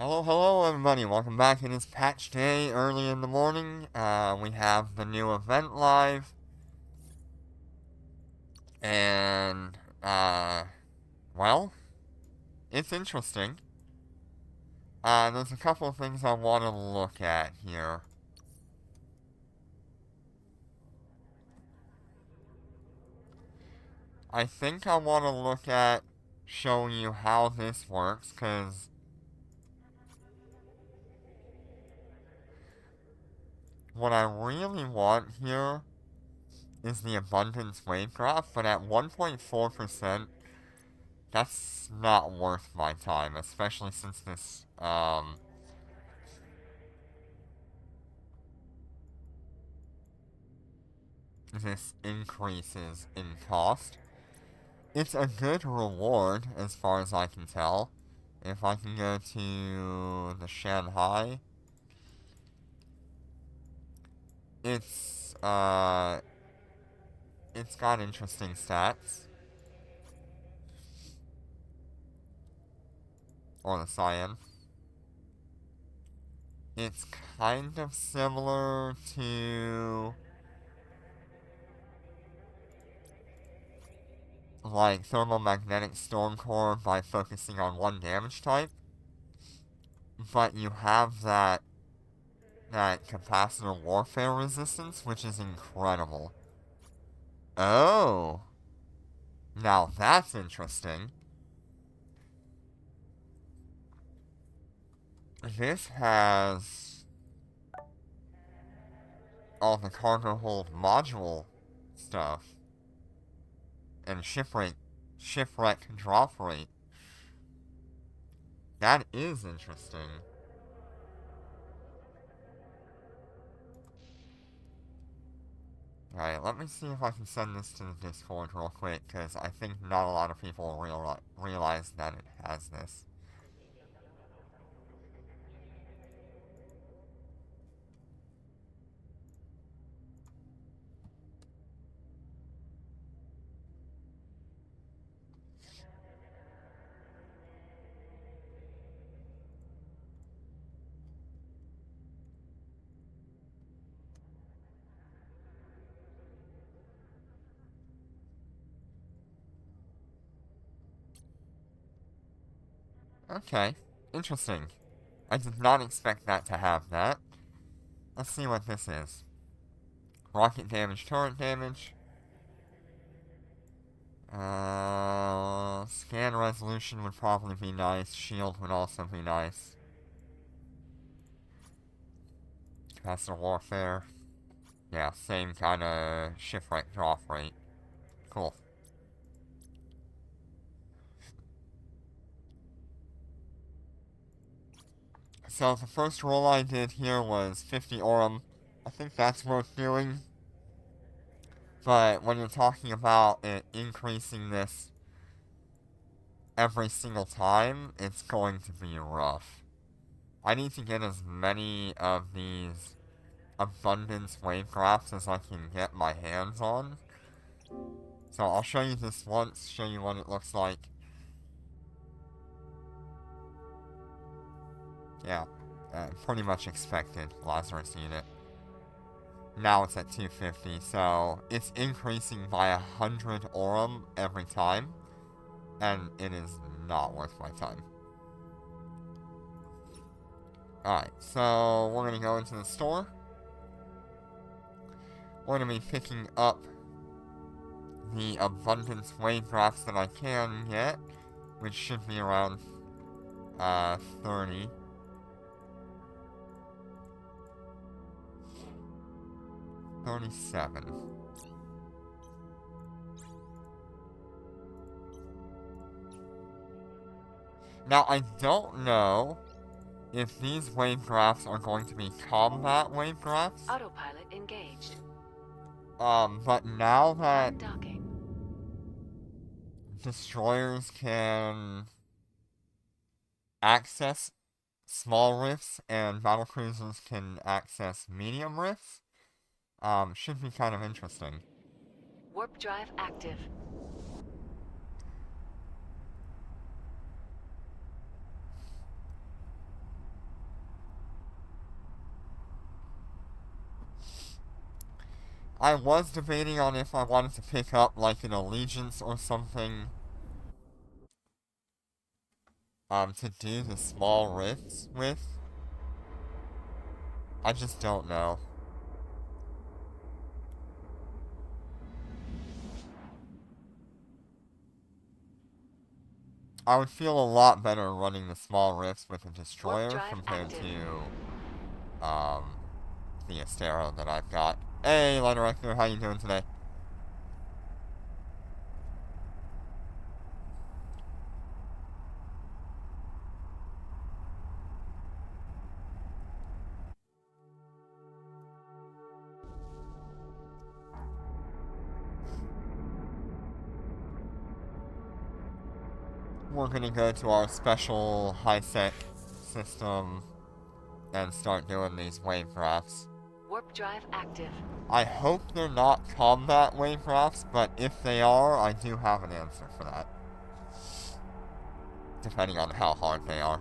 Hello everybody, welcome back. It is patch day early in the morning. We have the new event live, and, well, it's interesting. There's a couple of things I want to look at here. I think I want to look at showing you how this works, because what I really want here is the abundance wavecraft, but at 1.4%, that's not worth my time, especially since this increases in cost. It's a good reward, as far as I can tell. If I can go to the Shanghai, it's, it's got interesting stats. Or the cyan. It's kind of similar to, like, thermomagnetic storm core by focusing on one damage type. But you have that capacitor warfare resistance, which is incredible. Oh! Now that's interesting. This has all the cargo hold module stuff. And shipwreck drop rate. That is interesting. Alright, let me see if I can send this to the Discord real quick, because I think not a lot of people realize that it has this. Okay, interesting. I did not expect that to have that. Let's see what this is. Rocket damage, turret damage. Scan resolution would probably be nice. Shield would also be nice. Capacitor warfare. Yeah, same kind of shipwreck drop rate. Cool. So the first roll I did here was 50 Aurum. I think that's worth doing. But when you're talking about it increasing this every single time, it's going to be rough. I need to get as many of these abundance wavecrafts as I can get my hands on. So I'll show you this once, show you what it looks like. Yeah, pretty much expected, Lazarus unit. Now it's at 250, so it's increasing by 100 Aurum every time, and it is not worth my time. Alright, so we're gonna go into the store. We're gonna be picking up the abundance wavecrafts that I can get, which should be around 30. 37. Now, I don't know if these wavegraphs are going to be combat wavegraphs. Autopilot engaged. But now that Docking. destroyers can access small rifts and battlecruisers can access medium rifts, should be kind of interesting. Warp drive active. I was debating on if I wanted to pick up like an allegiance or something to do the small rifts with. I just don't know. I would feel a lot better running the small rifts with a Warp destroyer drive compared active. to the Astero that I've got. Hey, Line Director, how you doing today? We're gonna go to our special high-sec system and start doing these wavecrafts. Warp drive active. I hope they're not combat wavecrafts, but if they are, I do have an answer for that. Depending on how hard they are.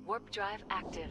Warp drive active.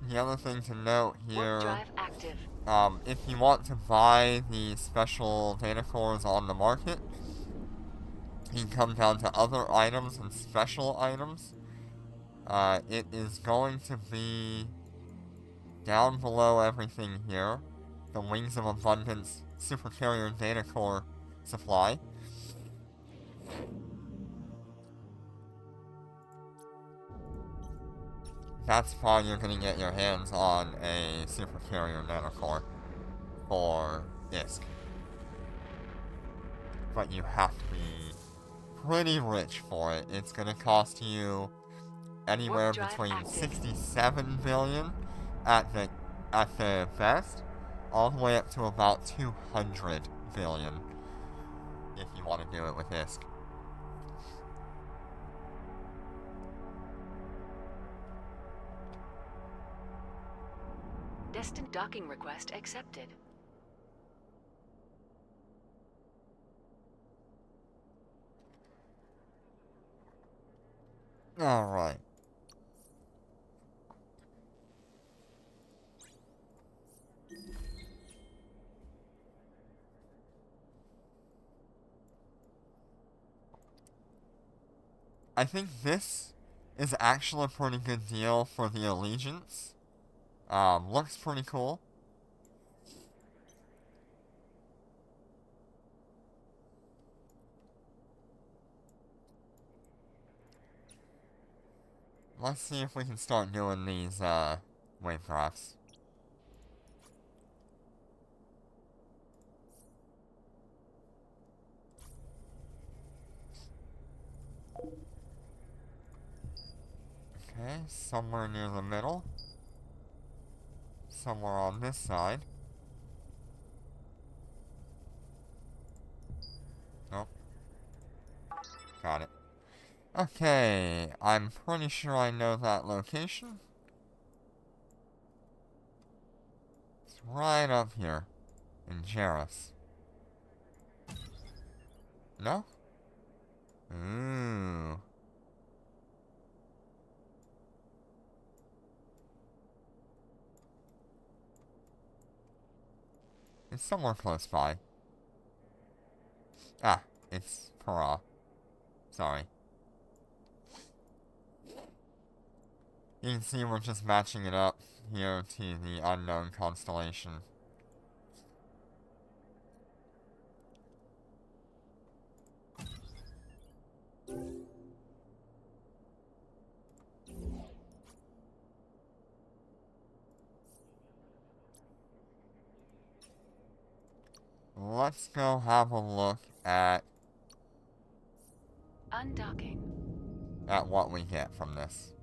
The other thing to note Warp here, drive active. if you want to buy the special data cores on the market, you can come down to other items and special items. It is going to be down below everything here. The Wings of Abundance Supercarrier Data Core supply. That's how you're gonna get your hands on a Supercarrier Nanocore for disc. But you have to be pretty rich for it. It's gonna cost you anywhere Warp drive between active. 67 billion at the best, all the way up to about 200 billion if you want to do it with ISK. Destined docking request accepted. Alright. I think this is actually a pretty good deal for the Allegiance. Looks pretty cool. Let's see if we can start doing these, wavecrafts. Okay, somewhere near the middle. Somewhere on this side. Nope. Got it. Okay, I'm pretty sure I know that location. It's right up here. In Jarrus. No? Ooh. It's somewhere close by. Ah, it's Para. Sorry. You can see we're just matching it up here to the unknown constellation. let's go have a look at Undocking. what we get from this.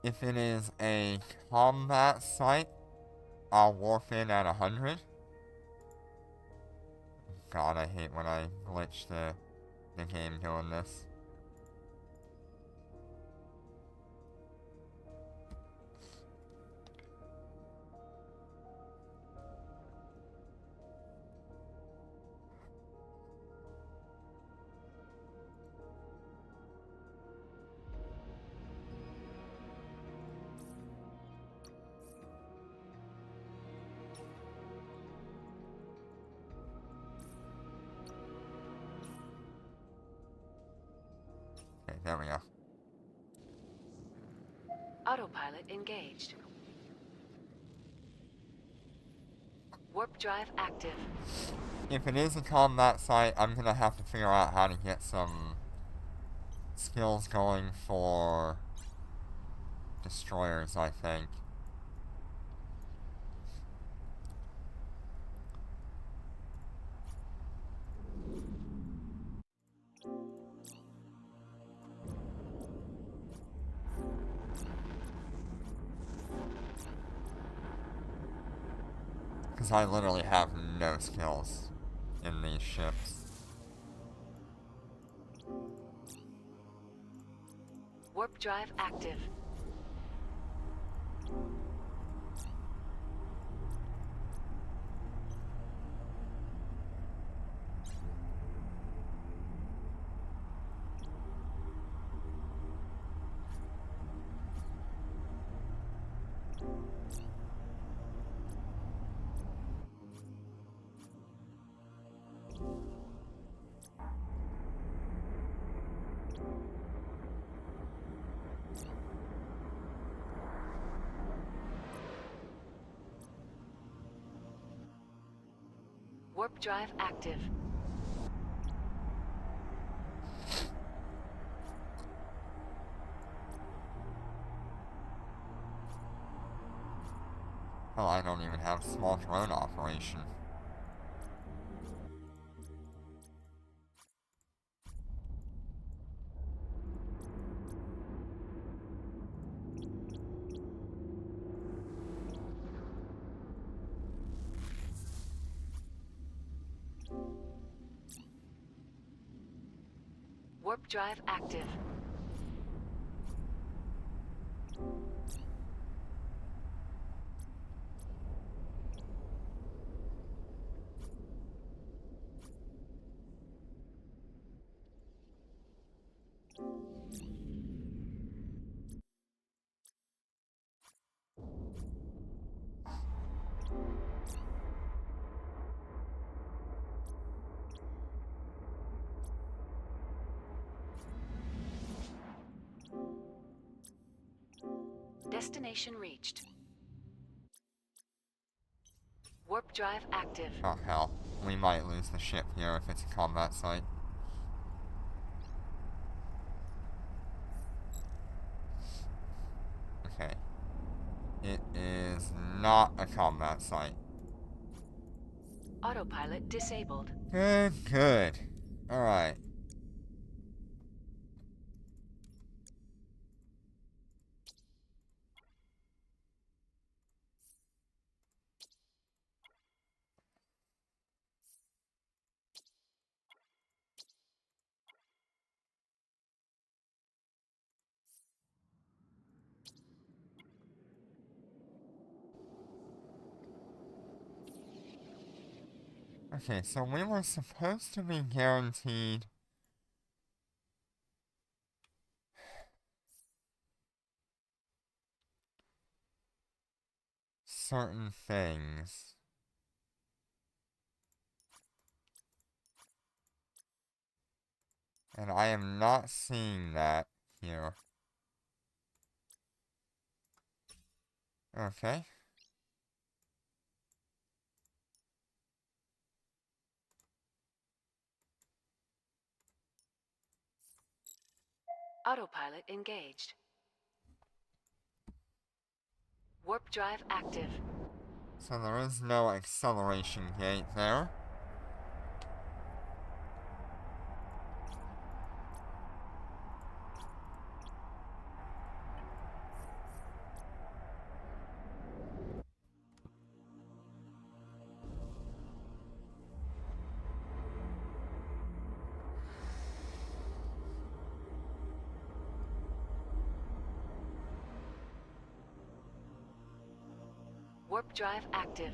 If it is a combat site, I'll warp in at 100. God, I hate when I glitch the game doing this. Okay, there we go. Autopilot engaged. Warp drive active. If it is a combat site, I'm gonna have to figure out how to get some skills going for destroyers, I think. Because I literally have no skills in these ships. Warp drive active. Warp drive active. Hell, I don't even have small drone operation. Warp drive active. Destination reached. Warp drive active. Oh hell, we might lose the ship here if it's a combat site. Okay. It is not a combat site. Autopilot disabled. Good, good. Alright. Okay, so we were supposed to be guaranteed certain things. And I am not seeing that here. Okay. Autopilot engaged. Warp drive active. So there is no acceleration gate there. Warp drive active.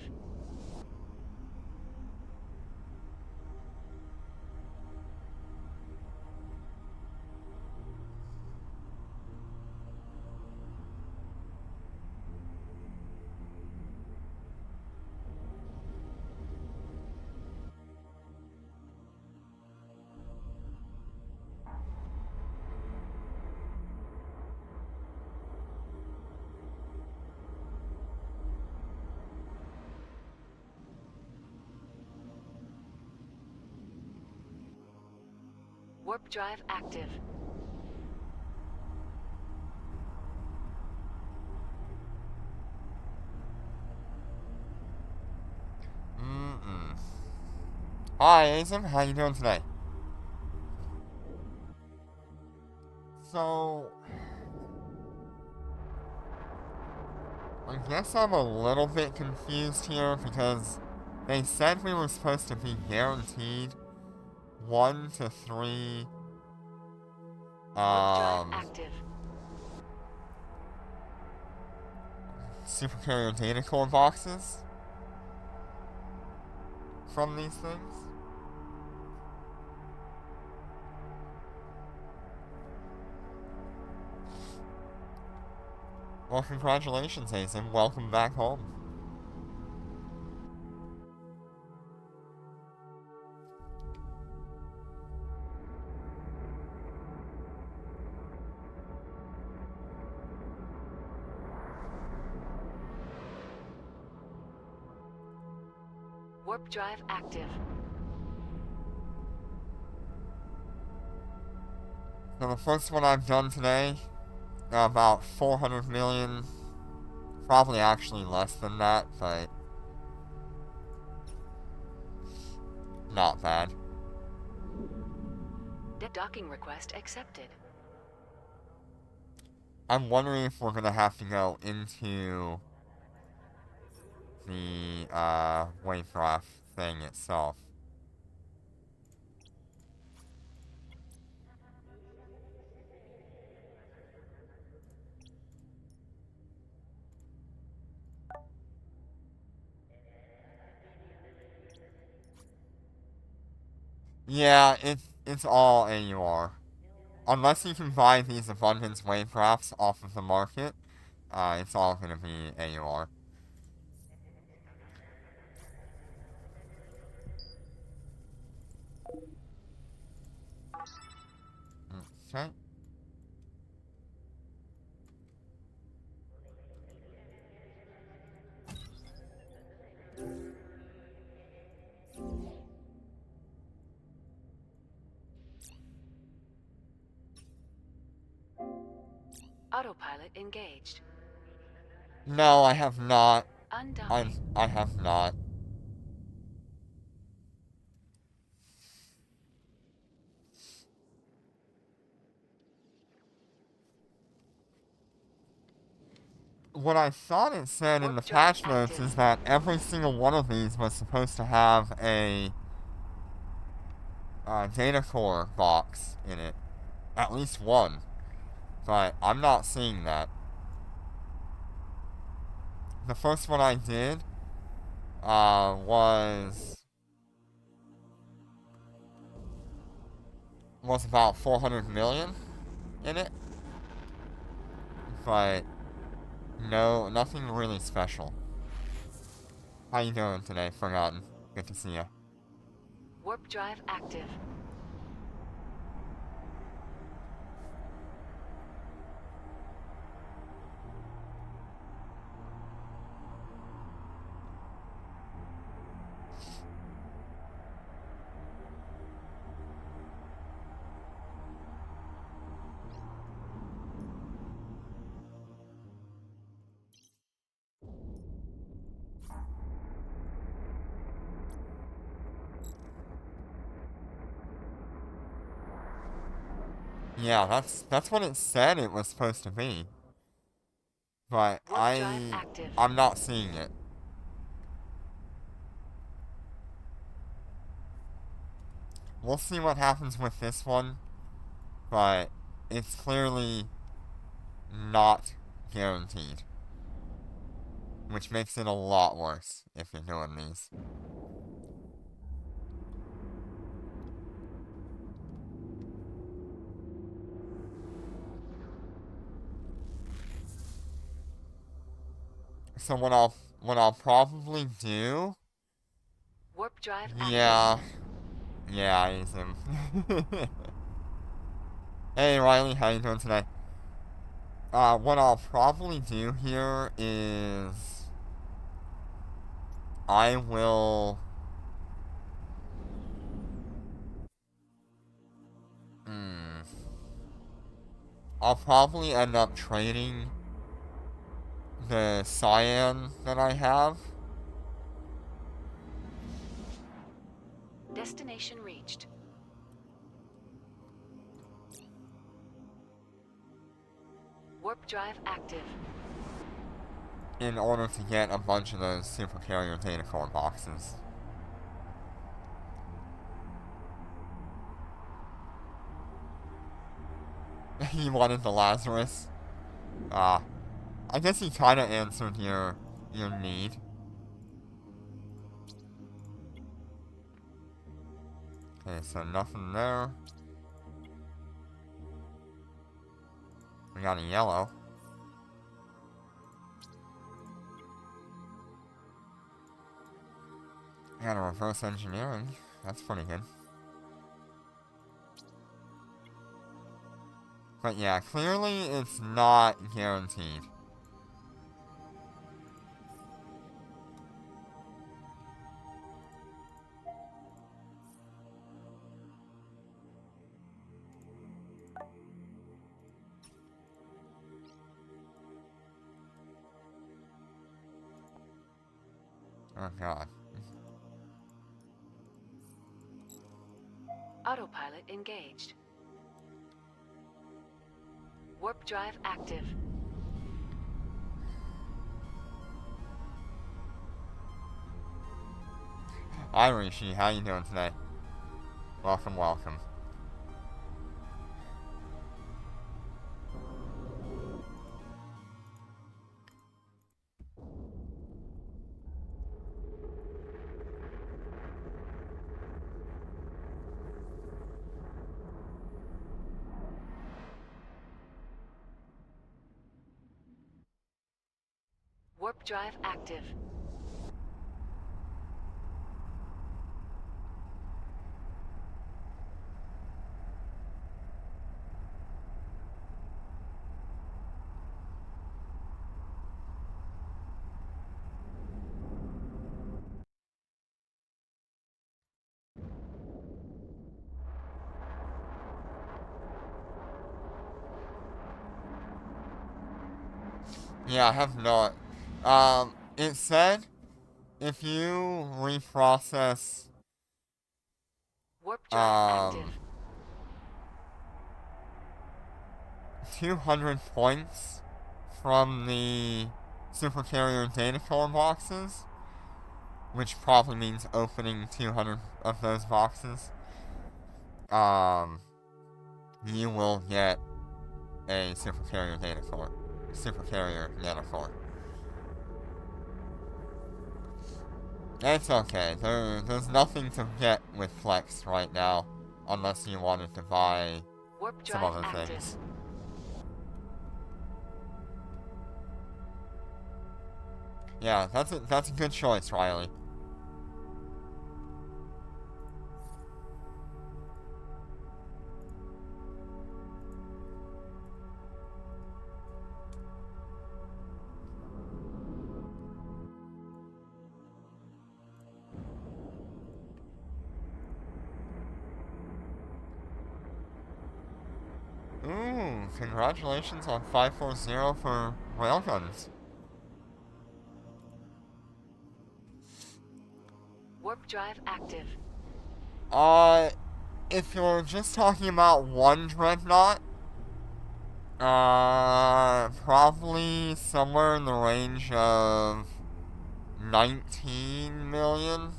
Warp drive active. Hi, Azim. How you doing today? So, I guess I'm a little bit confused here because they said we were supposed to be guaranteed 1 to 3, Warp drive active. supercarrier data core boxes from these things. Well, congratulations, Azim. Welcome back home. Warp drive active. So the first one I've done today, about 400 million, probably actually less than that, but not bad. Docking request accepted. I'm wondering if we're gonna have to go into the wavecraft thing itself. Yeah, it's all AUR. Unless you can buy these abundance wavecrafts off of the market, it's all gonna be AUR. Okay. Autopilot engaged. No, I have not. Undocking. I have not. What I thought it said in the Warp drive patch notes active. is that every single one of these was supposed to have a data core box in it. At least one. But I'm not seeing that. The first one I did was about 400 million in it. But no, nothing really special. How you doing today, Forgotten? Good to see you. Warp drive active. Yeah, that's what it said it was supposed to be. But Warp drive active. I'm not seeing it. We'll see what happens with this one, but it's clearly not guaranteed. Which makes it a lot worse if you're doing these. So what I'll probably do. Warp drive Yeah. active. Yeah, I use him. Hey Riley, how you doing today? What I'll probably do here is I will I'll probably end up trading the cyan that I have. Destination reached. Warp drive active. In order to get a bunch of those supercarrier data core boxes. He wanted the Lazarus. I guess he kinda answered your need. Okay, so nothing there. We got a yellow. We got a reverse engineering. That's pretty good. But yeah, clearly it's not guaranteed. Oh god. Autopilot engaged. Warp drive active. Hi Rishi, how you doing today? Welcome, welcome. Warp drive active. Yeah, I have not. It said if you reprocess, Warp drive active. 200 points from the supercarrier data core boxes, which probably means opening 200 of those boxes, you will get a supercarrier data core. Supercarrier nanocore. It's okay. There's nothing to get with Flex right now, unless you wanted to buy Warp some drive other active. things. Yeah, that's a good choice, Riley. Ooh, congratulations on 540 for railguns. Warp drive active. If you're just talking about one dreadnought, Probably somewhere in the range of 19 million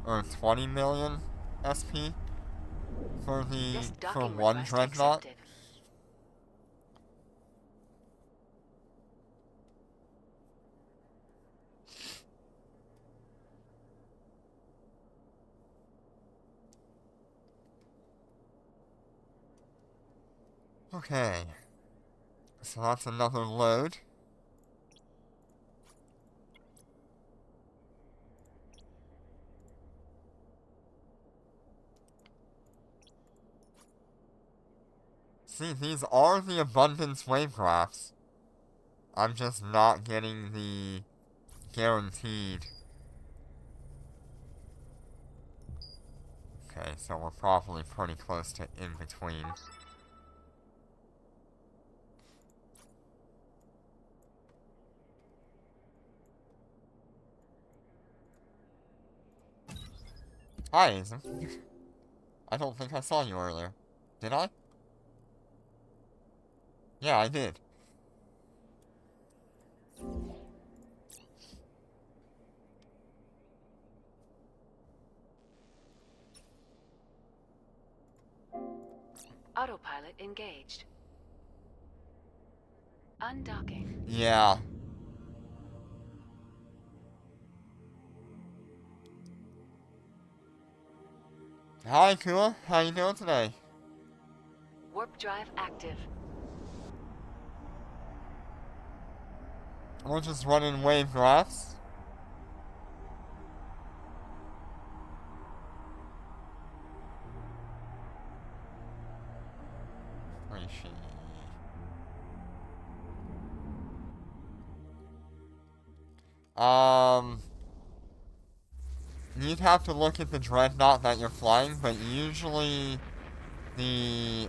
or 20 million SP This for docking one request dreadnought. accepted. Okay, so that's another load. See, these are the abundance wavecrafts. I'm just not getting the guaranteed. Okay, so we're probably pretty close to in between. Hi, Azen. I don't think I saw you earlier. Did I? Yeah, I did. Autopilot engaged. Undocking. Yeah. Hi, Kua. How you doing today? Warp drive active. We're just running wave graphs. Where is she? You'd have to look at the dreadnought that you're flying, but usually the,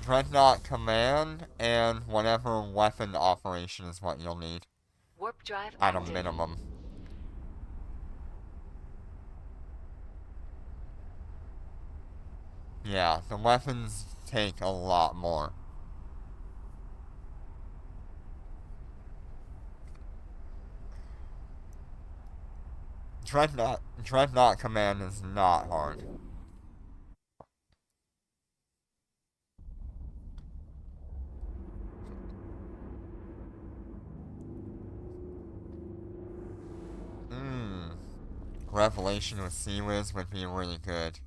dreadnought command and whatever weapon operation is what you'll need. Warp drive At a active. minimum. Yeah, the weapons take a lot more. Dreadnought command is not hard. Revelation with Seawiz would be really good.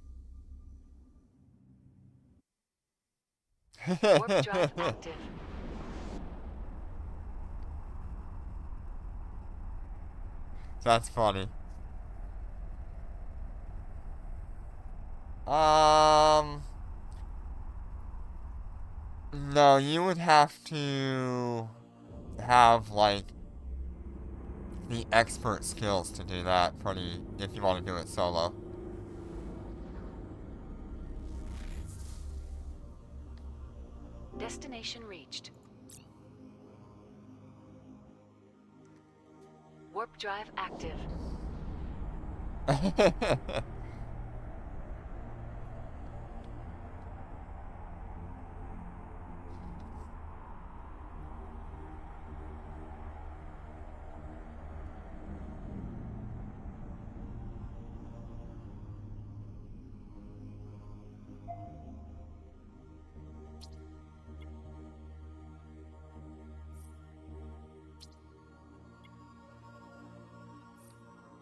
Warp drive active. That's funny. No, you would have to have, like, the expert skills to do that if you want to do it solo. Destination reached. Warp drive active.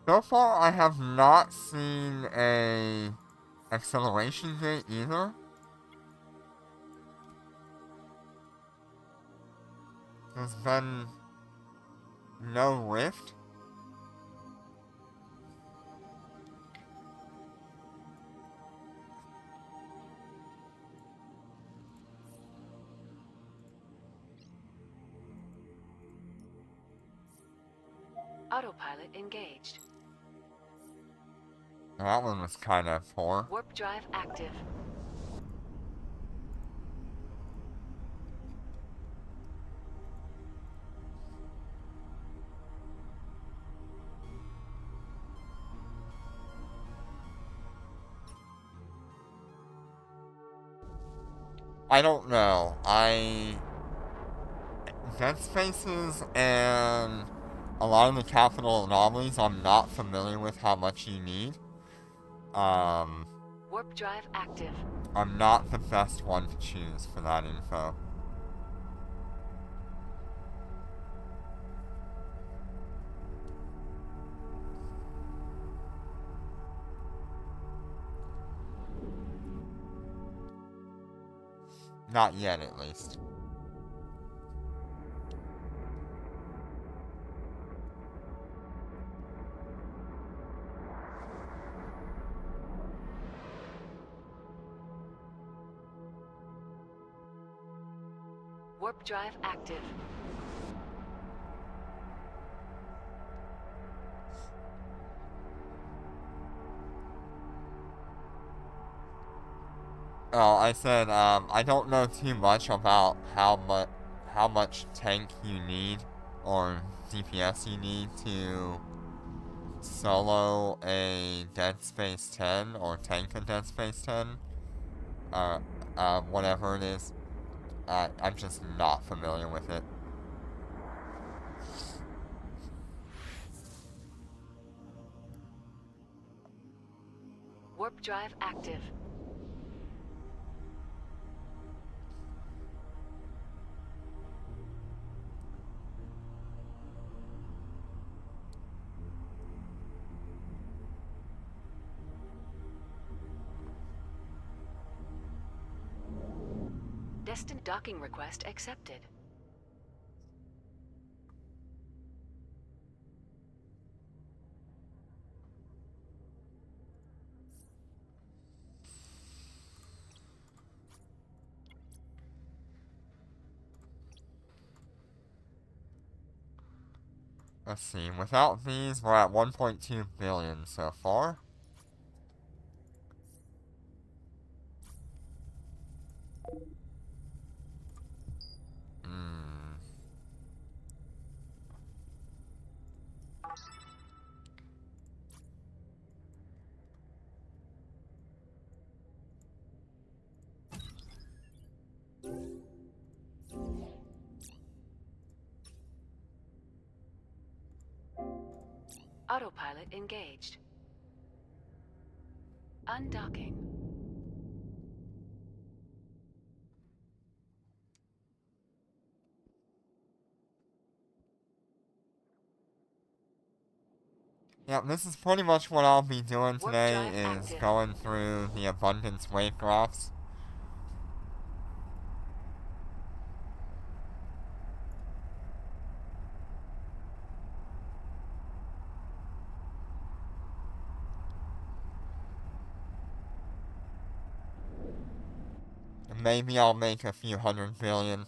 So far, I have not seen a acceleration gate either. There's been no rift. Autopilot engaged. That one was kind of poor. Warp drive active. I don't know. Dead spaces and a lot of the capital anomalies, I'm not familiar with how much you need. Warp drive active. I'm not the best one to choose for that info. Not yet, at least. Warp drive active. Oh, I said, I don't know too much about how much tank you need or DPS you need to solo a Dead Space 10 or tank a Dead Space 10. Whatever it is. I'm just not familiar with it. Warp drive active. Destined docking request accepted. Let's see, without these, we're at 1.2 billion so far. Autopilot engaged. Undocking. Yeah, this is pretty much what I'll be doing Warp today, drive is active. going through the abundance wavecrafts. Maybe I'll make a few 100 billion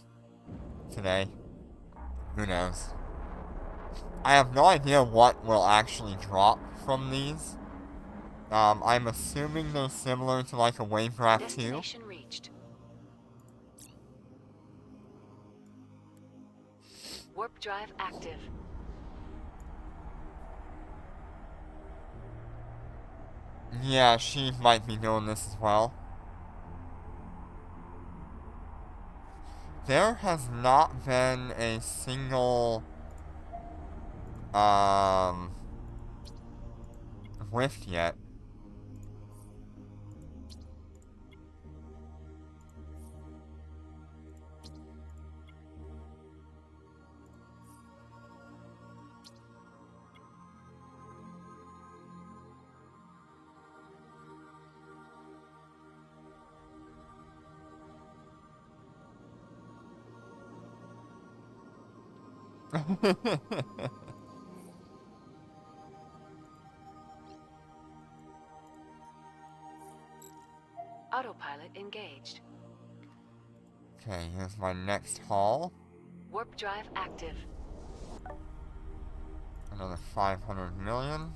today. Who knows? I have no idea what will actually drop from these. I'm assuming they're similar to like a wavecraft 2. Destination reached. Warp drive active. Yeah, she might be doing this as well. There has not been a single rift yet. Autopilot engaged. Okay, here's my next haul. Warp drive active. Another 500 million.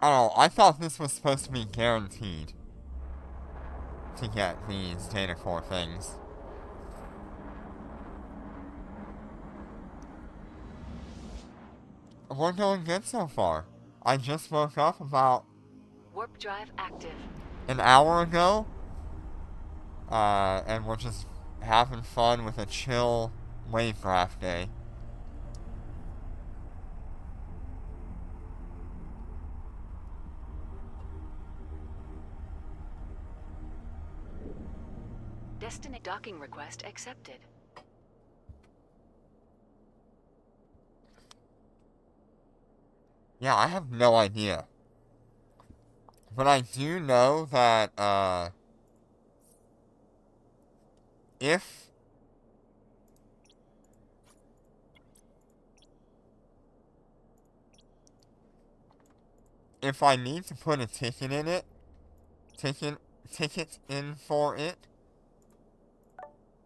Oh, I thought this was supposed to be guaranteed to get these data core things. We're doing good so far. I just woke up about Warp drive active. an hour ago, and we're just having fun with a chill wavecraft day. Destination docking request accepted. Yeah, I have no idea. But I do know that, if I need to put a ticket in it, ticket ticket in for it,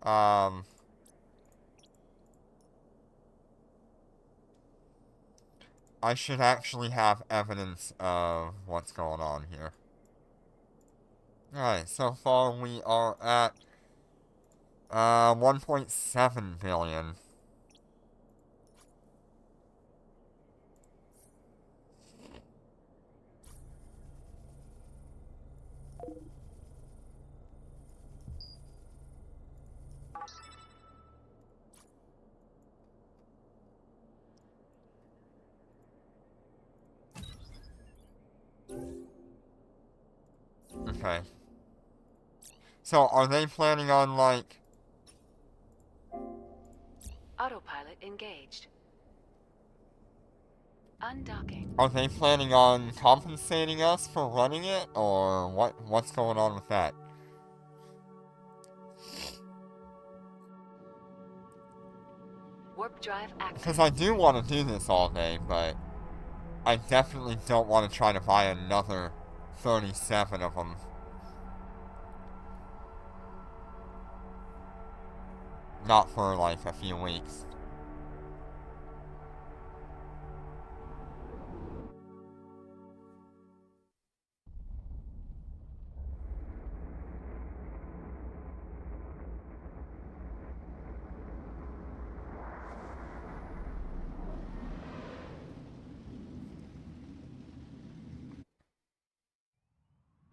um, I should actually have evidence of what's going on here. Alright, so far we are at 1.7 billion. Okay. So are they planning on, like, Autopilot engaged. Undocking. are they planning on compensating us for running it, or what's going on with that? Warp drive active. Because I do want to do this all day, but I definitely don't want to try to buy another 37 of them. Not for, like, a few weeks.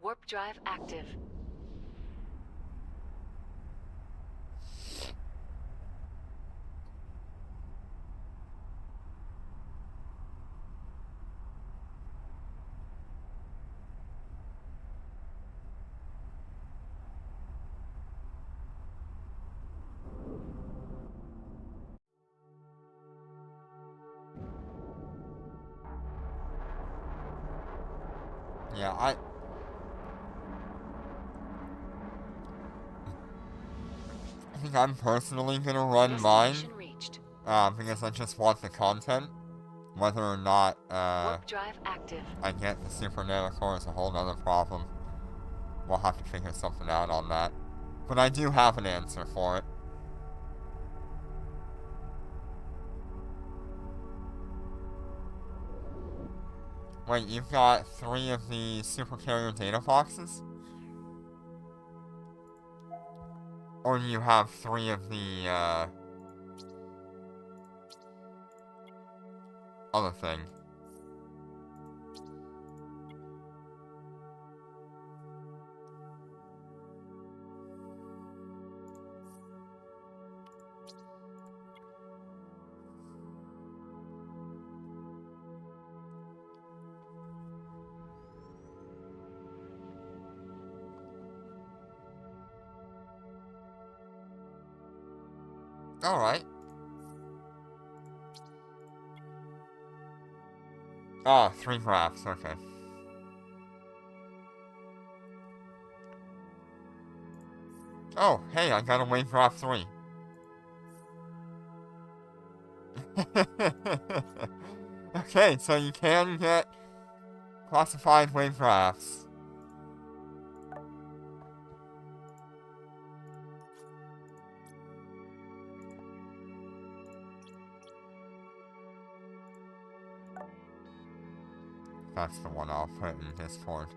Warp drive active. Yeah, I think I'm personally gonna run mine, Destination reached. because I just want the content. Whether or not, Warp drive active. I get the super nanocore is a whole nother problem. We'll have to figure something out on that. But I do have an answer for it. Wait, you've got 3 of the super carrier data boxes? Or you have 3 of the, other thing? Alright. Ah, 3 graphs, okay. Oh, hey, I got a wavecraft 3. Okay, so you can get classified wavecrafts. That's the one I'll put in Discord.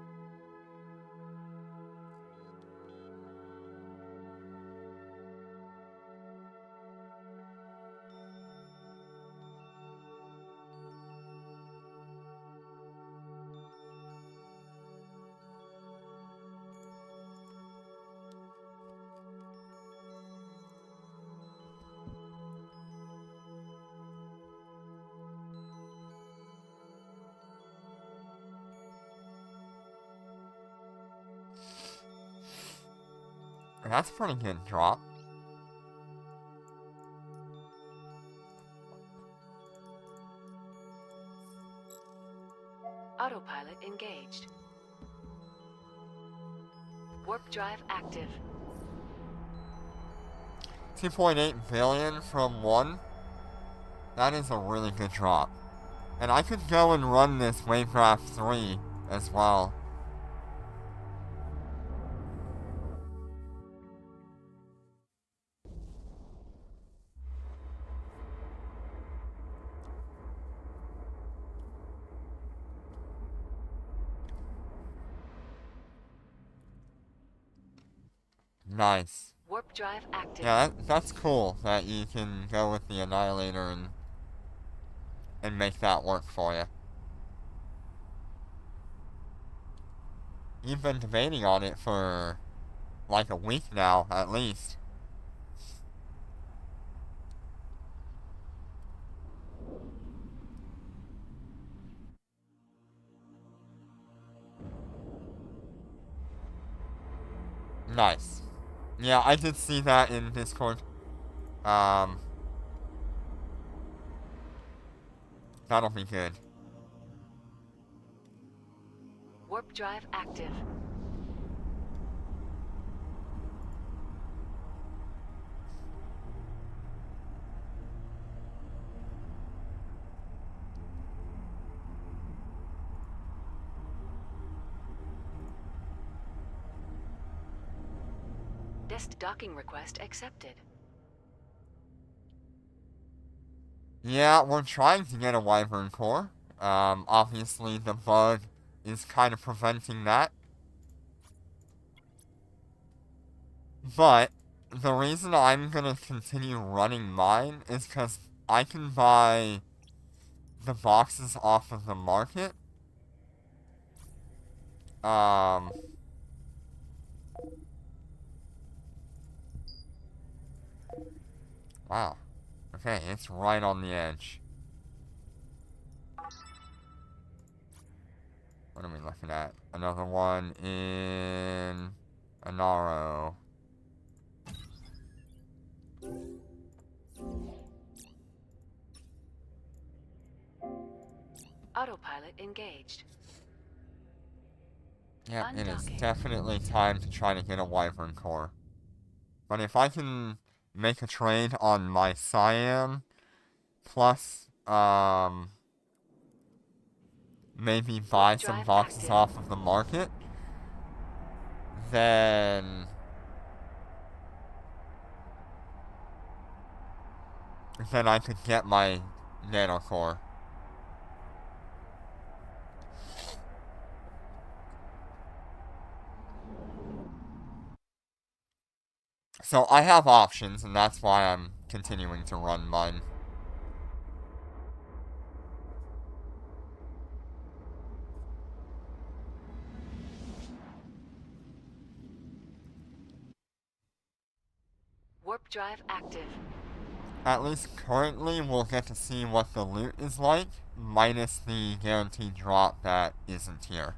That's a pretty good drop. Autopilot engaged. Warp drive active. 2.8 billion from 1. That is a really good drop. And I could go and run this wavecraft 3 as well. Nice. Warp drive active. Yeah, that's cool that you can go with the Annihilator and make that work for you. You've been debating on it for like a week now, at least. Nice. Yeah, I did see that in Discord. That'll be good. Warp drive active. Desk docking request accepted. Yeah, we're trying to get a Wyvern core. Obviously the bug is kind of preventing that. But the reason I'm gonna continue running mine is because I can buy the boxes off of the market. Wow. Okay, it's right on the edge. What are we looking at? Another one in Anaro. Autopilot engaged. Yeah, it is Undocking. definitely time to try to get a Wyvern core. But if I can make a trade on my Cyan, plus, maybe buy some Drive boxes active. off of the market, then I could get my nanocore. So I have options, and that's why I'm continuing to run mine. Warp drive active. At least currently, we'll get to see what the loot is like, minus the guaranteed drop that isn't here.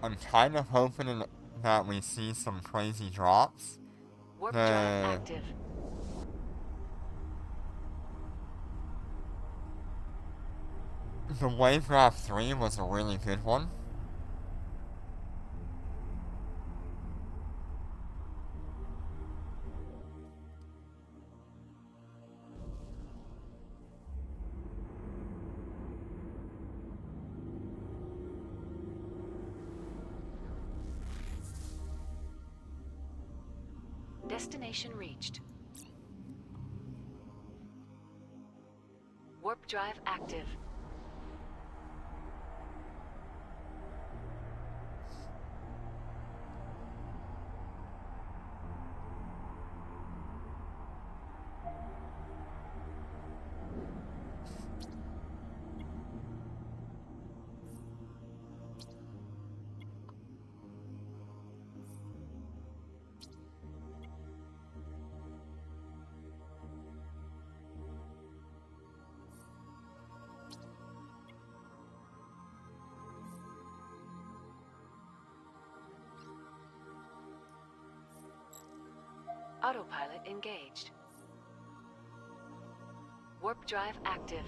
I'm kind of hoping that we see some crazy drops. Warp drive active. The wavecraft 3 was a really good one. Destination reached. Warp drive active. Autopilot engaged. Warp drive active.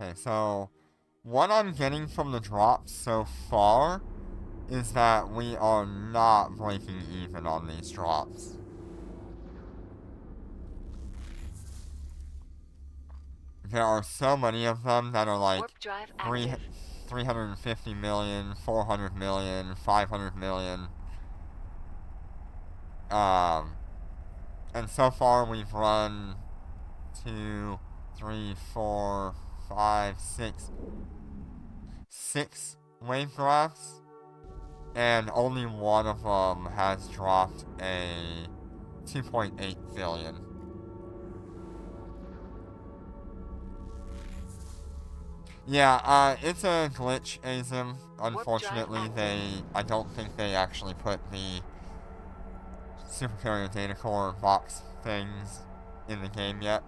Okay, so what I'm getting from the drops so far is that we are not breaking even on these drops. There are so many of them that are like Warp drive active. 350 million, 400 million, 500 million. And so far we've run 2, 3, 4, 5, 6 wavecrafts, and only one of them has dropped a 2.8 billion. Yeah, it's a glitch, Azim. Unfortunately, I don't think they actually put the Super Carrier Data Core box things in the game yet.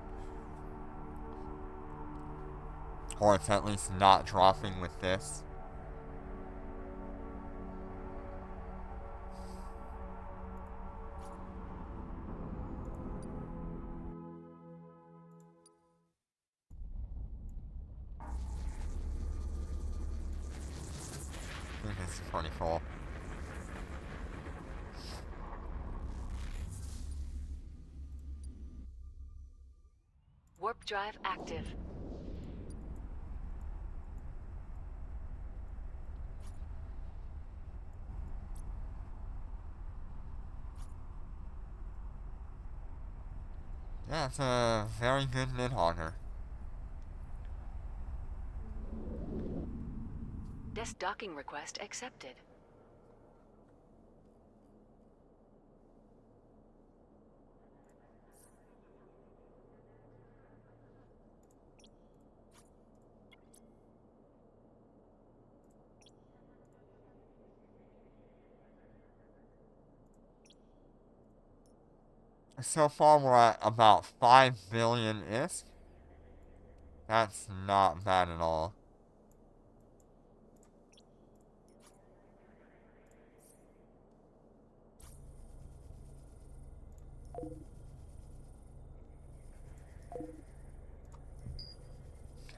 Or it's at least not dropping with this. I think this is pretty cool. Warp drive active. Yeah, it's a very good mid-hogger. Desk docking request accepted. So far we're at about 5 billion ISK. That's not bad at all.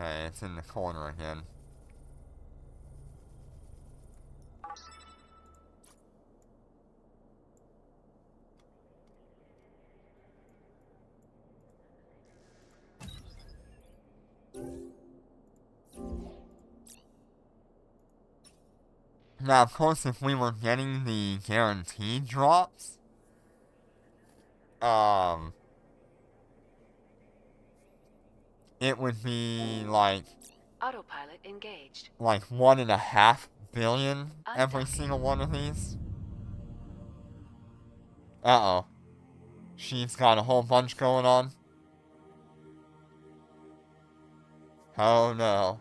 Okay, it's in the corner again. Now, of course, if we were getting the guaranteed drops, it would be like Autopilot engaged. like 1.5 billion every Undocking. single one of these. Uh-oh. She's got a whole bunch going on. Oh no.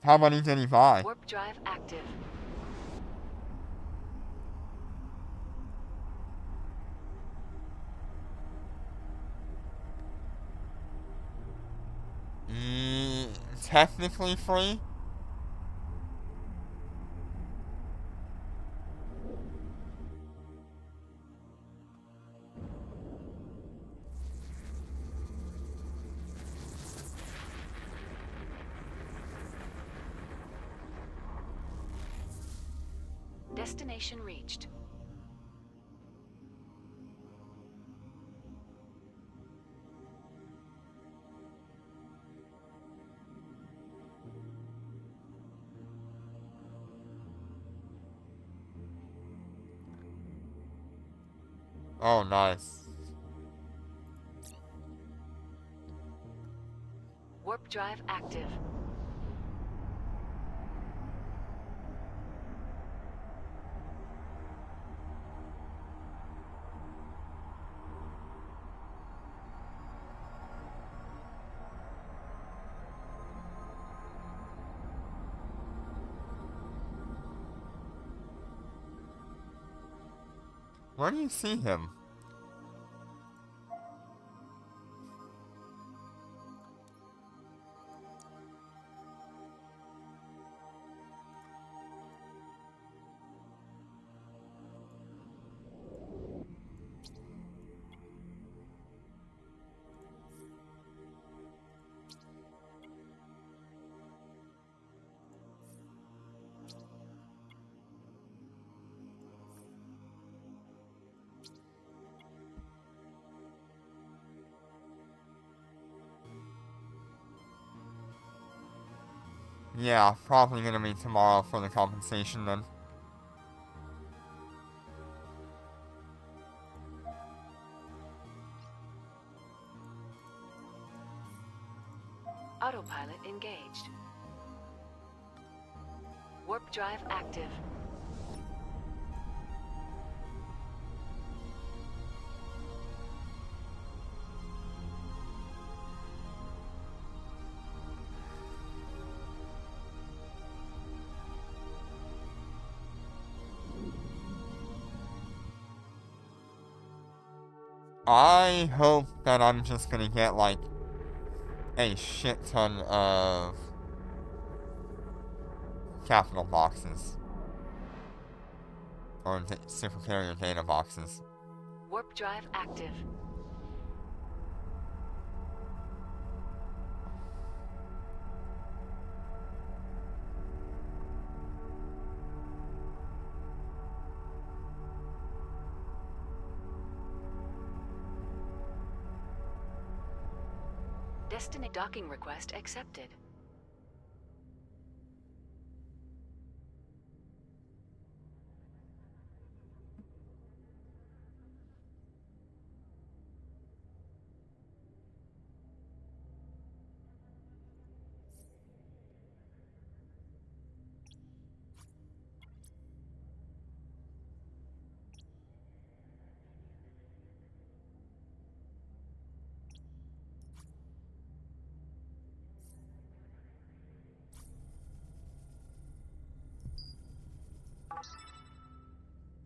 How many did he buy? Warp drive active. Technically free? Destination reached. Oh, nice. Warp drive active. Where do you see him? Yeah, probably gonna be tomorrow for the compensation then. Autopilot engaged. Warp drive active. I hope that I'm just gonna get, like, a shit ton of capital boxes. Or super carrier data boxes. Warp drive active. Destiny docking request accepted.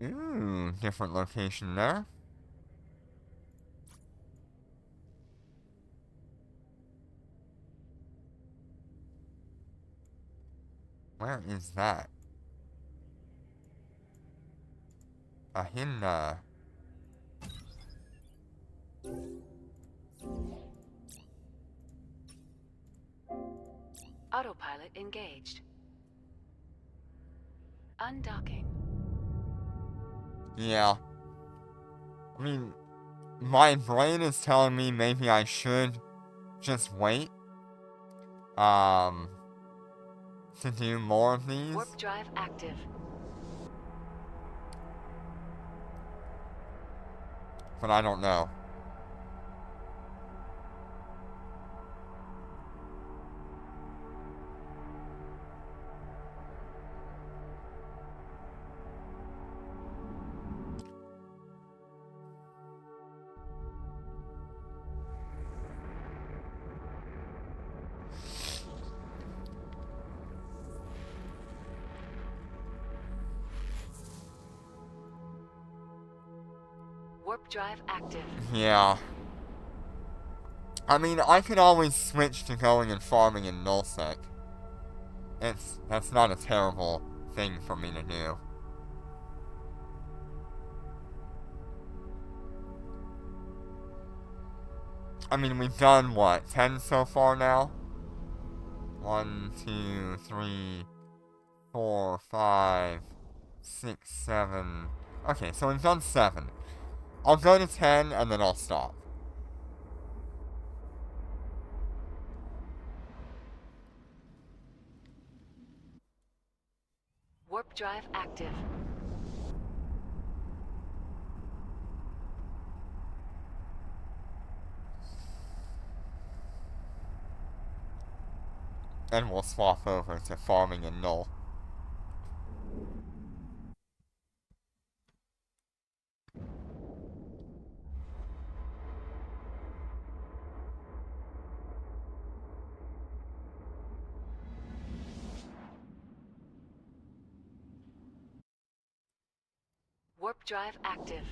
Ooh, different location there. Where is that? Ahinna. Autopilot engaged. Undocking. Yeah. I mean, my brain is telling me maybe I should just wait. To do more of these. Warp drive active. But I don't know. Warp drive active. Yeah. I mean, I could always switch to going and farming in nullsec. That's not a terrible thing for me to do. I mean, we've done, what, 10 so far now? 1, 2, 3, 4, 5, 6, 7. Okay, so we've done 7. I'll go to 10 and then I'll stop. Warp drive active. And we'll swap over to farming in null. Warp drive active.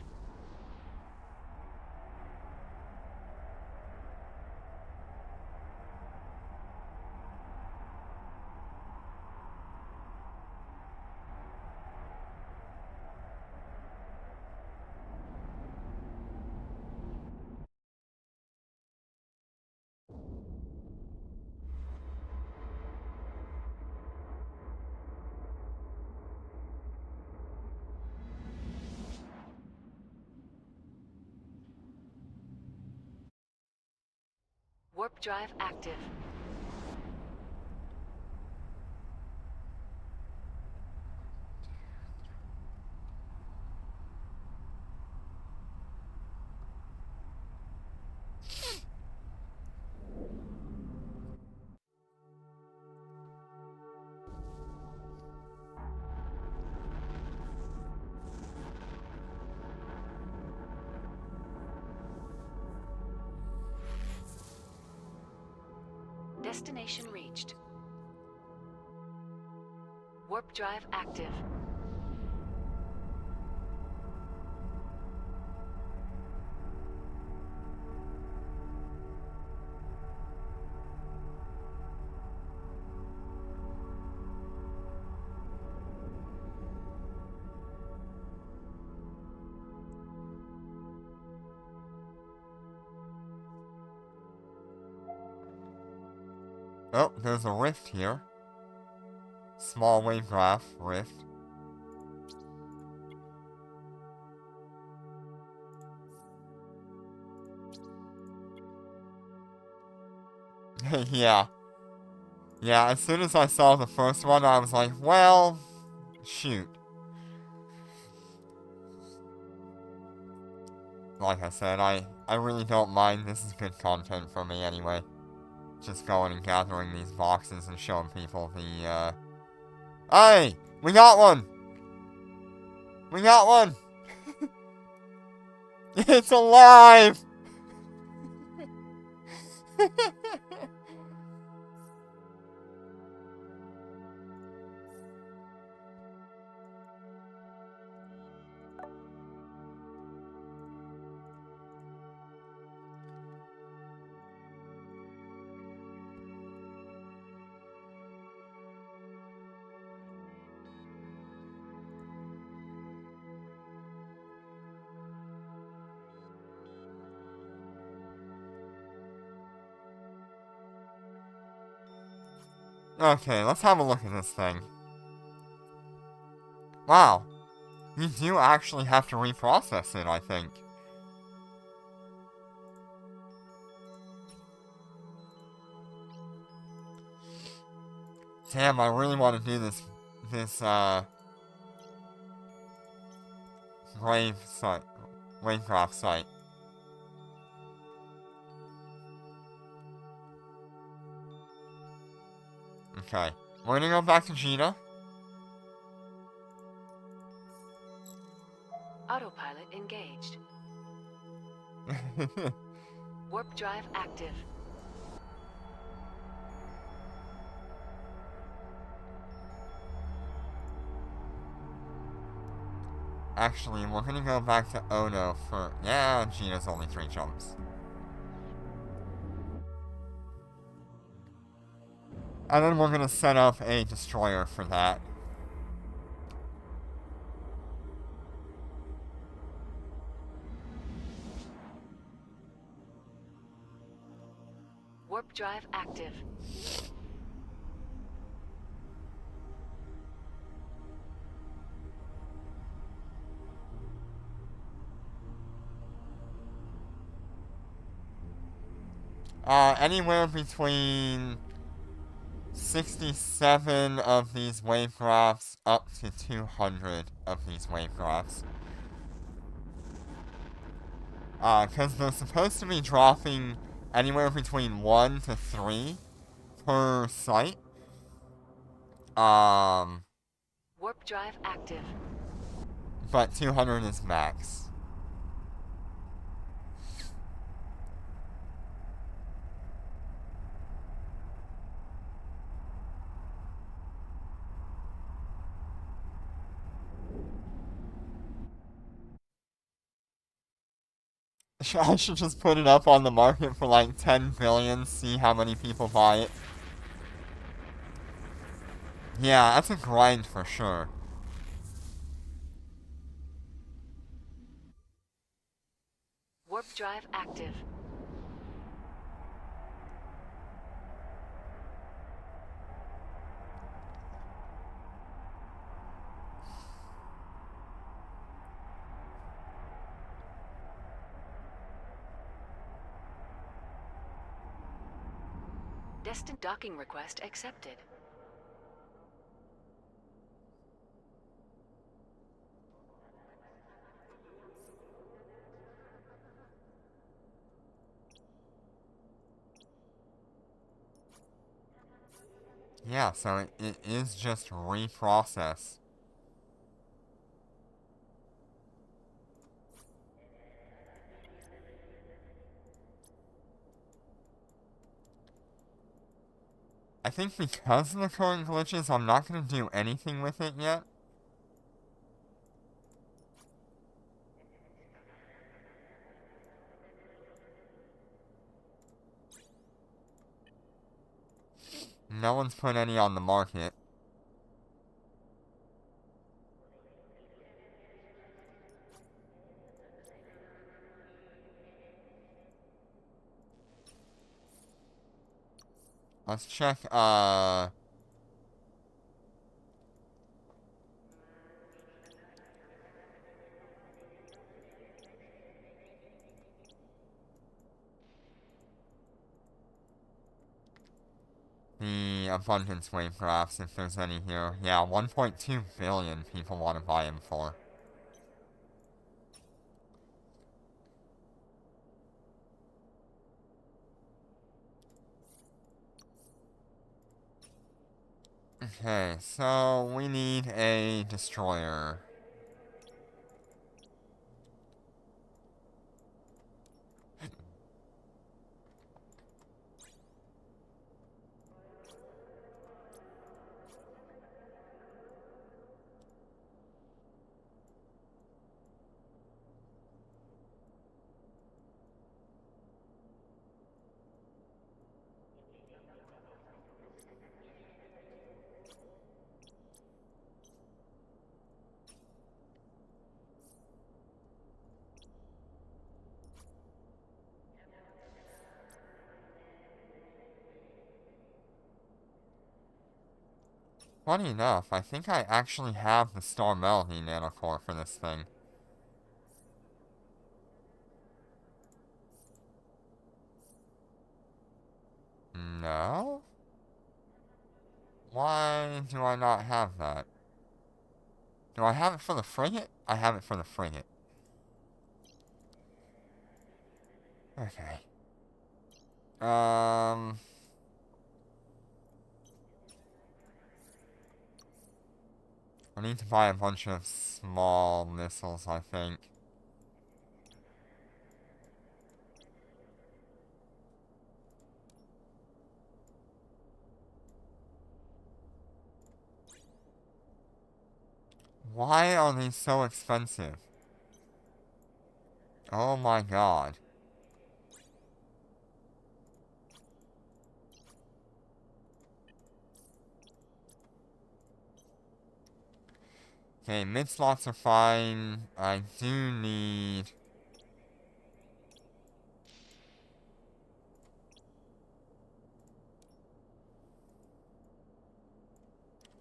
Warp drive active. Destination reached. Warp drive active. Oh, there's a rift here. Small wavecraft rift. Yeah. Yeah, as soon as I saw the first one, I was like, well, shoot. Like I said, I really don't mind. This is good content for me anyway. Just going and gathering these boxes and showing people the, Hey! We got one! We got one! It's alive! Okay, let's have a look at this thing. Wow. You do actually have to reprocess it, I think. Damn, I really want to do this, wavecraft site. Okay, we're gonna go back to Gina. Autopilot engaged. Warp drive active. Actually, we're gonna go back to Ono for... Yeah, Gina's only 3 jumps. And then we're gonna set up a destroyer for that. Warp drive active. Anywhere between 67 of these wavecrafts up to 200 of these wavecrafts. Because they're supposed to be dropping anywhere between 1 to 3 per site. Warp drive active. But 200 is max. I should just put it up on the market for like 10 billion, see how many people buy it. Yeah, that's a grind for sure. Warp drive active. Destined docking request accepted. Yeah, so it is just reprocess. I think because of the current glitches, I'm not going to do anything with it yet. No one's put any on the market. Let's check, the abundance wavecrafts, if there's any here. Yeah, 1.2 billion people want to buy them for. Okay, so we need a destroyer. Funny enough, I think I actually have the Star Melody nanocore for this thing. No? Why do I not have that? Do I have it for the frigate? I have it for the frigate. Okay. I need to buy a bunch of small missiles, I think. Why are these so expensive? Oh my god. Okay, mid slots are fine. I do need...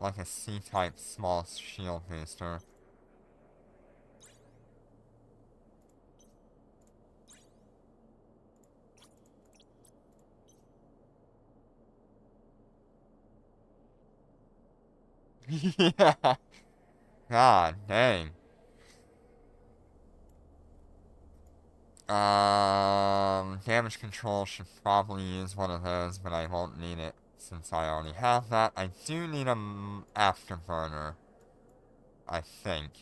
like a C-type small shield booster. Yeah. God dang. Damage control should probably use one of those, but I won't need it since I already have that. I do need a afterburner, I think.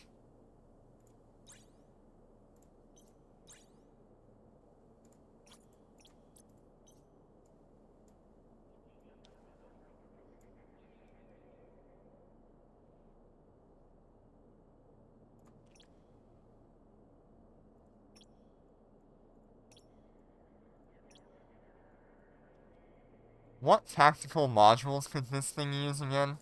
What tactical modules could this thing use again?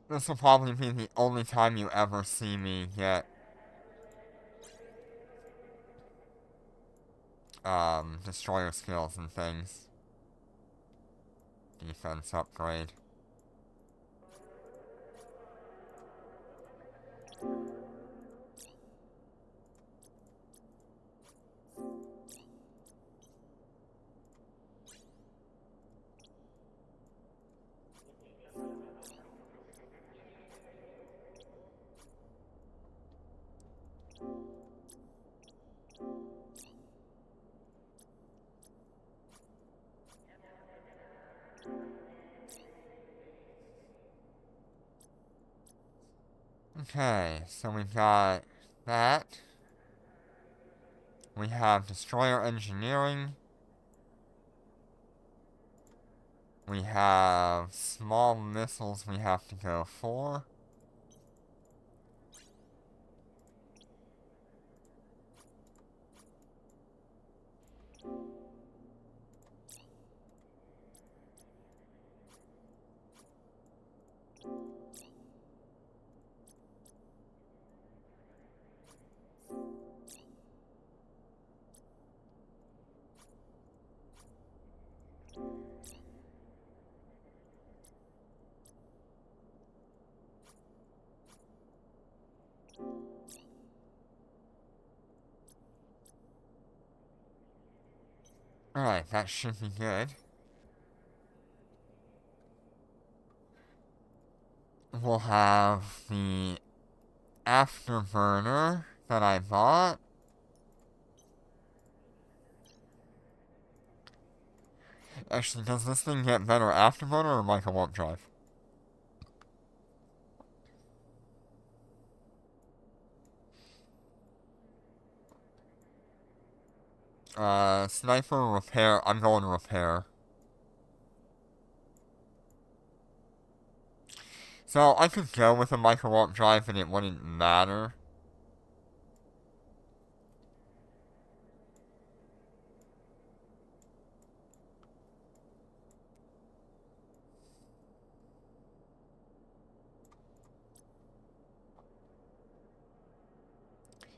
This will probably be the only time you ever see me get destroyer skills and things. Defense upgrade. Okay, so we've got that. We have destroyer engineering. We have small missiles we have to go for. Alright, that should be good. We'll have the afterburner that I bought. Actually, does this thing get better afterburner or micro warp drive? Sniper repair. I'm going repair. So I could go with a micro warp drive and it wouldn't matter.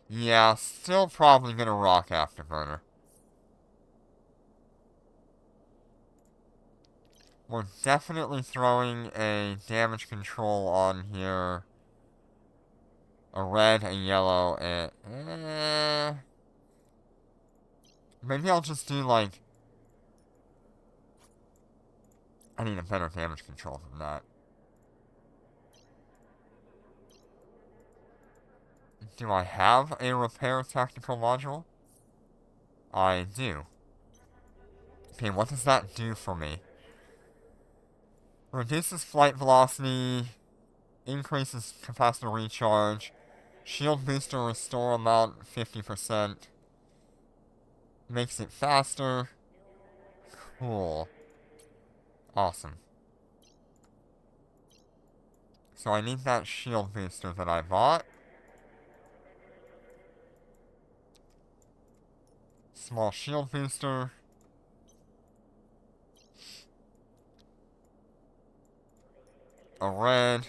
Yeah, still probably gonna rock afterburner. We're definitely throwing a damage control on here. A red, a yellow, and... maybe I'll just do, like... I need a better damage control than that. Do I have a repair tactical module? I do. Okay, what does that do for me? Reduces flight velocity, increases capacitor recharge, shield booster restore amount 50%, makes it faster. Cool. Awesome. So I need that shield booster that I bought. Small shield booster. A red.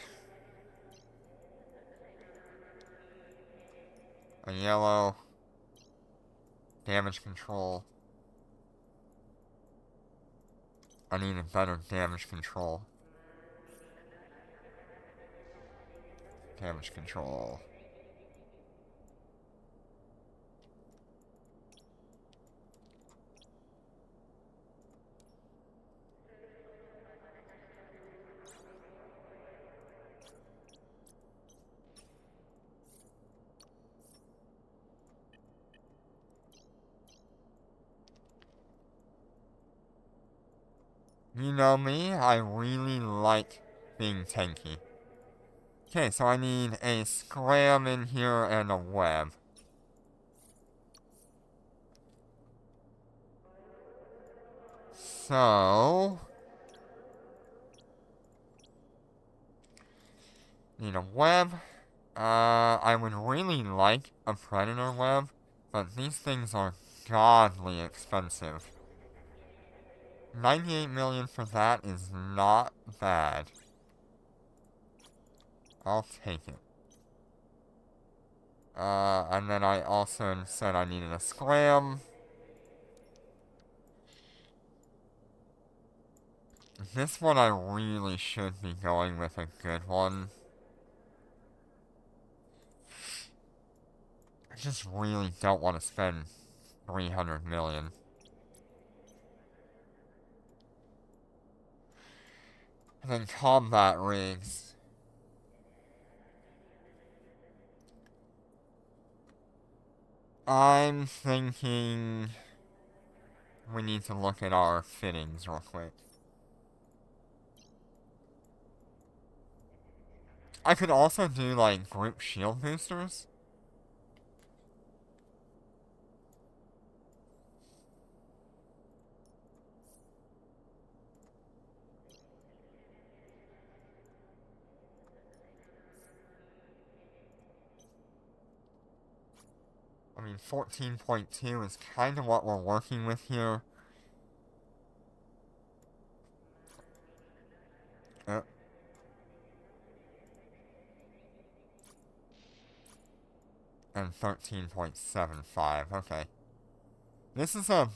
A yellow. Damage control. I need a better damage control. Damage control. You know me, I really like being tanky. Okay, so I need a scram in here and a web. So... need a web. I would really like a predator web, but these things are godly expensive. 98 million for that is not bad. I'll take it. And then I also said I needed a scram. This one I really should be going with a good one. I just really don't want to spend 300 million. And then combat rigs. I'm thinking we need to look at our fittings real quick. I could also do, like, group shield boosters. I mean, 14.2 is kind of what we're working with here. Uh, and 13.75, okay. This is a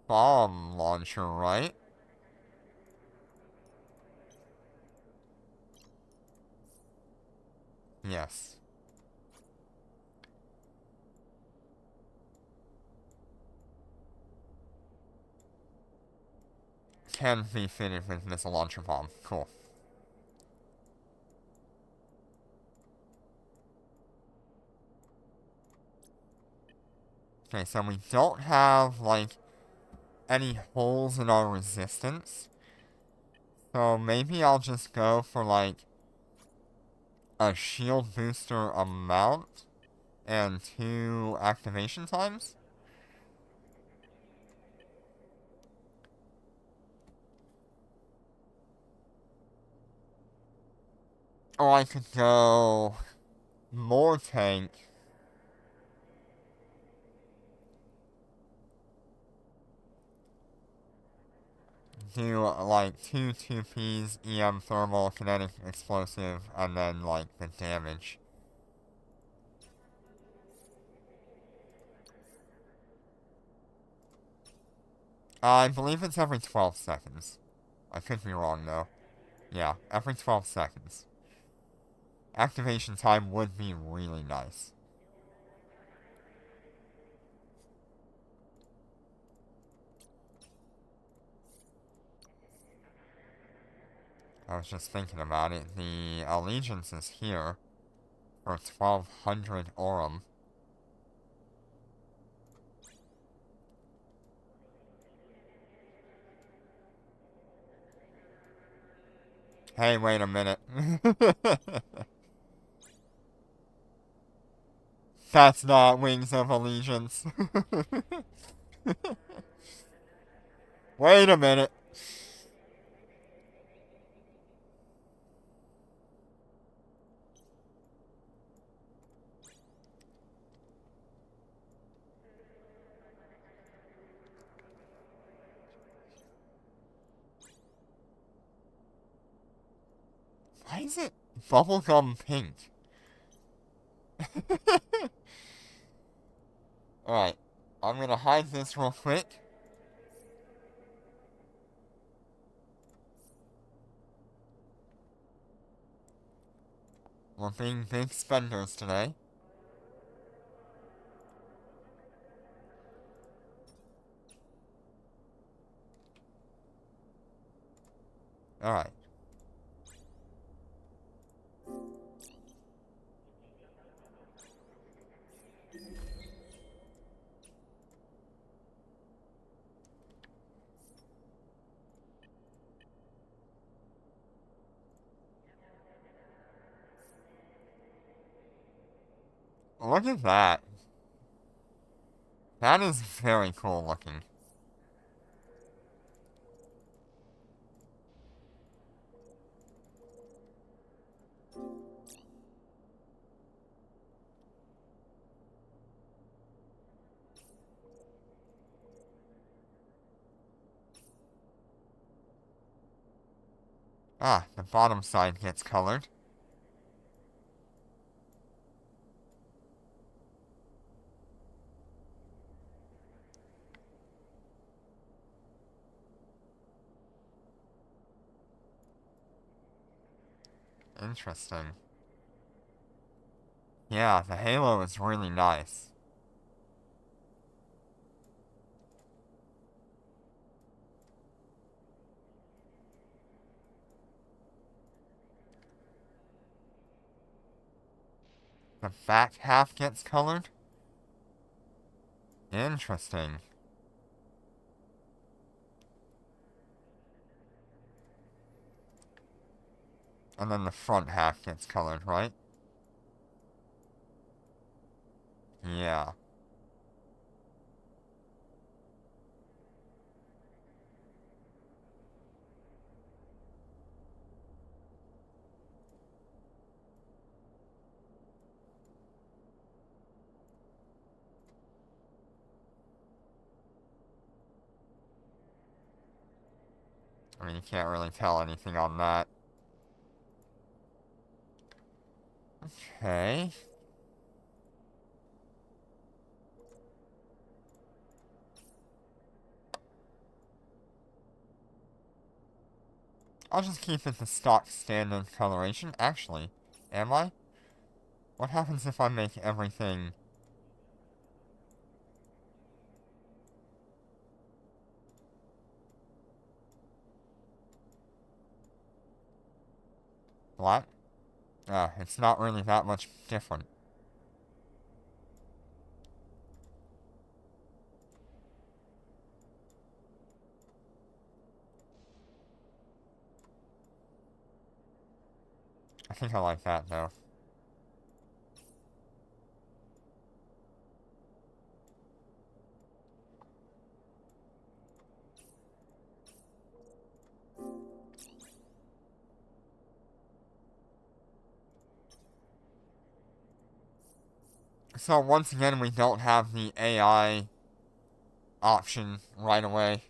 bomb launcher, right? Yes. Can be fitted with missile launcher bomb. Cool. Okay, so we don't have, like, any holes in our resistance. So maybe I'll just go for, like, a shield booster amount and 2 activation times. Or I could go more tank. Do like 2 2Ps, EM thermal, kinetic explosive, and then like the damage. I believe it's every 12 seconds. I could be wrong though. Yeah, every 12 seconds. Activation time would be really nice. I was just thinking about it. The allegiance is here for 1200 Aurum. Hey, wait a minute. That's not Wings of Allegiance. Wait a minute. Why is it bubblegum pink? Alright, I'm gonna hide this real quick. We're being big spenders today. Alright. Look at that. That is very cool looking. Ah, the bottom side gets colored. Interesting. Yeah, the halo is really nice. The back half gets colored? Interesting. And then the front half gets colored, right? Yeah. I mean, you can't really tell anything on that. Okay. I'll just keep it the stock standard coloration. Actually, am I? What happens if I make everything black? It's not really that much different. I think I like that, though. So once again, we don't have the AI option right away.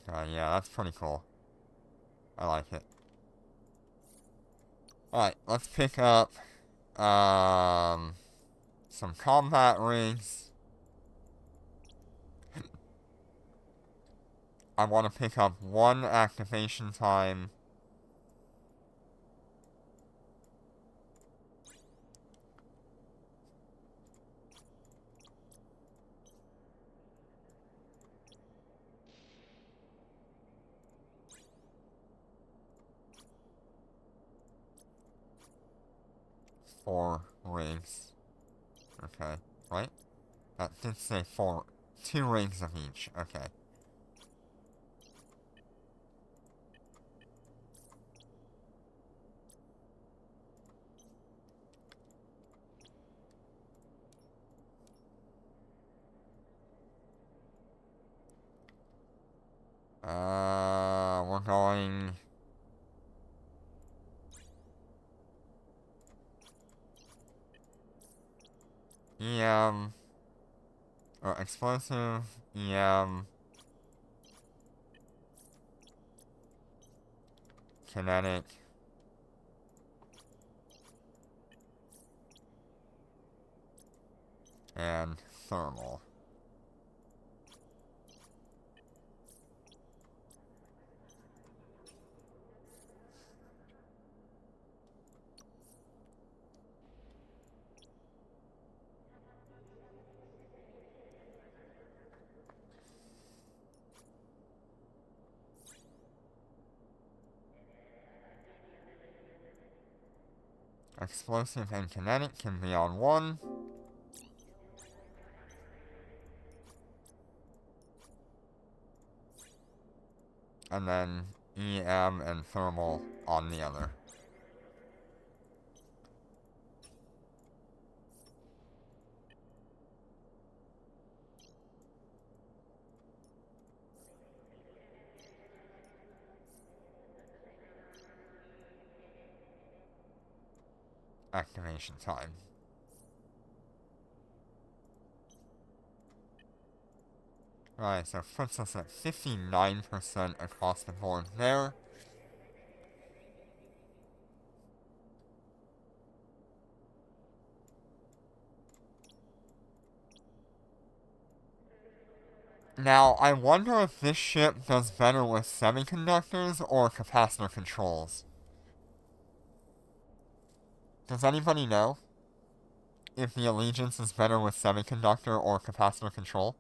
Yeah, that's pretty cool. I like it. Alright, let's pick up, some combat rigs. I want to pick up one activation time. Four rigs. Okay, right? That did say four. 2 rigs of each. Okay. We're going EM, or explosive, EM, kinetic, and thermal. Explosive and kinetic can be on one. And then EM and thermal on the other. Activation time. Right, so puts us at 59% across the board there. Now, I wonder if this ship does better with semiconductors or capacitor controls. Does anybody know if the Allegiance is better with semiconductor or capacitor control?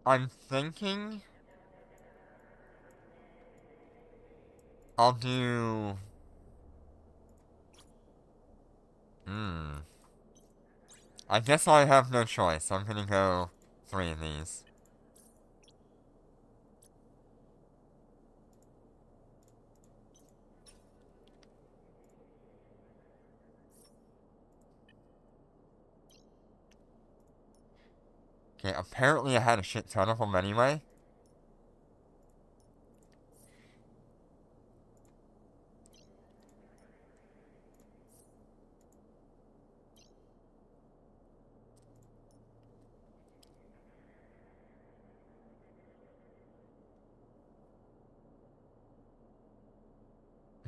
I'm thinking I'll do... I guess I have no choice. I'm gonna go 3 of these. Okay, apparently I had a shit ton of them anyway.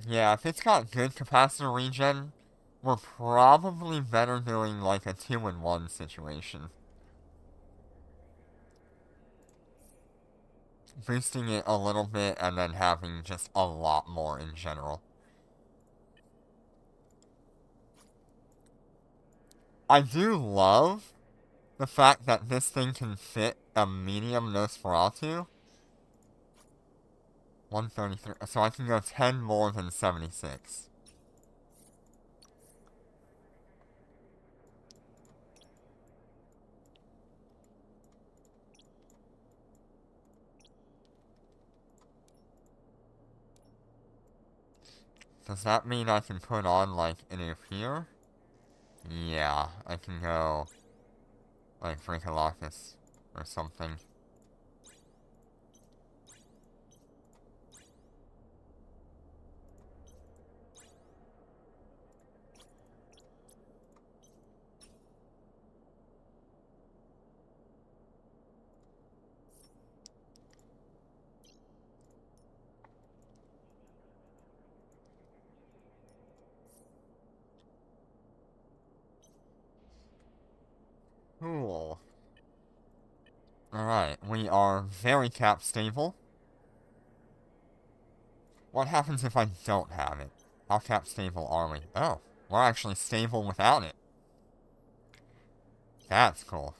Yeah, if it's got good capacitor regen, we're probably better doing like a 2-in-1 situation. Boosting it a little bit and then having just a lot more in general. I do love the fact that this thing can fit a medium Nosferatu. 133, so I can go 10 more than 76. Does that mean I can put on, like, an here? Yeah, I can go, like, Brickolocus or something. Cool. Alright, we are very cap stable. What happens if I don't have it? How cap stable are we? Oh, we're actually stable without it. That's cool.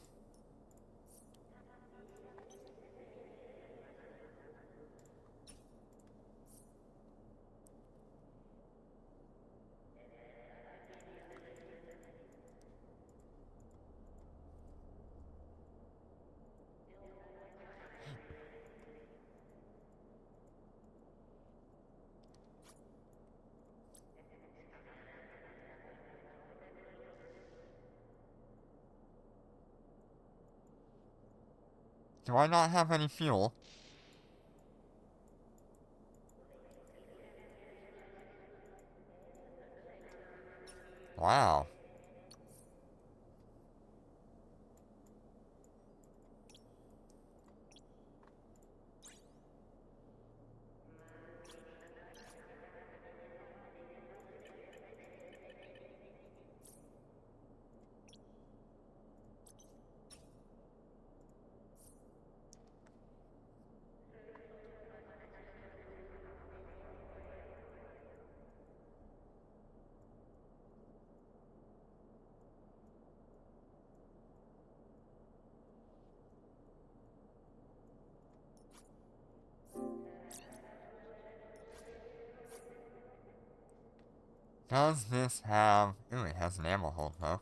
Do I not have any fuel? Wow. Does this have... Ooh, it has an ammo hold, though.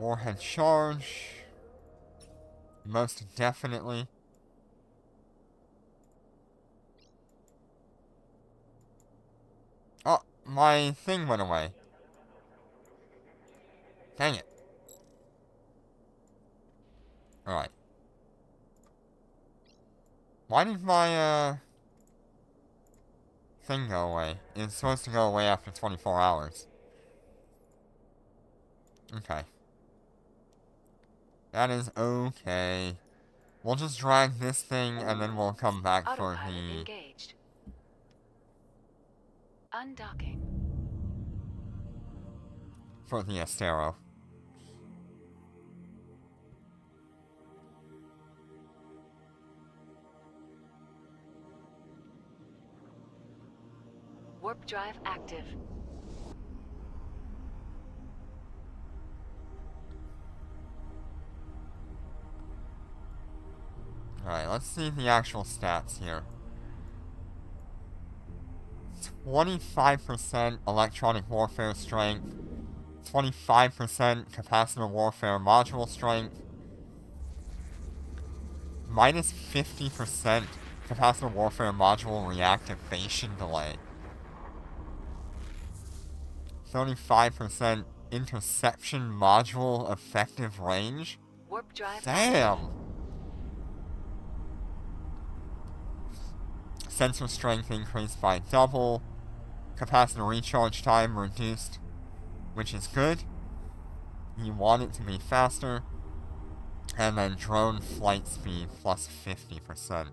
Warhead charge. Most definitely. Oh, my thing went away. Dang it. Alright. Why did my, thing go away? It's supposed to go away after 24 hours. Okay. That is okay. We'll just drag this thing and then we'll come back for Autopilot the... engaged. Undocking. for the Astero. Warp drive active. Alright, let's see the actual stats here. 25% electronic warfare strength, 25% capacitor warfare module strength, minus 50% capacitor warfare module reactivation delay, 35% interception module effective range. Warp drive Damn! active. Sensor strength increased by double, capacitor recharge time reduced, which is good. You want it to be faster. And then drone flight speed plus 50%.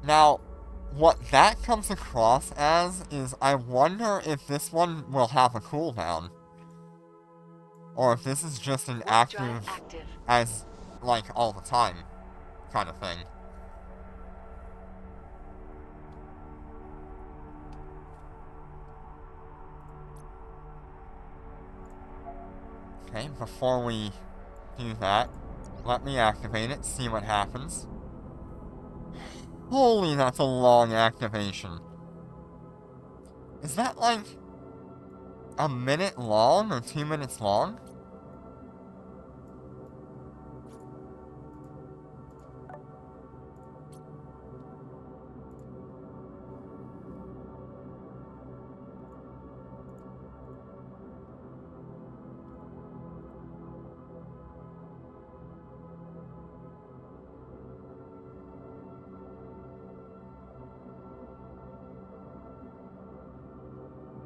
Now, what that comes across as is I wonder if this one will have a cooldown. Or if this is just an Warp drive active active. as, like, all the time kind of thing. Okay, before we do that, let me activate it, see what happens. Holy, that's a long activation. Is that like a minute long or 2 minutes long?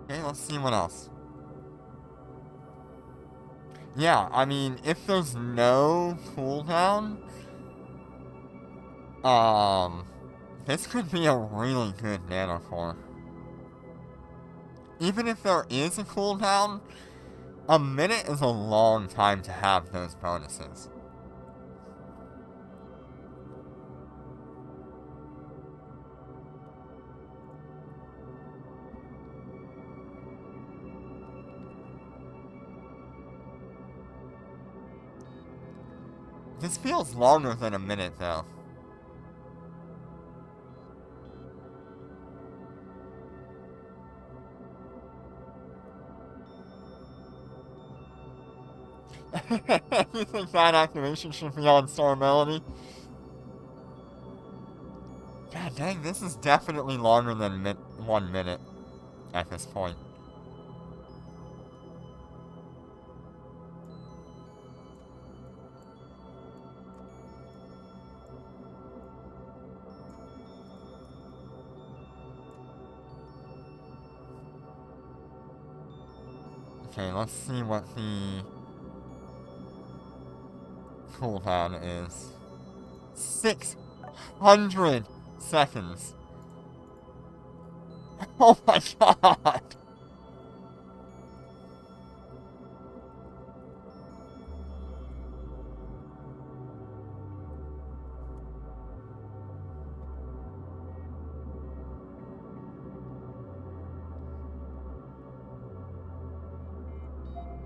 Okay, let's see what else. Yeah, I mean, if there's no cooldown, this could be a really good nanocore. Even if there is a cooldown, a minute is a long time to have those bonuses. This feels longer than a minute, though. You think that activation should be on Star Melody? God dang, this is definitely longer than 1 minute at this point. Okay, let's see what the cooldown is. 600 seconds. Oh my god!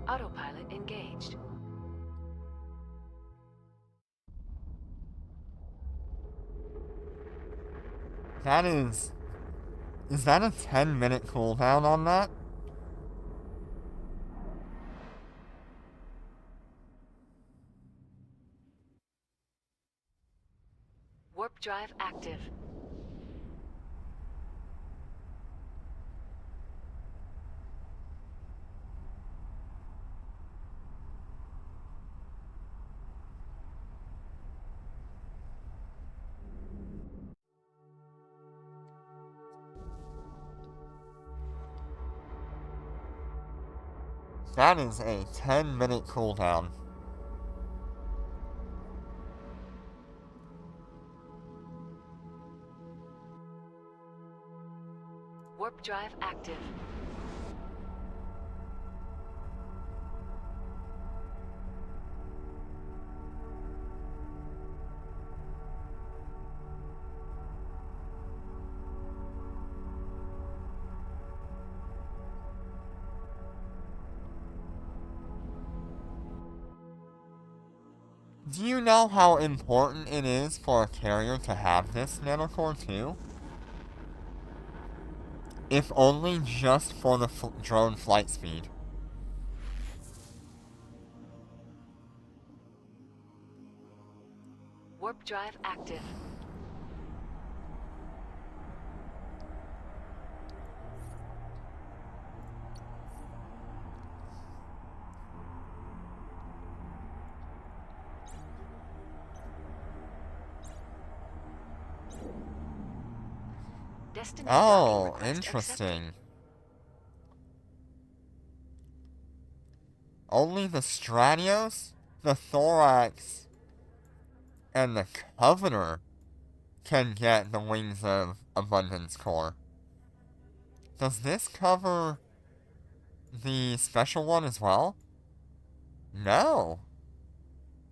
Autopilot engaged. That is... Is that a 10-minute cooldown on that? Warp drive active. That is a 10-minute cooldown. Warp drive active. Do you know how important it is for a carrier to have this nanocore too? If only just for the drone flight speed. Warp drive active. Destiny docking Oh, request accepted. interesting. Only the Stratios, the Thorax, and the Covenor can get the Wings of Abundance core. Does this cover the special one as well? No.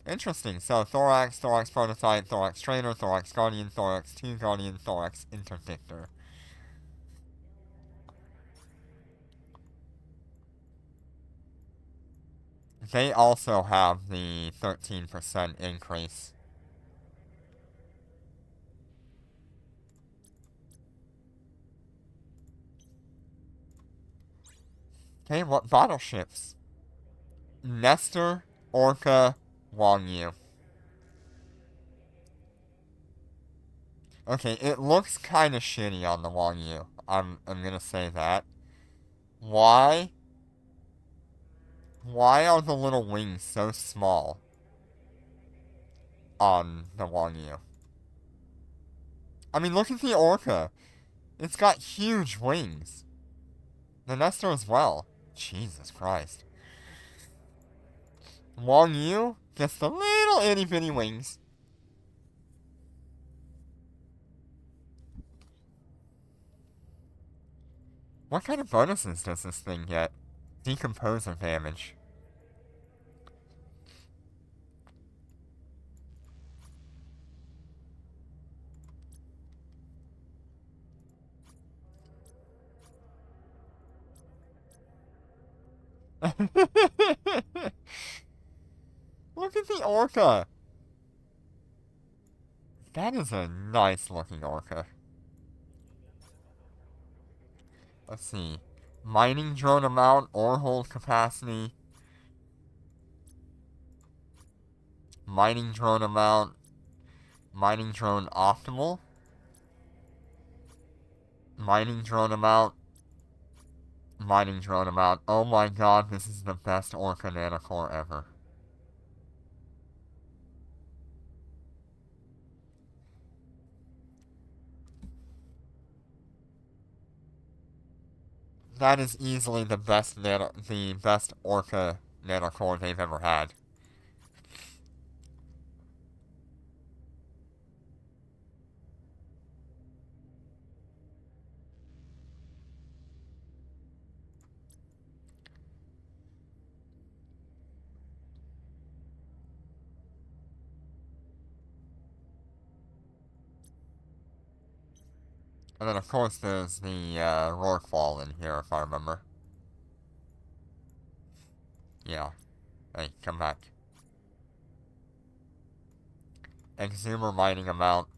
Interesting. So Thorax, Thorax Prototype, Thorax Trainer, Thorax Guardian, Thorax 2 Guardian, Thorax Interdictor. They also have the 13% increase. Okay, what battleships? Nestor, Orca, Wang Yu. Okay, it looks kind of shitty on the Wang Yu. I'm gonna say that. Why? Why are the little wings so small on the Wang Yu? I mean, look at the Orca. It's got huge wings. The Nestor as well. Jesus Christ. Wang Yu gets the little itty bitty wings. What kind of bonuses does this thing get? Decomposer damage. Look at the Orca. That is a nice looking Orca. Let's see. Mining drone amount, ore hold capacity. Mining drone amount. Mining drone optimal. Mining drone amount. Mining drone amount. Oh my god, this is the best Orca nanocore ever. That is easily the best Orca nanocore they've ever had. And then of course there's the Rorqual in here if I remember. Yeah. Hey, come back. Exhumer mining amount.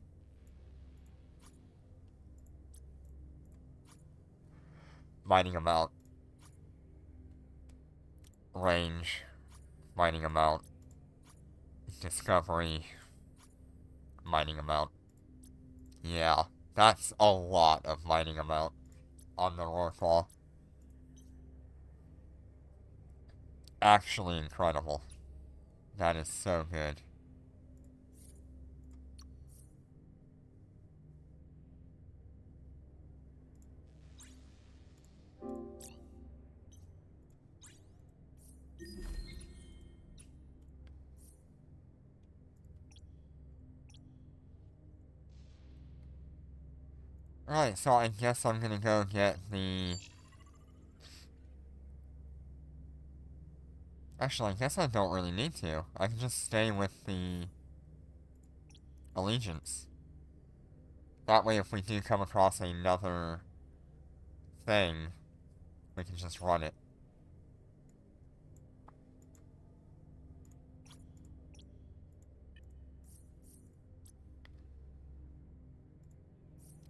Mining amount. Range. Mining amount. Discovery. Mining amount. Yeah, that's a lot of mining amount on the Rorqual. Actually incredible. That is so good. Alright, so I guess I'm gonna go get the... Actually, I guess I don't really need to. I can just stay with the allegiance. That way, if we do come across another thing, we can just run it.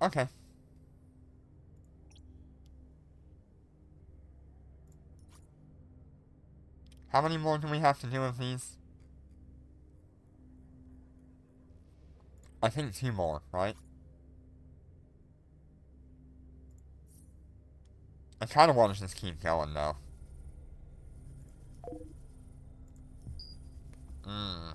Okay. How many more do we have to do of these? I think 2 more, right? I kind of want to just keep going, though. Mmm.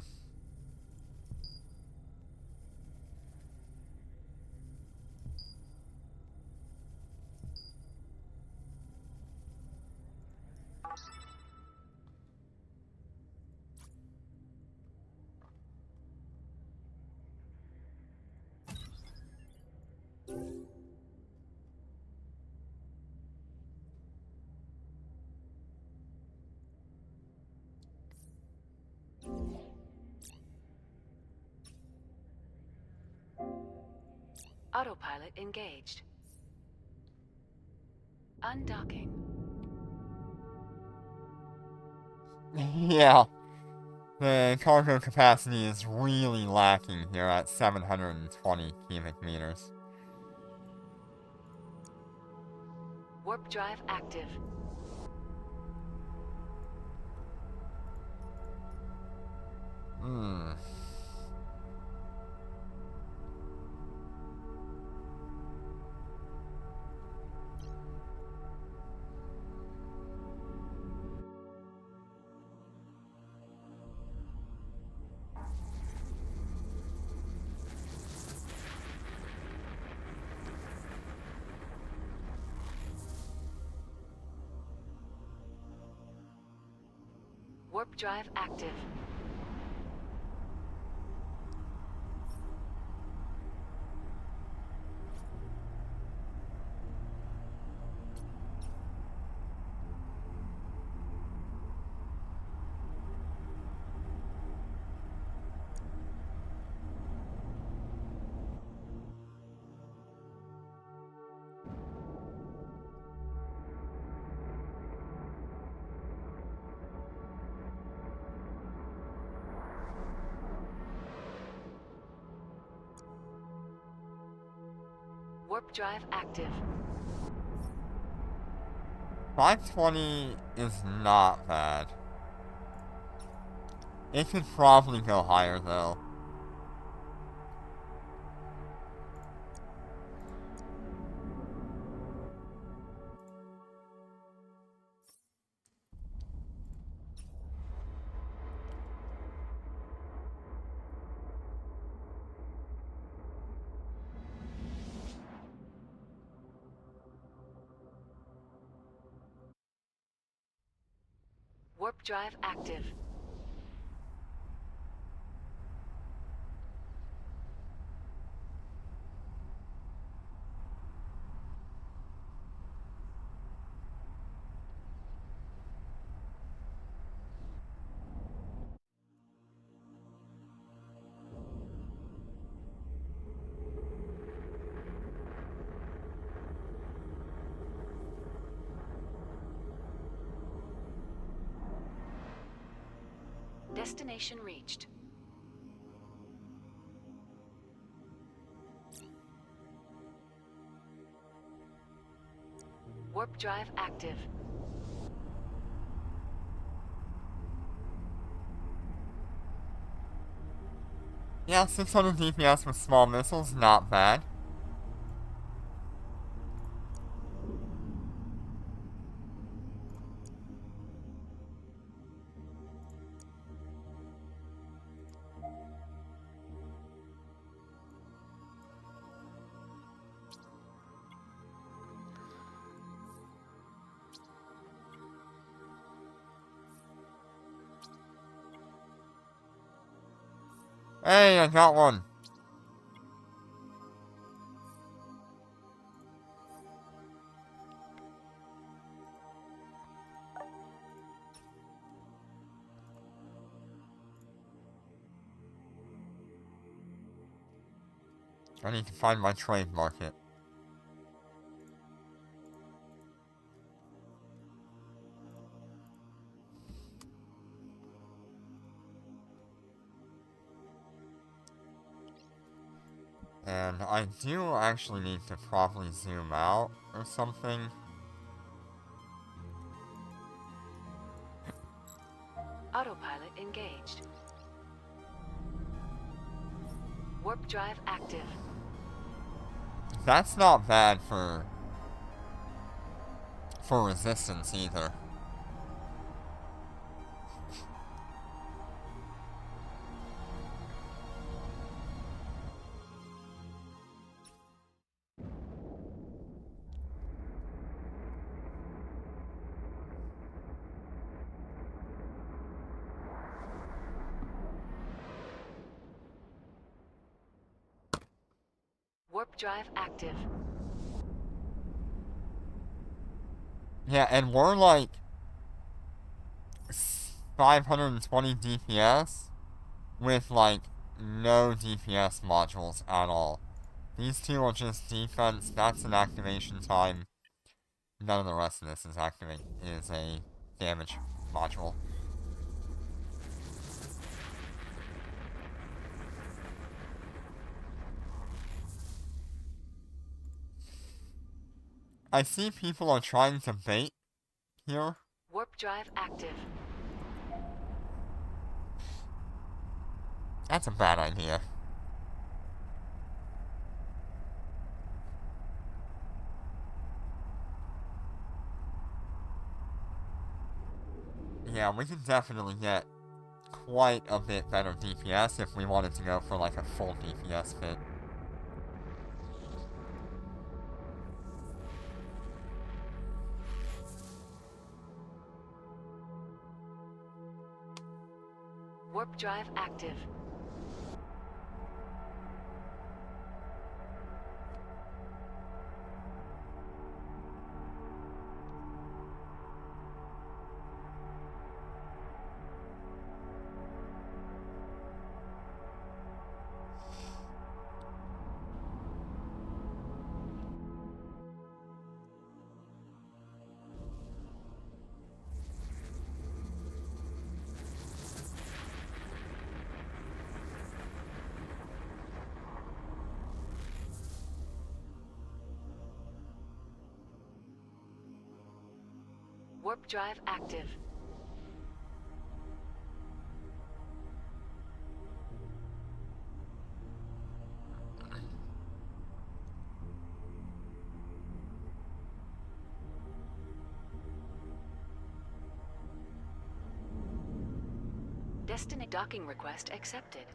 Autopilot engaged. Undocking. Yeah. The cargo capacity is really lacking here at 720 cubic meters. Warp drive active. Hmm. Warp drive active. Warp drive active. 520 is not bad. It could probably go higher, though. Warp drive active. Destination reached. Warp drive active. Yeah, 600 DPS with small missiles, not bad. Hey, I got one. I need to find my trade market. And I do actually need to properly zoom out or something. Autopilot engaged. Warp drive active. That's not bad for resistance either. Warp drive active. Yeah, and we're like 520 DPS with like no DPS modules at all. These two are just defense, that's an activation time. None of the rest of this is is a damage module. I see people are trying to bait here. Warp drive active. That's a bad idea. Yeah, we can definitely get quite a bit better DPS if we wanted to go for like a full DPS fit. Warp drive active. Warp drive active. Destiny docking request accepted.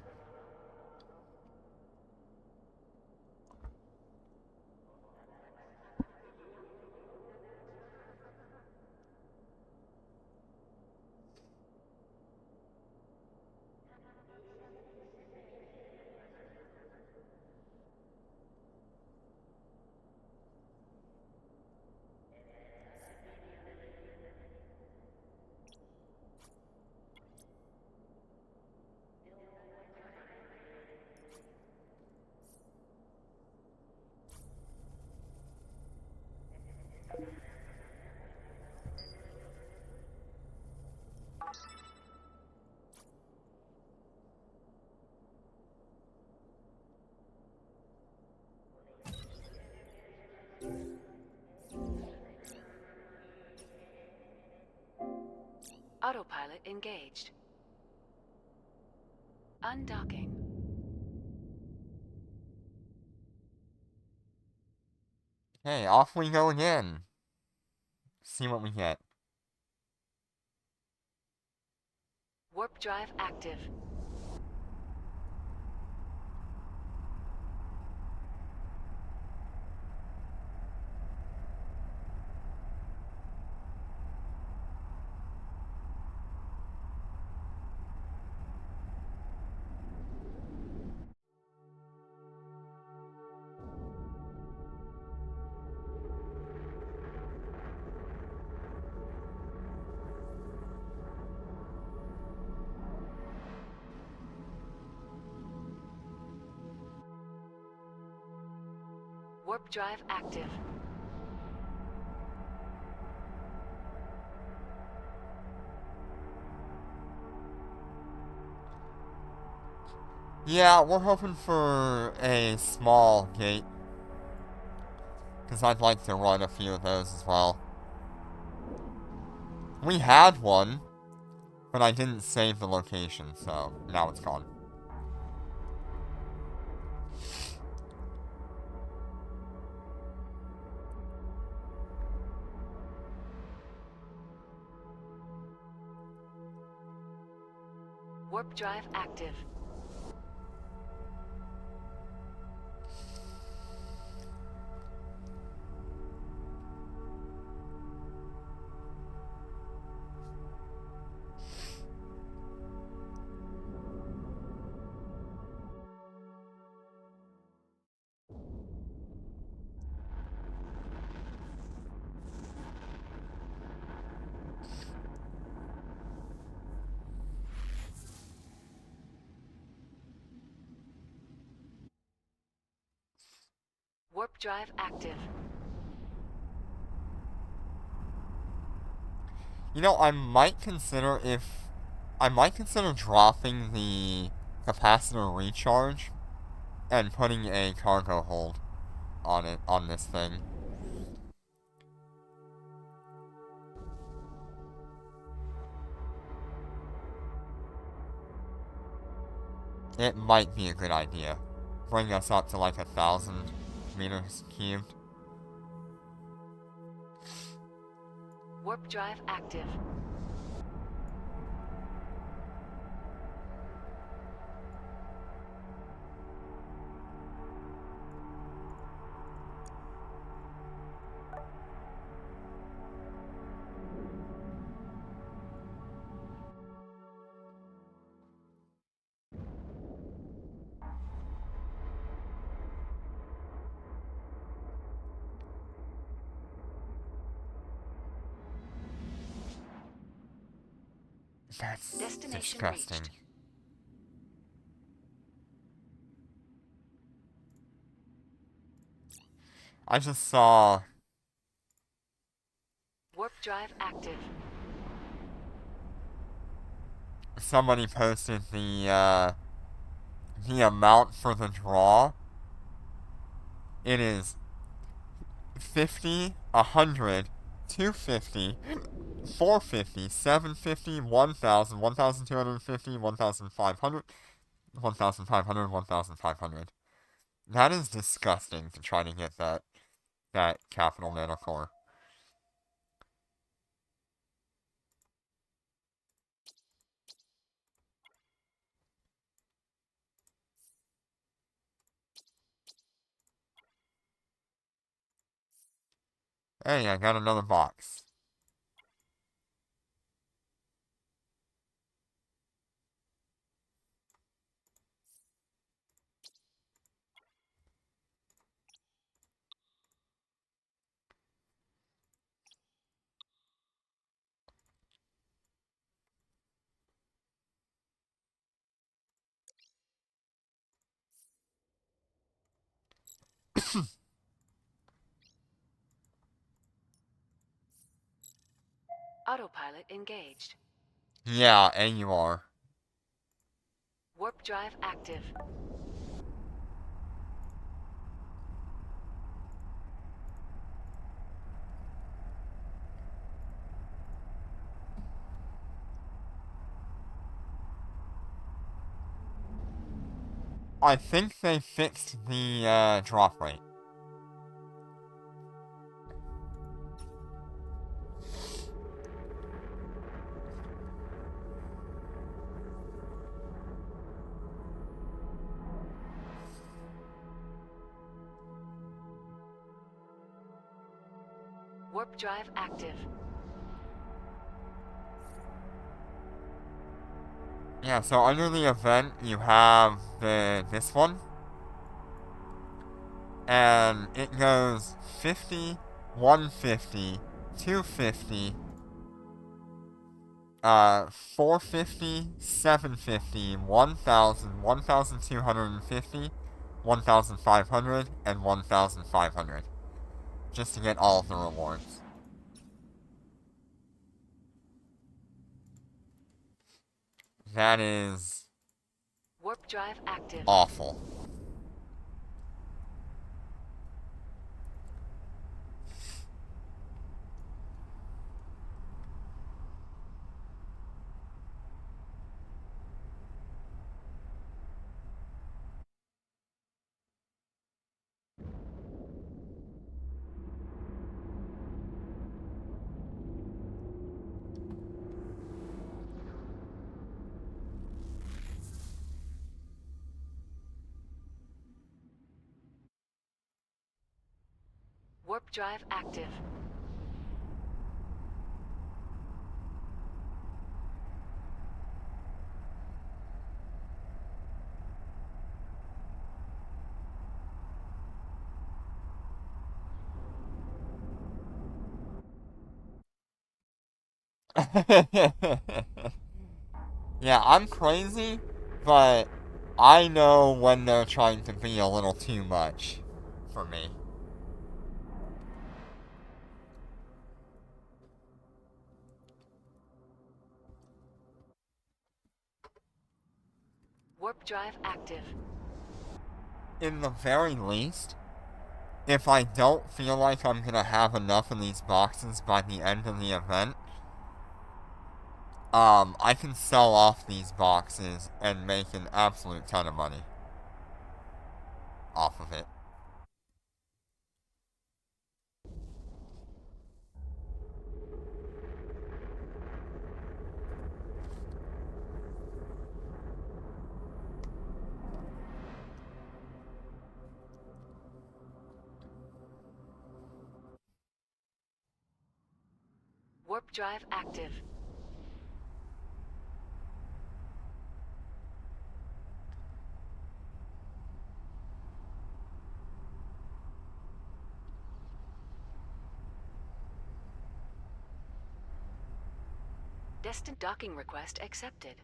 Autopilot engaged. Undocking. Okay, off we go again. See what we get. Warp drive active. Warp drive active. Yeah, we're hoping for a small gate. Because I'd like to run a few of those as well. We had one, but I didn't save the location, so now it's gone. Warp drive active. Warp drive active. You know, I might consider dropping the capacitor recharge and putting a cargo hold on this thing. It might be a good idea. Bring us up to like 1,000 meters cubed. Warp drive active. That's Destination disgusting. reached. I just saw Warp drive active. somebody posted the amount for the draw. It is 50, 100, 250, 450, 750, 1,000, 1,250, 1,500, 1,500, 1,500. That is disgusting to try to get that capital nanocore. Hey, I got another box. Autopilot engaged. Yeah, and you are. Warp drive active. I think they fixed the drop rate. Warp drive active. Yeah, so under the event, you have this one. And it goes 50, 150, 250, 450, 750, 1000, 1250, 1500, and 1500. Just to get all of the rewards. That is Warp drive active. awful. Warp drive active. Yeah, I'm crazy, but I know when they're trying to be a little too much for me. Warp drive active. In the very least, if I don't feel like I'm gonna have enough of these boxes by the end of the event, I can sell off these boxes and make an absolute ton of money off of it. Warp drive active. Destined docking request accepted.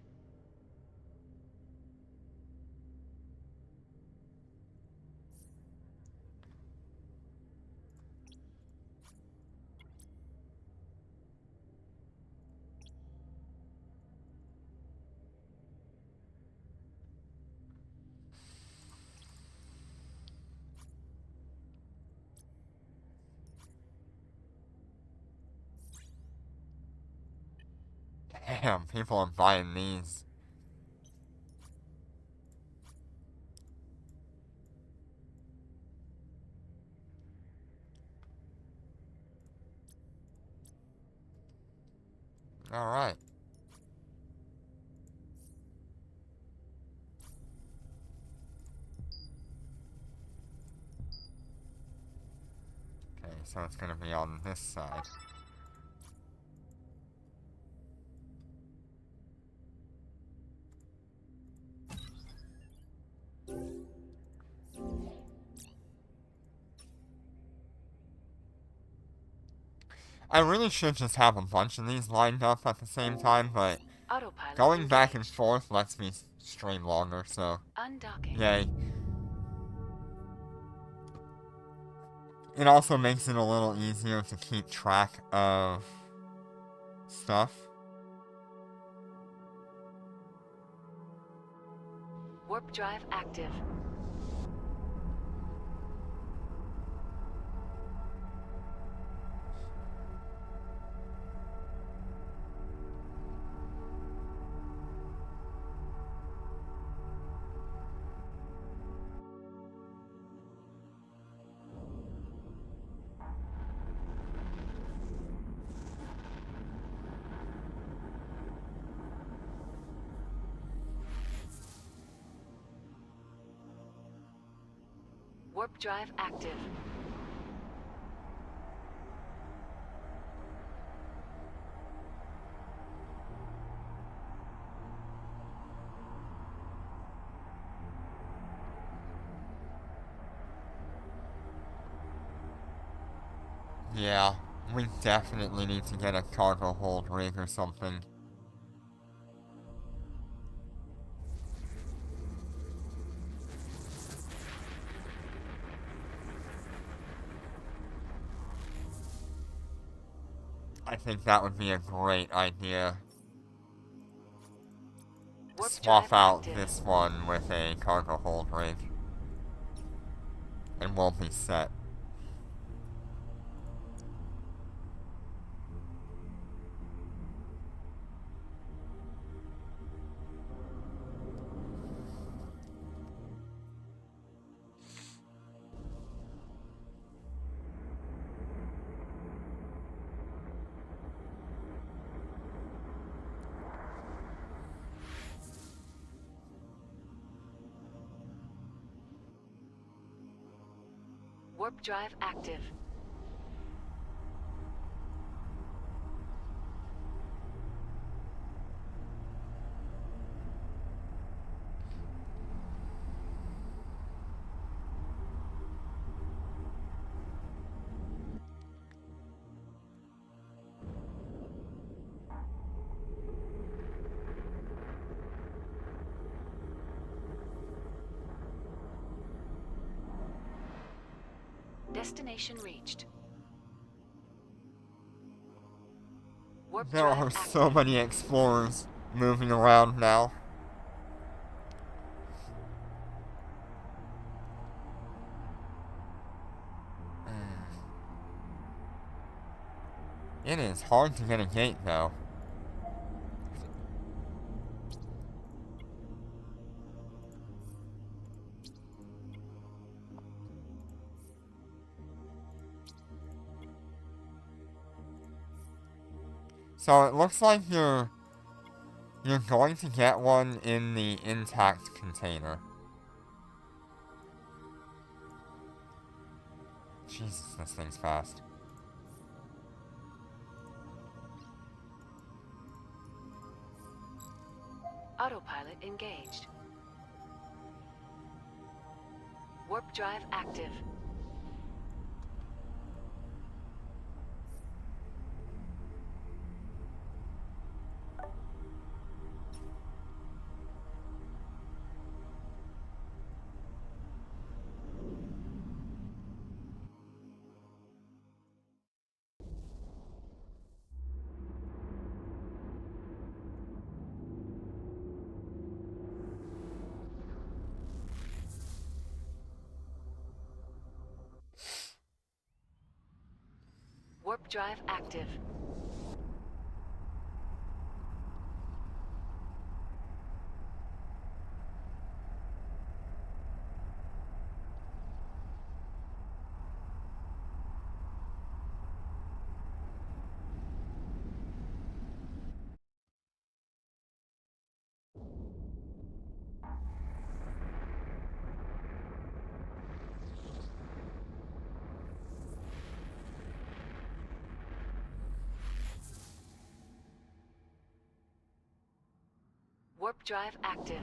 Damn, people are buying these. Alright. Okay, so it's gonna be on this side. I really should just have a bunch of these lined up at the same time, but Autopilot going back and engaged. forth lets me stream longer, so Undocking. yay. It also makes it a little easier to keep track of stuff. Warp drive active. Warp drive active. Yeah, we definitely need to get a cargo hold rig or something. I think that would be a great idea. Warp Swap drive out active. this one with a cargo hold rig. And we'll be set. Warp drive active. Destination reached. Warp There drive are active. so many explorers moving around now. It is hard to get a gate, though. So it looks like you're going to get one in the intact container. Jesus, this thing's fast. Autopilot engaged. Warp drive active. Warp drive active. Warp drive active.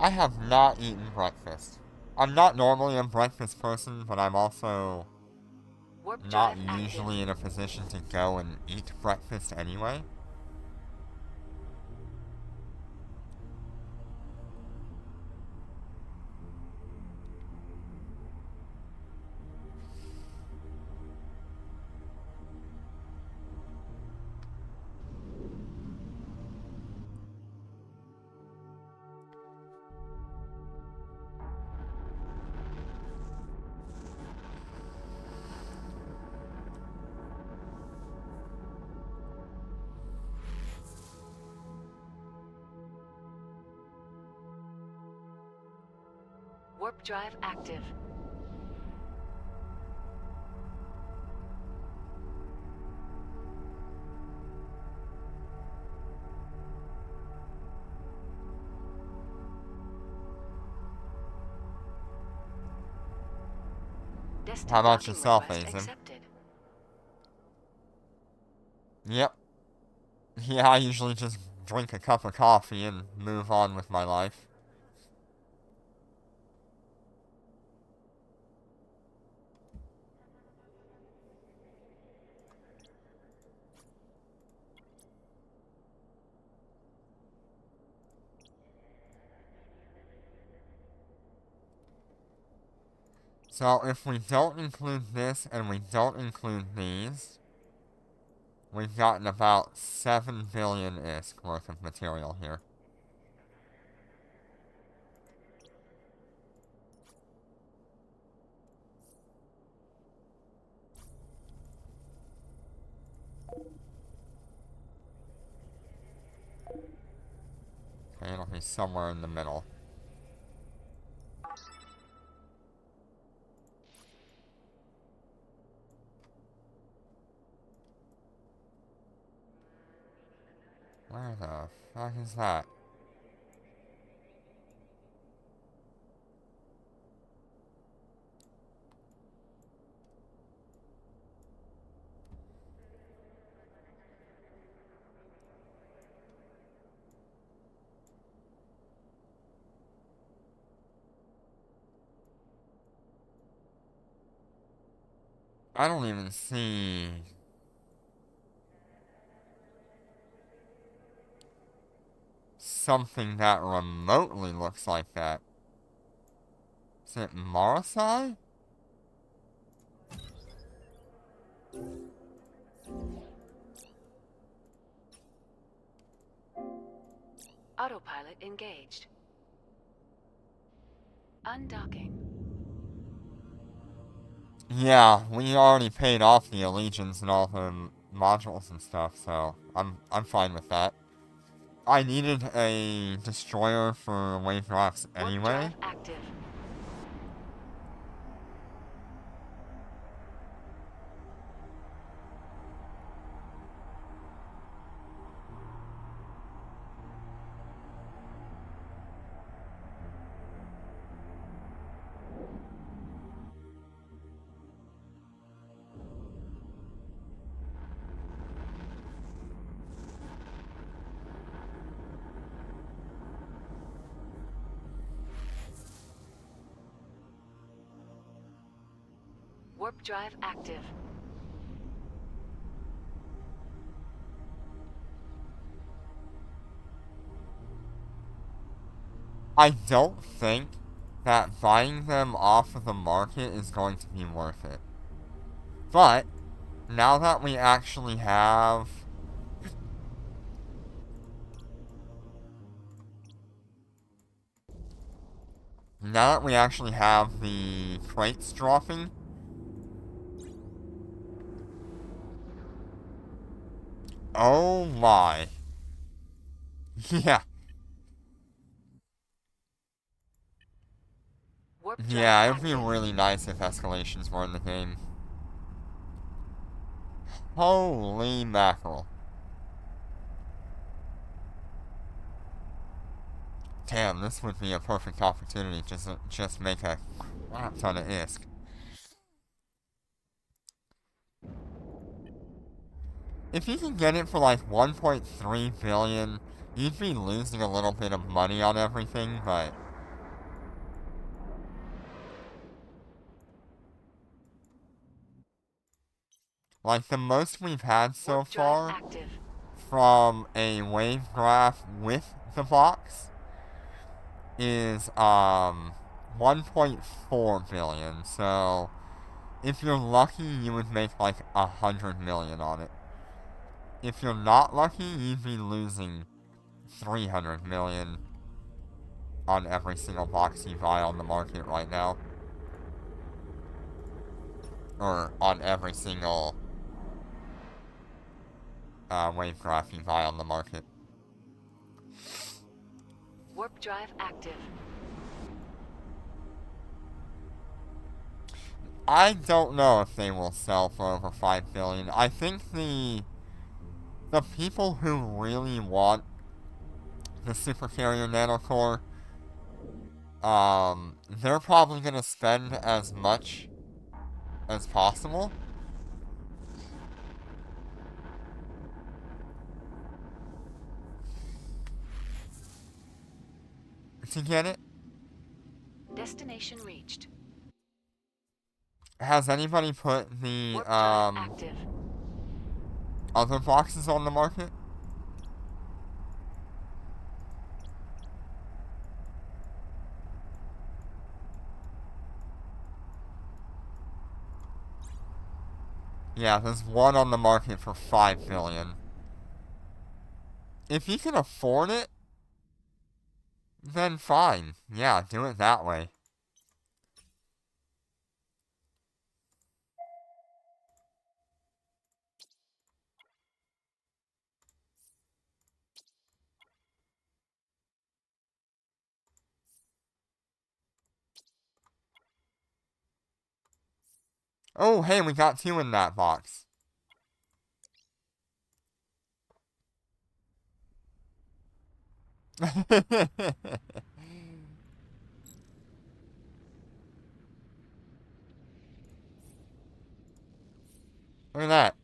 I have not eaten breakfast. I'm not normally a breakfast person, but I'm also Warp not drive usually active. in a position to go and eat breakfast anyway. Warp drive active. Destined How about docking yourself, request Aizen? accepted. Yep. Yeah, I usually just drink a cup of coffee and move on with my life. So if we don't include this and we don't include these, we've gotten about 7 billion ISK worth of material here. Okay, it'll be somewhere in the middle. Where the fuck is that? I don't even see something that remotely looks like that. Is it Marasai? Autopilot engaged. Undocking. Yeah, we already paid off the Allegiance and all the modules and stuff, so I'm fine with that. I needed a destroyer for wavecrafts Warp anyway. drive active. Warp drive active. I don't think that buying them off of the market is going to be worth it. But now that we actually have the crates dropping, oh my. Yeah. Warp drive Yeah, it'd be active. really nice if escalations were in the game. Holy mackerel. Damn, this would be a perfect opportunity to just make a crap ton of ISK. If you can get it for like 1.3 billion, you'd be losing a little bit of money on everything, but like the most we've had so Warp drive far active. from a wave graph with the box is 1.4 billion. So if you're lucky, you would make like 100 million on it. If you're not lucky, you'd be losing 300 million on every single box you buy on the market right now. Or on every single wave graph you buy on the market. Warp drive active. I don't know if they will sell for over 5 billion. I think the people who really want the supercarrier nanocore, they're probably gonna spend as much as possible. To get it. Destination reached. Has anybody put the Warp drive active. other boxes on the market? Yeah, there's one on the market for $5 billion. If you can afford it, then fine. Yeah, do it that way. Oh, hey, we got 2 in that box. Look at that.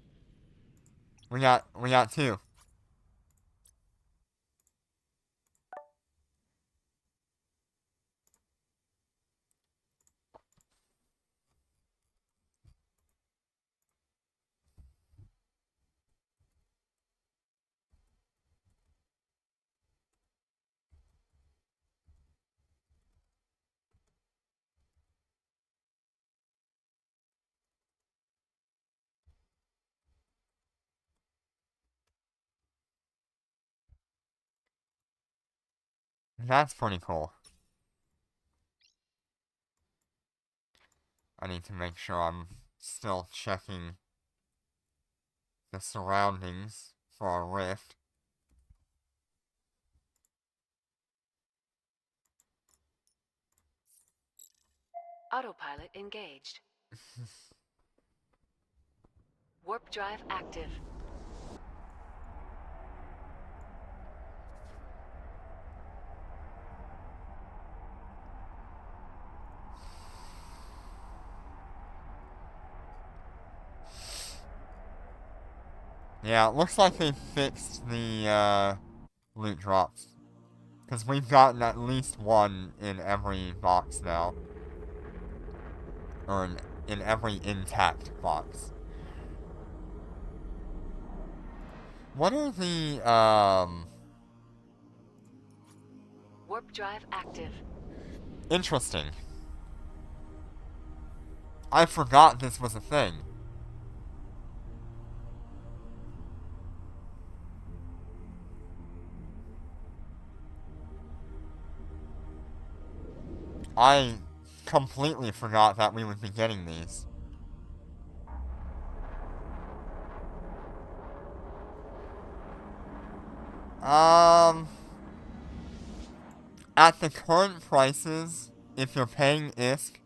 We got 2. That's pretty cool. I need to make sure I'm still checking the surroundings for a rift. Autopilot engaged. Warp drive active. Yeah, it looks like they fixed the loot drops. Because we've gotten at least one in every box now. Or in every intact box. What are the, Warp drive active. Interesting. I forgot this was a thing. I completely forgot that we would be getting these. At the current prices, if you're paying ISK,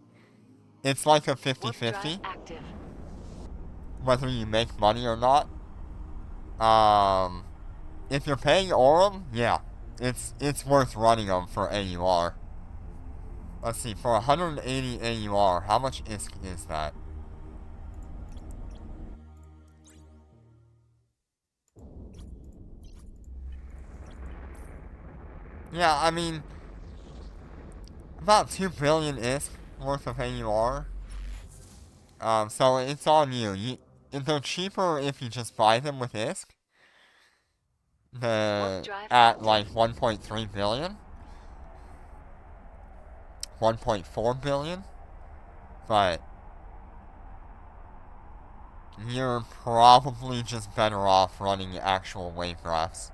it's like a 50-50, Active. whether you make money or not. If you're paying Aurum, yeah, it's worth running them for AUR. Let's see, for 180 AUR, how much ISK is that? Yeah, I mean, about 2 billion ISK worth of AUR. So it's on you. They're cheaper if you just buy them with ISK. At like 1.3 billion, 1.4 billion, but you're probably just better off running actual wavecrafts.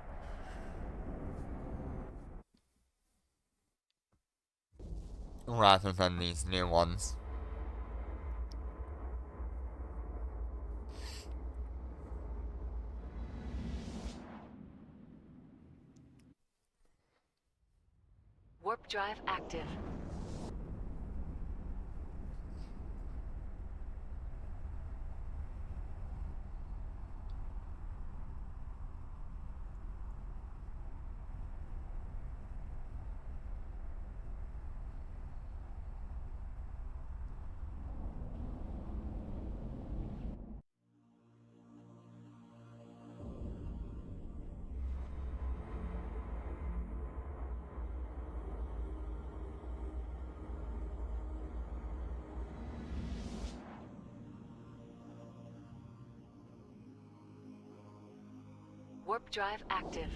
Rather than these new ones. Warp drive active. Warp drive active.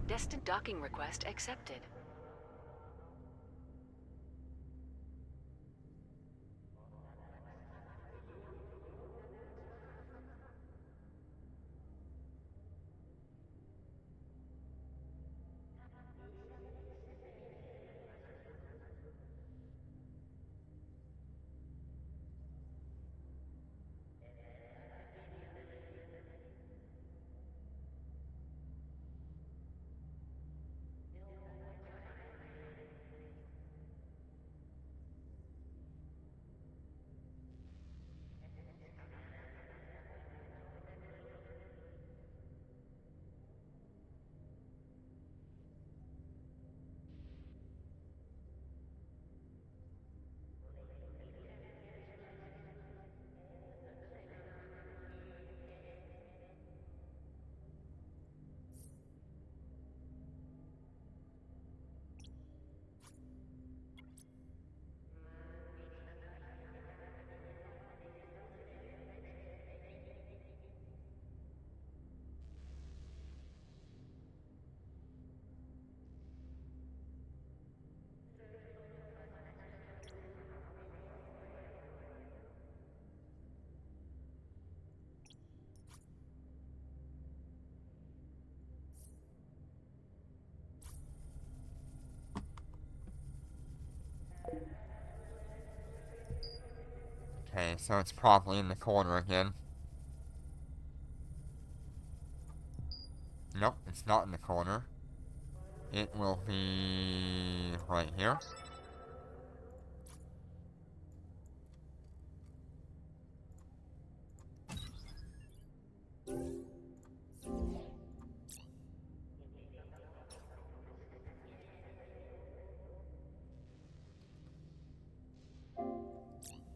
Destined docking request accepted. Okay, so it's probably in the corner again. Nope, it's not in the corner. It will be right here.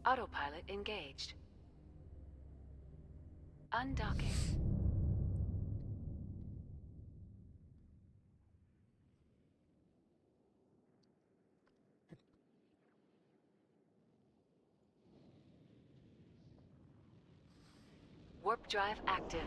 Autopilot engaged. Undocking. Warp drive active.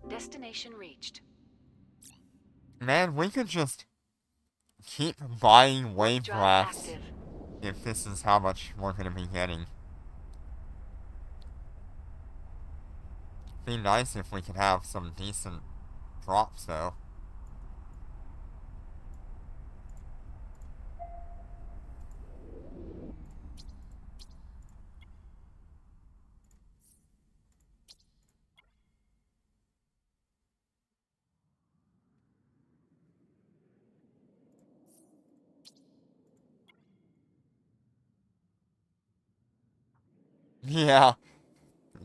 Destination reached. Man, we could just keep buying Warp drive wavecrafts active. if this is how much we're gonna be getting. Be nice if we could have some decent drops, though. Yeah,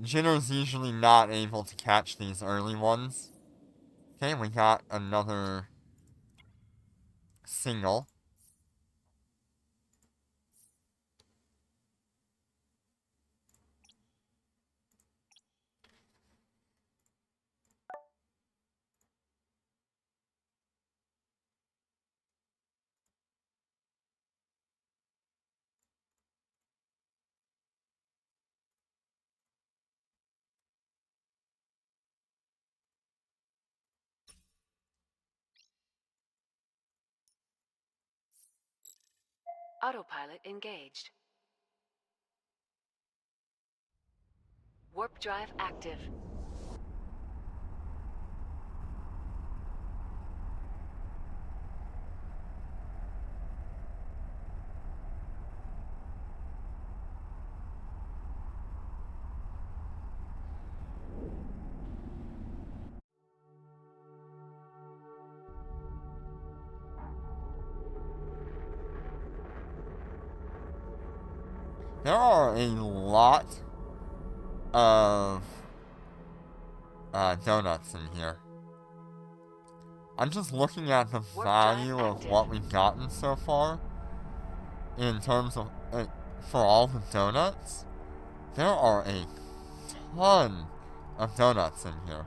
Jitter's usually not able to catch these early ones. Okay, we got another single. Autopilot engaged. Warp drive active. There are a lot of donuts in here. I'm just looking at the Warp drive value of active. what we've gotten so far in terms of for all the donuts. There are a ton of donuts in here.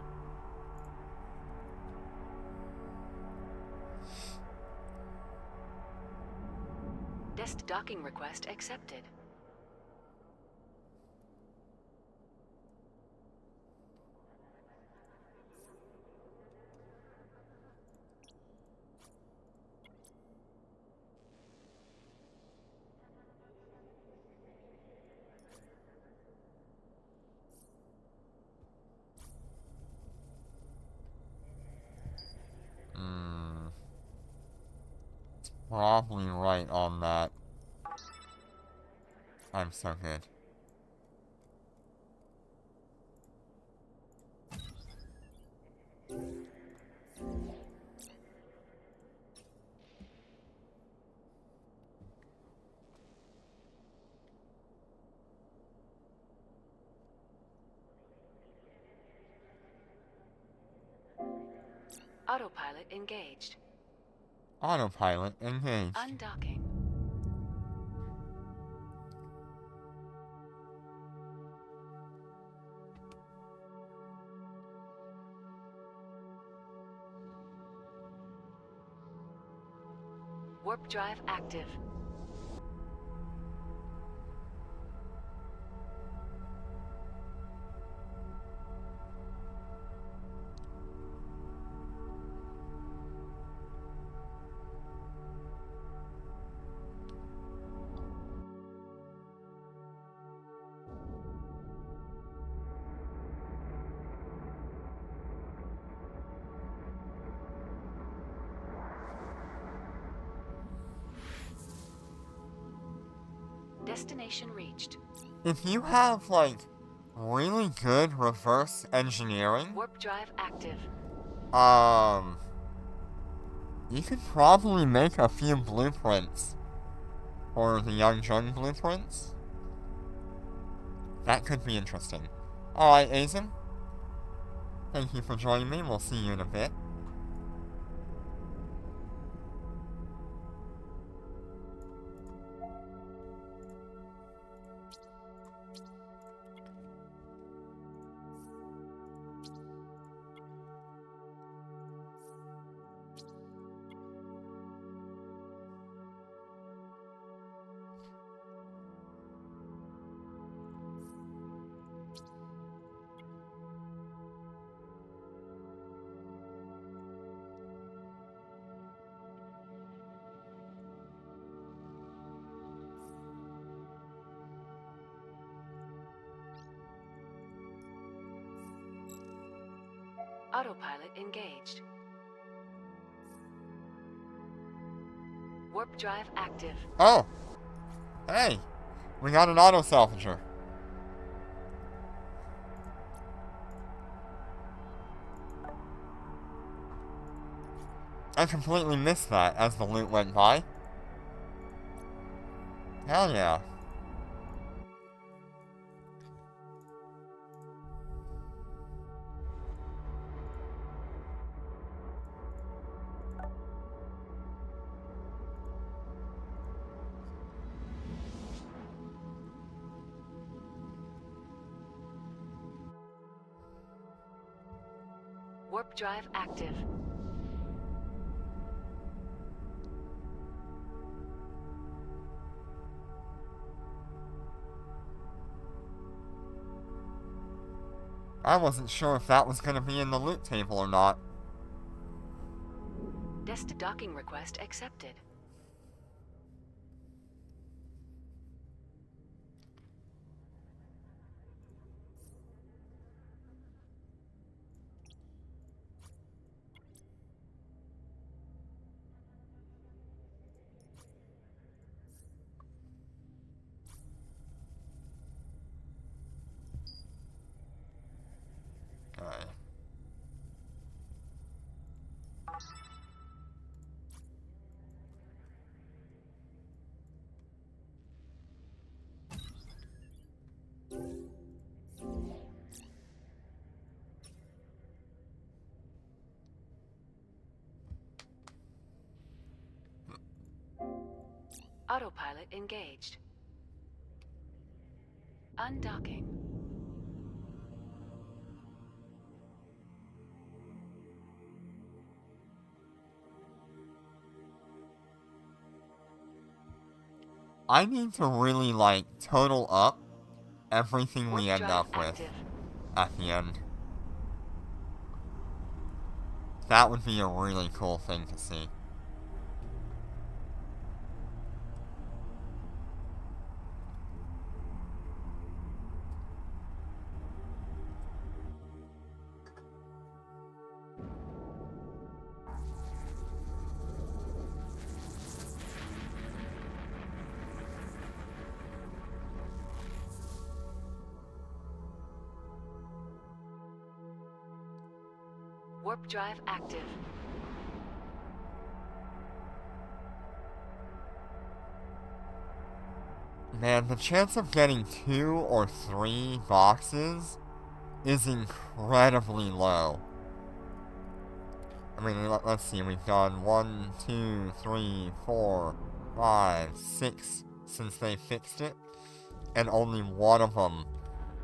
Desk docking request accepted. Probably right on that. I'm so good. Autopilot engaged. Autopilot engaged. Undocking. Warp drive active. Destination reached. If you have, like, really good reverse engineering, Warp drive active. you could probably make a few blueprints for the Young Jung blueprints. That could be interesting. Alright, Aizen. Thank you for joining me. We'll see you in a bit. Autopilot engaged. Warp drive active. Oh! Hey! We got an auto salvager. I completely missed that as the loot went by. Hell yeah. Warp drive active. I wasn't sure if that was gonna be in the loot table or not. Desk docking request accepted. Okay. Autopilot engaged. Undocking. I need to really, like, total up everything Warp we end drive up with active. at the end. That would be a really cool thing to see. Warp drive active. Man, the chance of getting 2 or 3 boxes is incredibly low. I mean, let's see, we've done 1, 2, 3, 4, 5, 6 since they fixed it, and only one of them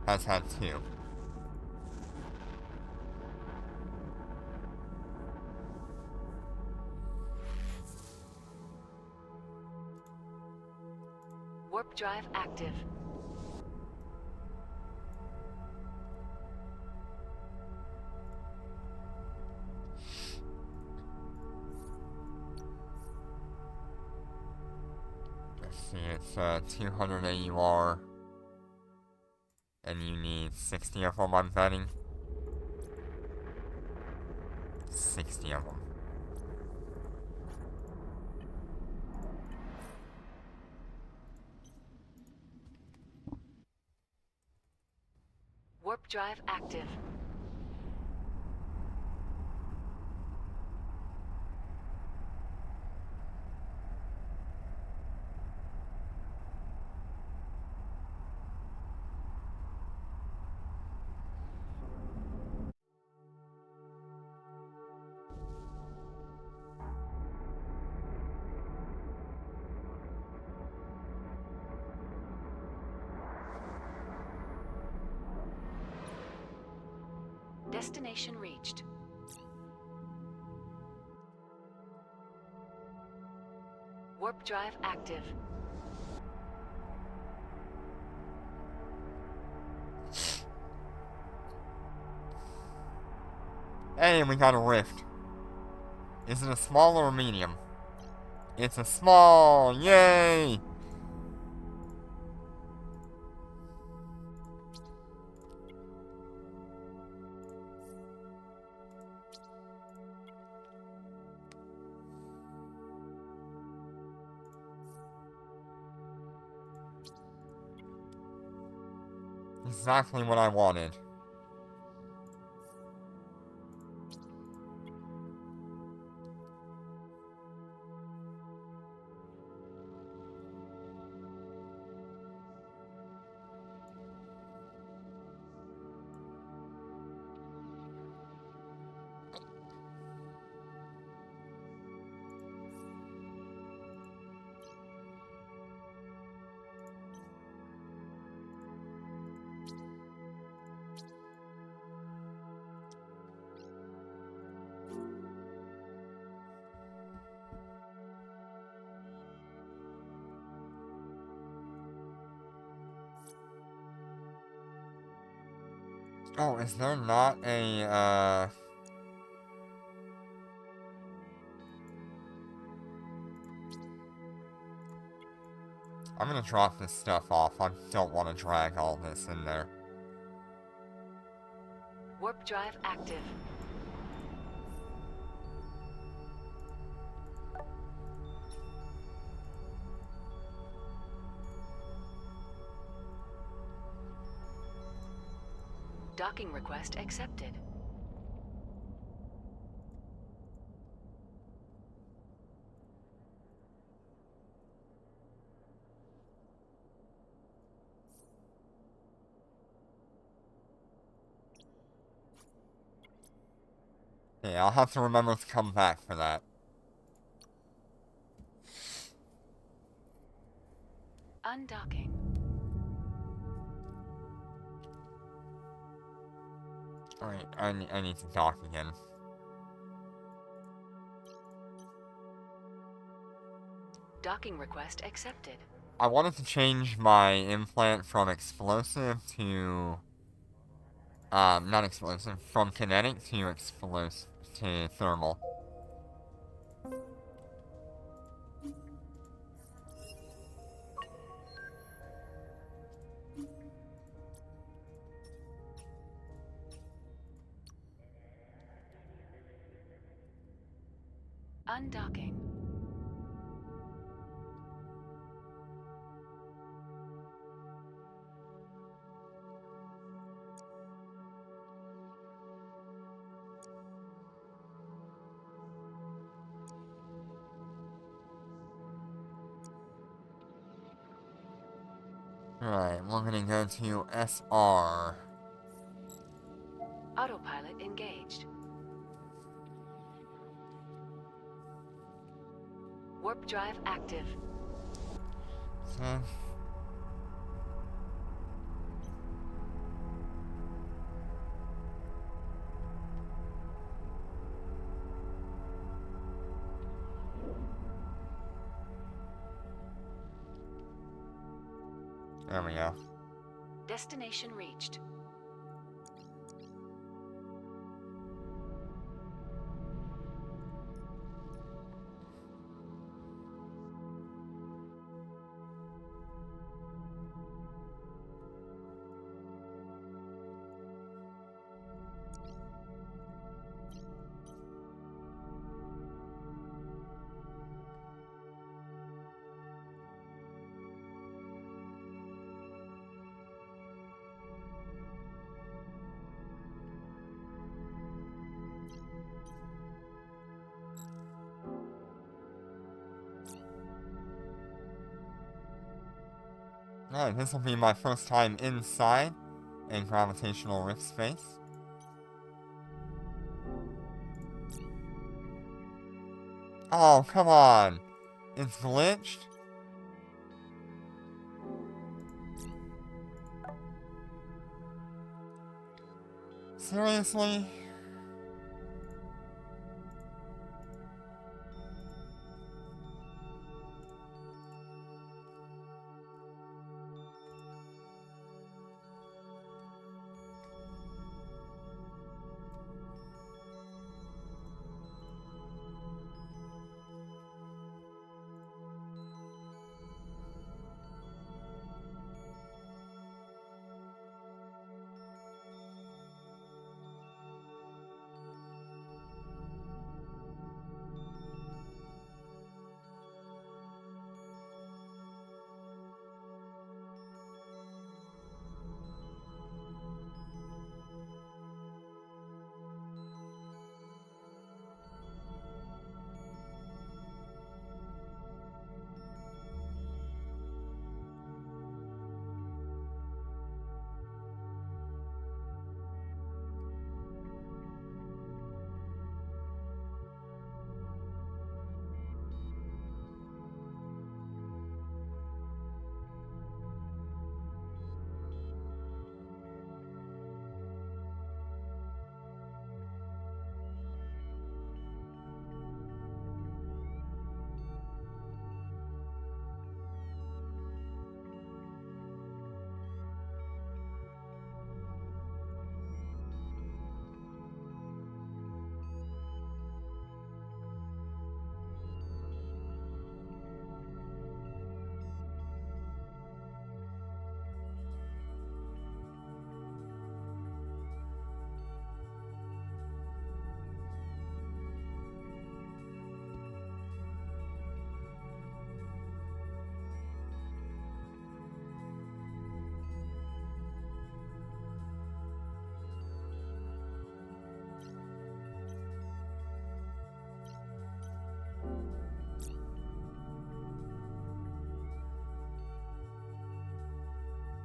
has had 2. Warp drive active. Let's see, it's 200 AUR, and you need 60 of them, I'm betting. 60 of them. Warp drive active. Destination reached. Warp drive active. Hey, we got a rift. Is it a small or a medium? It's a small! Yay! Exactly what I wanted. Oh, is there not a, I'm gonna drop this stuff off. I don't want to drag all this in there. Warp drive active. Docking request accepted. Yeah, I'll have to remember to come back for that. Undocking. Alright, I need to dock again. Docking request accepted. I wanted to change my implant from explosive to... not explosive, from kinetic to explosive, to thermal. Undocking. Right, we're gonna go to SR. Autopilot engaged. Warp drive active. Okay. There we go. Destination reached. Alright, this will be my first time inside a gravitational rift space. Oh, come on! It's glitched? Seriously?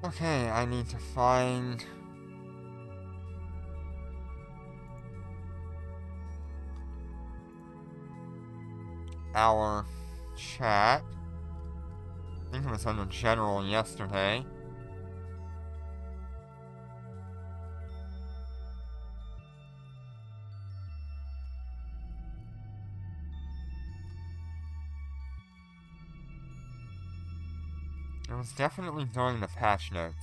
Okay, I need to find... our chat. think it was under General yesterday. It was definitely during the patch notes.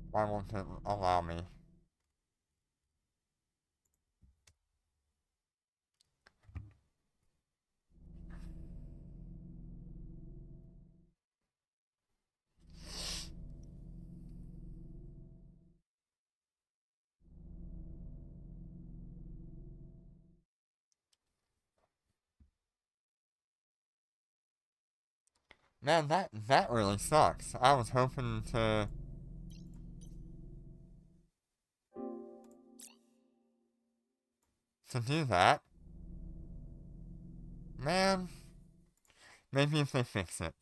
Why won't it allow me? Man, that really sucks. I was hoping to do that. Man, maybe if they fix it.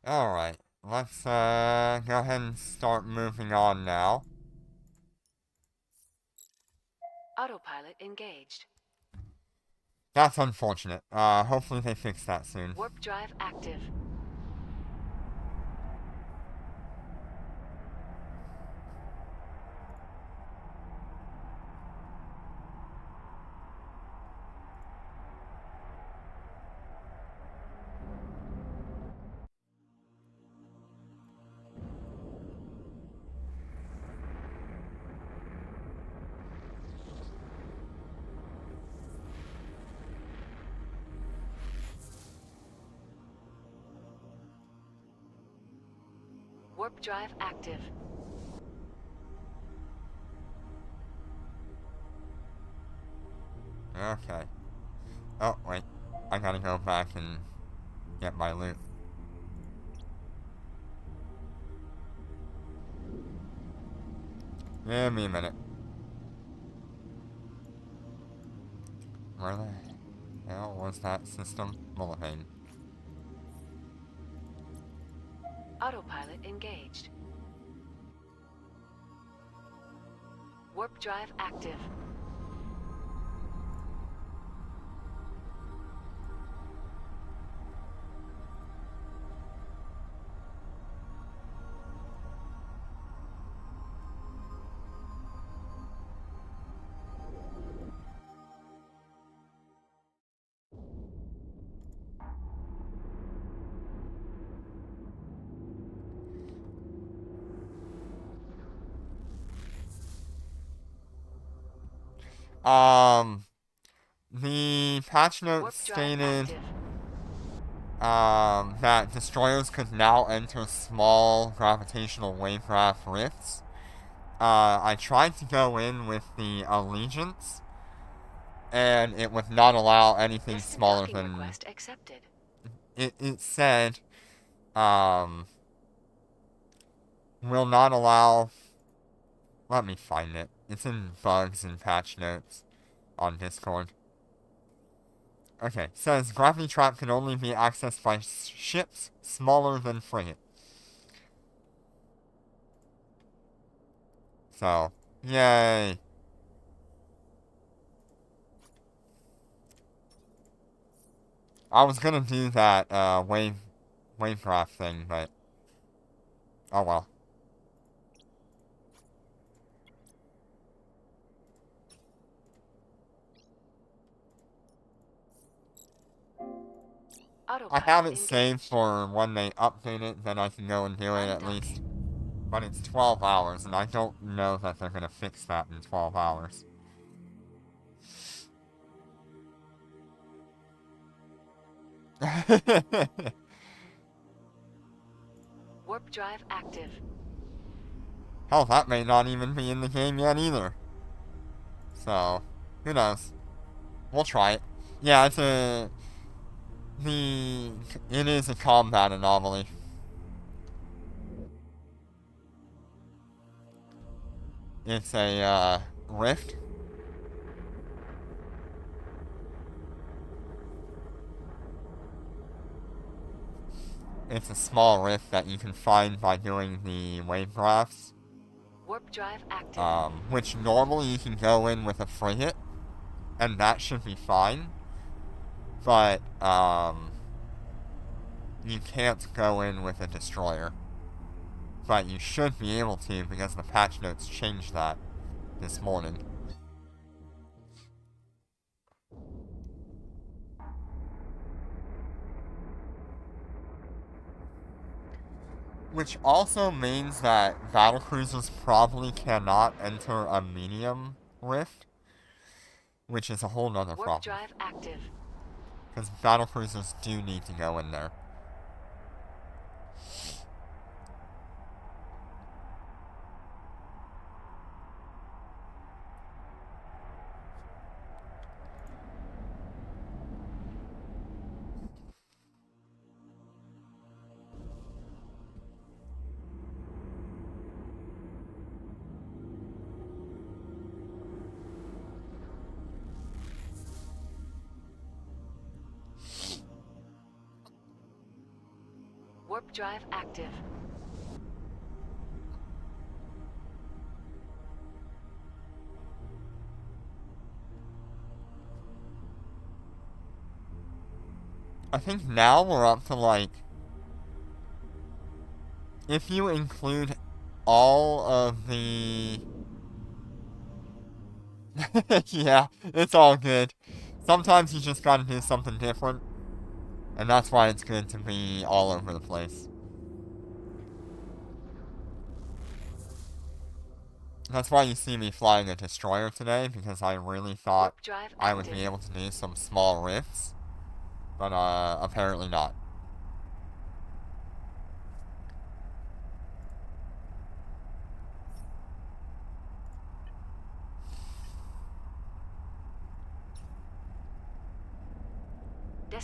Alright, let's go ahead and start moving on now. Autopilot engaged. That's unfortunate. Hopefully they fix that soon. Warp drive active. Warp drive active. Okay. Oh, wait. I gotta go back and get my loot. Give me a minute. Where the hell was that system? Bulletin. Autopilot engaged. Warp drive active. The patch notes Warp drive stated, active. that destroyers could now enter small gravitational wavecraft rifts. I tried to go in with the Allegiance, and it would not allow anything Distant smaller docking than... request accepted. It said, will not allow... Let me find it. It's in bugs and patch notes on Discord. Okay, says gravity trap can only be accessed by ships smaller than frigate. So, yay. I was gonna do that, wavecraft thing, but... Oh well. I Autopilot have it engaged. saved for when they update it, then I can go and do it at least. But it's 12 hours, and I don't know that they're gonna fix that in 12 hours. Warp drive active. Hell, that may not even be in the game yet either. So, who knows? We'll try it. Yeah, it is a combat anomaly. It's a, rift. It's a small rift that you can find by doing the wavecrafts. Warp drive active. Which normally you can go in with a frigate, and that should be fine. But, you can't go in with a destroyer. But you should be able to, because the patch notes changed that this morning. Which also means that battlecruisers probably cannot enter a medium rift, which is a whole nother Warp problem. drive active. Because battlecruisers do need to go in there. Warp drive active. I think now we're up to like... If you include all of the... Yeah, it's all good. Sometimes you just gotta do something different. And that's why it's good to be all over the place. That's why you see me flying a destroyer today, because I really thought Warp drive I would active. be able to do some small rifts. But, apparently not.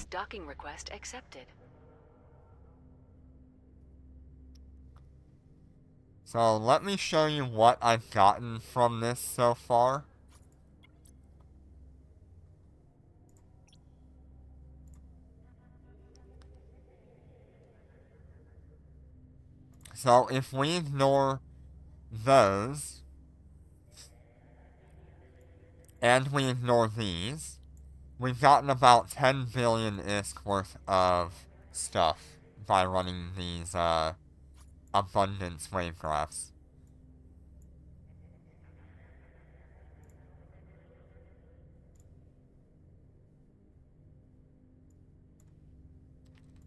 Docking request accepted. So let me show you what I've gotten from this so far. So if we ignore those, and we ignore these, we've gotten about 10 billion ISK worth of stuff by running these abundance wavecrafts.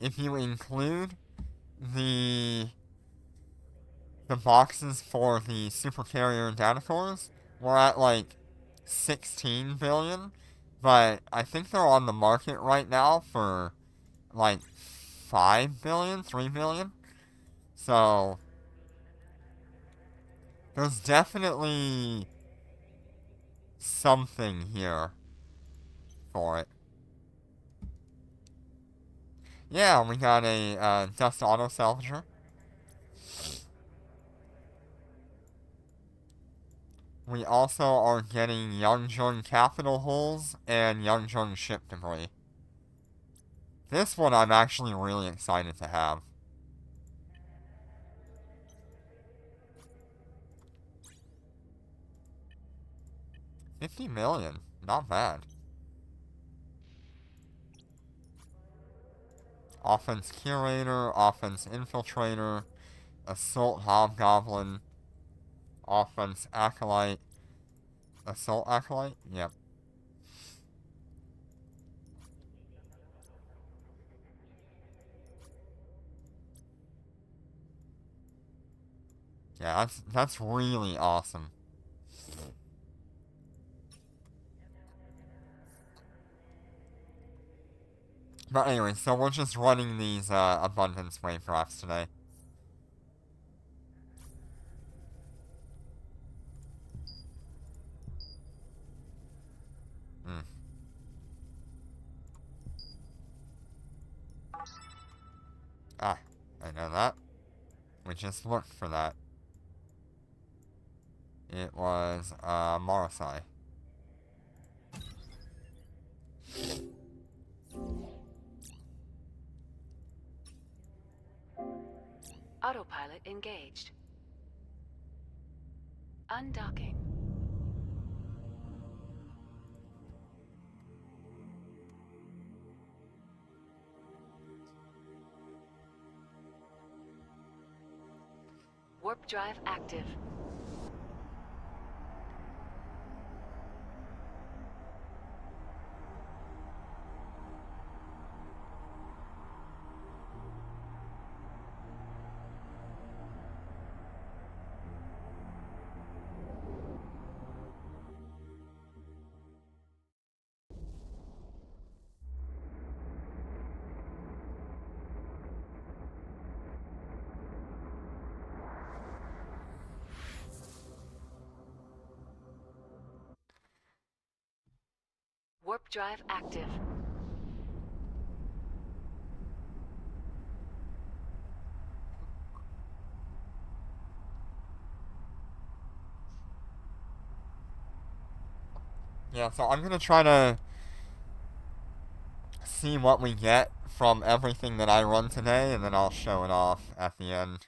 If you include the boxes for the supercarrier data cores, we're at like 16 billion, but I think they're on the market right now for like 5 billion, 3 billion. So there's definitely something here for it. Yeah, we got a dust auto salvager. We also are getting Youngjourn capital holes and Youngjourn ship debris. This one I'm actually really excited to have. $50 million, not bad. Offense Curator, Offense Infiltrator, Assault Hobgoblin, Offense Acolyte, Assault Acolyte? Yep. Yeah, that's really awesome. But anyway, so we're just running these abundance wavecrafts today. Hmm. Ah, I know that. We just looked for that. It was Marasai. Autopilot engaged. Undocking. Warp drive active. Warp drive active. Yeah, so I'm gonna try to see what we get from everything that I run today, and then I'll show it off at the end.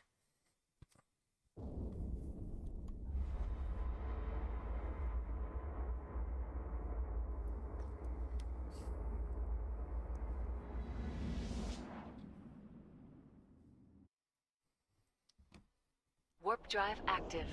Warp drive active.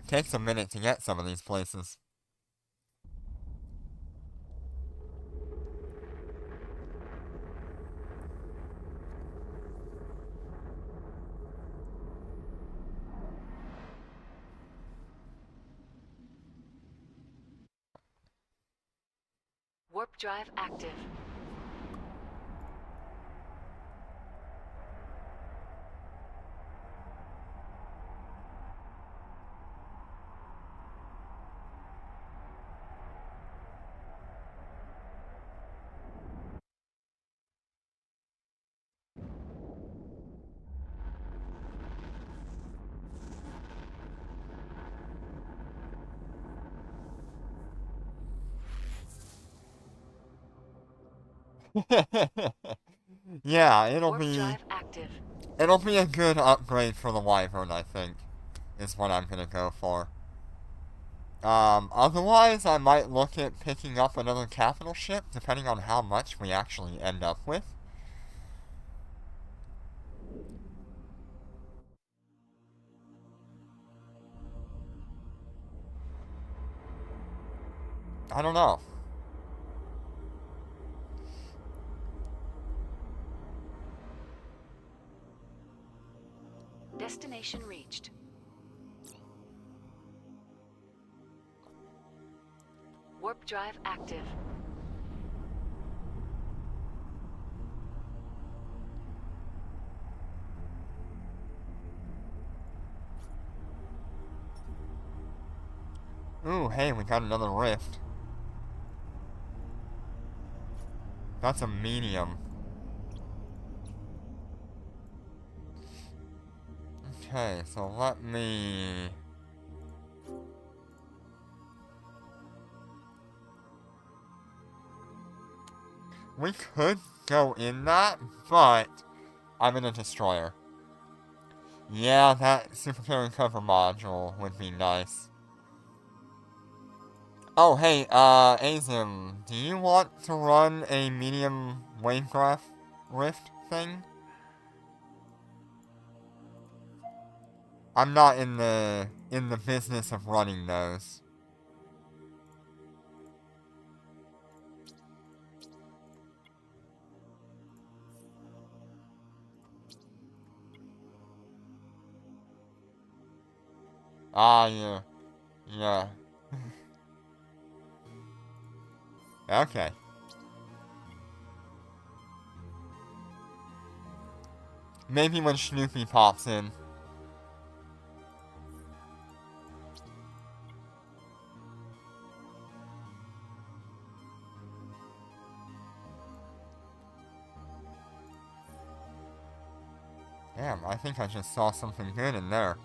It takes a minute to get some of these places. Warp drive active. Yeah, Warp drive active. it'll be a good upgrade for the Wyvern, I think, is what I'm gonna go for. Otherwise, I might look at picking up another capital ship, depending on how much we actually end up with. I don't know. Destination reached. Warp drive active. Ooh, hey, we got another rift. That's a medium. Okay, so let me... We could go in that, but I'm in a destroyer. Yeah, that super carry cover module would be nice. Oh, hey, Azim, do you want to run a medium wavecraft rift thing? I'm not in the business of running those. Ah, yeah. Yeah. Okay. Maybe when Snoopy pops in. Damn, I think I just saw something good in there.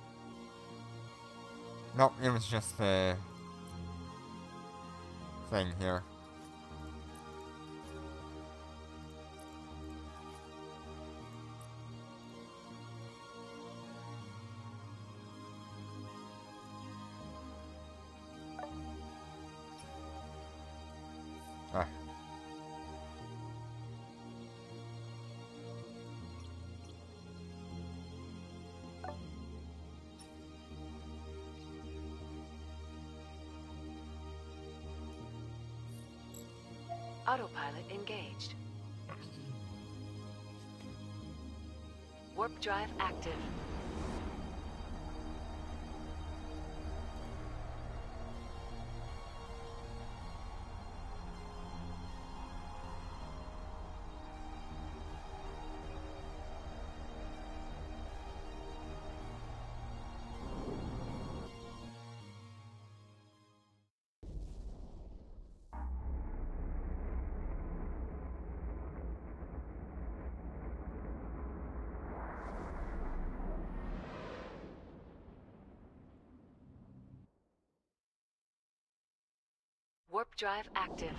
Nope, it was just the thing here. Ah. Autopilot engaged. Warp drive active. Warp drive active.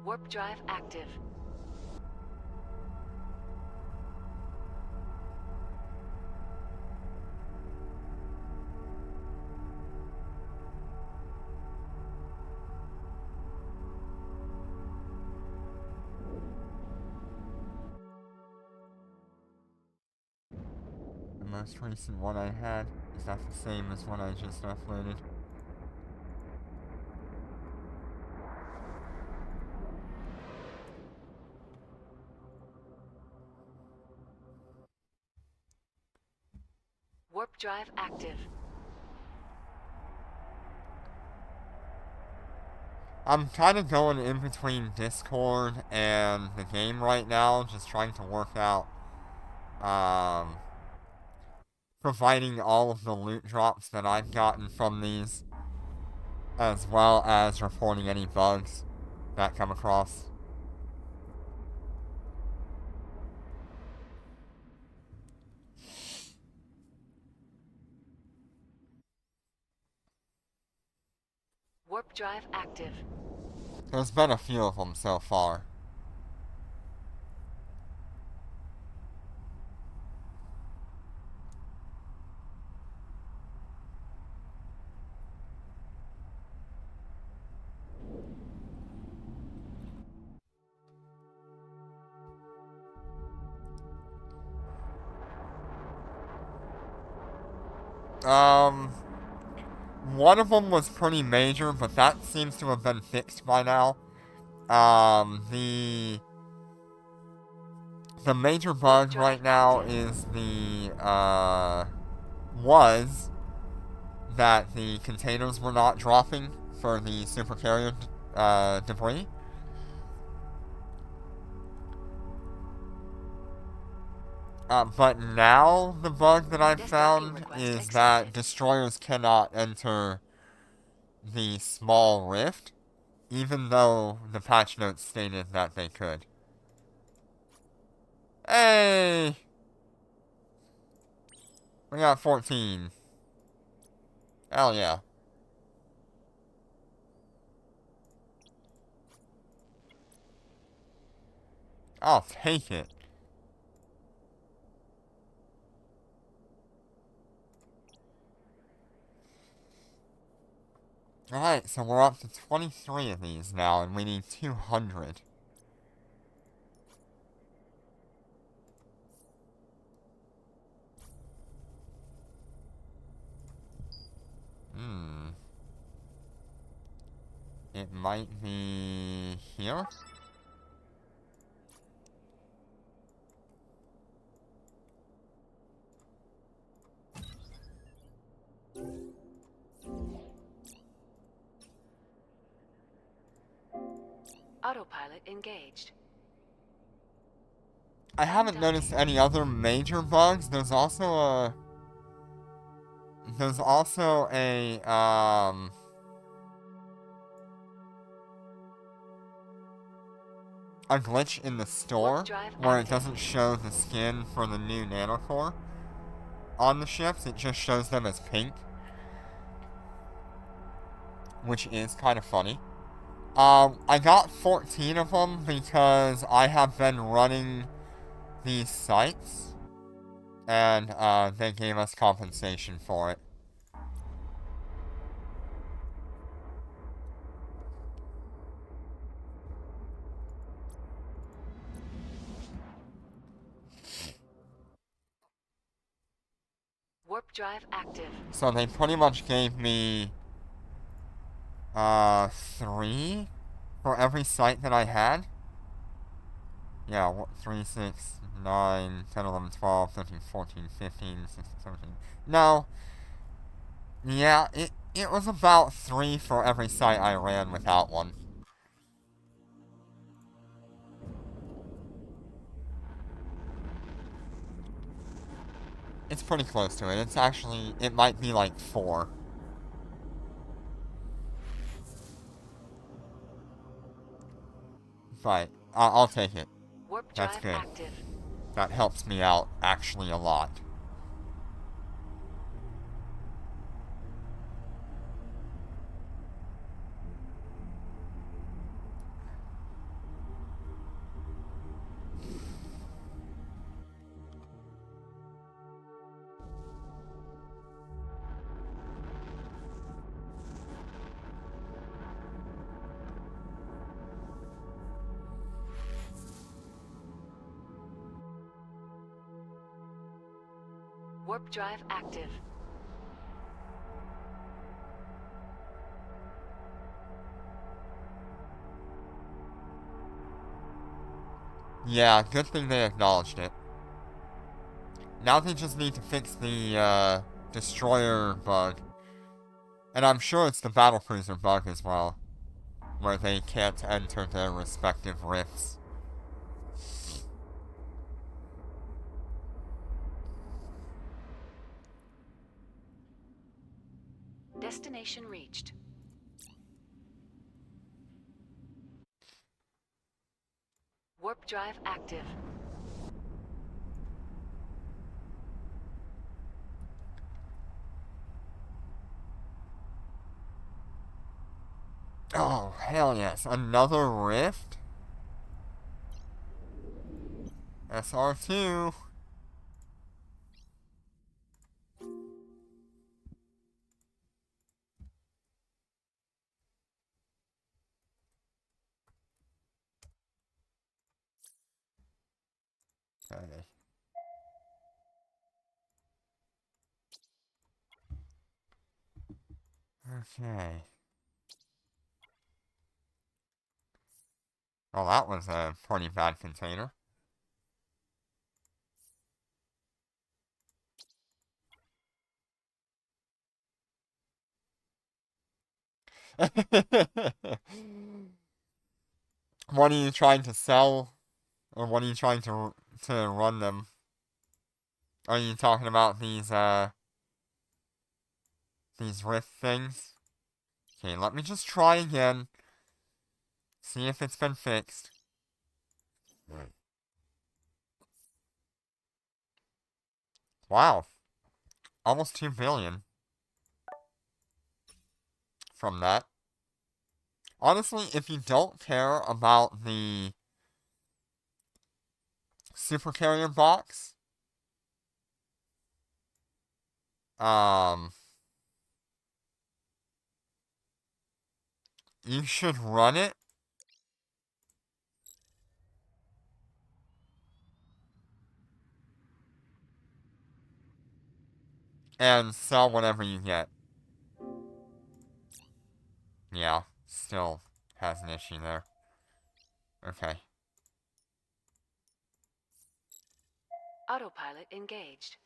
Warp drive active. The most recent one I had, is that the same as one I just uploaded? Warp drive active. I'm kind of going in between Discord and the game right now, just trying to work out, um, providing all of the loot drops that I've gotten from these, as well as reporting any bugs that come across. Warp drive active. There's been a few of them so far. One of them was pretty major, but that seems to have been fixed by now. The major bug right now is was that the containers were not dropping for the supercarrier, debris. But now the bug that I've found is that destroyers cannot enter the small rift, even though the patch notes stated that they could. Hey! We got 14. Hell yeah. I'll take it. Alright, so we're up to 23 of these now, and we need 200. It might be here? Autopilot engaged. I haven't noticed any other major bugs. There's also a glitch in the store where it doesn't show the skin for the new nanocore on the ships. It just shows them as pink, which is kind of funny. I got 14 of them because I have been running these sites, and they gave us compensation for it. Warp drive active. So they pretty much gave me 3 for every site that I had. Yeah, 3, 6, 9, 10, 11, 12, 13, 14, 15, 16, 17. No. Yeah, it was about 3 for every site I ran without one. It's pretty close to it. It's actually, it might be like 4. But I'll take it. Warp That's drive good. active. That helps me out actually a lot. Warp drive active. Yeah, good thing they acknowledged it. Now they just need to fix the, destroyer bug. And I'm sure it's the battlecruiser bug as well. where they can't enter their respective rifts. Destination reached. Warp drive active. Oh, hell yes. Another rift? SR2. Okay. Okay. Well, that was a pretty bad container. What are you trying to sell? Or what are you trying to run them? Are you talking about these rift things? Okay, let me just try again. See if it's been fixed. Wow. Almost 2 billion from that. Honestly, if you don't care about the supercarrier box, um, you should run it and sell whatever you get. Yeah, still has an issue there. Okay. Autopilot engaged.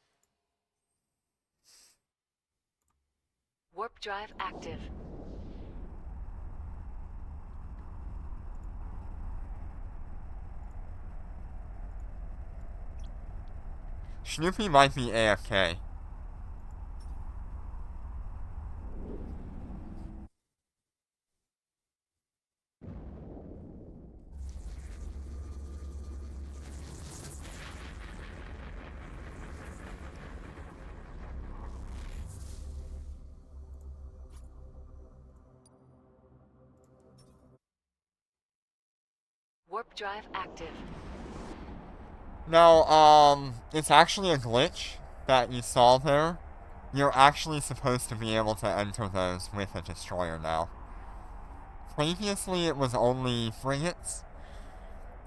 Warp drive active. Snoopy might be AFK. Warp drive active. No, it's actually a glitch that you saw there. You're actually supposed to be able to enter those with a destroyer now. Previously, it was only frigates.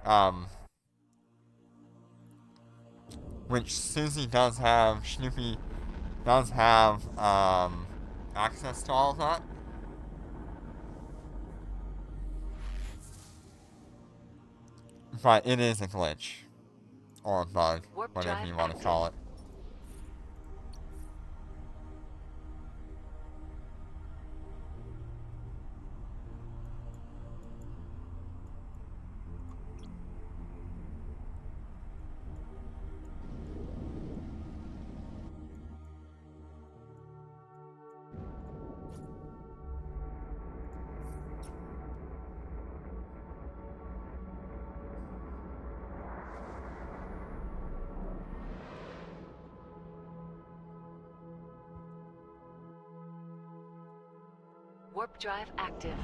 Um, which Susie does have, Snoopy does have, access to all of that. But it is a glitch. Or a bug, Warp whatever drive you want to active. call it. Warp drive active.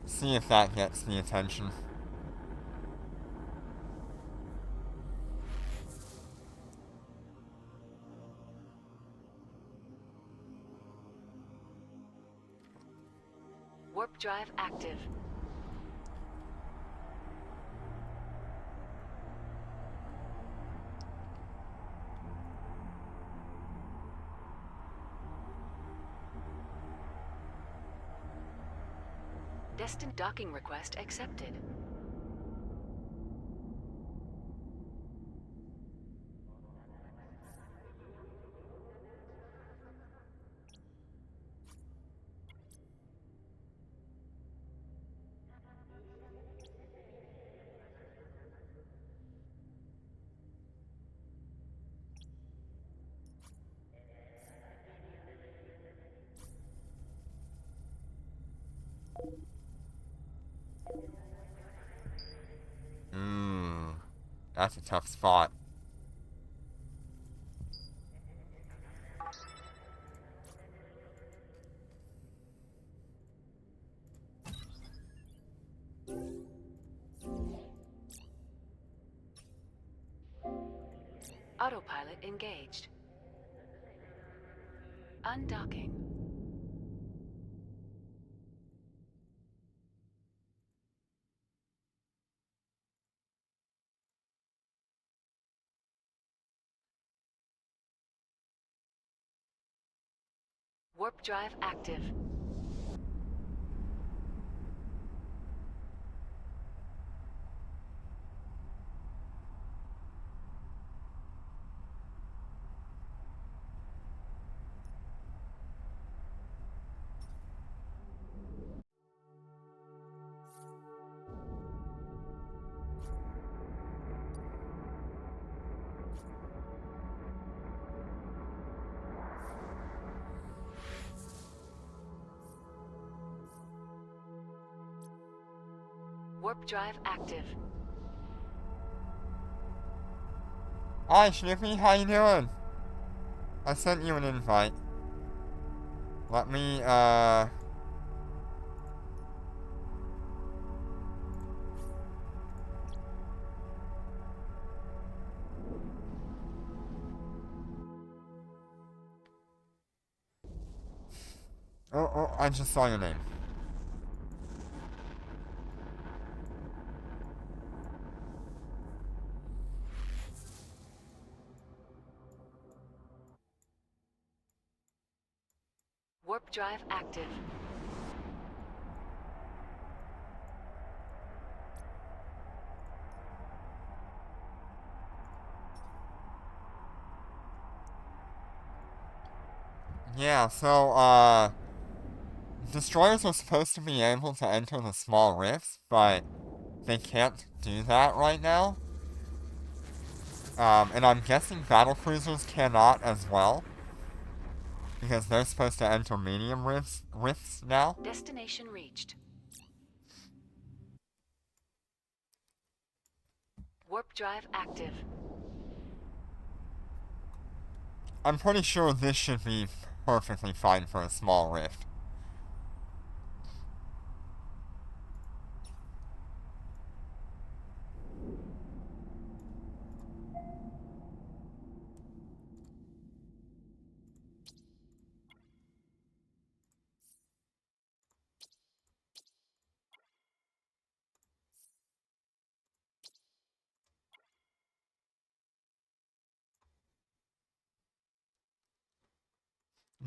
See if that gets the attention. Warp drive active. Destined docking request accepted. That's a tough spot. Autopilot engaged. Undocking. Warp drive active. Warp drive active. Hi, Snippy, how you doing? I sent you an invite. Let me, Oh, I just saw your name. Warp drive active. Yeah, destroyers are supposed to be able to enter the small rifts, but they can't do that right now. And I'm guessing battlecruisers cannot as well, because they're supposed to enter medium rifts now. Destination reached. Warp drive active. I'm pretty sure this should be perfectly fine for a small rift.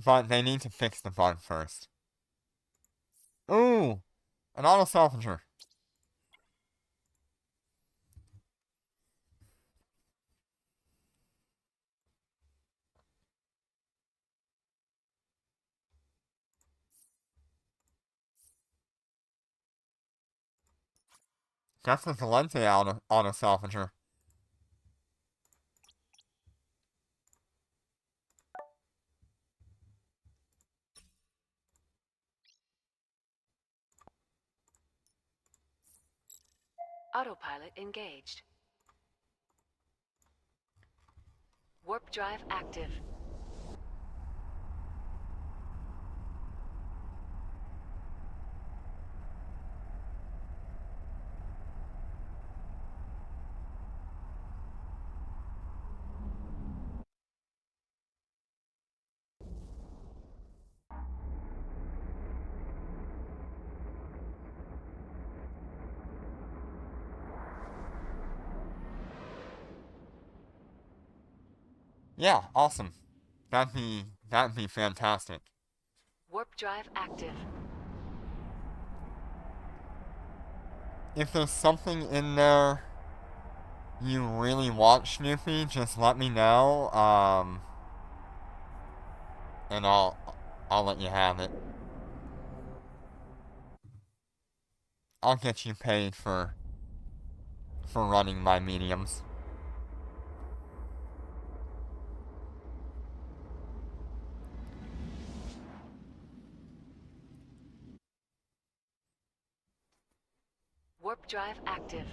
But they need to fix the bug first. Ooh! An auto-salvager. That's the Valente auto-salvager. Autopilot engaged. Warp drive active. Yeah, awesome. That'd be fantastic. Warp drive active. If there's something in there you really want, Snoopy, just let me know, and I'll let you have it. I'll get you paid for running my mediums. Warp drive active.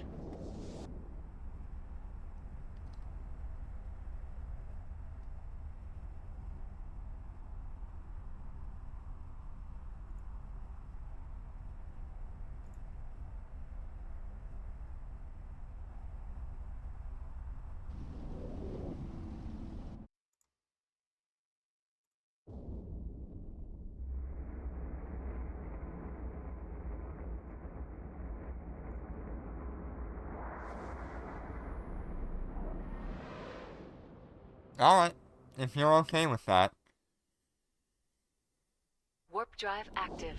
Alright, if you're okay with that. Warp drive active.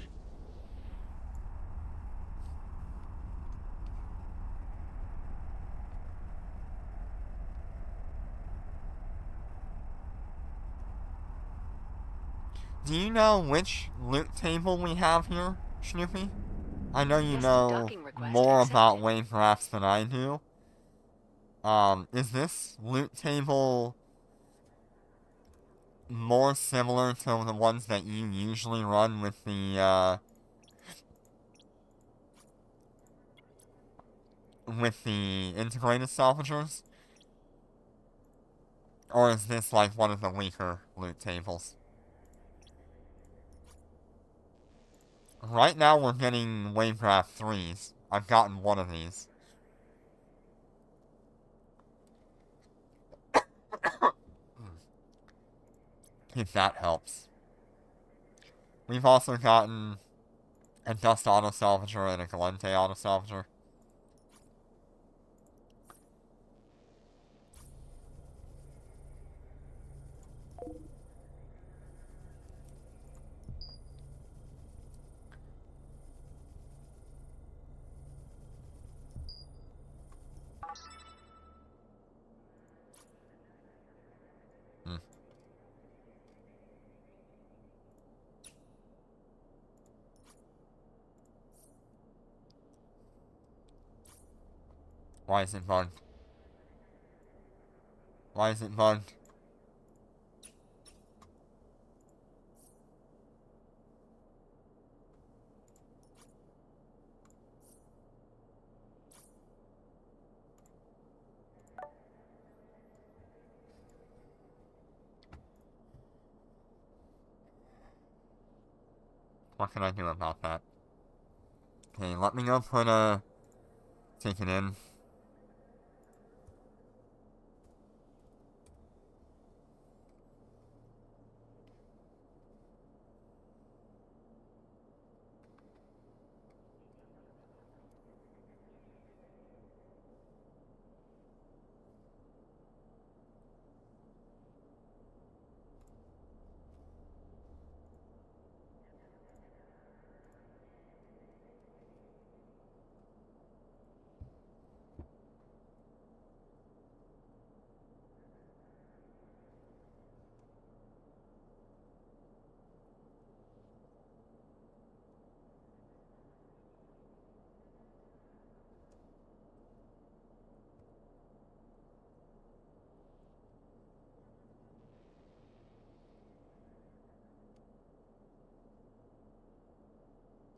Do you know which loot table we have here, Snoopy? I know you Yes, know docking request more about accepted. wavecrafts than I do. Is this loot table more similar to the ones that you usually run with the integrated salvagers? Or is this like one of the weaker loot tables? Right now we're getting wavecraft 3s. I've gotten one of these. If that helps. We've also gotten a Dust Auto Salvager and a Galente Auto Salvager. Hmm. Why is it bugged? Why is it bugged? What can I do about that? Okay, let me go put a ticket in.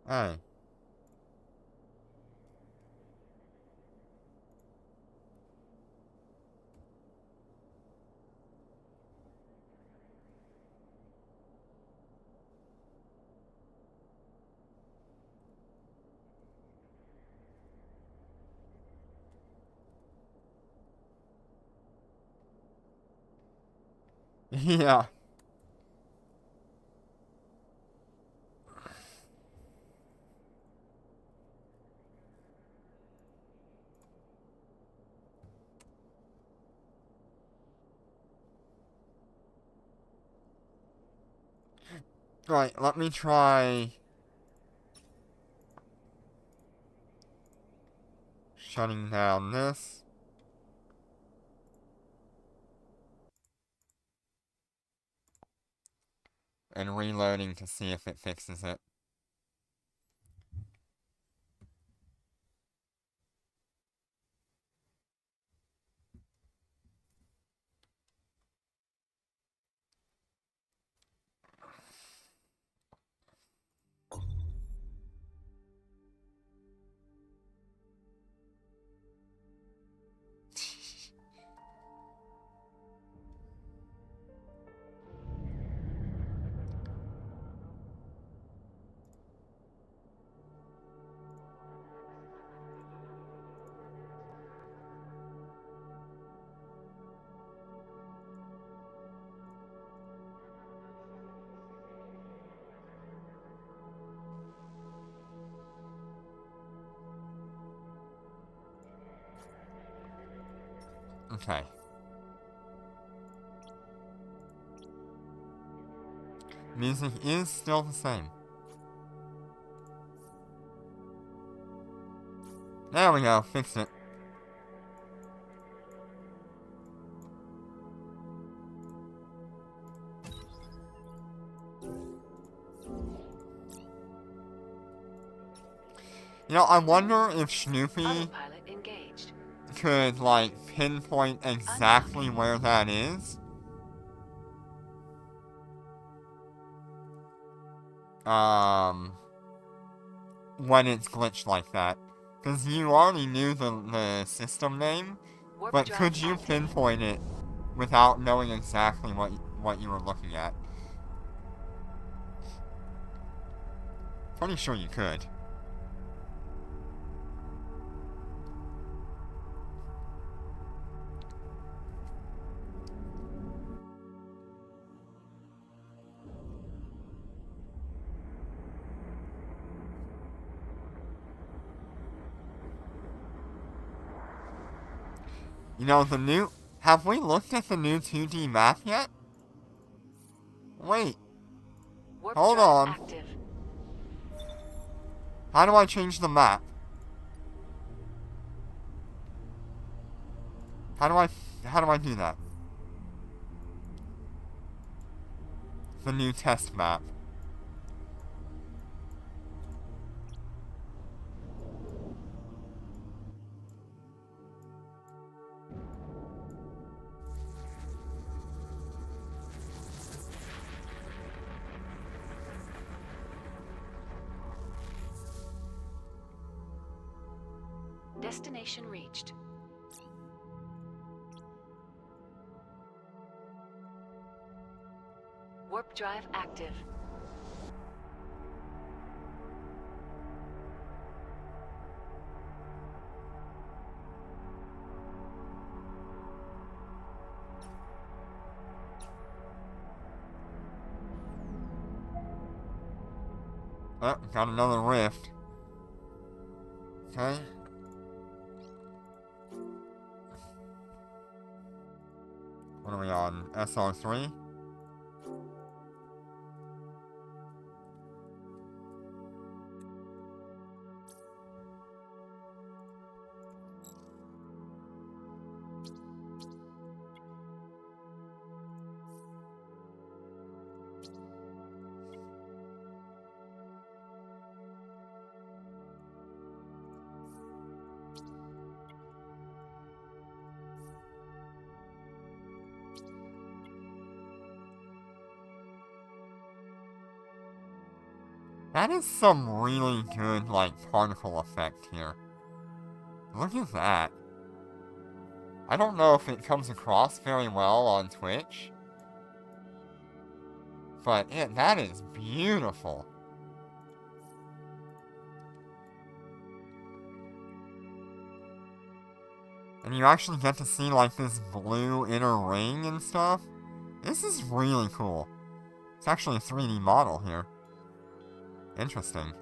Hey. Yeah. Right, let me try shutting down this. And reloading to see if it fixes it. Okay. Music is still the same. There we go, fixed it. You know, I wonder if Snoopy Autopilot engaged. could, like, pinpoint exactly where that is. When it's glitched like that. Because you already knew the system name, Warp but drive could you active. pinpoint it without knowing exactly what you were looking at? Pretty sure you could. You know, have we looked at the new 2D map yet? Wait, Warp hold drive on. active. How do I change the map? How do I do that? The new test map. Destination reached. Warp drive active. Oh, got another rift. Okay. What are we on? SR3? That is some really good, like, particle effect here. Look at that. I don't know if it comes across very well on Twitch, but that is beautiful. And you actually get to see, like, this blue inner ring and stuff. This is really cool. It's actually a 3D model here. Interesting.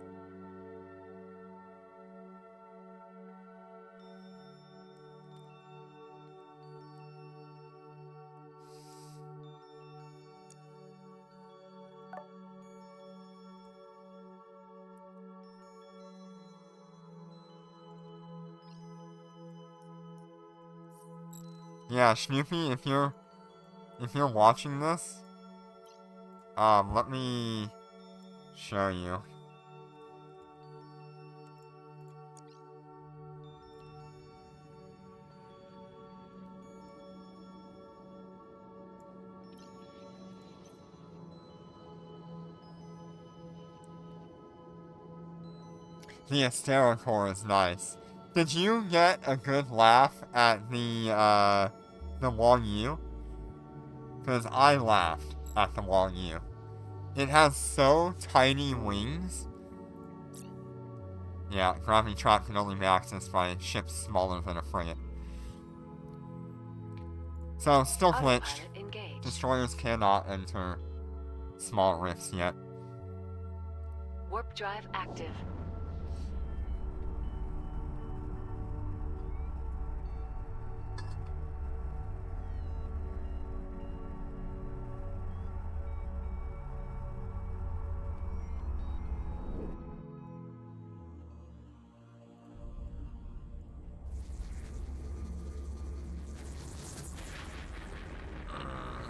Yeah, Snoopy, if you're watching this, let me show you. The nanocore is nice. Did you get a good laugh at the Wong Yu? Because I laughed at the Wong Yu. It has so tiny wings. Yeah, gravity trap can only be accessed by ships smaller than a frigate. So, still glitched. Autopilot engaged. Destroyers cannot enter small rifts yet. Warp drive active.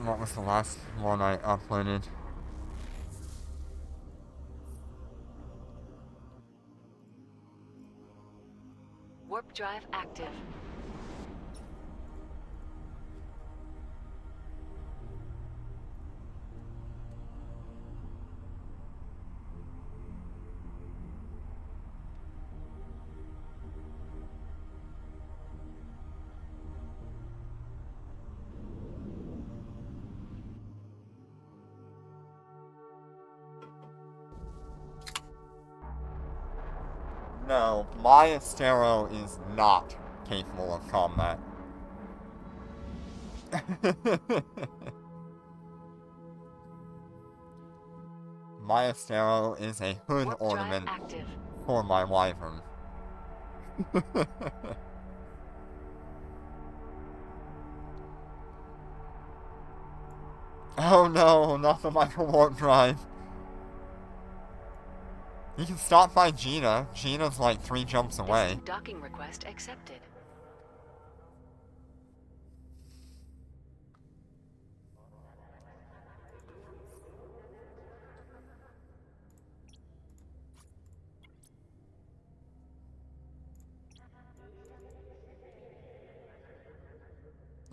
What was the last one I uploaded? Warp drive active. No, my Astero is not capable of combat. My Astero is a hood Warp ornament drive active. for my wyvern. Oh no, not the micro warp drive. You can stop by Gina. Gina's like 3 jumps away. Distant docking request accepted.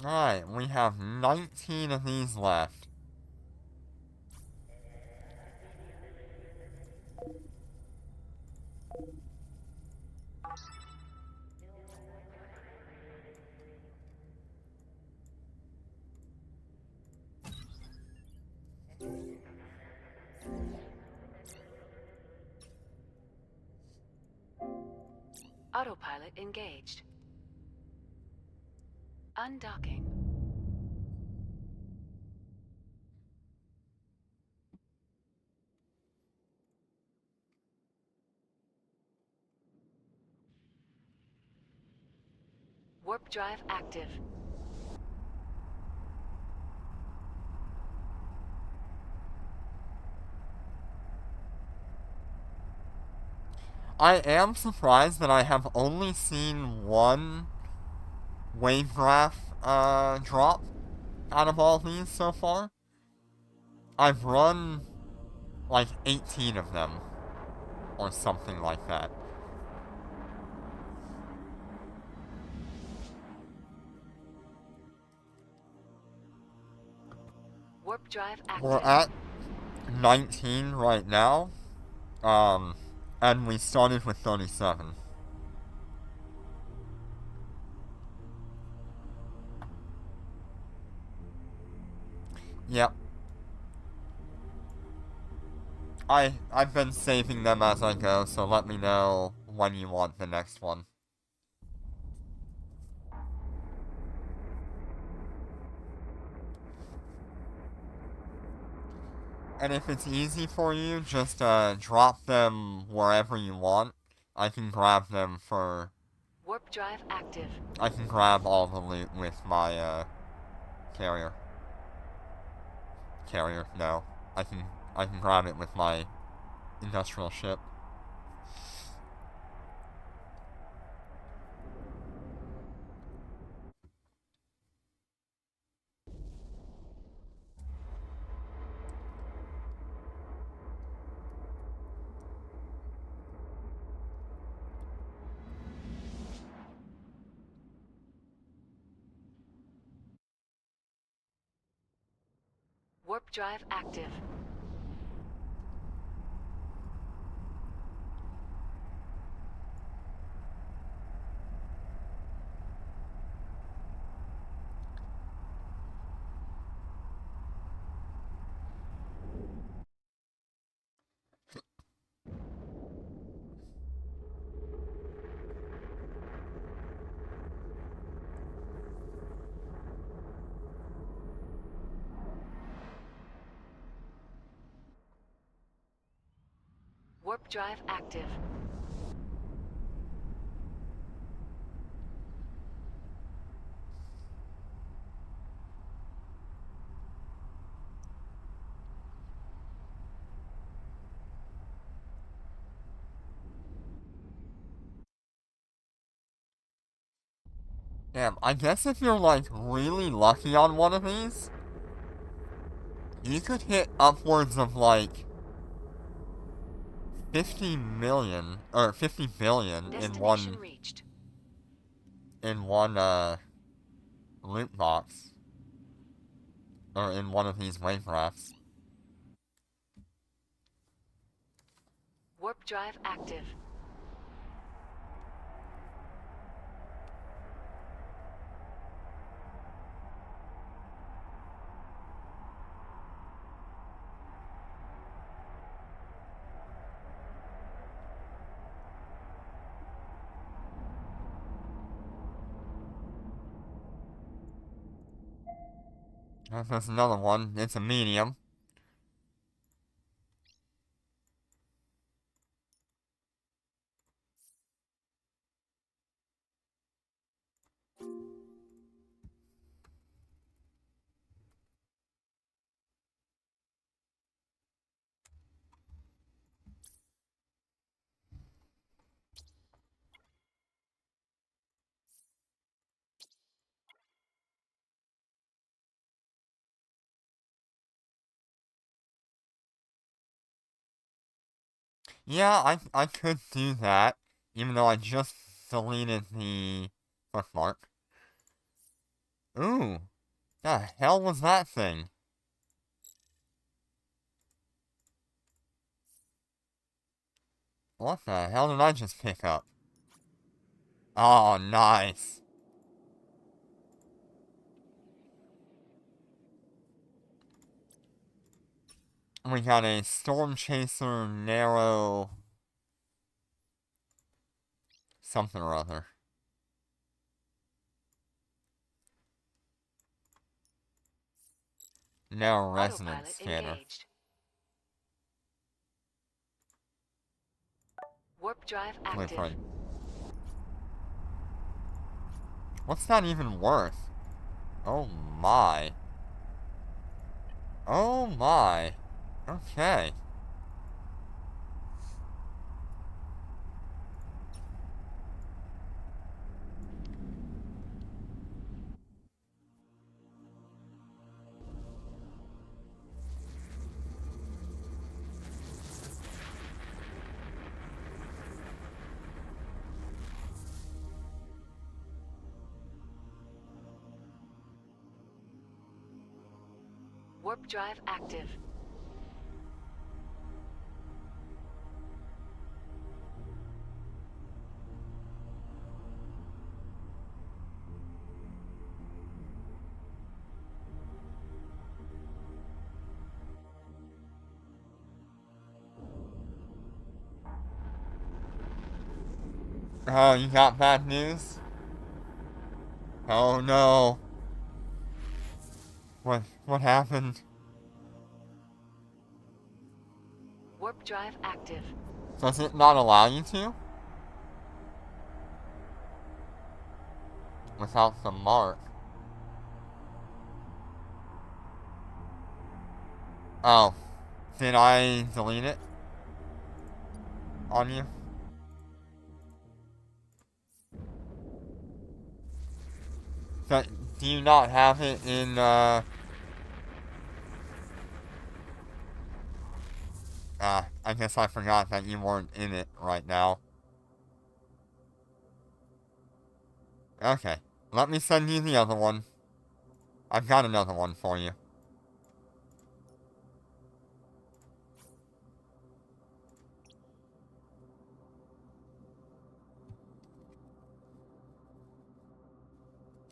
Alright, we have 19 of these left. Autopilot engaged. Undocking. Warp drive active. I am surprised that I have only seen one wavecraft drop out of all these so far. I've run like 18 of them, or something like that. Warp drive active. We're at 19 right now, and we started with 37. Yep. I've been saving them as I go, so let me know when you want the next one. And if it's easy for you, just drop them wherever you want. I can grab them for... Warp drive active. I can grab all the loot with my carrier. Carrier, no. I can grab it with my industrial ship. Warp drive active. Warp drive active. Damn, I guess if you're, like, really lucky on one of these, you could hit upwards of, like, 50 million, or 50 billion Destination reached. in one, loot box. Or in one of these wavecrafts. Warp drive active. There's another one. It's a medium. Yeah, I could do that, even though I just deleted the bookmark. Ooh, the hell was that thing? What the hell did I just pick up? Oh, nice. We got a Storm Chaser Narrow... something or other. Narrow Resonance Autopilot Scanner. engaged. Warp drive active. Wait. What's that even worth? Oh my. Oh my. Okay. Warp drive active. Oh, you got bad news? Oh no. What happened? Warp drive active. Does it not allow you to? Without the mark. Oh. Did I delete it? On you? But do you not have it in, I guess I forgot that you weren't in it right now. Okay. Let me send you the other one. I've got another one for you.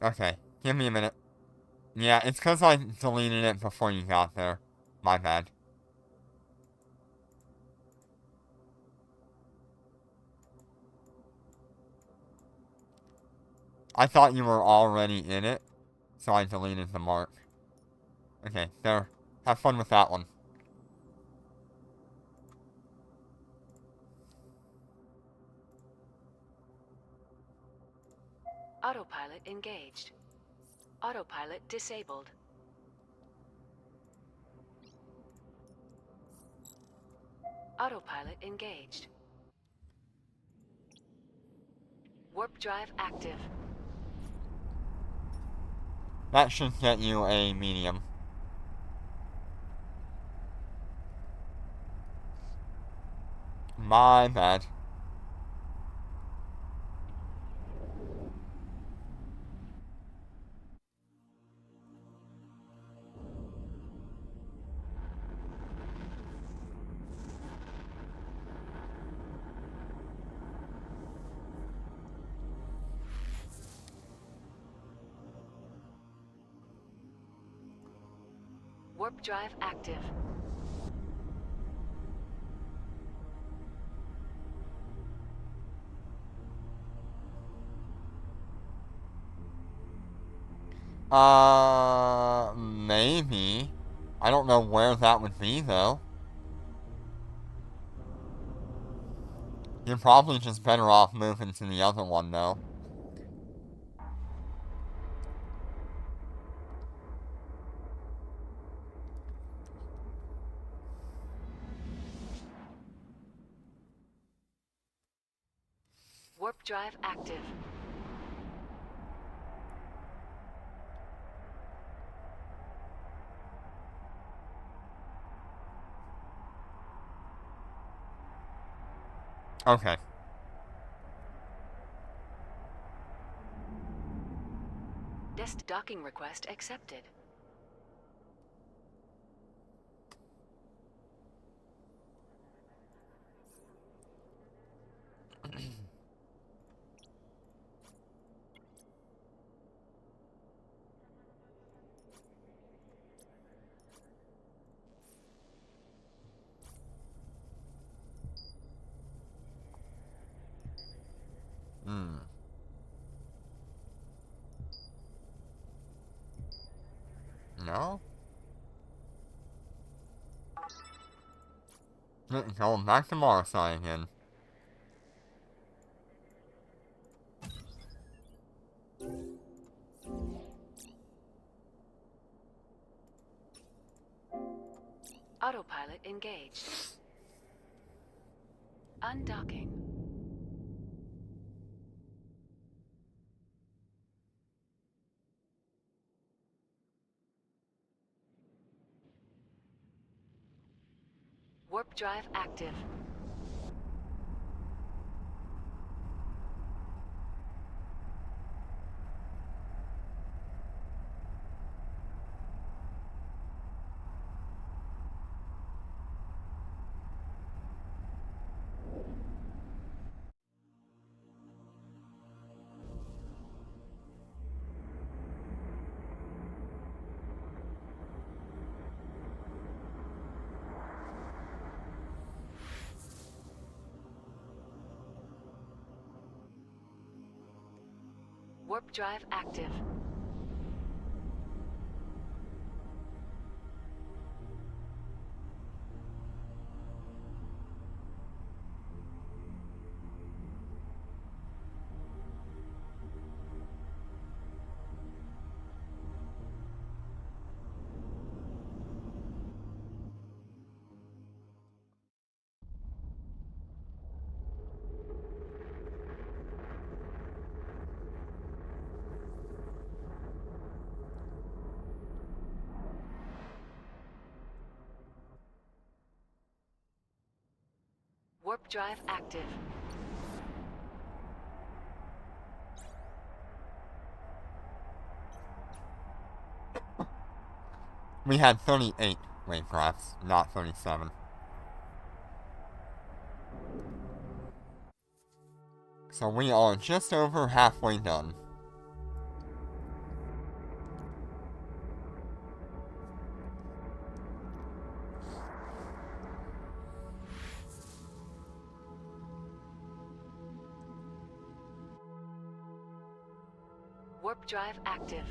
Okay, give me a minute. Yeah, it's because I deleted it before you got there. My bad. I thought you were already in it, so I deleted the mark. Okay, there. Have fun with that one. Autopilot engaged. Autopilot disabled. Autopilot engaged. Warp drive active. That should get you a medium. My bad. Warp drive active. Maybe. I don't know where that would be, though. You're probably just better off moving to the other one, though. Warp drive active. Okay. Desk docking request accepted. Hmm. No? Going back to Mars again. Autopilot engaged. Undocking. Warp drive active. Warp drive active. Warp drive active. We had 38 wavecrafts, not 37. So we are just over halfway done. Warp drive active.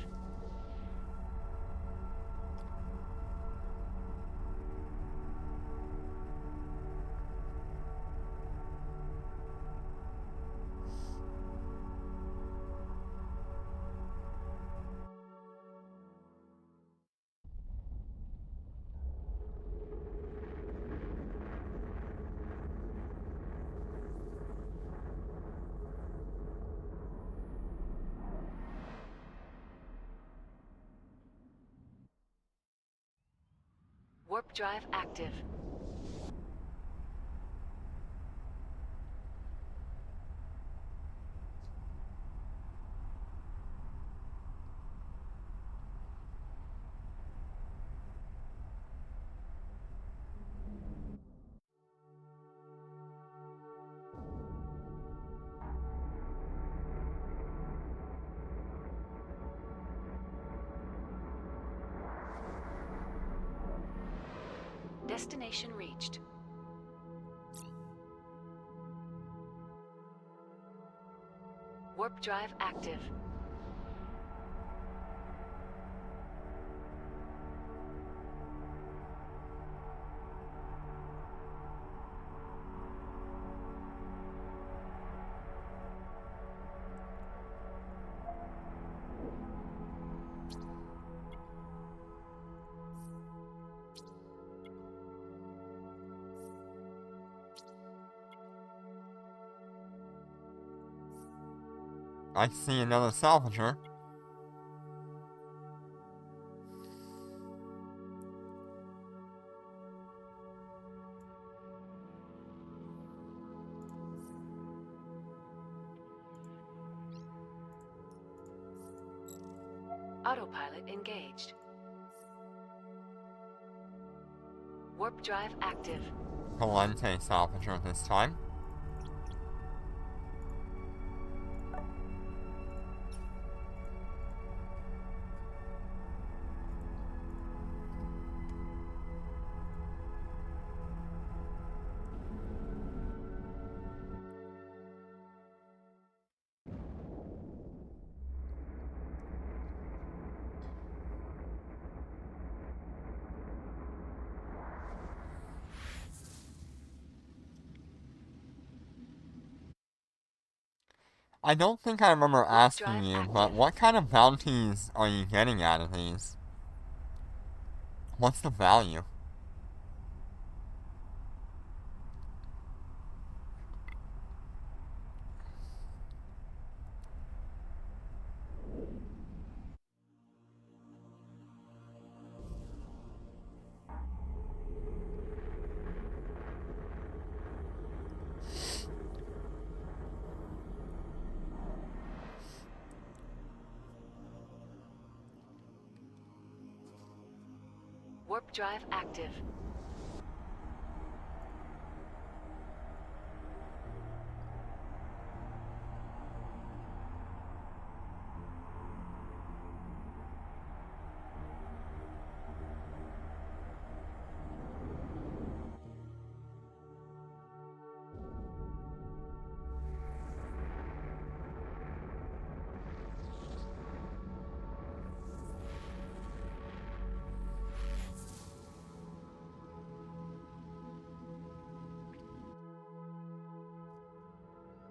Warp drive active. Destination reached. Warp drive active. I see another salvager. Autopilot engaged. Warp drive active. Valente salvager this time. I don't think I remember asking you, but what kind of bounties are you getting out of these? What's the value? Warp drive active.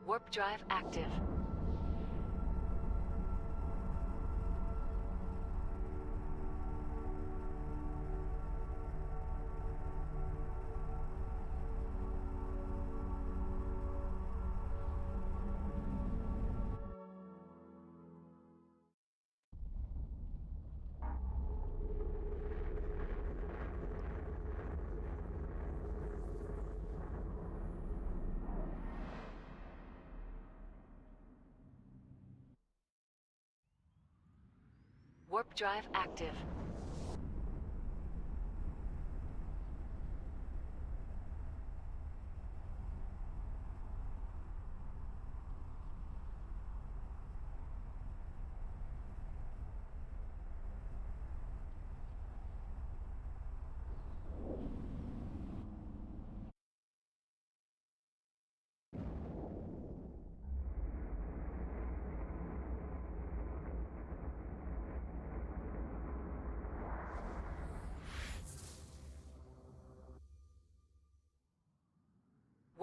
Warp drive active. Warp drive active.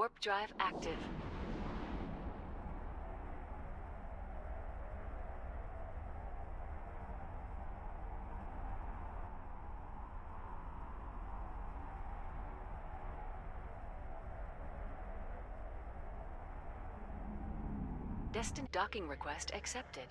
Warp drive active. Destined docking request accepted.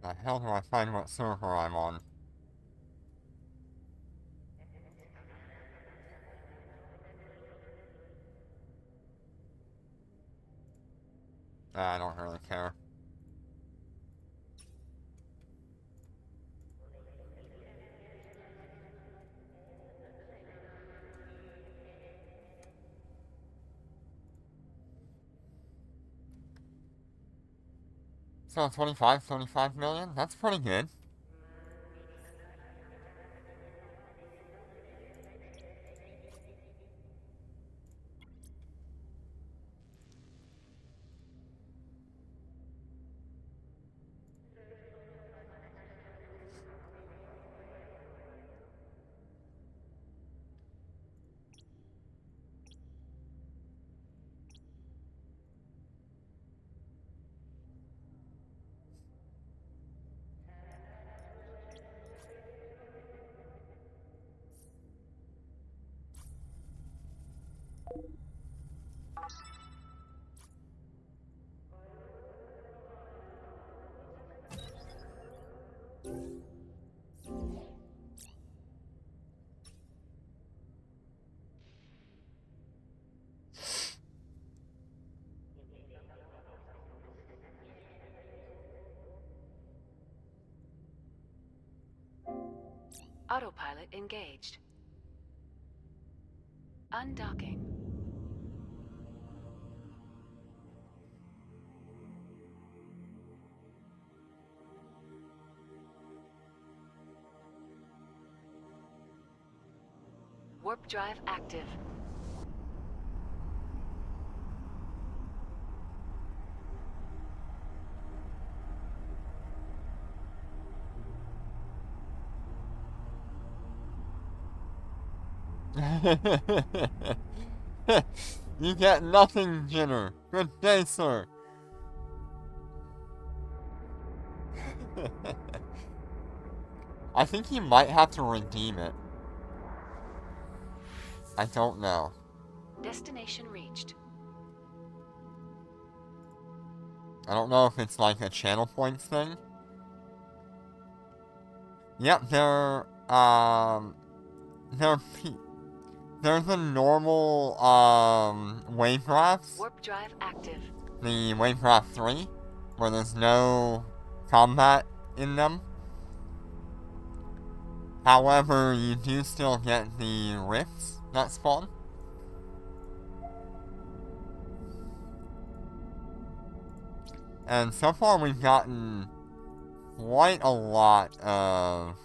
The hell do I find what server I'm on? I don't really care. So 25 million? That's pretty good. Autopilot engaged. Undocking. Warp drive active. You get nothing, Jenner. Good day, sir. I think you might have to redeem it. I don't know. Destination reached. I don't know if it's like a channel points thing. Yep, there's the normal, wavecrafts. Warp drive active. The wavecraft 3, where there's no combat in them. However, you do still get the rifts that spawn. And so far we've gotten quite a lot of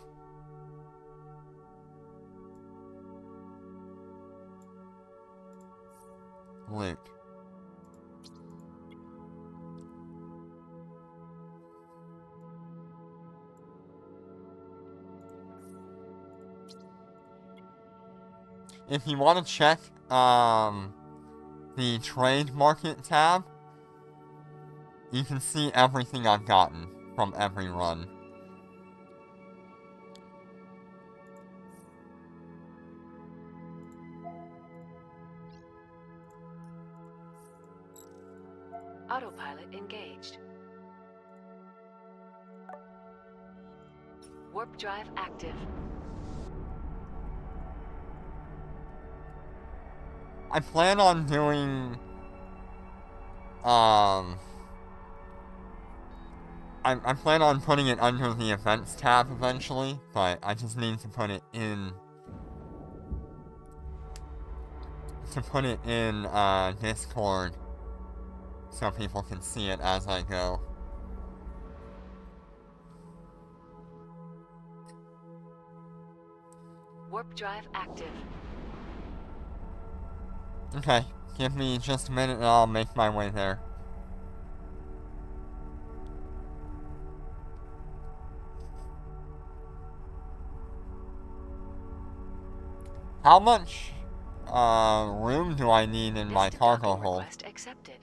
loot. If you want to check the trade market tab, you can see everything I've gotten from every run. Autopilot engaged. Warp drive active. I plan on doing, I plan on putting it under the events tab eventually, but I just need to put it in to put it in Discord so people can see it as I go. Warp drive active. Okay, give me just a minute and I'll make my way there. How much room do I need in my cargo hold? Request accepted.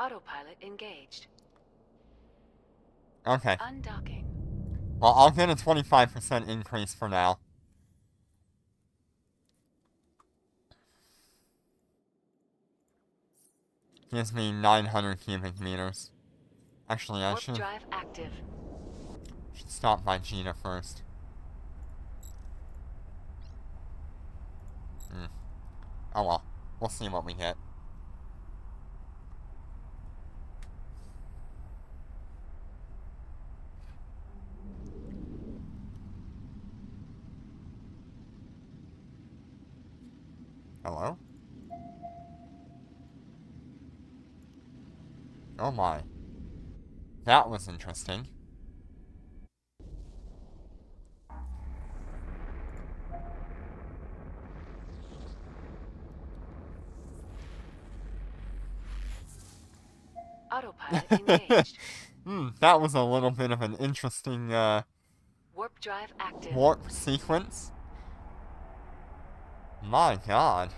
Autopilot engaged. Okay. Undocking. Well, I'll get a 25% increase for now. Gives me 900 cubic meters. Actually, I Warp should drive active. stop by Gina first. Oh well. We'll see what we get. Hello? Oh my. That was interesting. Autopilot engaged. That was a little bit of an interesting, Warp drive active. warp sequence. My god.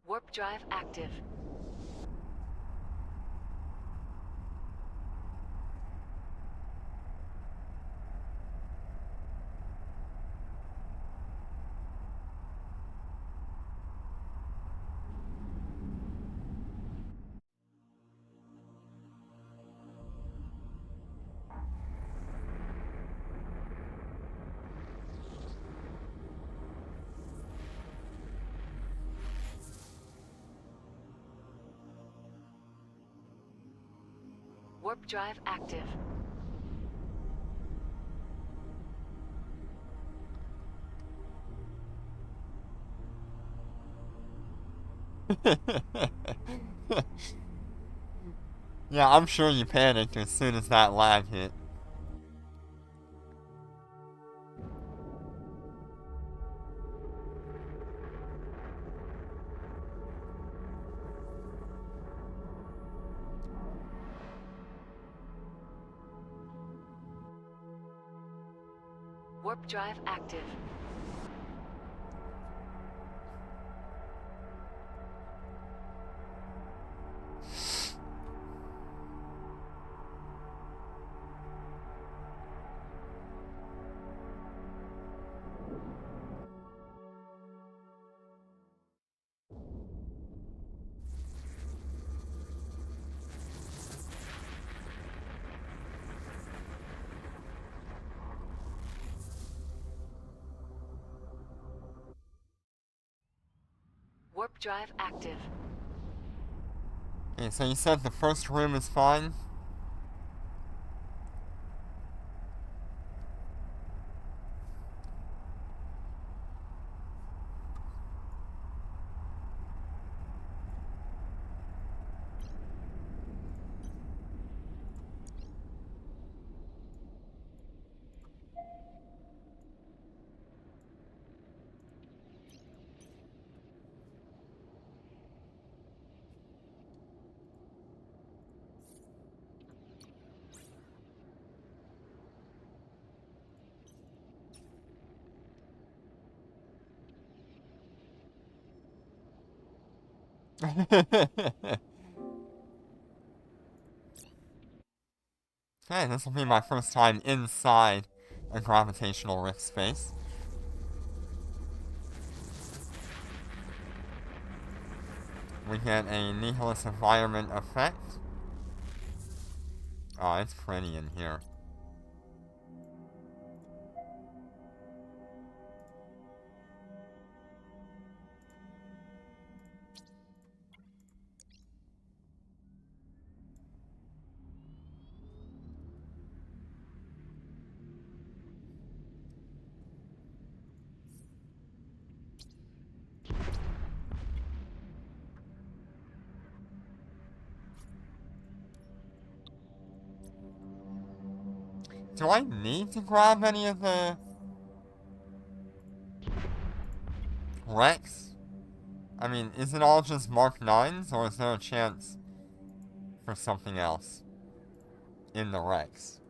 Warp drive active. Warp drive active. Yeah, I'm sure you panicked as soon as that lag hit. Warp drive active. Warp drive active. Okay, so you said the first room is fine? Okay, this will be my first time inside a gravitational rift space. We get a nihilist environment effect. Oh, it's pretty in here. Do I need to grab any of the wrecks? I mean, is it all just Mark 9s, or is there a chance for something else in the wrecks?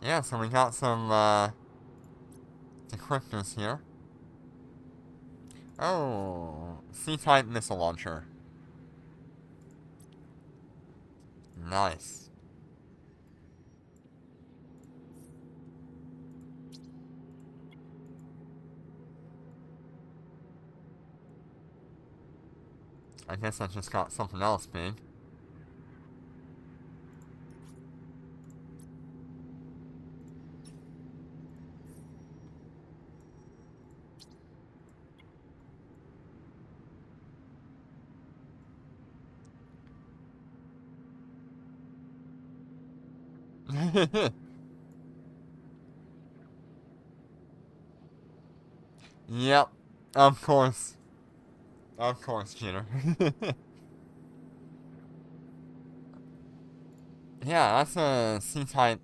Yeah, so we got some, decryptors here. Oh, C-type missile launcher. Nice. I guess I just got something else big. Yep. Of course. Of course, Cheater. Yeah, that's a C-type,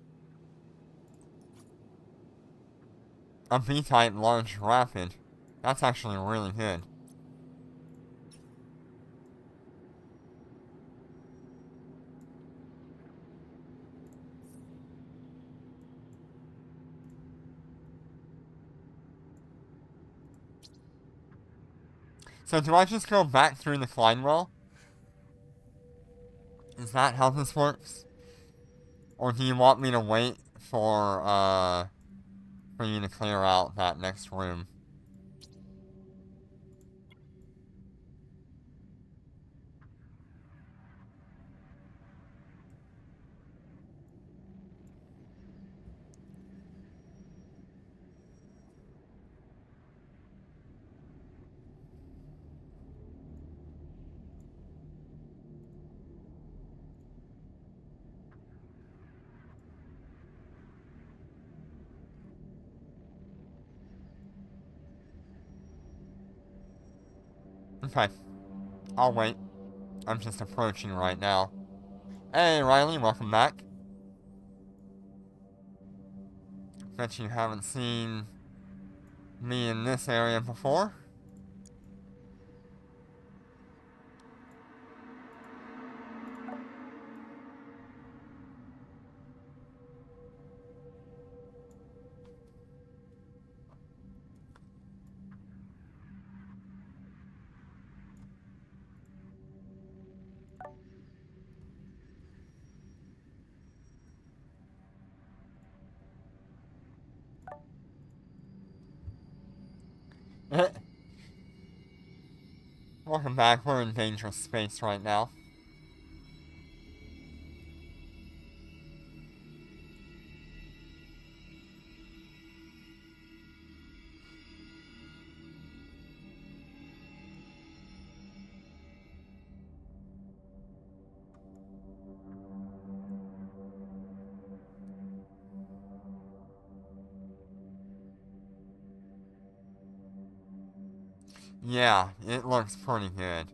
a B-type large rapid. That's actually really good. So do I just go back through the climb well? Is that how this works? Or do you want me to wait for you to clear out that next room? Okay, I'll wait. I'm just approaching right now. Hey, Riley, welcome back. Bet you haven't seen me in this area before. Welcome back, we're in dangerous space right now. Yeah, it looks pretty good.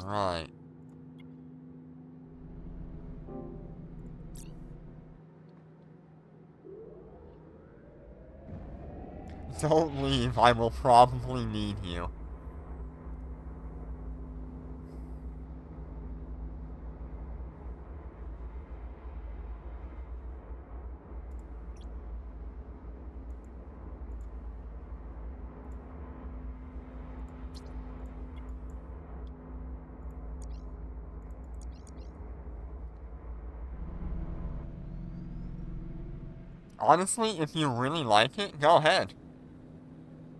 Alright. Don't leave, I will probably need you. Honestly, if you really like it, go ahead.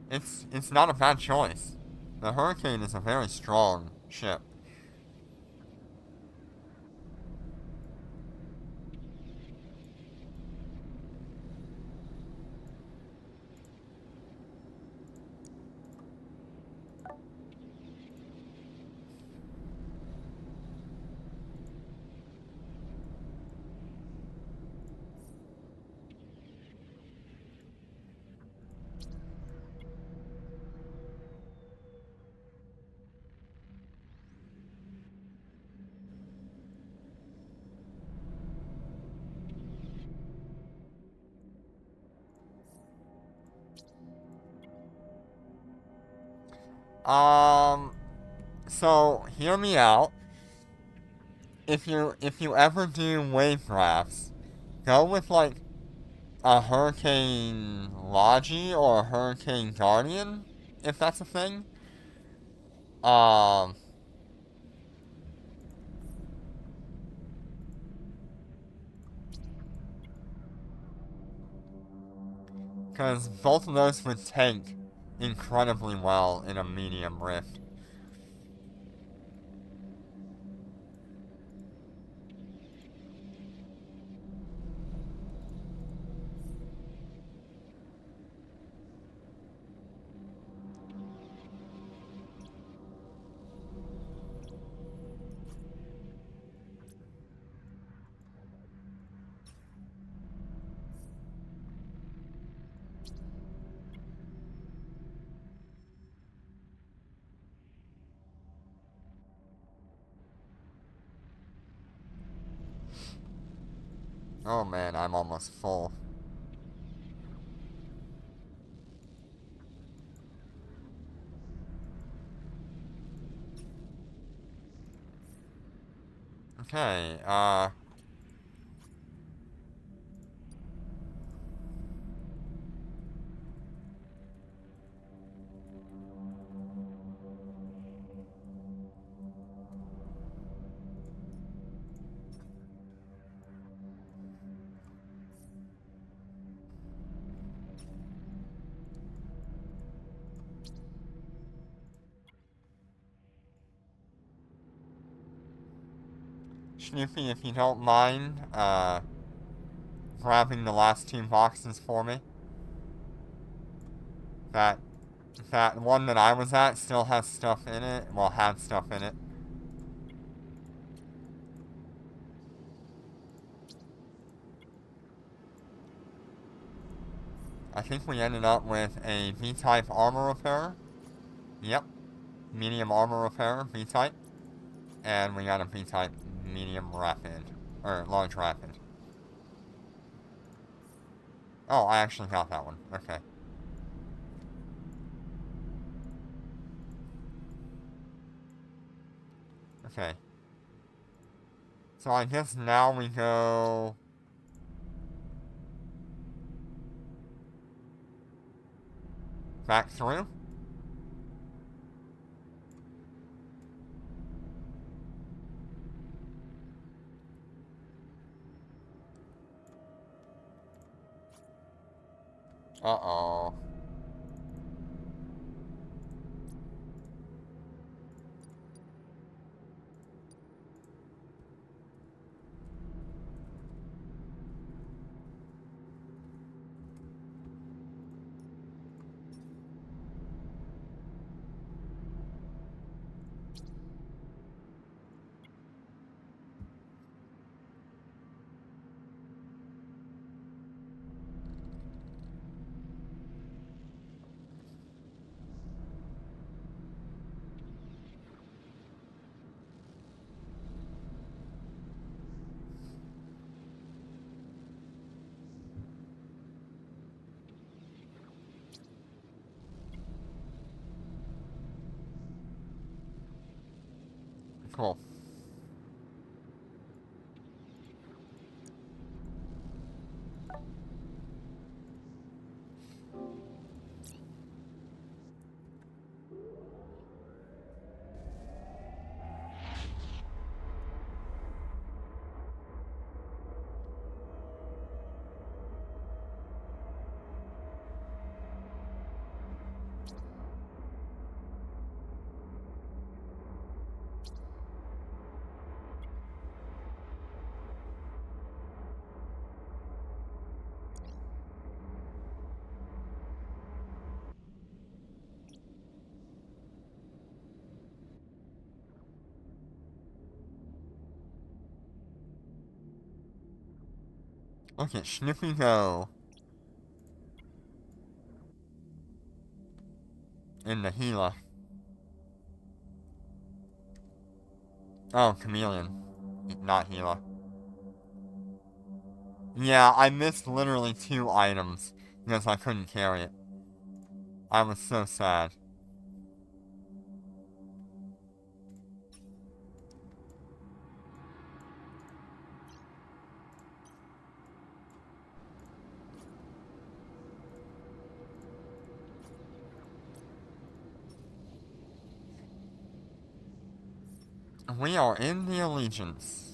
It's not a bad choice. The Hurricane is a very strong ship. Um, so hear me out. If you ever do wavecrafts, go with like a Hurricane Logi or a Hurricane Guardian, if that's a thing. Um, because both of those would tank incredibly well in a medium rift. Oh man, I'm almost full. Okay, Snoopy, if you don't mind, grabbing the last two boxes for me. That that one that I was at still has stuff in it. Well, had stuff in it. I think we ended up with a V-type armor repair. Yep. Medium armor repair, V-type. And we got a V-type medium rapid. Or large rapid. Oh, I actually got that one. Okay. Okay. So I guess now we go... back through? Uh-oh. Cool. Okay, Snoopy go. In the Gila. Oh, Chameleon. Not Gila. Yeah, I missed literally 2 items because I couldn't carry it. I was so sad. We are in the Allegiance.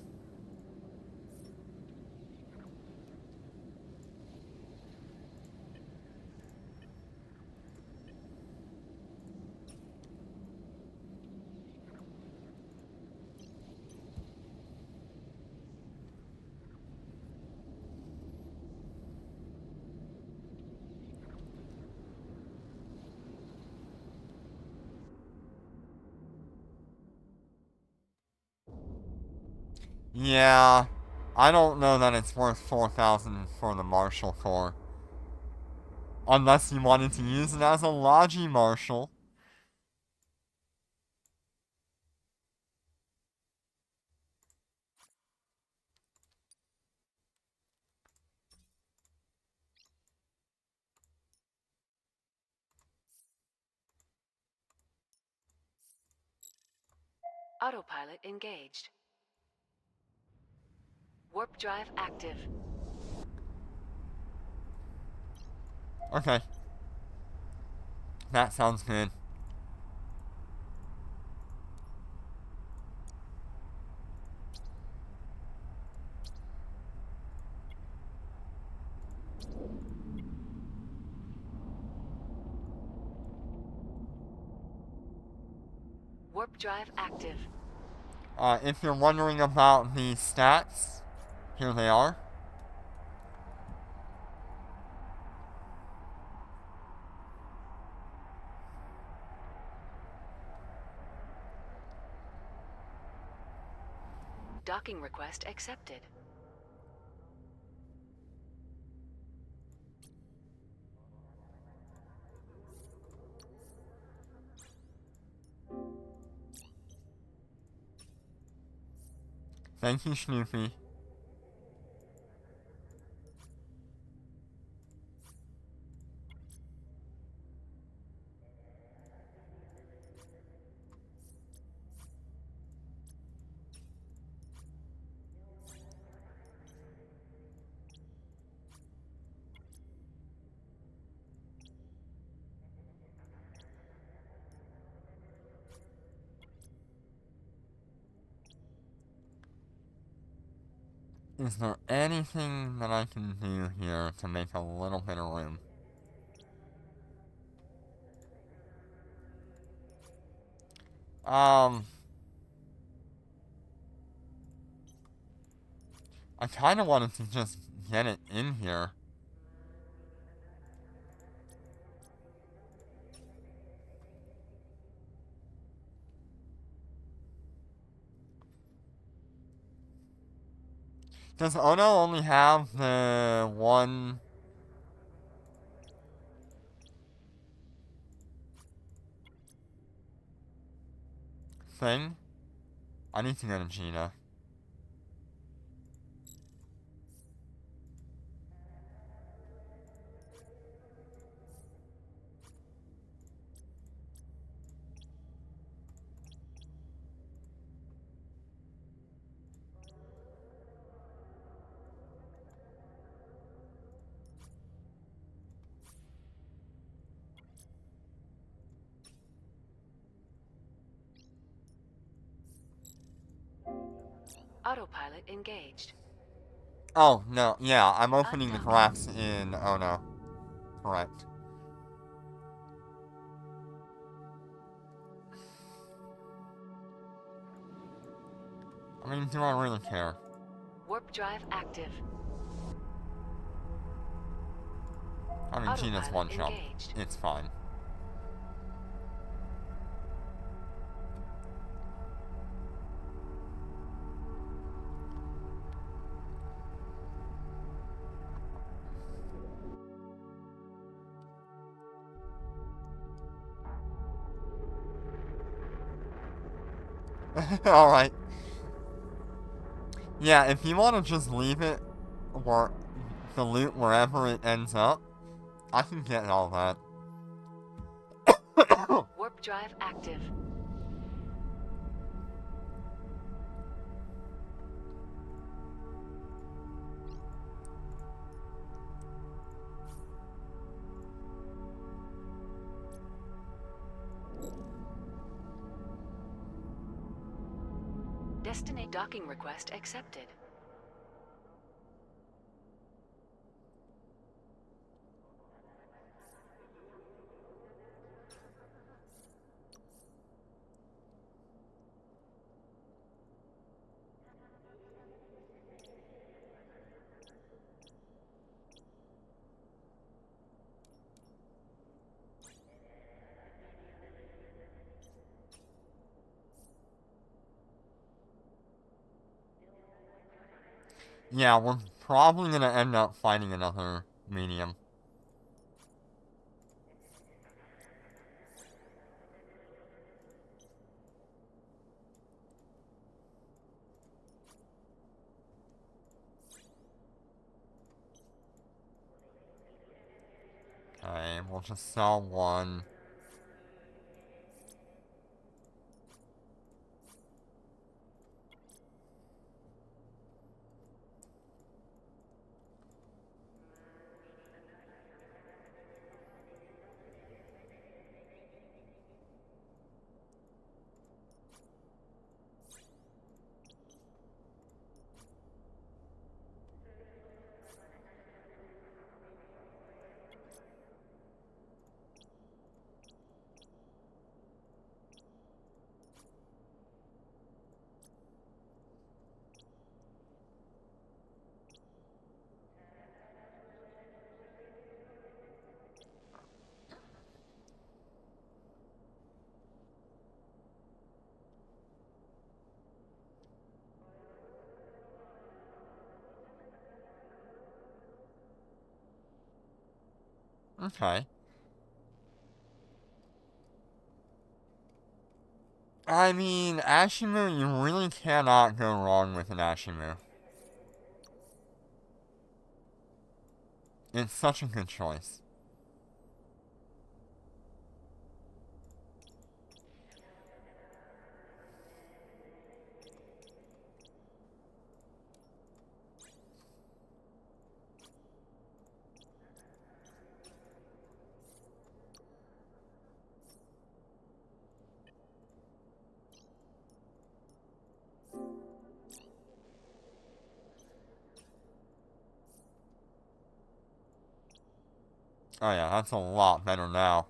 Yeah, I don't know that it's worth 4,000 for the Marshal Corps. Unless you wanted to use it as a Logi Marshal. Autopilot engaged. Warp drive active. Okay. That sounds good. Warp drive active. If you're wondering about the stats, here they are. Docking request accepted. Thank you, Snoopy. Is there anything that I can do here to make a little bit of room? I kind of wanted to just get it in here. Does Ono only have the one thing? I need to go to Gina. Autopilot engaged. Oh, no, yeah, I'm opening the Undone. graphs in Ono. Correct. I mean, do I really care? Warp drive active. I mean, Gina's Autopilot one shot. engaged. It's fine. Alright. Yeah, if you want to just leave it, or the loot wherever it ends up, I can get all that. Warp drive active. Destinate docking request accepted. Yeah, we're probably gonna end up fighting another medium. Okay, we'll just sell one. Okay. I mean, Ashimu, you really cannot go wrong with an Ashimu. It's such a good choice. Oh yeah, that's a lot better now.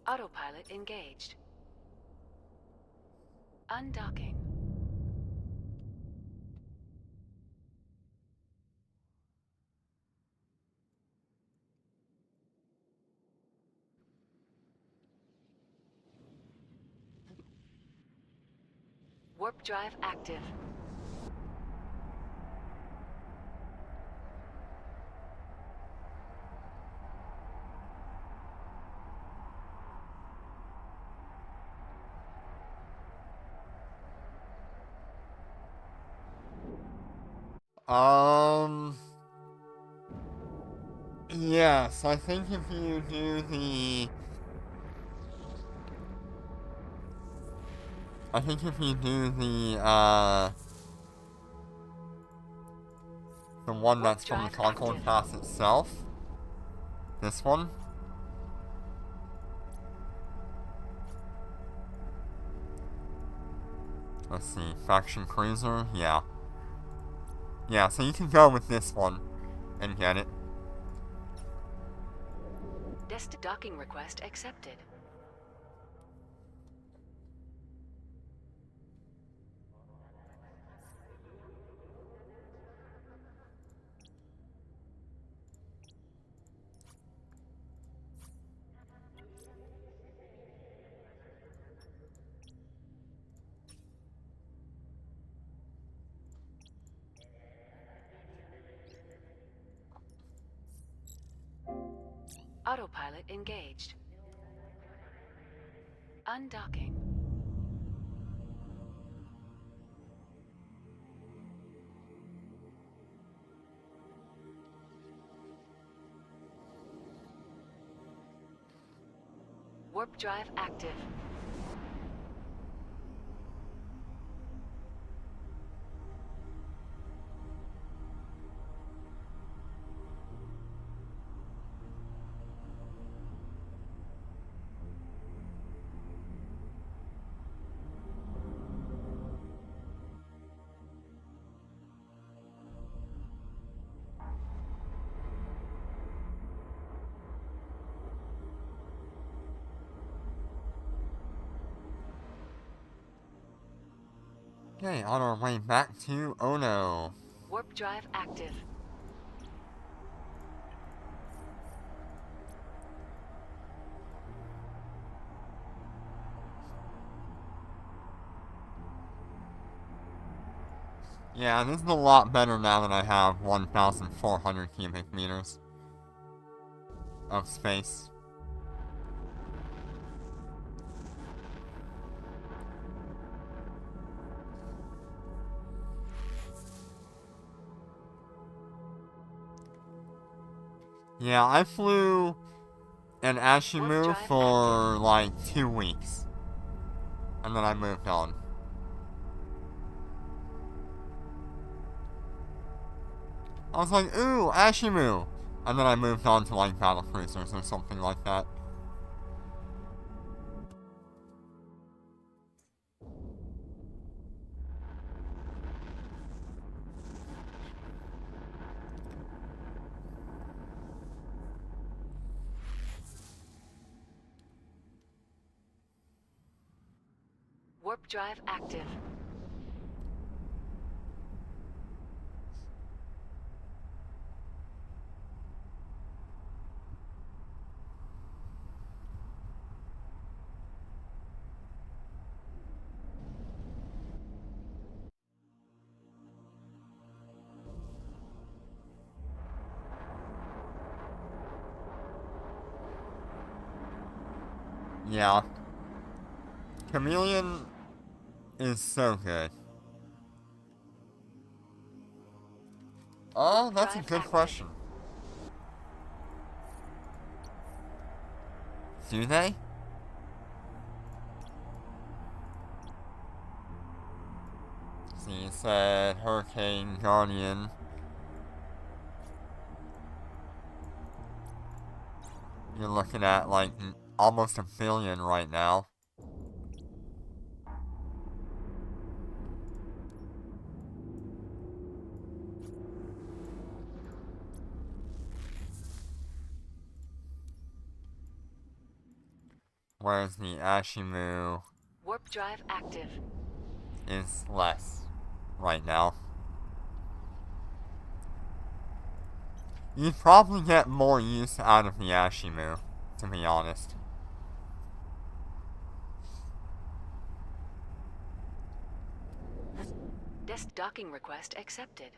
Autopilot engaged. Undocking. Warp drive active. Yes, I think if you do the... I think if you do the one Warp that's from the drive console active. pass itself, this one, let's see, Faction Cruiser, yeah. Yeah, so you can go with this one and get it. Docking request accepted. Autopilot engaged. Undocking. Warp drive active. Okay, on our way back to Ono. Warp drive active. Yeah, this is a lot better now that I have 1,400 cubic meters of space. Yeah, I flew an Warp Ashimu drive for active. like 2 weeks. And then I moved on. I was like, ooh, Ashimu! And then I moved on to like battle cruisers or something like that. Warp drive active. Yeah. Chameleon is so good. Oh, Warp that's a drive good active. question. Do they? See, you said Hurricane Guardian. You're looking at like almost a billion right now. Whereas the Ashimu Warp drive active. is less right now. You'd probably get more use out of the Ashimu, to be honest. Desk docking request accepted.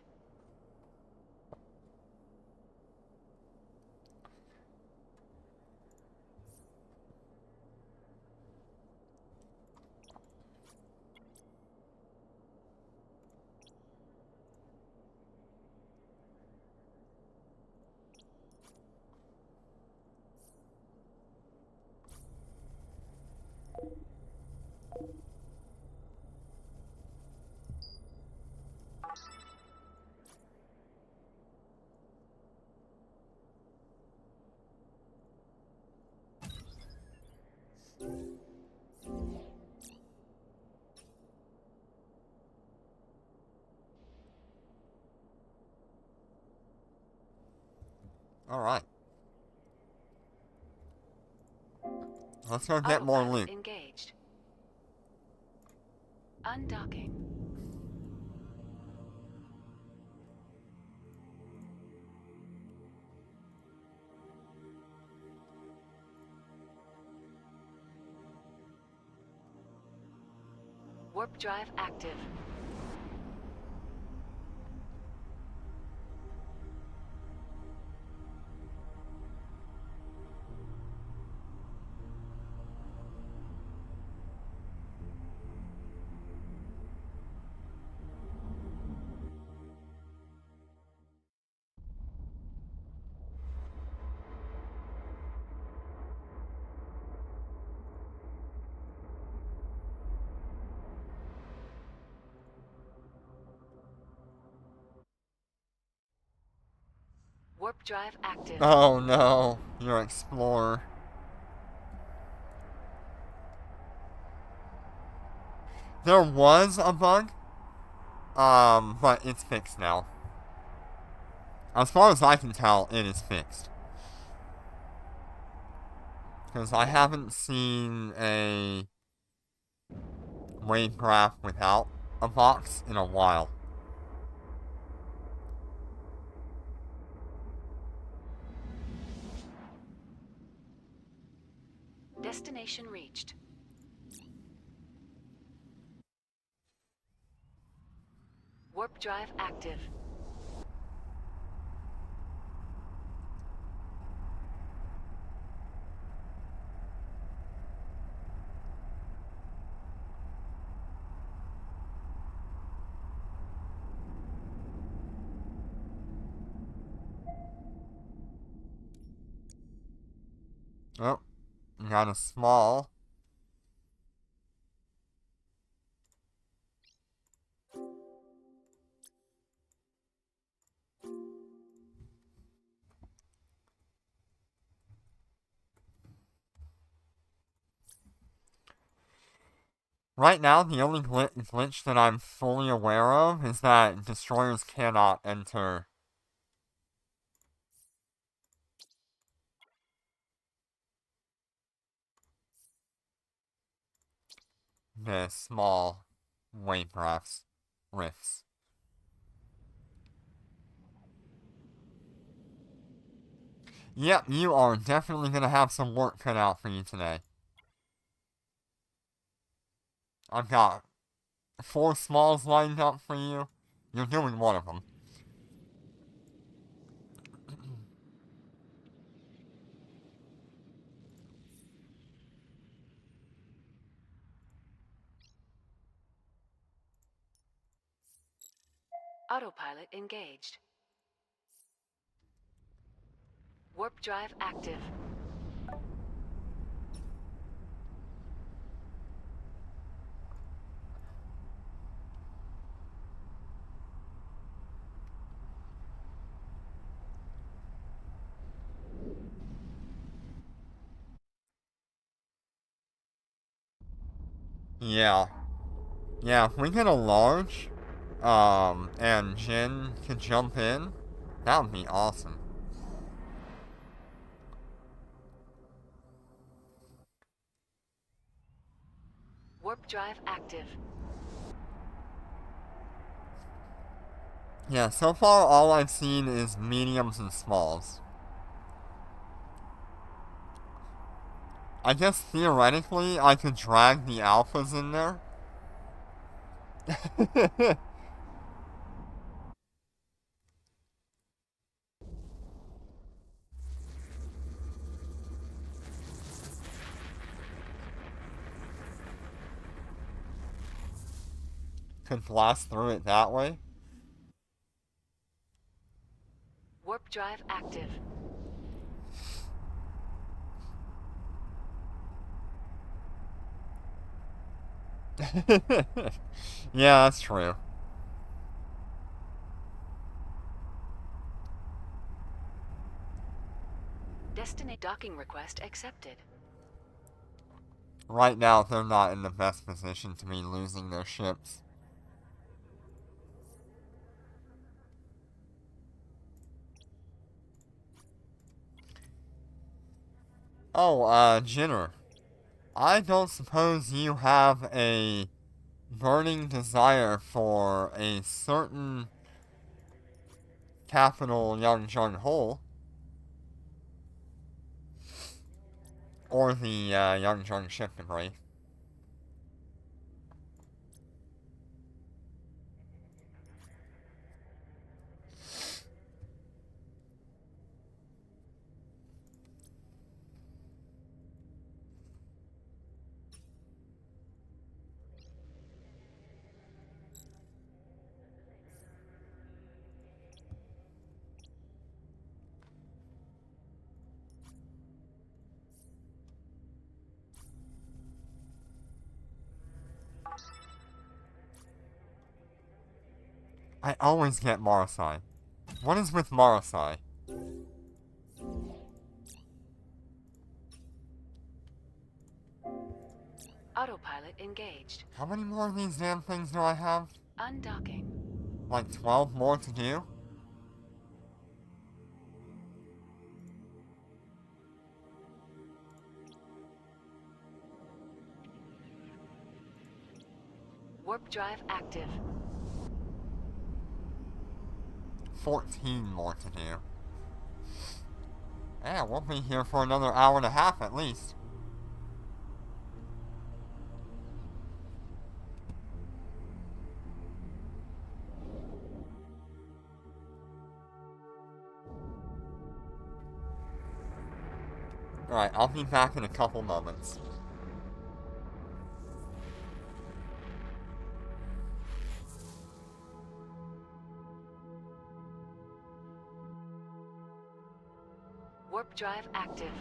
Alright. Let's go get more Autopilot loot. engaged. Undocking. Warp drive active. Warp drive active. Oh no, your explorer. There was a bug, but it's fixed now. As far as I can tell, it is fixed. Because I haven't seen a wavecraft without a box in a while. Destination reached. Warp drive active. Oh, got a small. Right now, the only glitch that I'm fully aware of is that destroyers cannot enter the small wavecrafts rifts. Yep, you are definitely gonna have some work cut out for you today. I've got 4 smalls lined up for you. You're doing one of them. Autopilot engaged. Warp drive active. Yeah. Yeah, if we get a large, and Jin could jump in, that would be awesome. Warp drive active. Yeah, so far all I've seen is mediums and smalls. I guess theoretically I could drag the alphas in there. Could blast through it that way. Warp drive active. Yeah, that's true. Destination docking request accepted. Right now, they're not in the best position to be losing their ships. Oh, Jinner. I don't suppose you have a burning desire for a certain capital Young Jung Ho, or the Young Jung ship debris. I always get Marasai. What is with Marasai? Autopilot engaged. How many more of these damn things do I have? Undocking. Like 12 more to do? Warp drive active. 14 more to do. Yeah, we'll be here for another hour and a half at least. Alright, I'll be back in a couple moments. Warp drive active.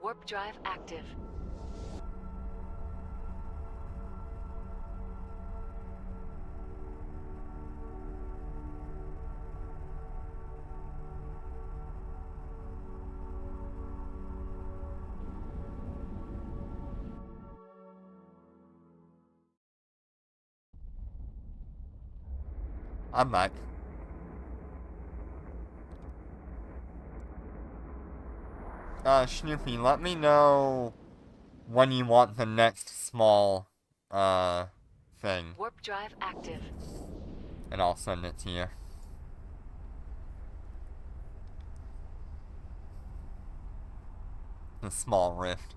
Warp drive active. I'm back. Snoopy, let me know when you want the next small, thing. Warp drive active. And I'll send it to you. The small rift.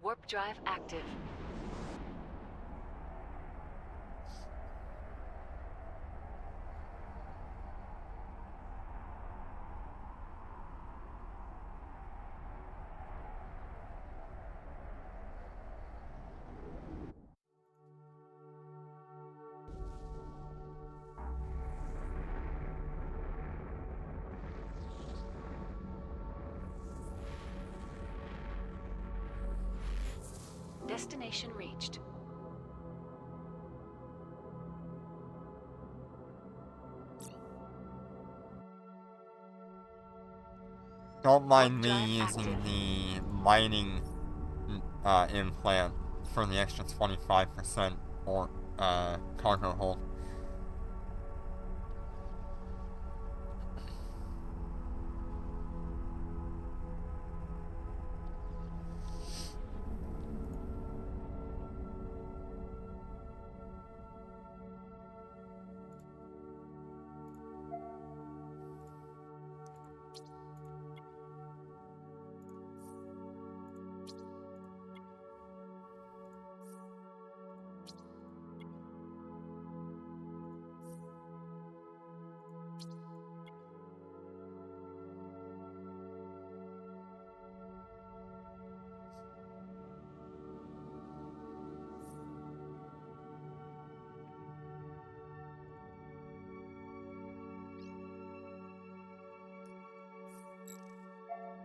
Warp drive active. Destination reached. Don't mind Warp me drive using active. the mining implant for the extra 25% or cargo hold.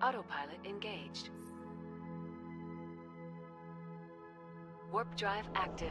Autopilot engaged. Warp drive active.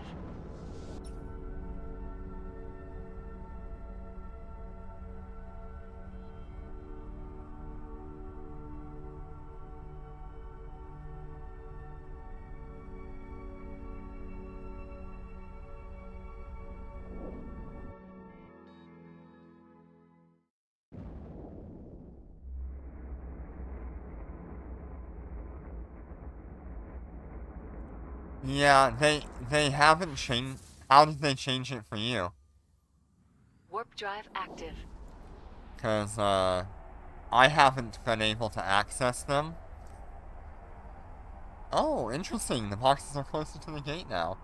Yeah, they haven't changed. How did they change it for you? Warp drive active. Because, I haven't been able to access them. Oh, interesting. The boxes are closer to the gate now.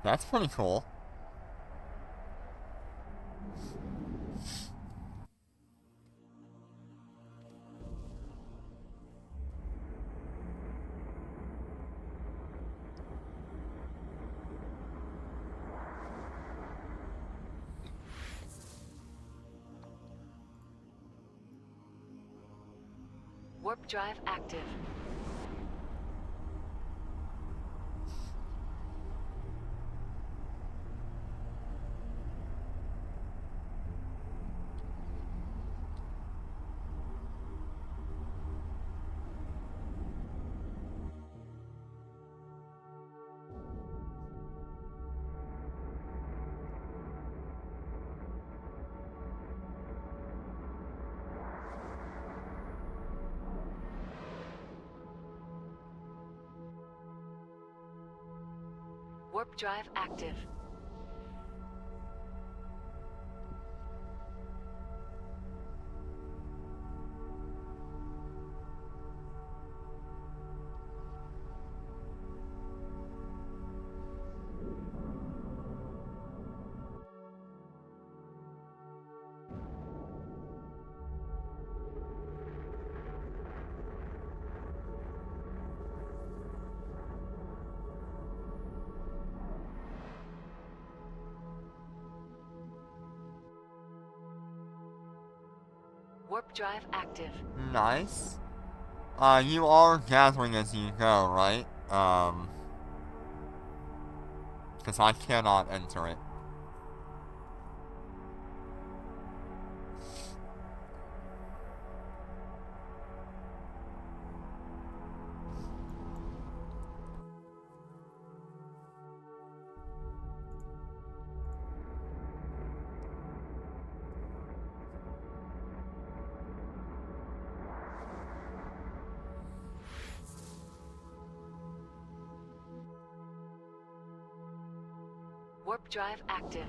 That's pretty cool. Warp drive active. Warp drive active. Warp drive active. Nice. You are gathering as you go, right? Because I cannot enter it. Warp drive active.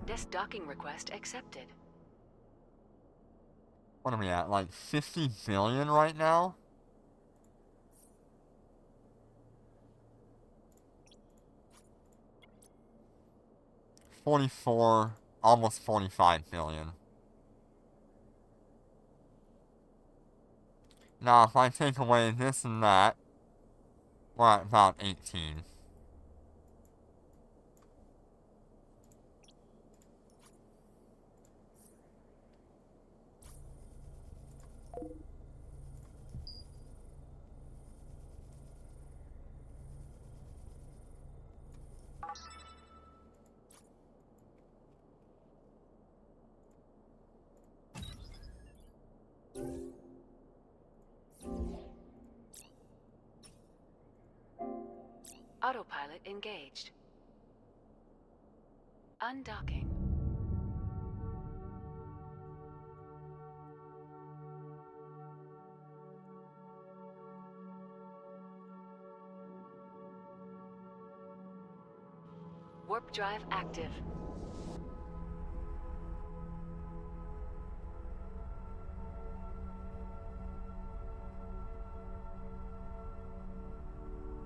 This docking request accepted. What are we at? Like 50 billion right now? $44, almost 45 billion. Now, if I take away this and that, we're at about 18. Autopilot engaged. Undocking. Warp drive active.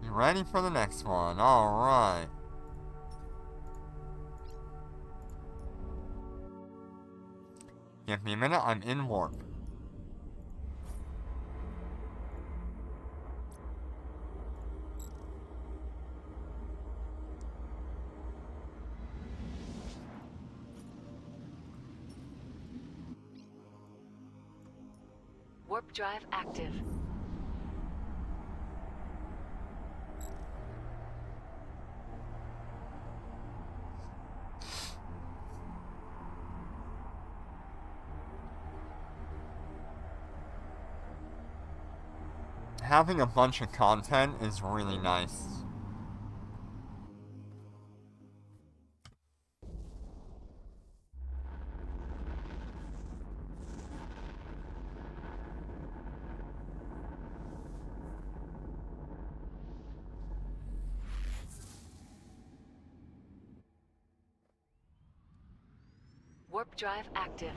You ready for the next one? Alright. Give me a minute, I'm in warp. Warp drive active. Having a bunch of content is really nice. Warp drive active.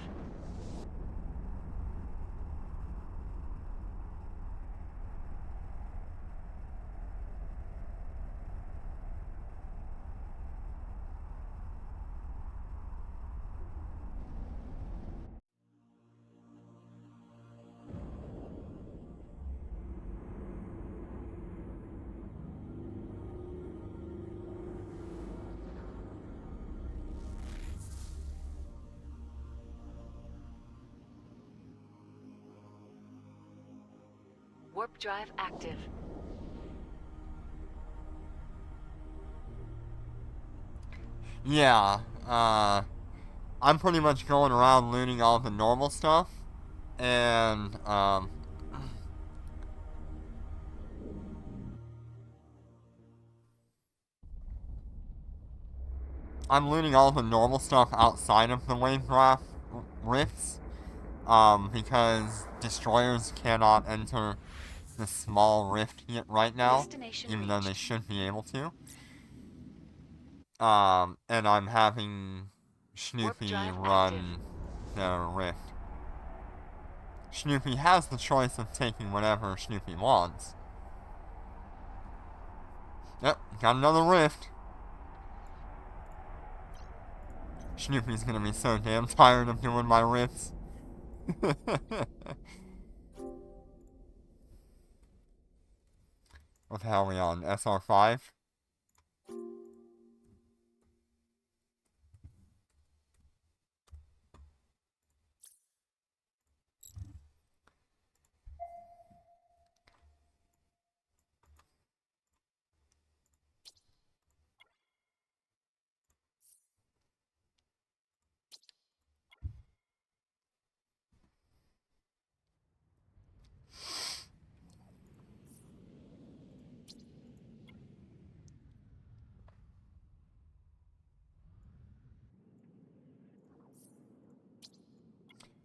Warp drive active. Yeah, I'm pretty much going around looting all the normal stuff, and, I'm looting all the normal stuff outside of the wavecraft rifts, because destroyers cannot enter the small rift yet right now, Destination even though they reached. should be able to. And I'm having Warp Snoopy drive run the rift. Snoopy has the choice of taking whatever Snoopy wants. Yep, got another rift. Snoopy's gonna be so damn tired of doing my rifts. What the hell are we on? SR5?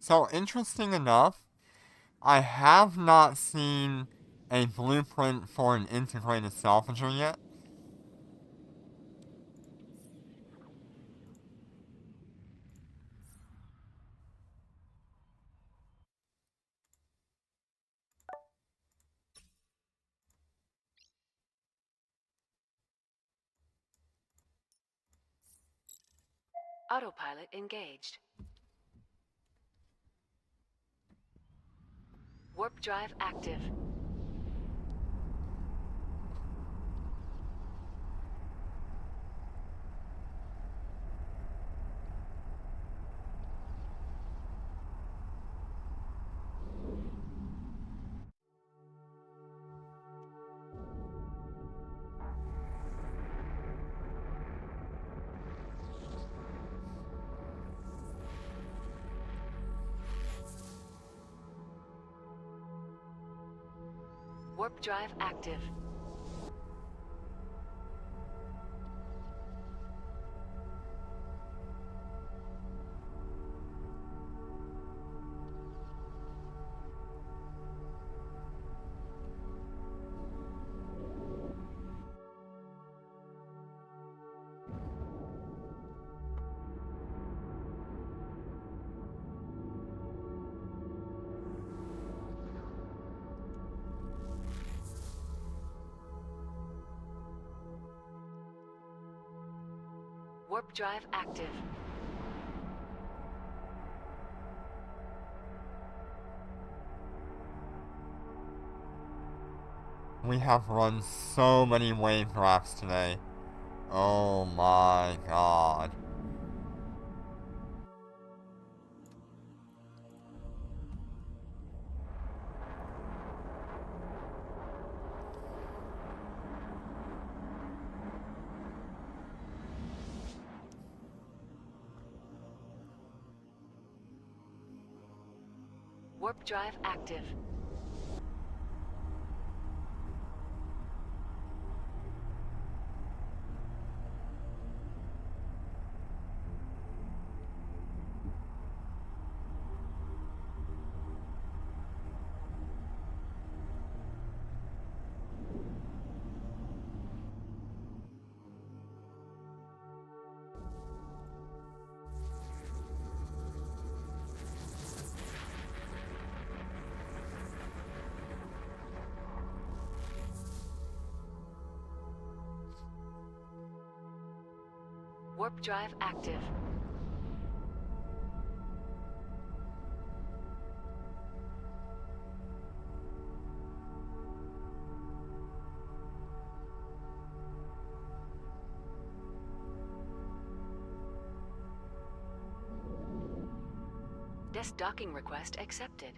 So, interesting enough, I have not seen a blueprint for an integrated salvager yet. Autopilot engaged. Warp drive active. Warp drive active. Warp drive active. We have run so many wavecrafts today. Oh my god. Warp drive active. Warp drive active. Desk docking request accepted.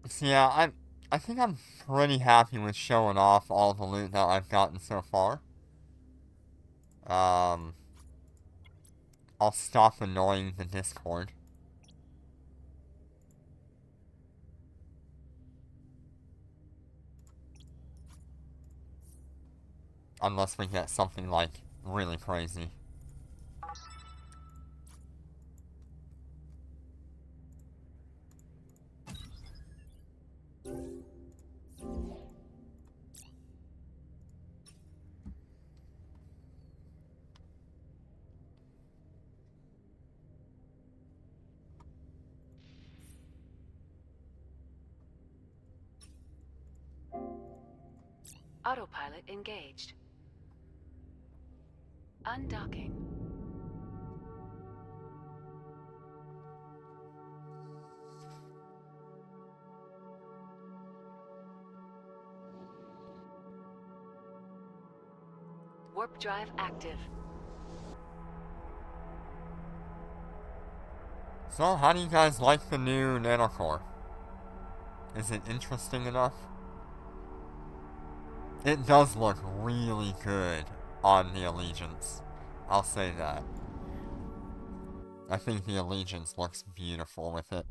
So yeah, I think I'm pretty happy with showing off all the loot that I've gotten so far. I'll stop annoying the Discord. Unless we get something like really crazy. Autopilot engaged. Undocking. Warp drive active. So, how do you guys like the new nanocore? Is it interesting enough? It does look really good on the Allegiance. I'll say that. I think the Allegiance looks beautiful with it.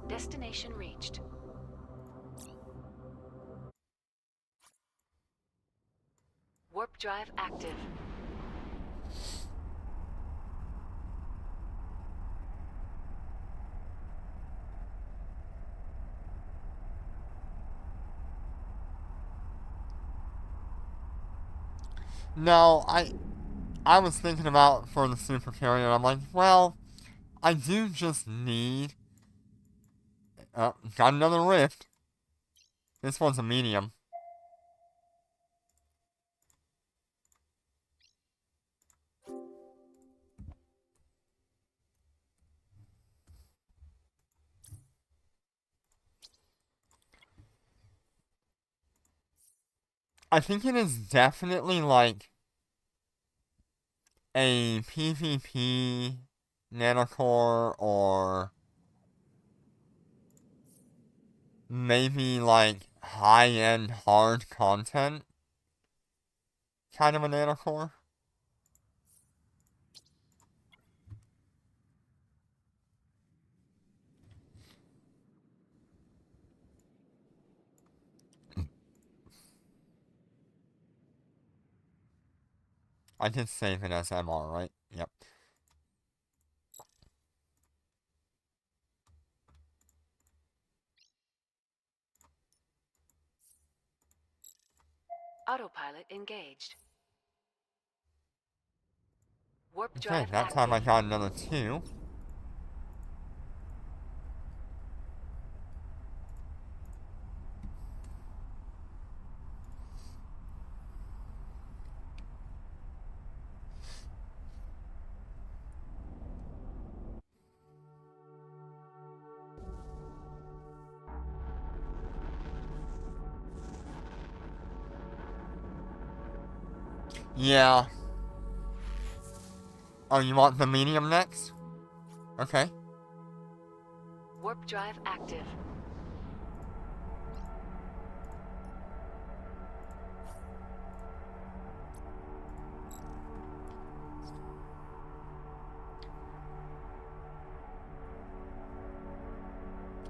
Destination reached. Warp drive active. No, I was thinking about for the super carrier, and I'm like, well, I do just need. Got another rift. This one's a medium. I think it is definitely like a PvP nanocore or maybe like high-end hard content kind of a nanocore. I did save it as MR, right? Yep. Autopilot engaged. Warp Okay, drive that time I active. got another 2. Yeah. Oh, you want the medium next? Okay. Warp drive active.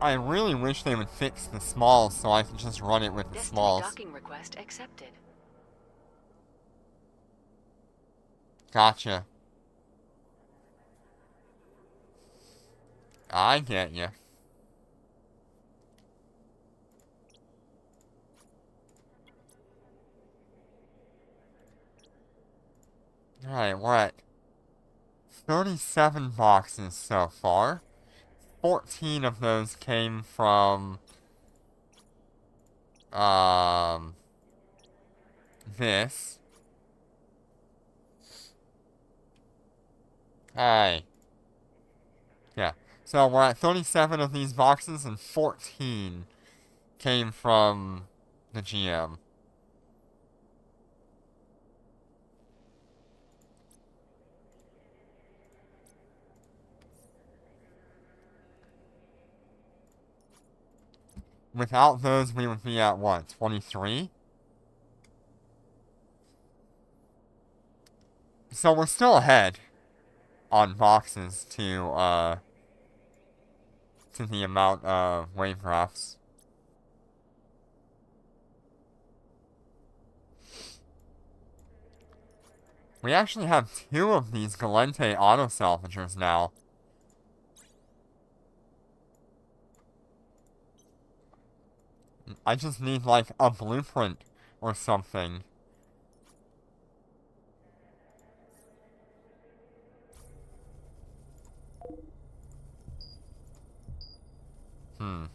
I really wish they would fix the smalls so I could just run it with the Destiny smalls. docking request accepted. Gotcha. I get you. Alright, we're at 37 boxes so far. 14 of those came from, this. Hey. Yeah. So we're at 37 of these boxes and 14 came from the GM. Without those, we would be at what, 23? So we're still ahead on boxes to the amount of wavecrafts. We actually have 2 of these Galente auto salvagers now. I just need like a blueprint or something. Hmm.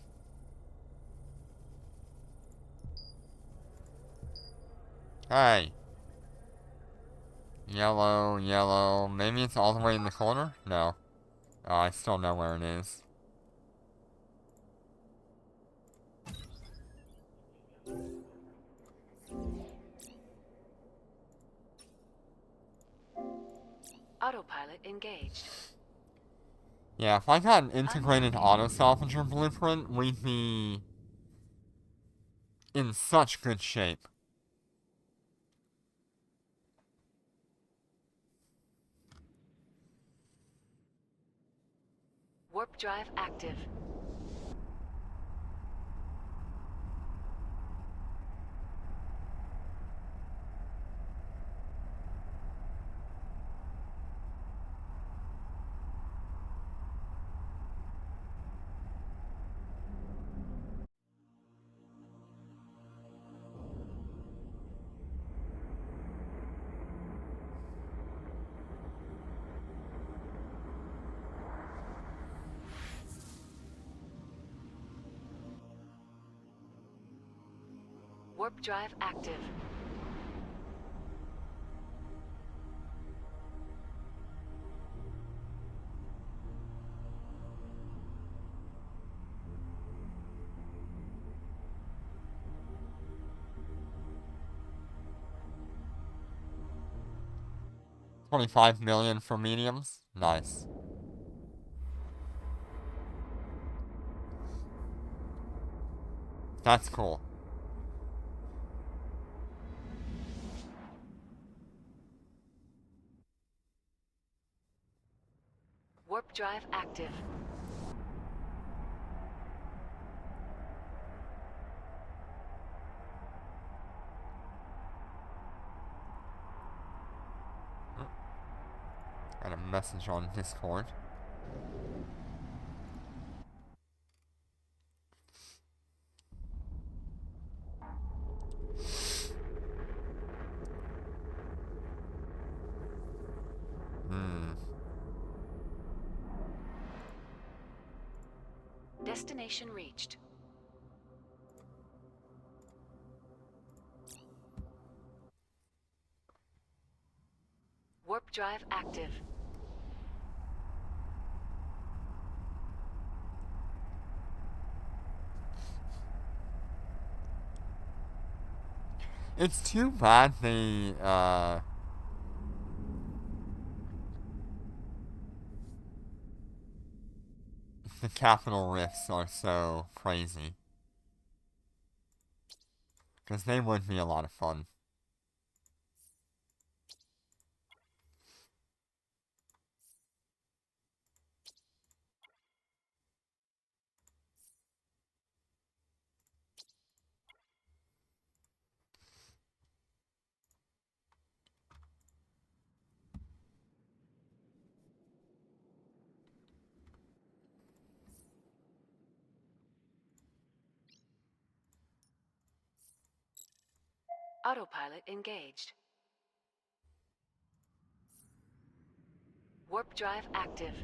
Hey. Yellow, yellow. Maybe it's all the way in the corner? No. Oh, I still know where it is. Autopilot engaged. Yeah, if I got an integrated Unlocking. auto salvager blueprint, we'd be in such good shape. Warp drive active. Warp drive active. $25 million for mediums. Nice. That's cool. Warp drive active. Got a message on Discord. Destination reached. Warp drive active. It's too bad they, the capital rifts are so crazy. Because they would be a lot of fun. Autopilot engaged. Warp drive active.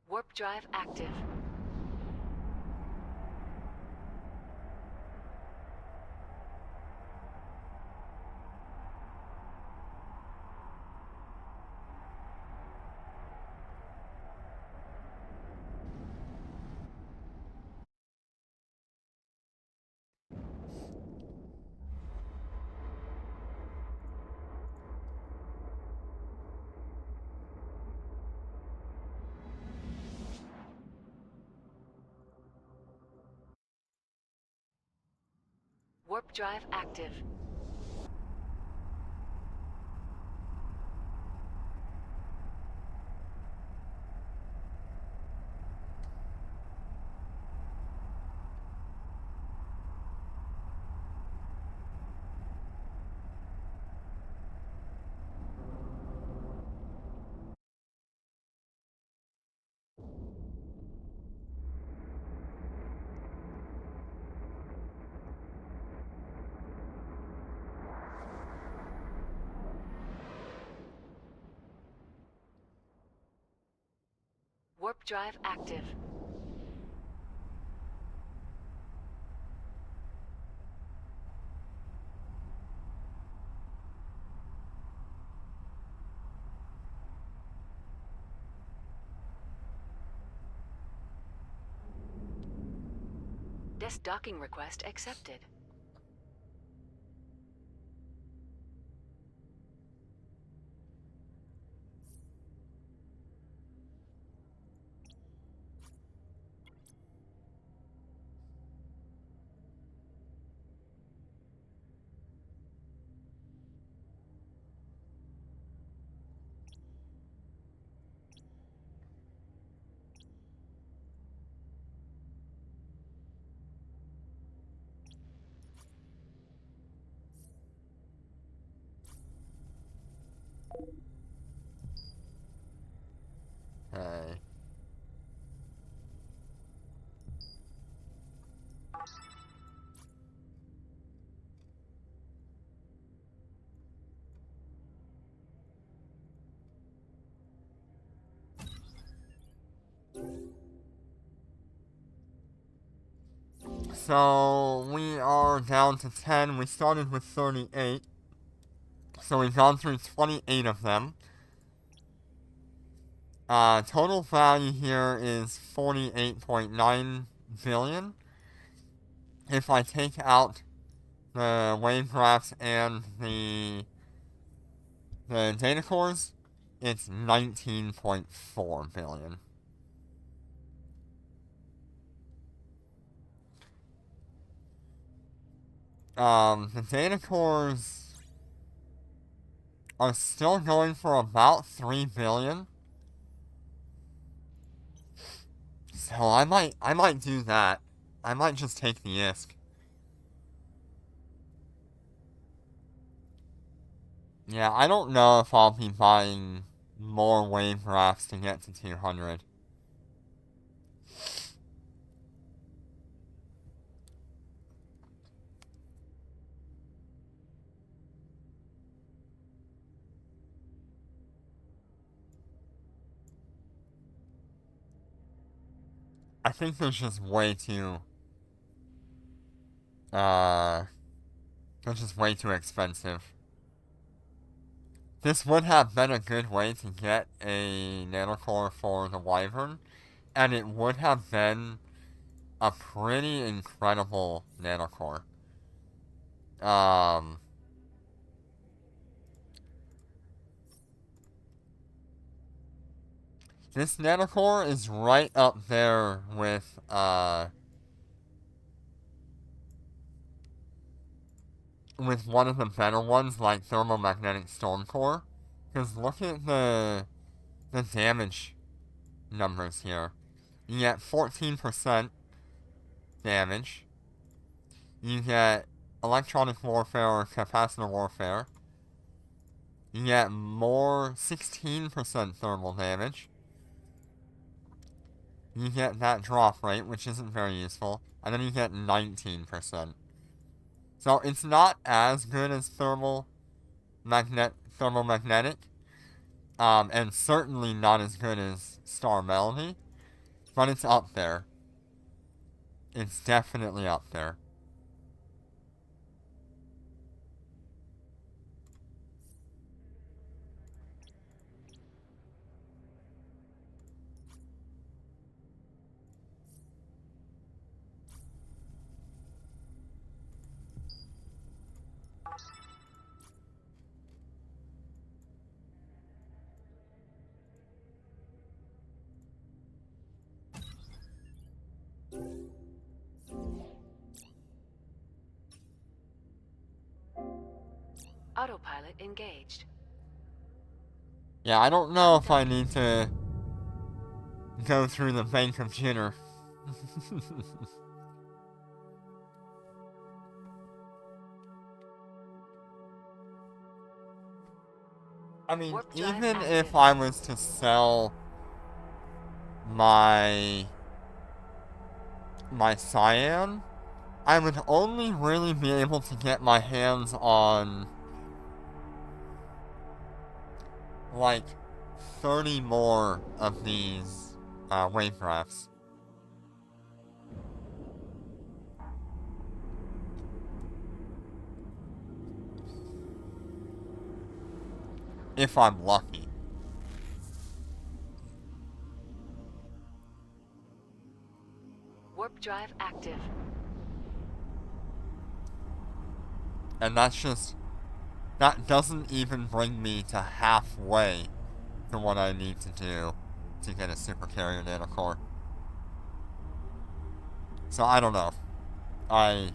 Warp drive active. Warp drive active. Warp drive active. Desk docking request accepted. So we are down to 10. We started with 38. So we've gone through 28 of them. Total value here is 48.9 billion. If I take out the wavecrafts and the data cores, it's 19.4 billion. The data cores are still going for about 3 billion. So I might do that. I might just take the ISK. Yeah, I don't know if I'll be buying more wavecrafts to get to 200. I think there's just way too they're just way too expensive. This would have been a good way to get a nanocore for the Wyvern, and it would have been a pretty incredible nanocore. This nanocore is right up there with one of the better ones like Thermomagnetic Stormcore. Because look at the damage numbers here. You get 14% damage. You get electronic warfare or capacitor warfare. You get more 16% thermal damage. You get that drop rate, which isn't very useful. And then you get 19%. So it's not as good as thermomagnetic, and certainly not as good as Star Melody, but it's up there. It's definitely up there. Autopilot engaged. Yeah, I don't know if I need to go through the main computer. I mean, Warp drive even active. if I was to sell my cyan, I would only really be able to get my hands on like 30 more of these wavecrafts. If I'm lucky. Warp drive active. And that doesn't even bring me to halfway to what I need to do to get a super carrier nanocore. So I don't know. I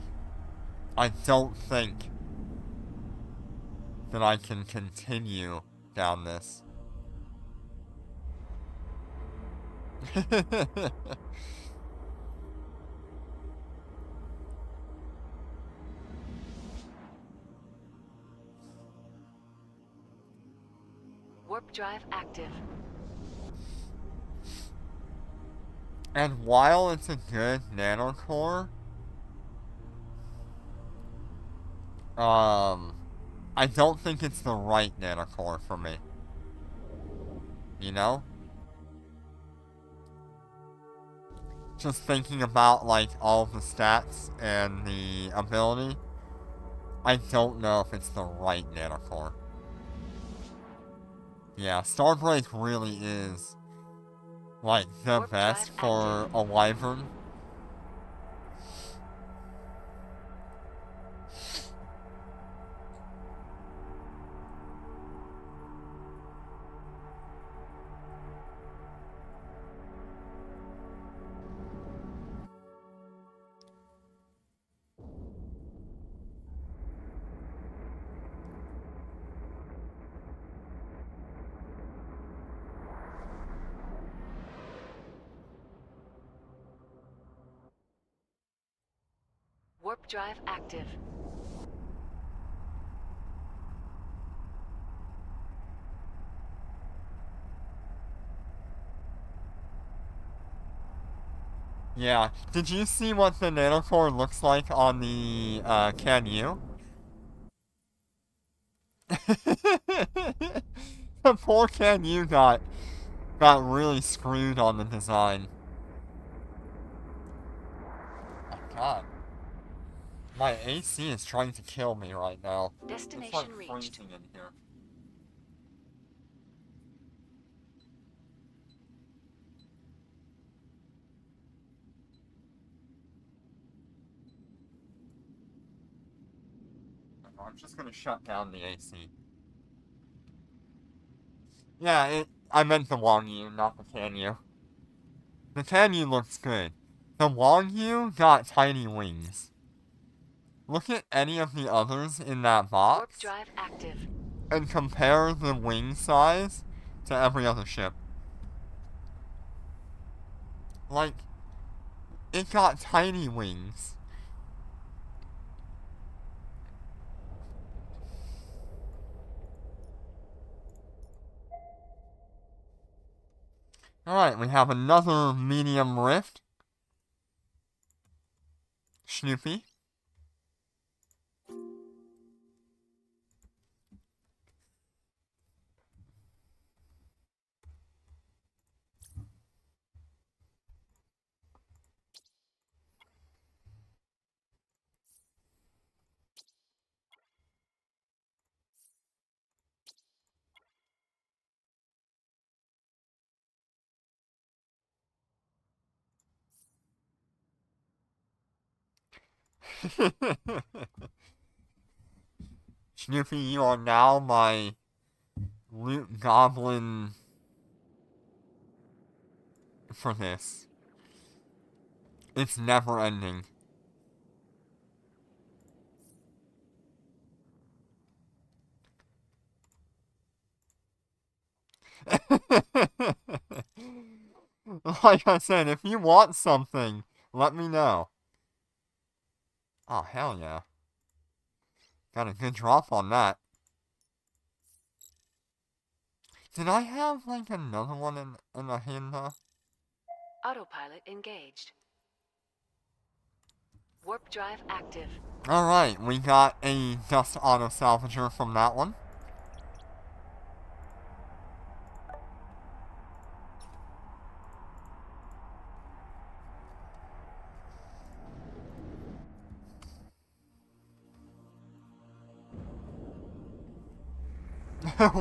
don't think that I can continue down this. Warp drive active. And while it's a good nanocore, I don't think it's the right nanocore for me. You know? just thinking about, like, all of the stats and the ability, I don't know if it's the right nanocore. Yeah, Starbreak really is, like, the Warp best drive for active. a wyvern. Warp drive active. Yeah, did you see what the nanocore looks like on the, Can You? The poor Can You got really screwed on the design. Oh god. My AC is trying to kill me right now. It's like Destination reached. freezing in here. I'm just gonna shut down the AC. Yeah, I meant the Wangyu, not the Kanyu. The Kanyu looks good. The Wangyu got tiny wings. Look at any of the others in that Warp box drive active. and compare the wing size to every other ship. Like, it got tiny wings. Alright, we have another medium rift. Snoopy. Snoopy, you are now my loot goblin for this. It's never ending. Like I said, if you want something, let me know. Oh, hell yeah. Got a good drop on that. Did I have, like, another one in the Hinda? Autopilot engaged. Warp drive active. Alright, we got a dust auto salvager from that one.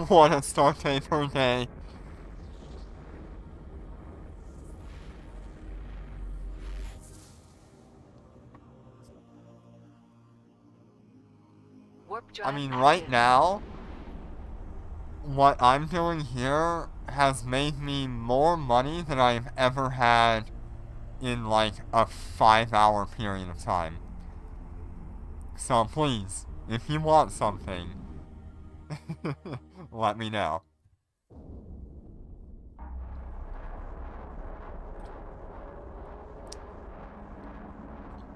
What a start per day. Warp I drive mean, active. right now, what I'm doing here has made me more money than I've ever had in, like, a 5-hour period of time. So please, if you want something, let me know.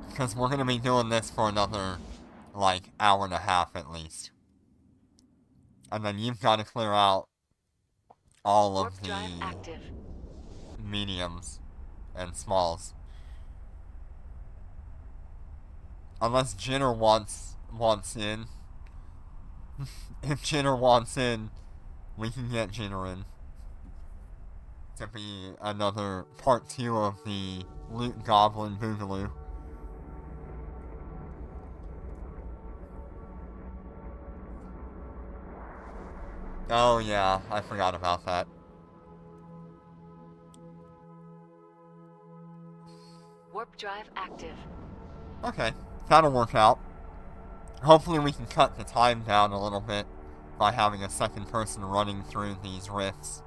Because we're going to be doing this for another, like, hour and a half at least. And then you've got to clear out all Warp of drive the active. mediums and smalls. Unless Jinner wants in. If Jinner wants in, we can get Jinner in. To be another part 2 of the Loot Goblin Boogaloo. Oh yeah, I forgot about that. Warp drive active. Okay, that'll work out. Hopefully we can cut the time down a little bit by having a second person running through these rifts.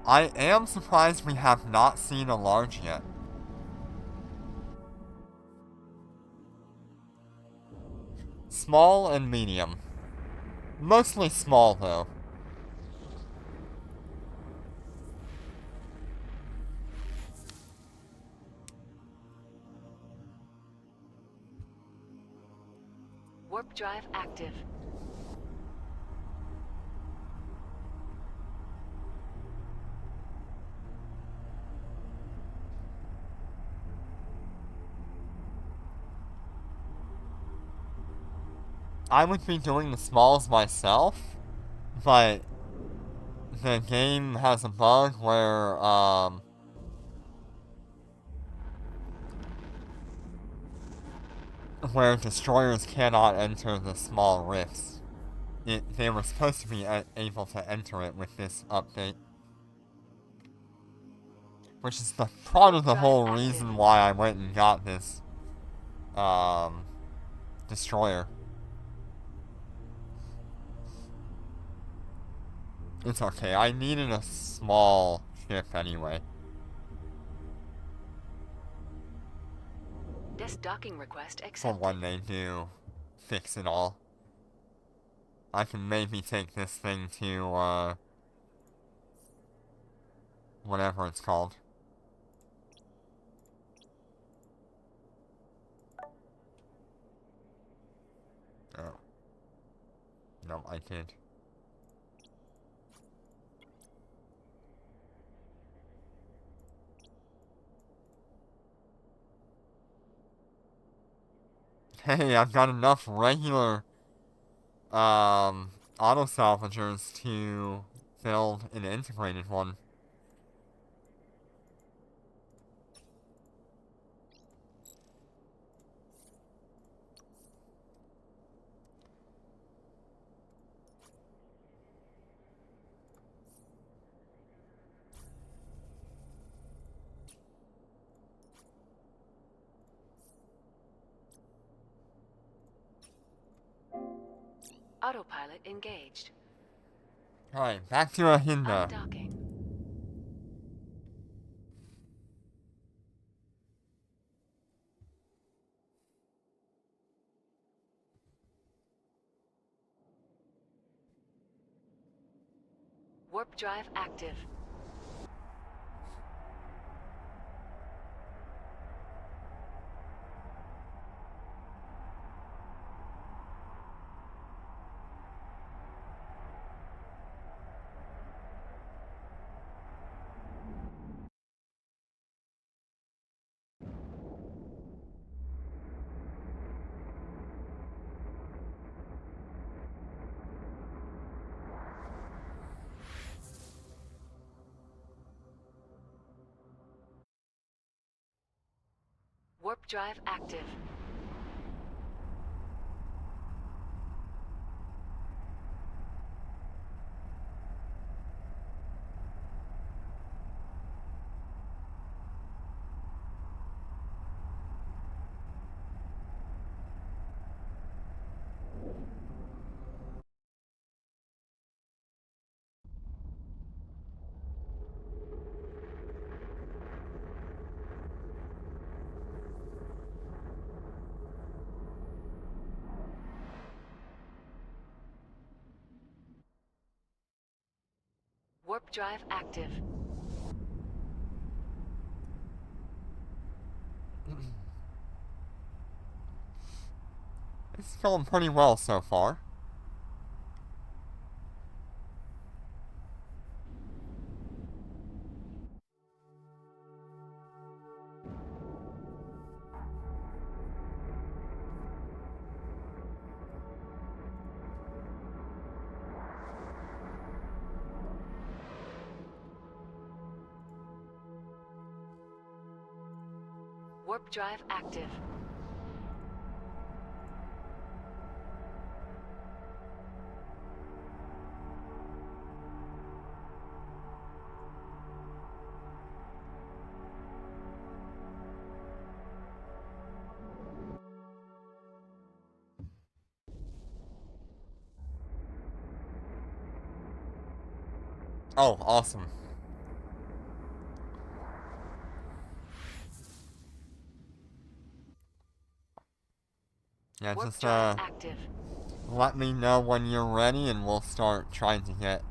I am surprised we have not seen a large yet. Small and medium. Mostly small, though. Warp drive active. I would be doing the smalls myself, but the game has a bug where destroyers cannot enter the small rifts. They were supposed to be able to enter it with this update. Which is the part of the whole reason why I went and got this, destroyer. It's okay, I needed a small ship anyway. This docking request For accepted. when they do fix it all. I can maybe take this thing to, whatever it's called. Oh. No, I did. Hey, I've got enough regular, auto salvagers to build an integrated one. Autopilot engaged. Alright, back to Ahinda. Undocking. Warp drive active. Warp drive active. Warp drive active. It's going pretty well so far. Warp drive active. Oh, awesome. Yeah, Warp just drive active. let me know when you're ready and we'll start trying to get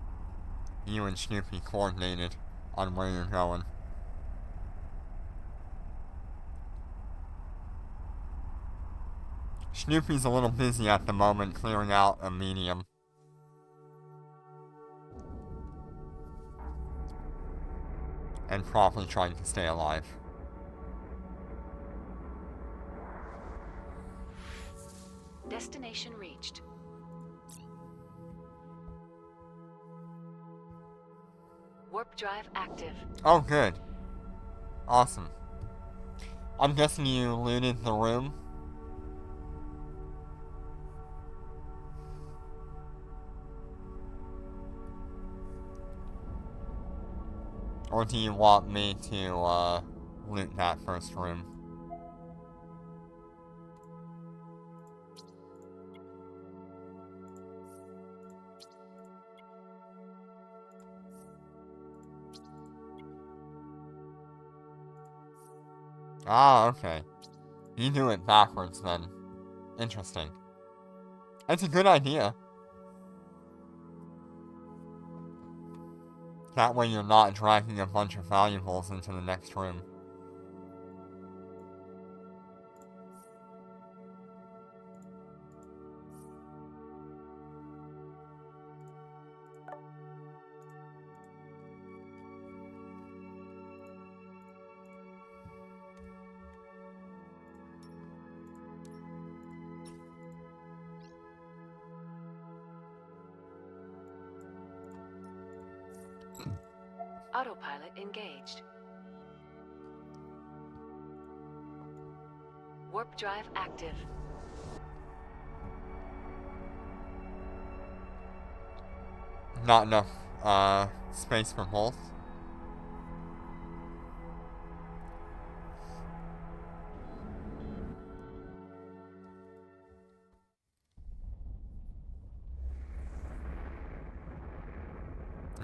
you and Snoopy coordinated on where you're going. Snoopy's a little busy at the moment clearing out a medium. And probably trying to stay alive. Destination reached. Warp drive active. Oh, good. Awesome. I'm guessing you looted the room? Or do you want me to, loot that first room? Ah, okay. You do it backwards then. Interesting. It's a good idea. That way you're not dragging a bunch of valuables into the next room. Autopilot engaged. Warp drive active. Not enough, space for both.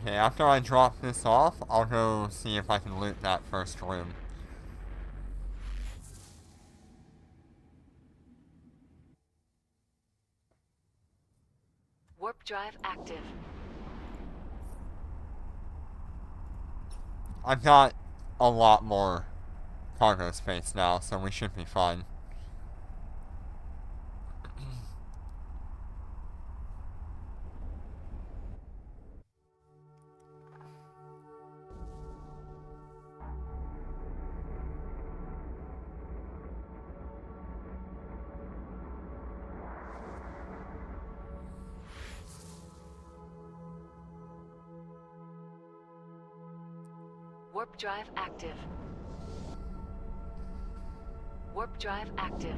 Okay, after I drop this off, I'll go see if I can loot that first room. Warp drive active. I've got a lot more cargo space now, so we should be fine. Warp drive active. Warp drive active.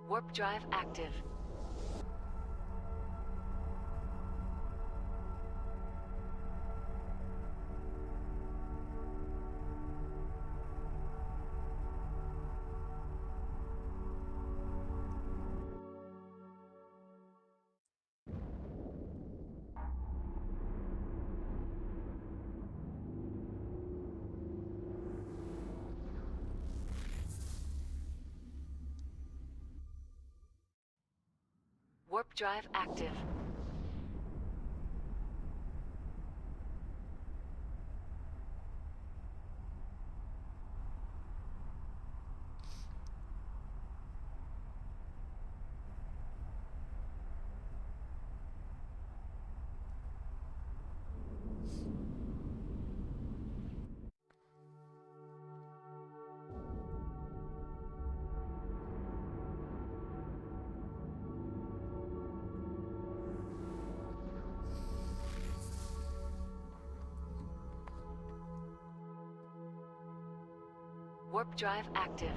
Warp drive active. Warp drive active. Warp drive active.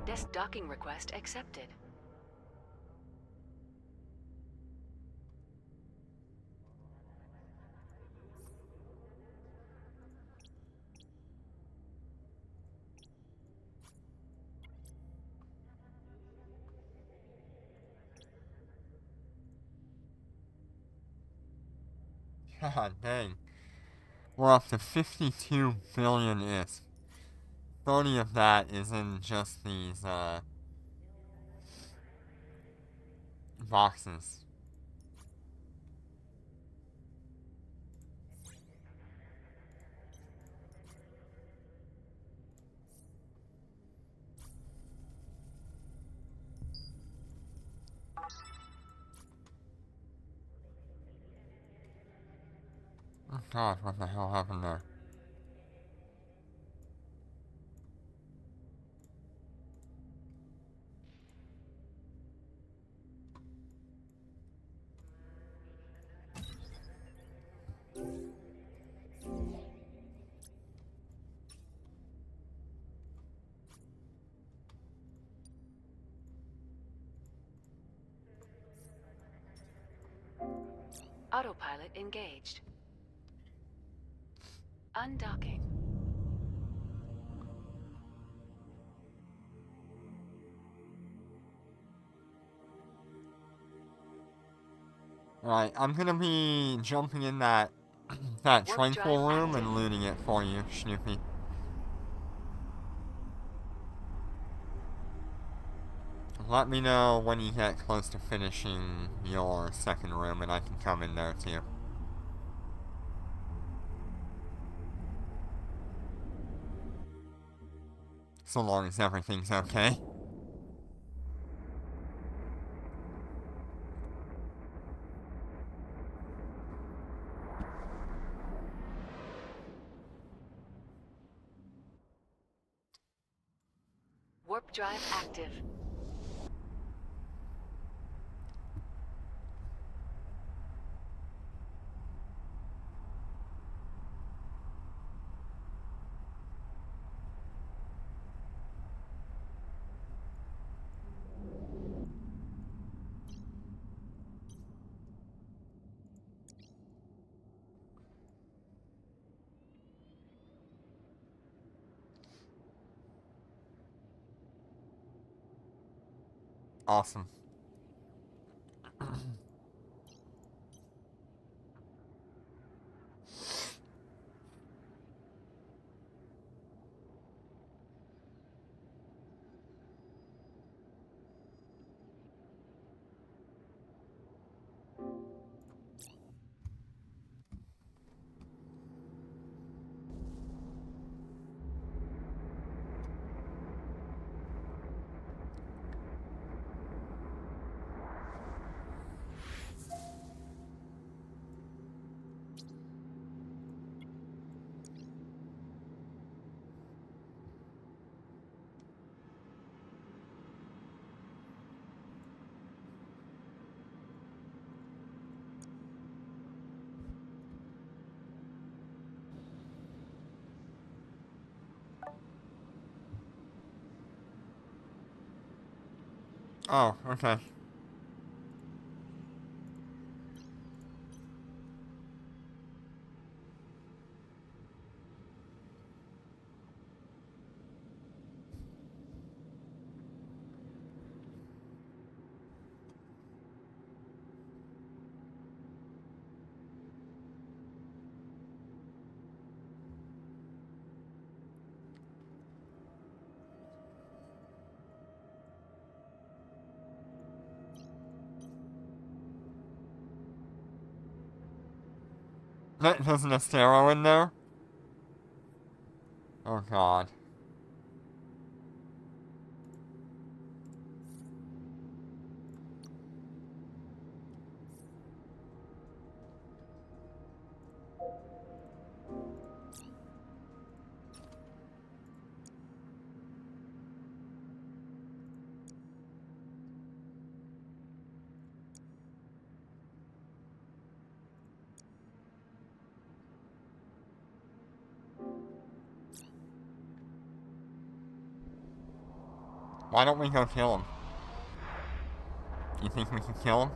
Desk docking request accepted. God dang. We're up to 52 billion ISK. 30 of that is in just these, boxes. Oh god, what the hell happened there? Autopilot engaged. Undocking. Right, I'm gonna be jumping in that that Warp drive tranquil room active. and looting it for you, Snoopy. Let me know when you get close to finishing your second room and I can come in there too. So long as everything's okay. Warp drive active. Awesome. Oh, okay. There's an Astero in there? Oh god. Why don't we go kill him? You think we can kill him?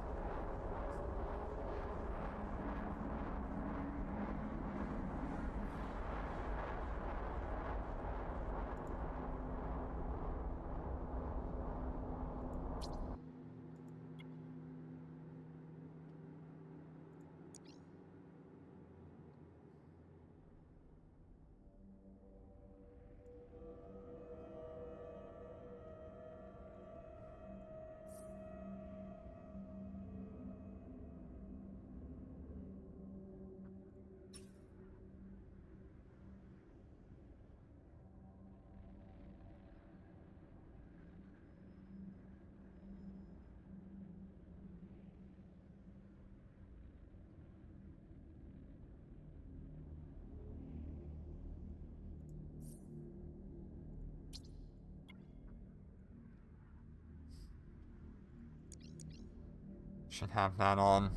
Should have that on.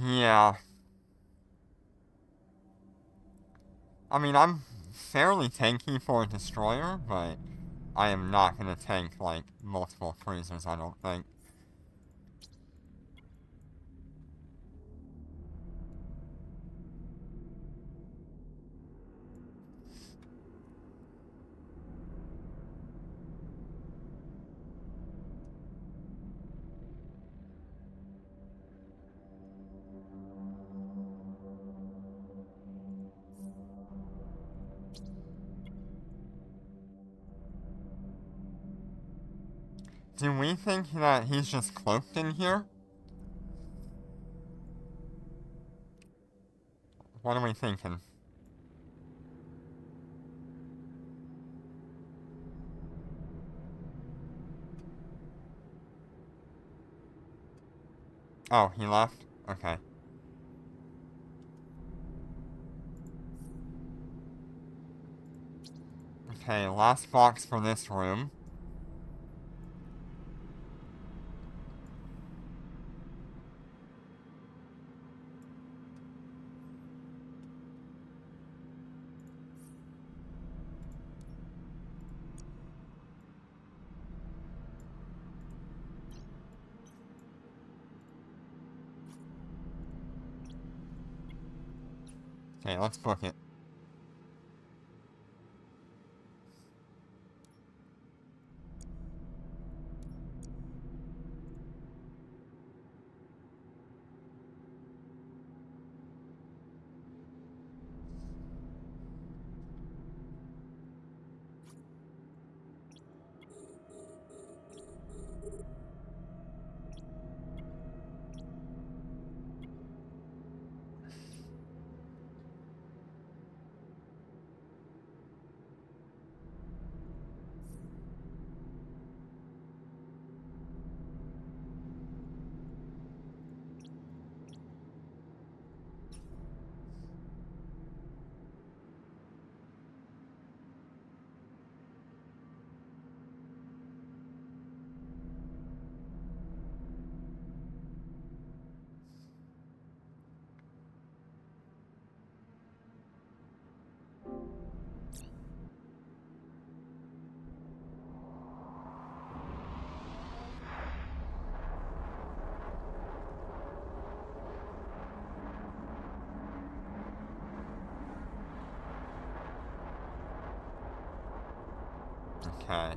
Yeah. I mean, I'm fairly tanky for a destroyer, but I am not gonna tank, like, multiple cruisers, I don't think. Do we think that he's just cloaked in here? What are we thinking? Oh, he left? Okay. Okay, last box for this room. Okay, let's book it. Okay.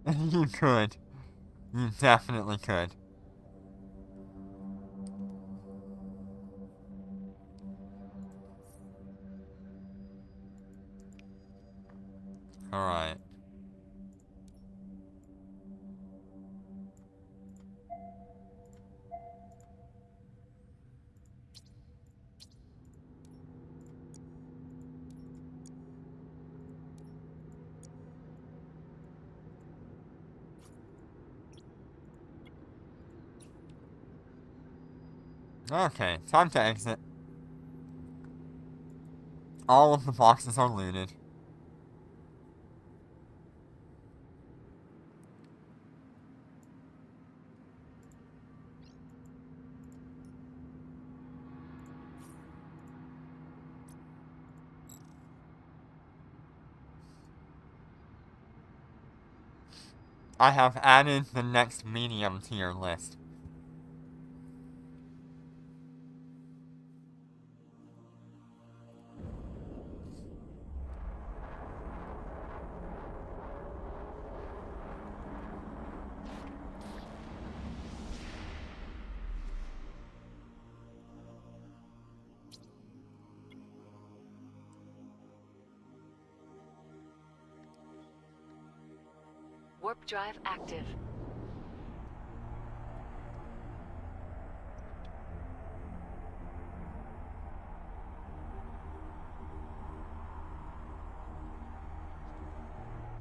You could. You definitely could. Alright. Okay, time to exit. All of the boxes are looted. I have added the next medium to your list. Warp drive active.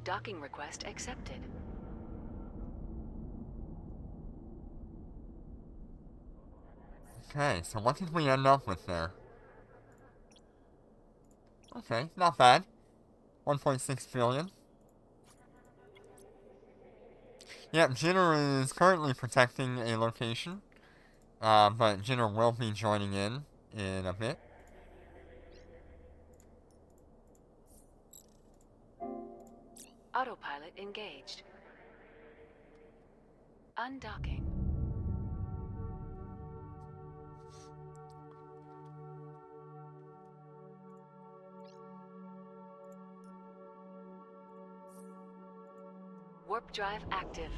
Docking request accepted. Okay, so what did we end up with there? Okay, not bad. 1.6 billion. Yep, Jitter is currently protecting a location. But Jitter will be joining in a bit. Autopilot engaged. Undocking. Warp drive active.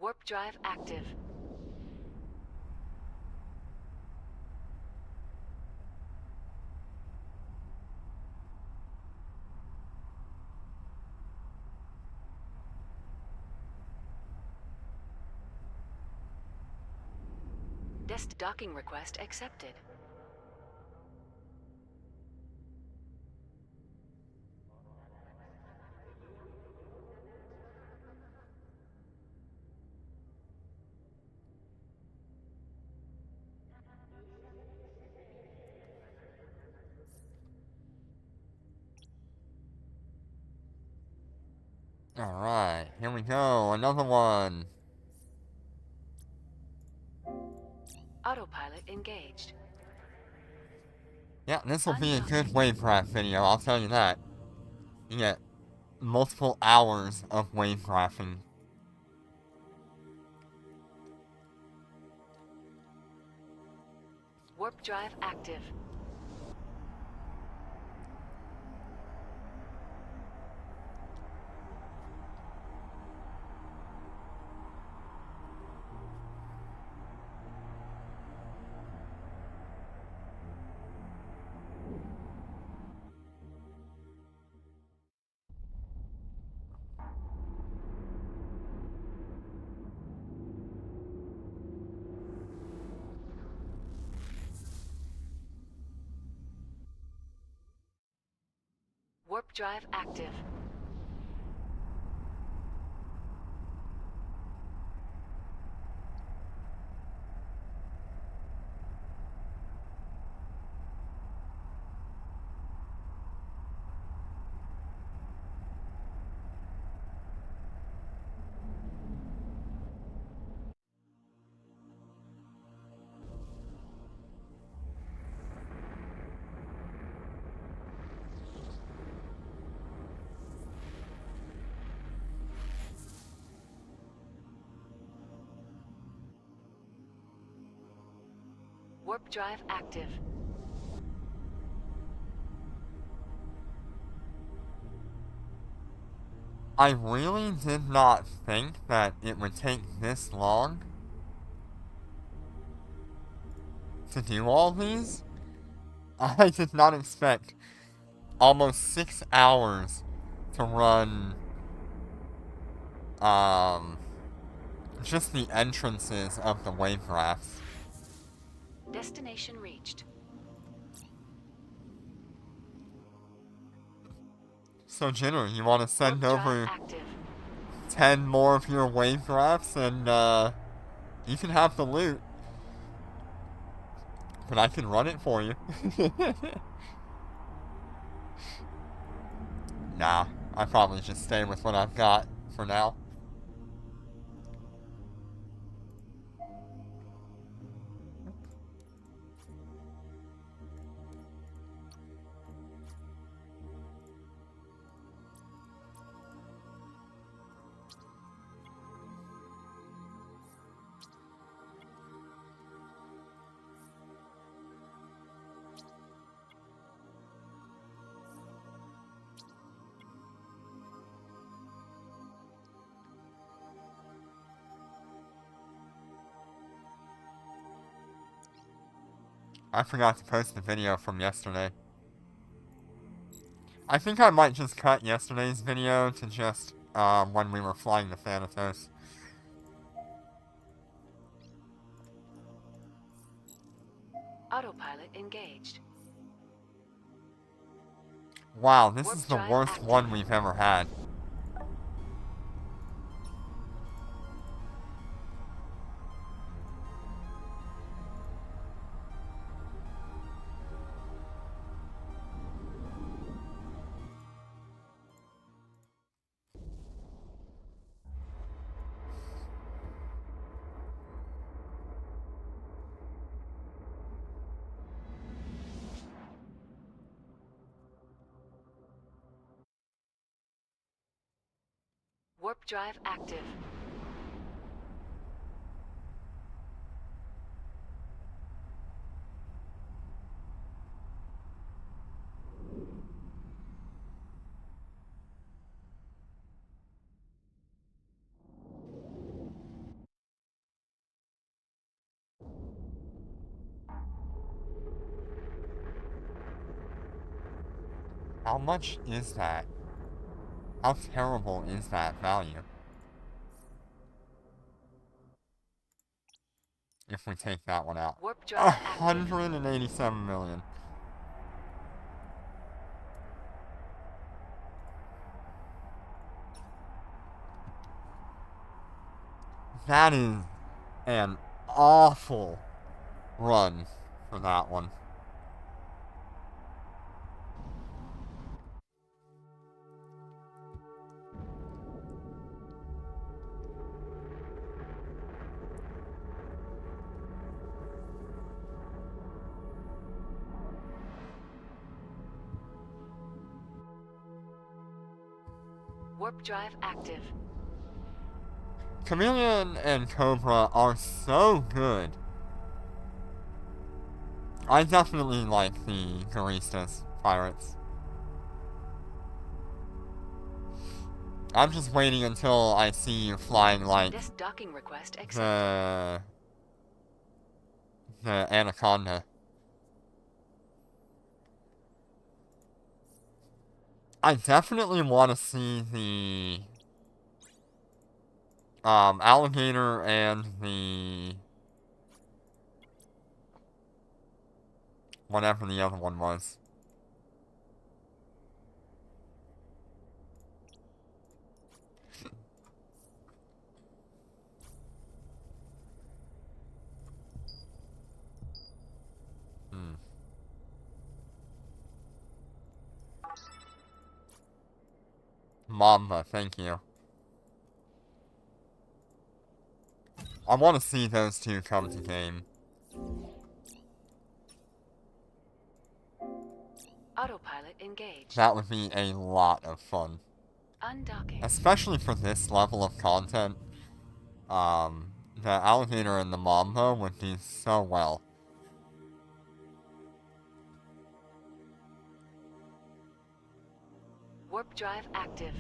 Warp drive active. Desk docking request accepted. Alright, here we go. Another one. Autopilot engaged. Yeah, this will be a good wavecraft video, I'll tell you that. You get multiple hours of wavecrafting. Warp drive active. Warp drive active. Warp drive active. I really did not think that it would take this long to do all these. I did not expect almost 6 hours to run, just the entrances of the wavecrafts. Destination reached. So, Jenner, you want to send Warp drive over active. 10 more of your wavecrafts and, you can have the loot. But I can run it for you. Nah, I probably just stay with what I've got for now. I forgot to post the video from yesterday. I think I might just cut yesterday's video to just, when we were flying to Thanatos. Autopilot engaged. Wow, this Warp is the drive worst active. one we've ever had. Warp drive active. How much is that? How terrible is that value? If we take that one out. Warp drive active. 187 million. That is an awful run for that one. Warp drive active. Chameleon and Cobra are so good. I definitely like the Garistas pirates. I'm just waiting until I see you flying like This docking request accepted. the Anaconda. I definitely want to see the alligator and the whatever the other one was. Mamba, thank you. I want to see those two come to game. Autopilot engaged. That would be a lot of fun. Undocking. Especially for this level of content. The alligator and the mamba would do so well. Warp drive active.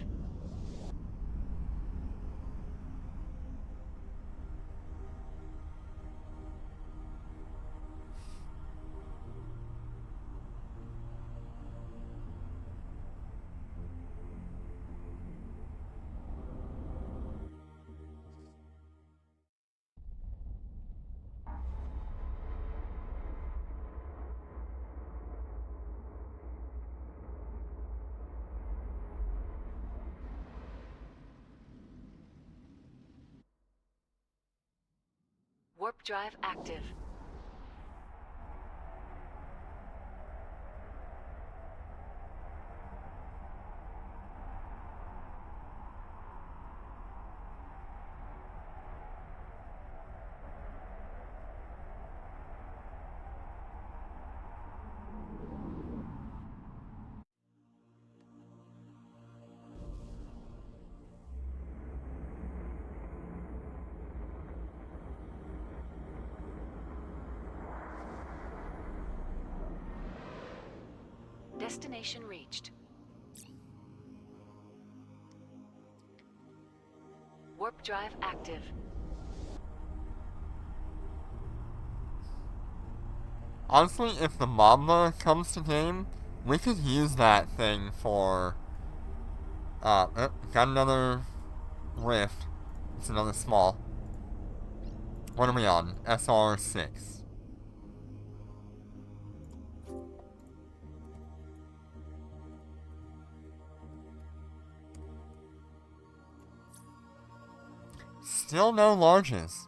Warp drive active. Destination reached. Warp drive active. Honestly, if the mamba comes to game, we could use that thing for... got another rift. It's another small. What are we on? SR6. Still no larges.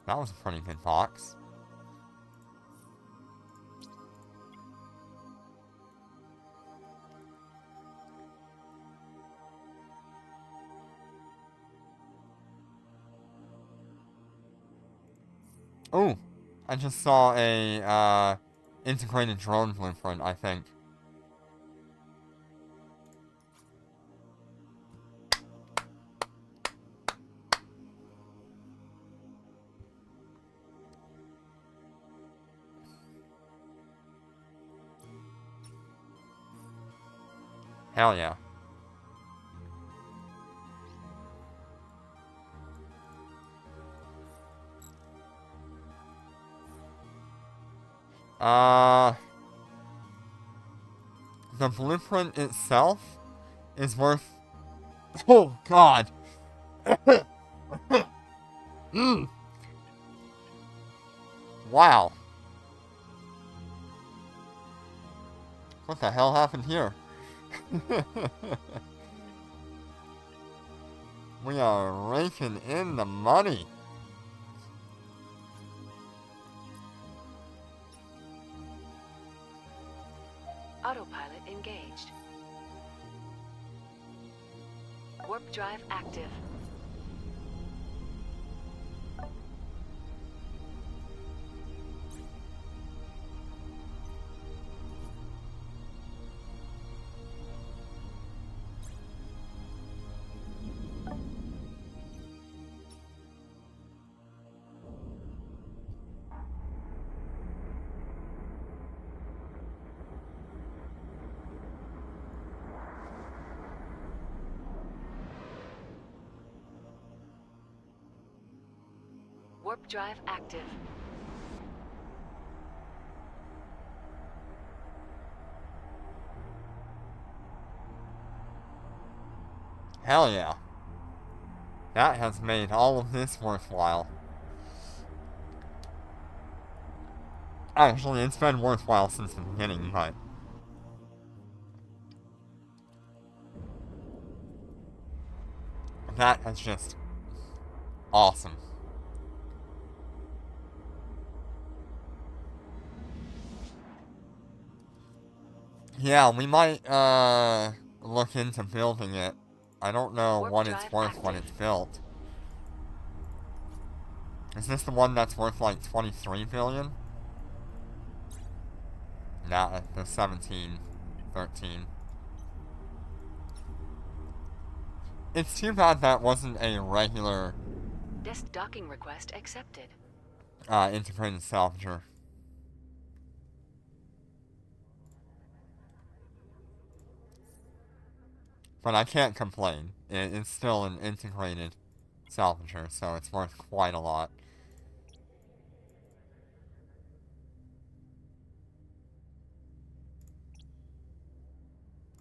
That was a pretty good box. Oh, I just saw a integrated drone blueprint, I think. Hell yeah. The blueprint itself is worth... Oh, God. Wow. What the hell happened here? We are raking in the money. Autopilot engaged. Warp drive active. Warp drive active. Hell yeah. That has made all of this worthwhile. Actually, it's been worthwhile since the beginning, but... that is just... awesome. Yeah, we might, look into building it. I don't know Warp what it's drive worth when active. it's built. Is this the one that's worth like 23 billion? Nah, the 17, 13. It's too bad that wasn't a regular, Desk docking request accepted. integrated salvager. But I can't complain. It's still an integrated salvager, so it's worth quite a lot.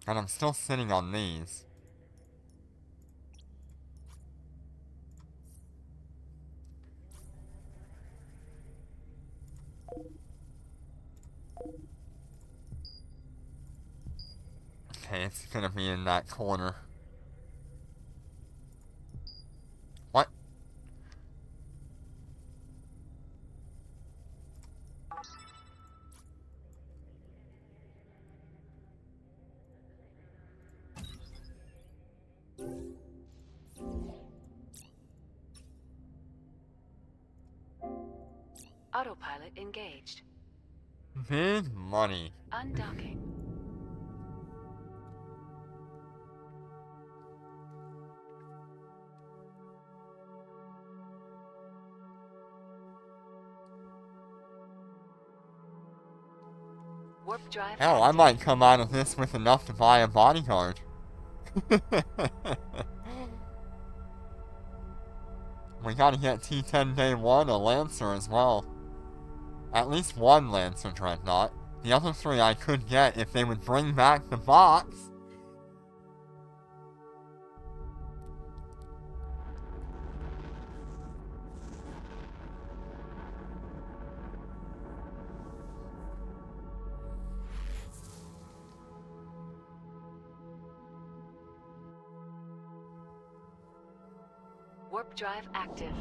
And I'm still sitting on these. Okay, it's gonna be in that corner. What? Autopilot engaged. Big money. Undocking. Warp drive Hell, I active. might come out of this with enough to buy a bodyguard. We gotta get T10 Day 1 a Lancer as well. At least one Lancer Dreadnought. The other three I could get if they would bring back the box. Warp drive active.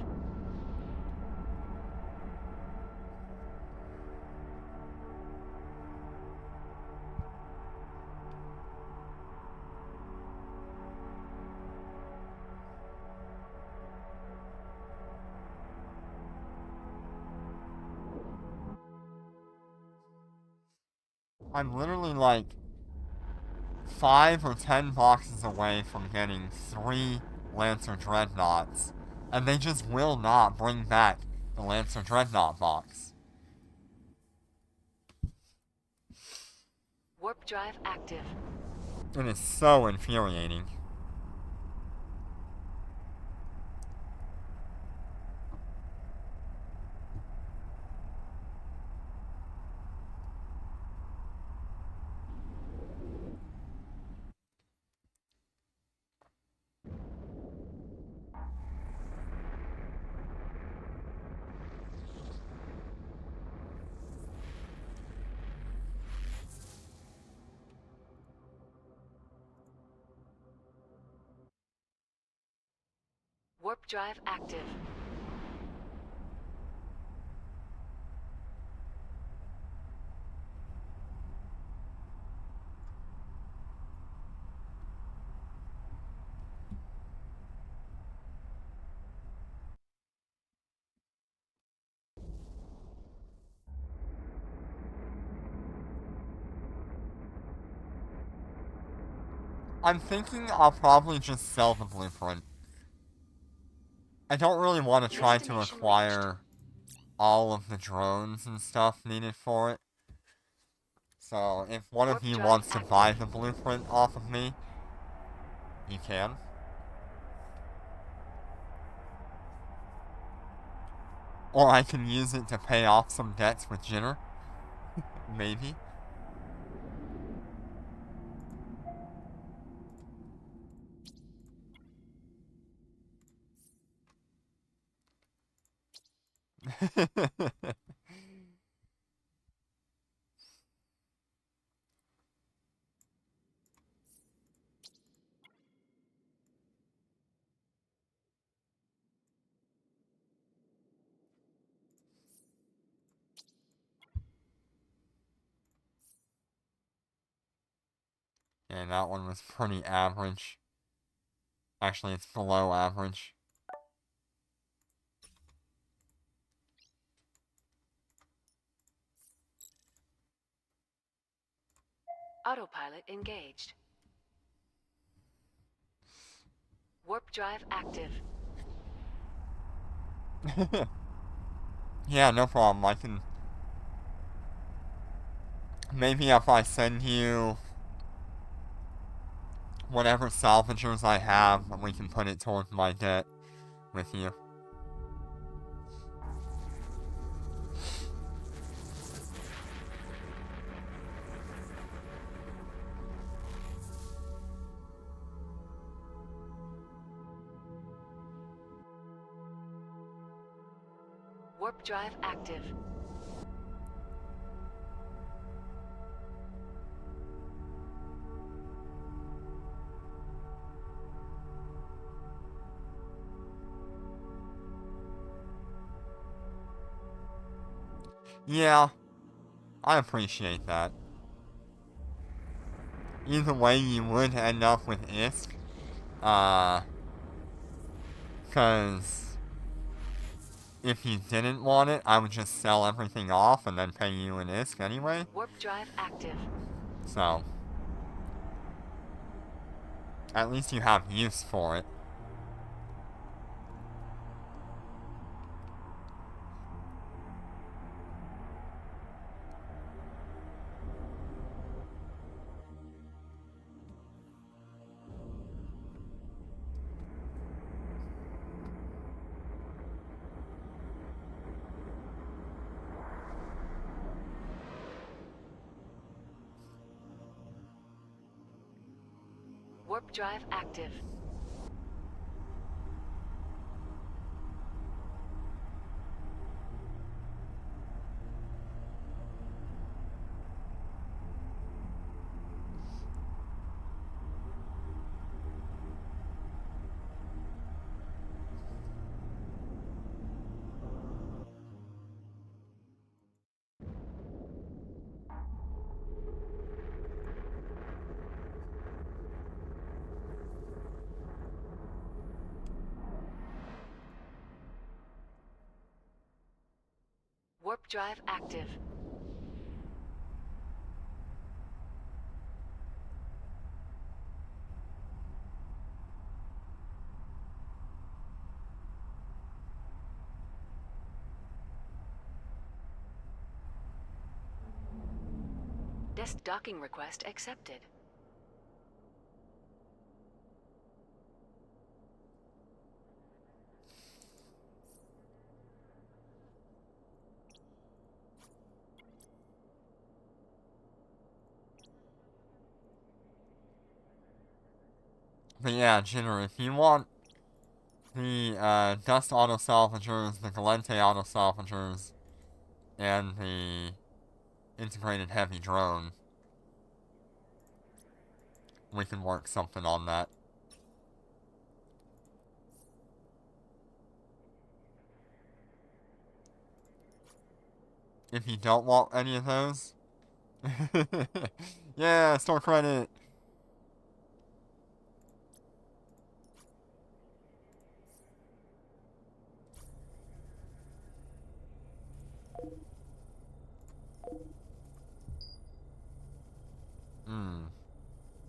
I'm literally like 5 or 10 boxes away from getting 3 Lancer Dreadnoughts, and they just will not bring back the Lancer Dreadnought box. Warp drive active. It is so infuriating. Warp drive active. I'm thinking I'll probably just sell the blueprint. I don't really want to try to Destination acquire all of the drones and stuff needed for it. So, if one of Warp you drive wants to buy active. the blueprint off of me, you can. Or I can use it to pay off some debts with Jinner. Maybe. And that one was pretty average. Actually, it's below average. Autopilot engaged. Warp drive active. Yeah, no problem. I can... Maybe if I send you whatever salvagers I have, we can put it towards my debt with you. Warp drive active. Yeah, I appreciate that. Either way, you would end up with ISK. Cause if you didn't want it, I would just sell everything off and then pay you an ISK anyway. Warp drive active. So, at least you have use for it. Warp drive active. Warp drive active. Desk docking request accepted. But yeah, Jinner, if you want the Dust Auto Salvagers, the Galente Auto Salvagers, and the Integrated Heavy Drone, we can work something on that. If you don't want any of those... Yeah, store credit!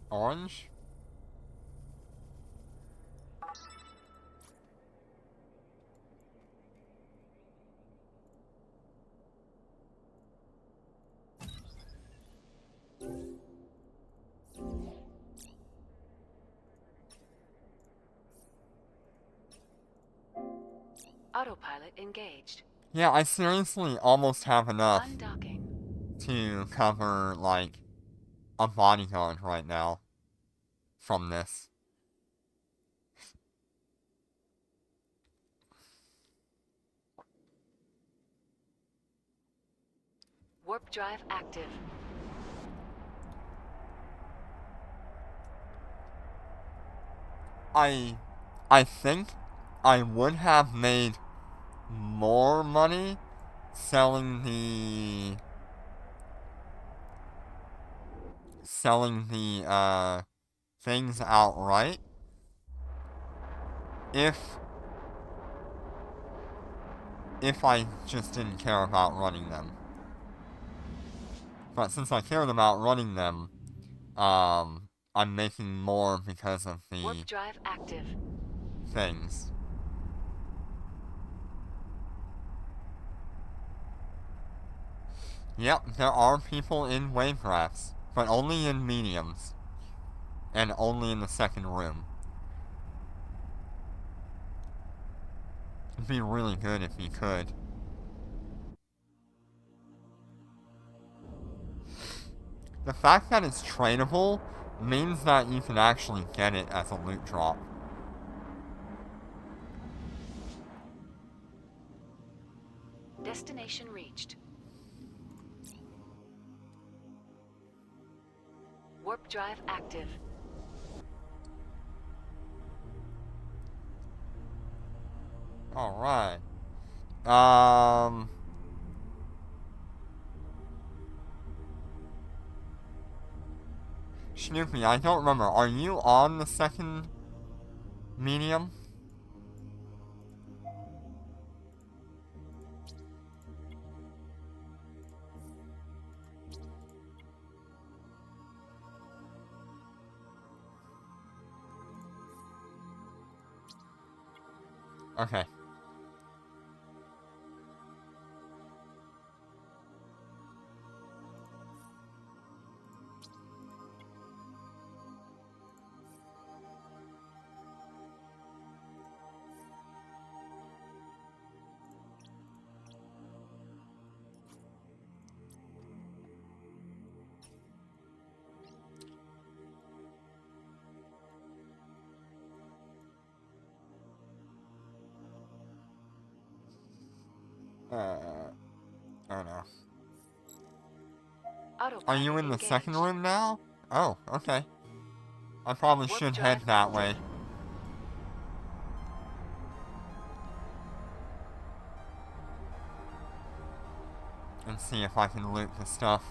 Orange? Autopilot engaged. Yeah, I seriously almost have enough Undocking. to cover, like, a bodyguard right now from this. Warp drive active. I think I would have made more money selling the selling the things outright if I just didn't care about running them. But since I cared about running them, I'm making more because of the Warp drive active. things. Yep, there are people in wavecrafts, but only in mediums. And only in the second room. It'd be really good if you could. The fact that it's trainable means that you can actually get it as a loot drop. Destination reached. Warp drive active. Alright. Snoopy, I don't remember. Are you on the second medium? Okay. Oh no. Are you in the second room now? Oh, okay. I probably should head that way. And see if I can loot the stuff.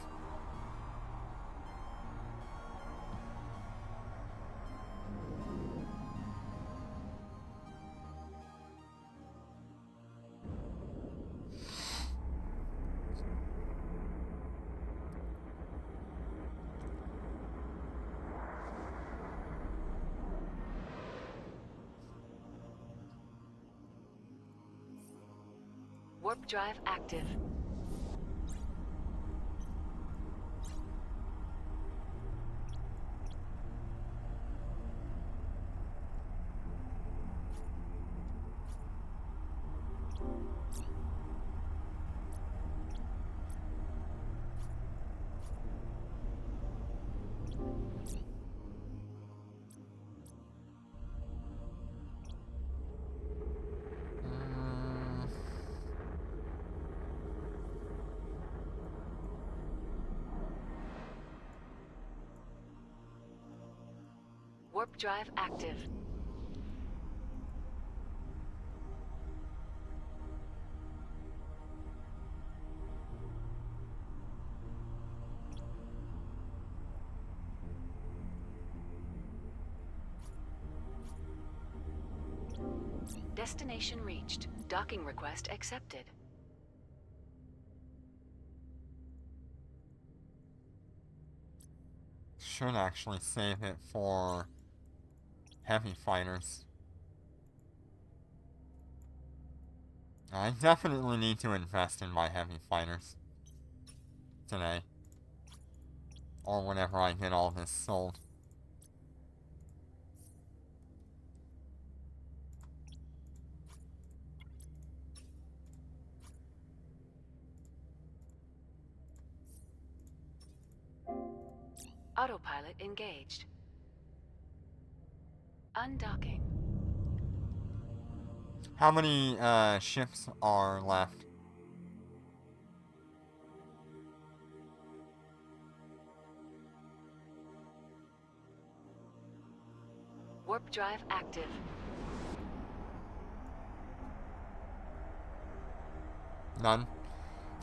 Warp drive active. Warp drive active. Destination reached. Docking request accepted. Should actually save it for heavy fighters. I definitely need to invest in my heavy fighters today. Or whenever I get all this sold. Autopilot engaged. Undocking. How many ships are left? Warp drive active. None?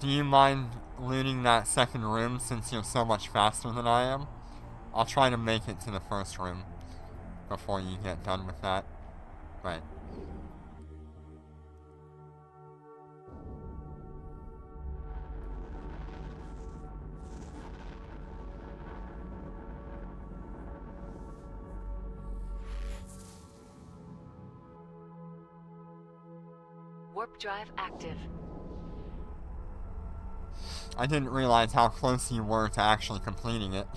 Do you mind looting that second room since you're so much faster than I am? I'll try to make it to the first room before you get done with that. Right. Warp drive active. I didn't realize how close you were to actually completing it.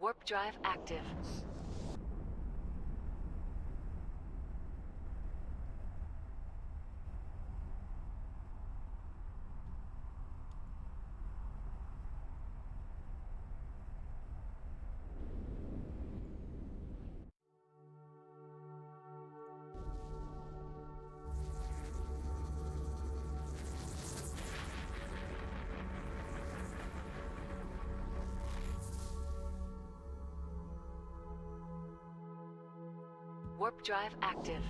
Warp drive active. Warp drive active.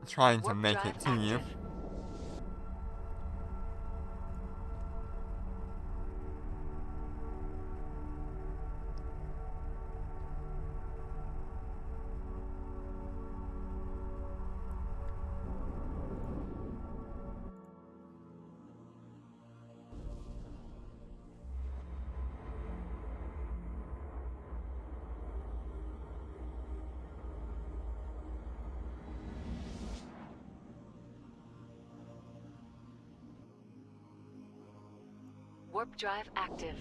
Trying to Warp make drive it to you. active. Warp drive active.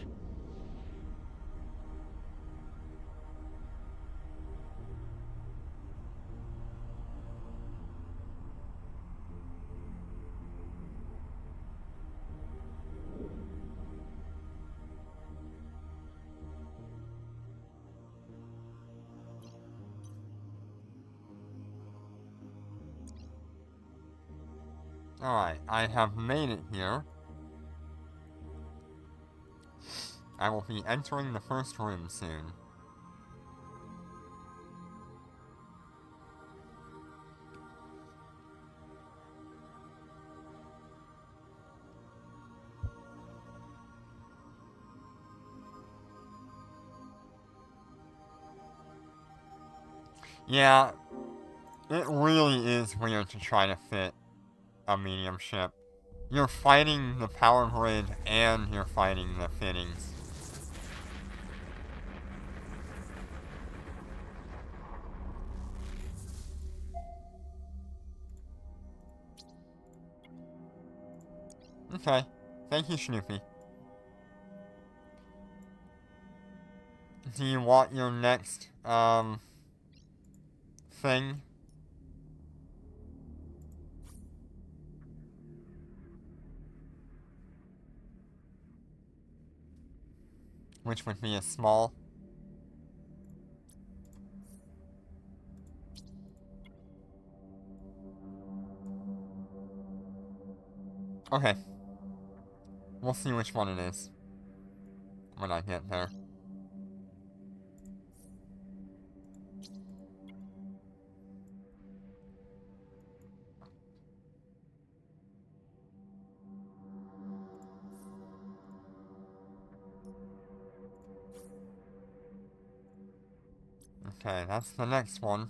Alright, I have made it here. I will be entering the first room soon. Yeah, it really is weird to try to fit a medium ship. You're fighting the power grid and you're fighting the fittings. Okay, thank you, Snoopy. Do you want your next, thing? Which would be a small? Okay. We'll see which one it is when I get there. Okay, that's the next one.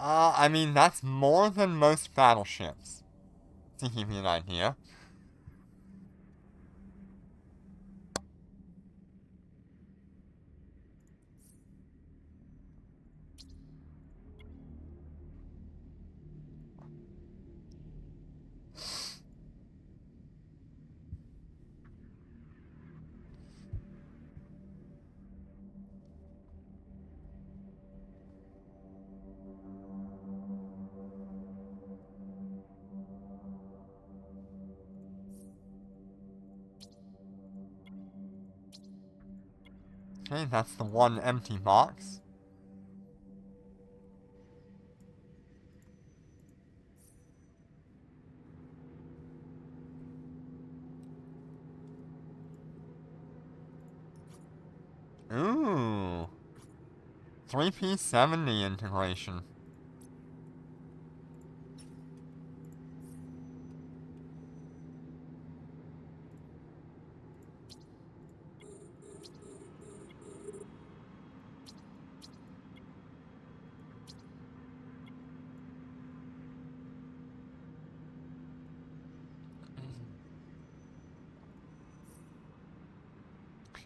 I mean, that's more than most battleships, to give you an idea. Okay, that's the one empty box. Ooh. 3P70 integration.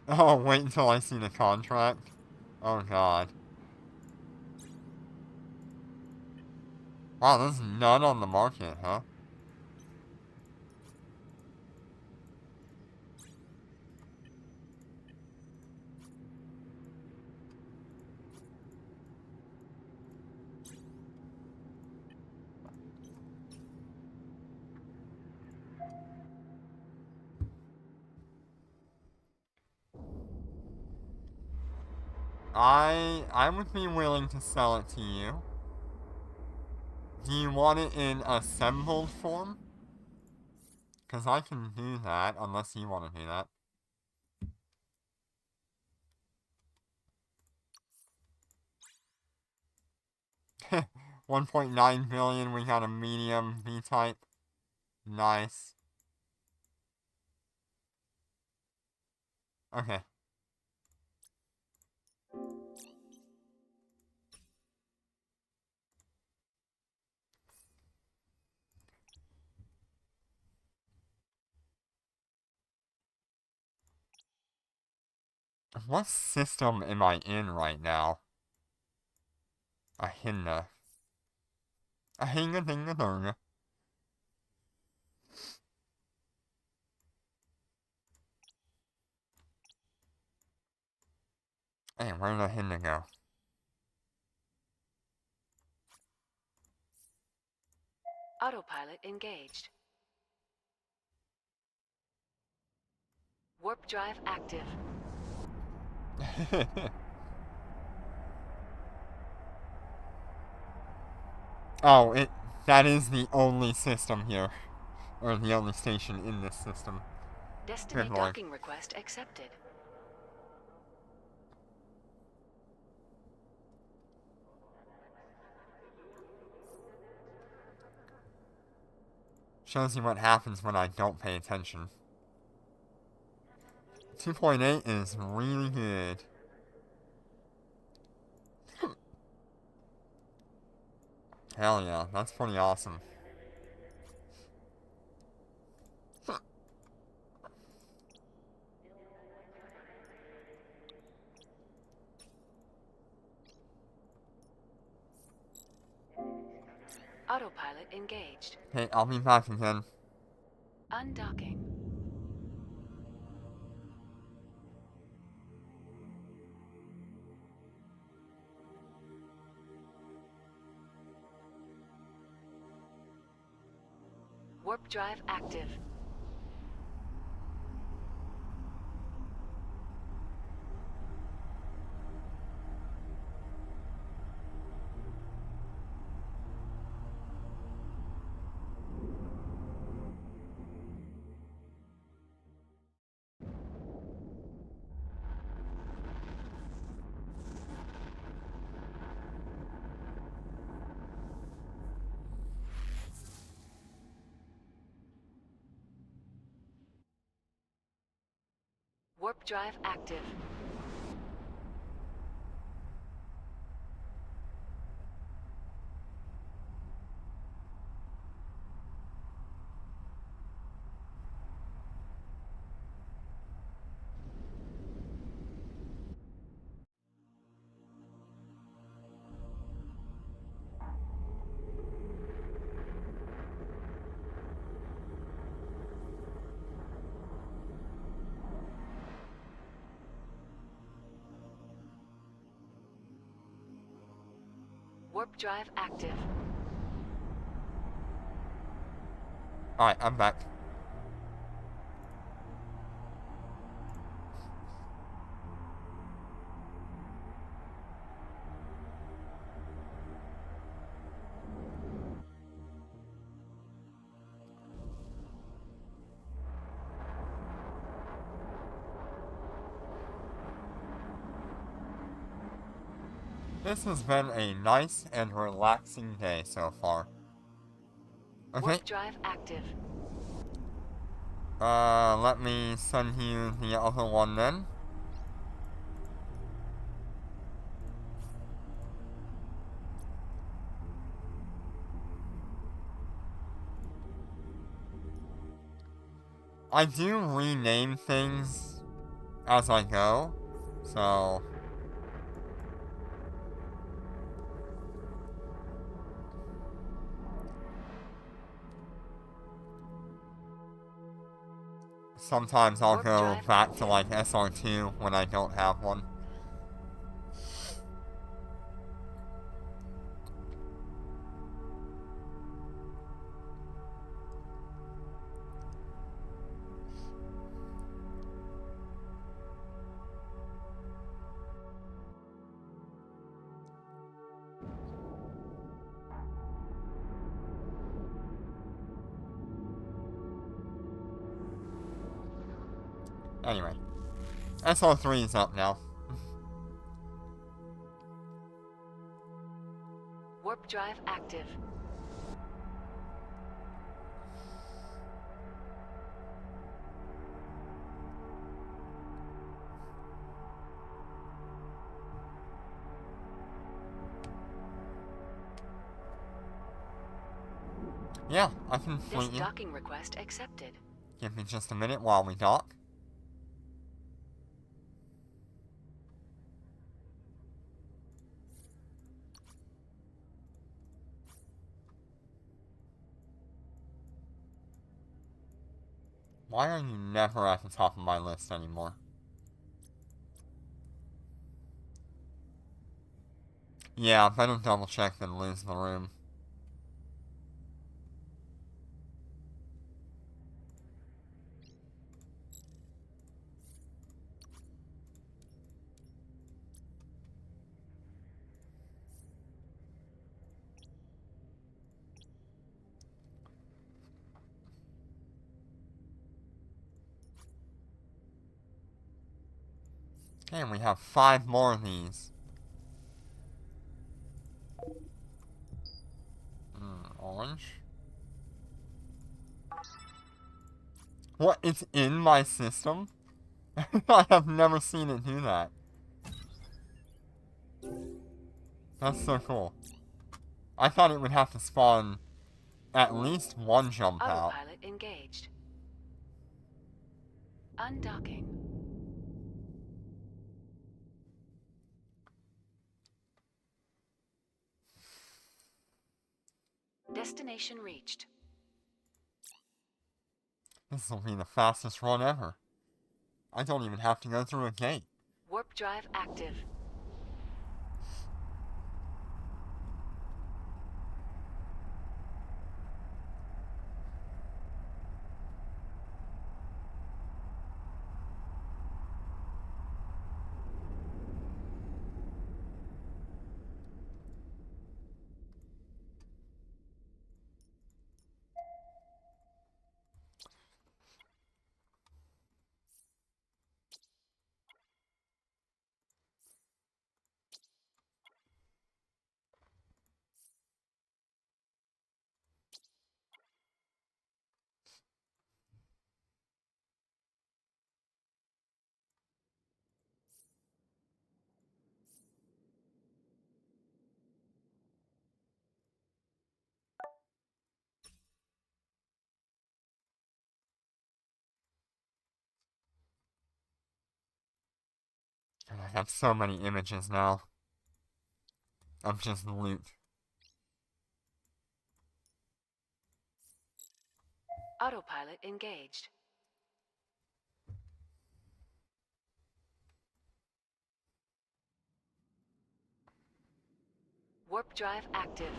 Oh, wait until I see the contract. Oh god. Wow, there's none on the market, huh? I would be willing to sell it to you. Do you want it in assembled form? Because I can do that, unless you want to do that. 1.9 billion, we got a medium B-type. Nice. Okay. What system am I in right now? Ahinda. Ahinga dinga dunga. Hey, where did Ahinda go? Autopilot engaged. Warp drive active. Oh, that is the only system here. Or the only station in this system. Destiny Good lord. docking request accepted. Shows you what happens when I don't pay attention. 2.8 is really good. Hell yeah, that's pretty awesome. Autopilot engaged. Hey, I'll be back again. Undocking. Warp drive active. Warp drive active. Warp drive active. Alright, I'm back. This has been a nice and relaxing day so far. Okay. Warp drive active. Let me send you the other one then. I do rename things as I go, so... Sometimes I'll Warp go drive back to active. like SR2 when I don't have one. Anyway, SR3 is up now. Warp drive active. Yeah, I can This fleet you. docking request accepted. Give me just a minute while we dock. Why are you never at the top of my list anymore? Yeah, better double check than lose the room. Okay, and we have 5 more of these. Orange. What? It's in my system? I have never seen it do that. That's so cool. I thought it would have to spawn at least one jump out. Autopilot engaged. Undocking. Destination reached. This will be the fastest run ever. I don't even have to go through a gate. Warp drive active. And I have so many images now of just loot. Autopilot engaged. Warp drive active.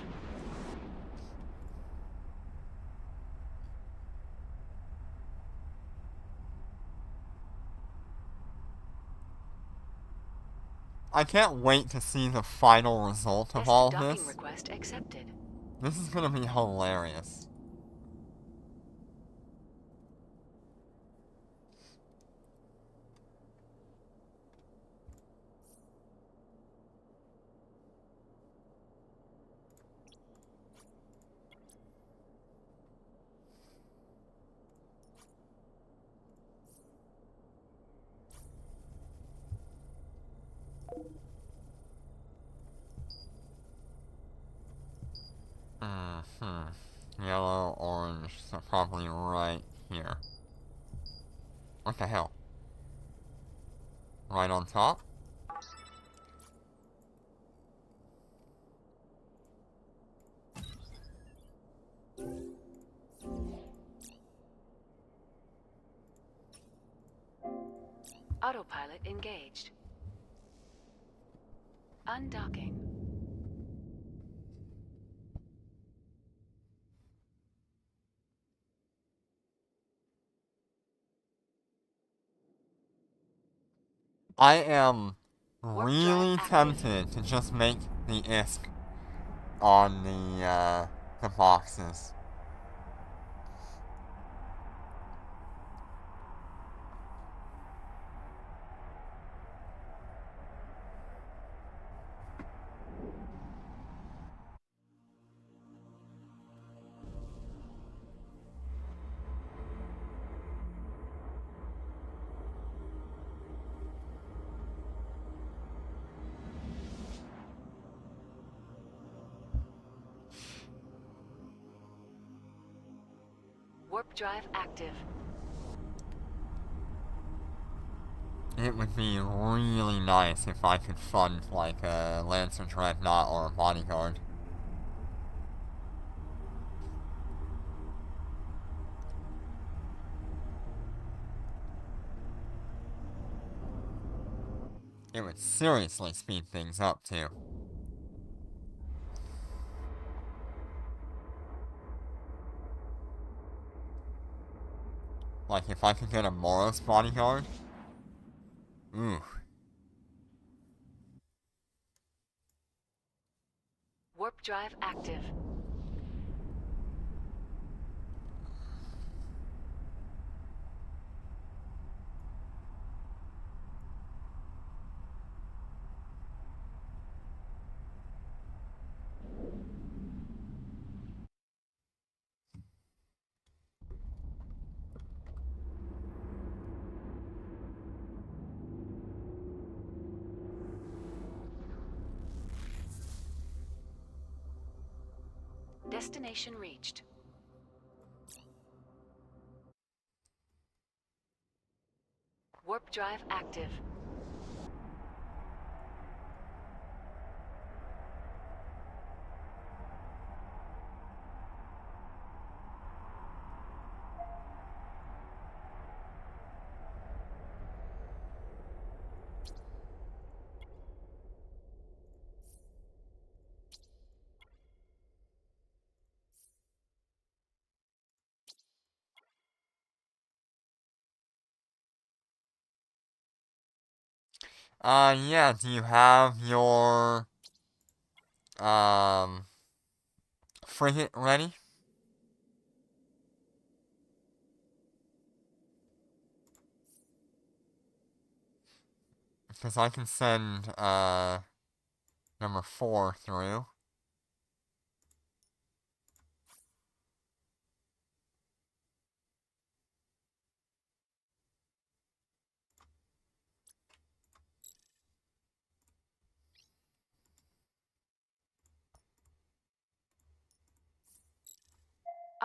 I can't wait to see the final result of all Docking this. request accepted. This is gonna be hilarious. Yellow, orange, so probably right here. What the hell? Right on top? Autopilot engaged. Undocking. I am Warp really drive active. tempted to just make the ISK on the boxes. Warp drive active. It would be really nice if I could fund like a Lancer Dreadnought or a Bodyguard. It would seriously speed things up too. Like if I could get a Moros Bodyguard. Ooh. Warp drive active. Destination reached. Warp drive active. Yeah, do you have your, um, frigate ready? Because I can send, number 4 through.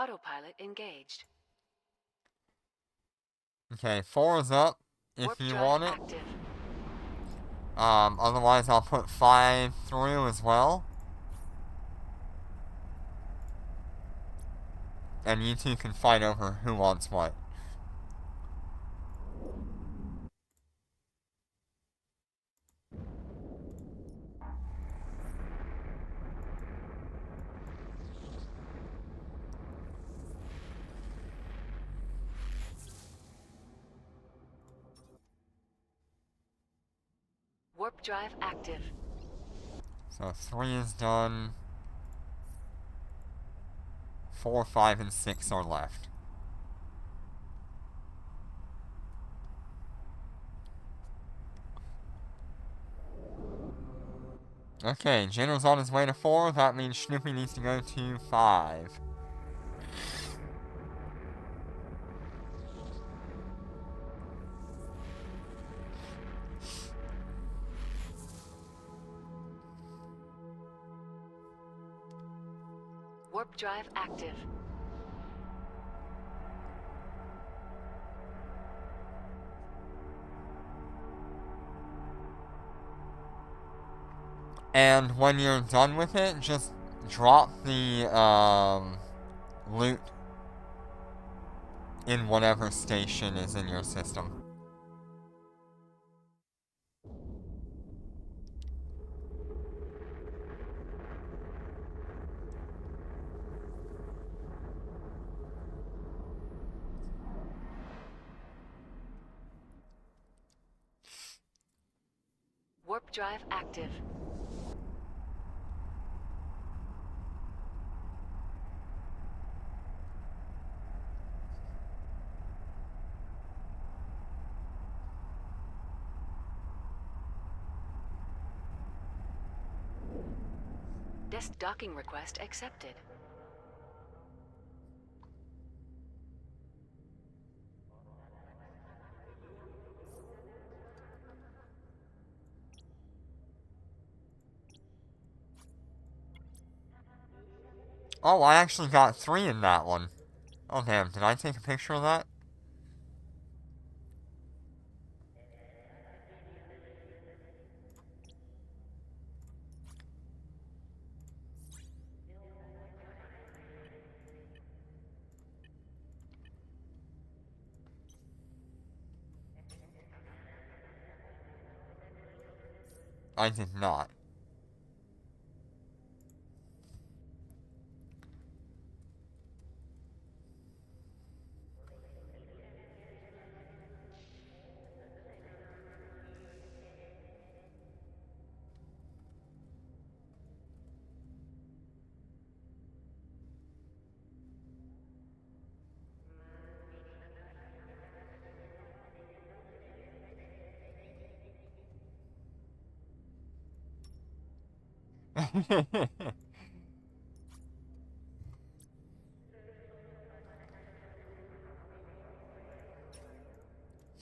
Autopilot engaged. Okay, 4 is up if Warp you drive want it. active. Otherwise I'll put 5 through as well. And you two can fight over who wants what. Warp drive active. So 3 is done. 4, 5, and 6 are left. Okay, Jenner's on his way to 4. That means Snoopy needs to go to 5. Warp drive active. And when you're done with it, just drop the loot in whatever station is in your system. Warp drive active. Desk docking request accepted. Oh, I actually got 3 in that one. Oh damn, did I take a picture of that? I did not.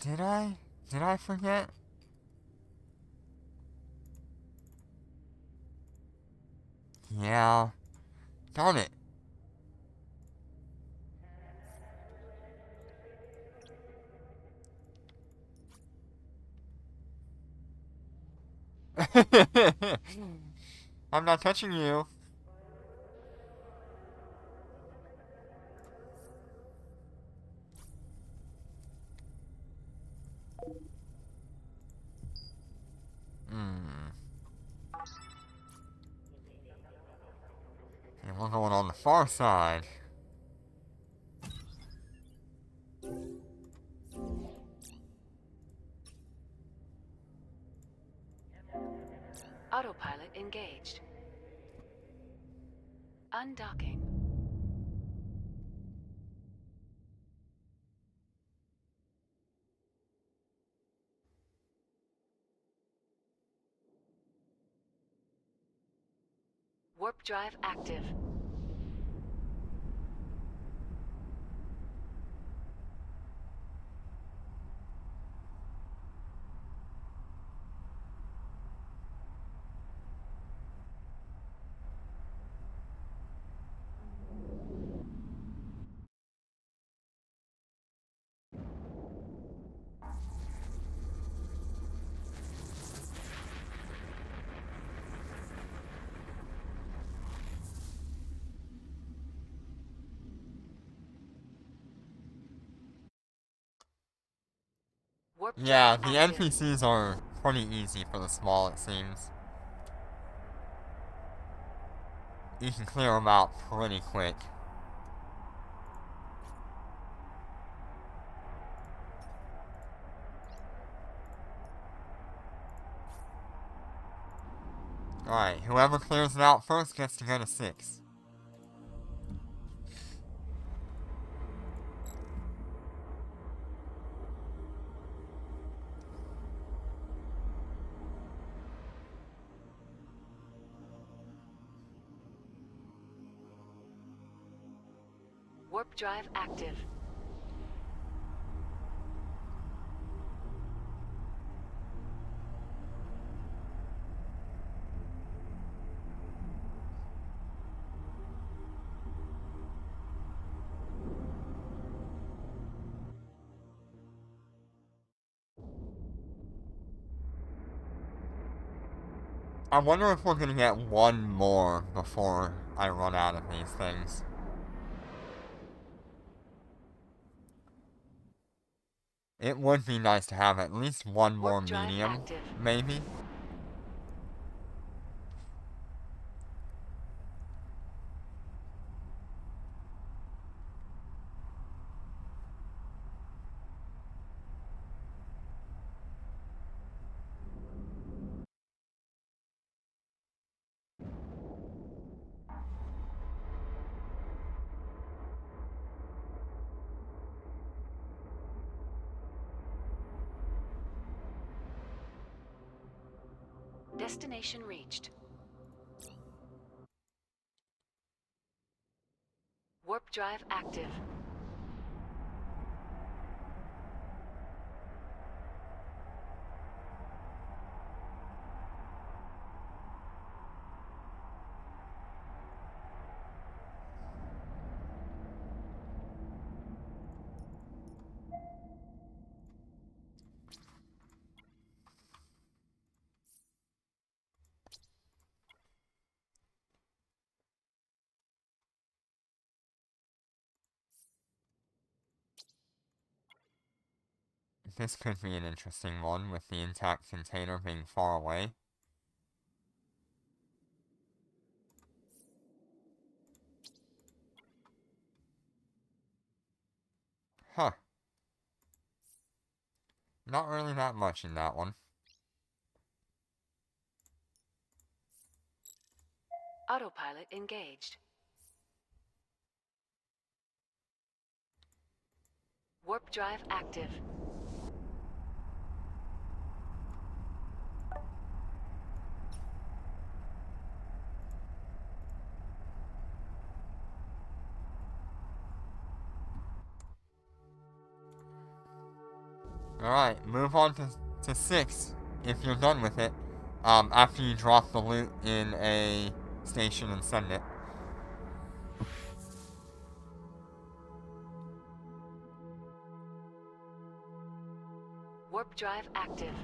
Did I? Did I forget? Yeah. Darn it. I'm not touching you. Hmm. And we're going on the far side. Autopilot engaged. Undocking. Warp drive active. Warp Yeah, drive the active. NPCs are pretty easy for the small, it seems. You can clear them out pretty quick. Alright, whoever clears it out first gets to go to 6. Warp drive active. I wonder if we're gonna get one more before I run out of these things. It would be nice to have at least one more Warp drive medium, active. maybe. Destination reached. Warp drive active. This could be an interesting one, with the intact container being far away. Huh. Not really that much in that one. Autopilot engaged. Warp drive active. Alright, move on to 6 if you're done with it. After you drop the loot in a station and send it. Warp drive active.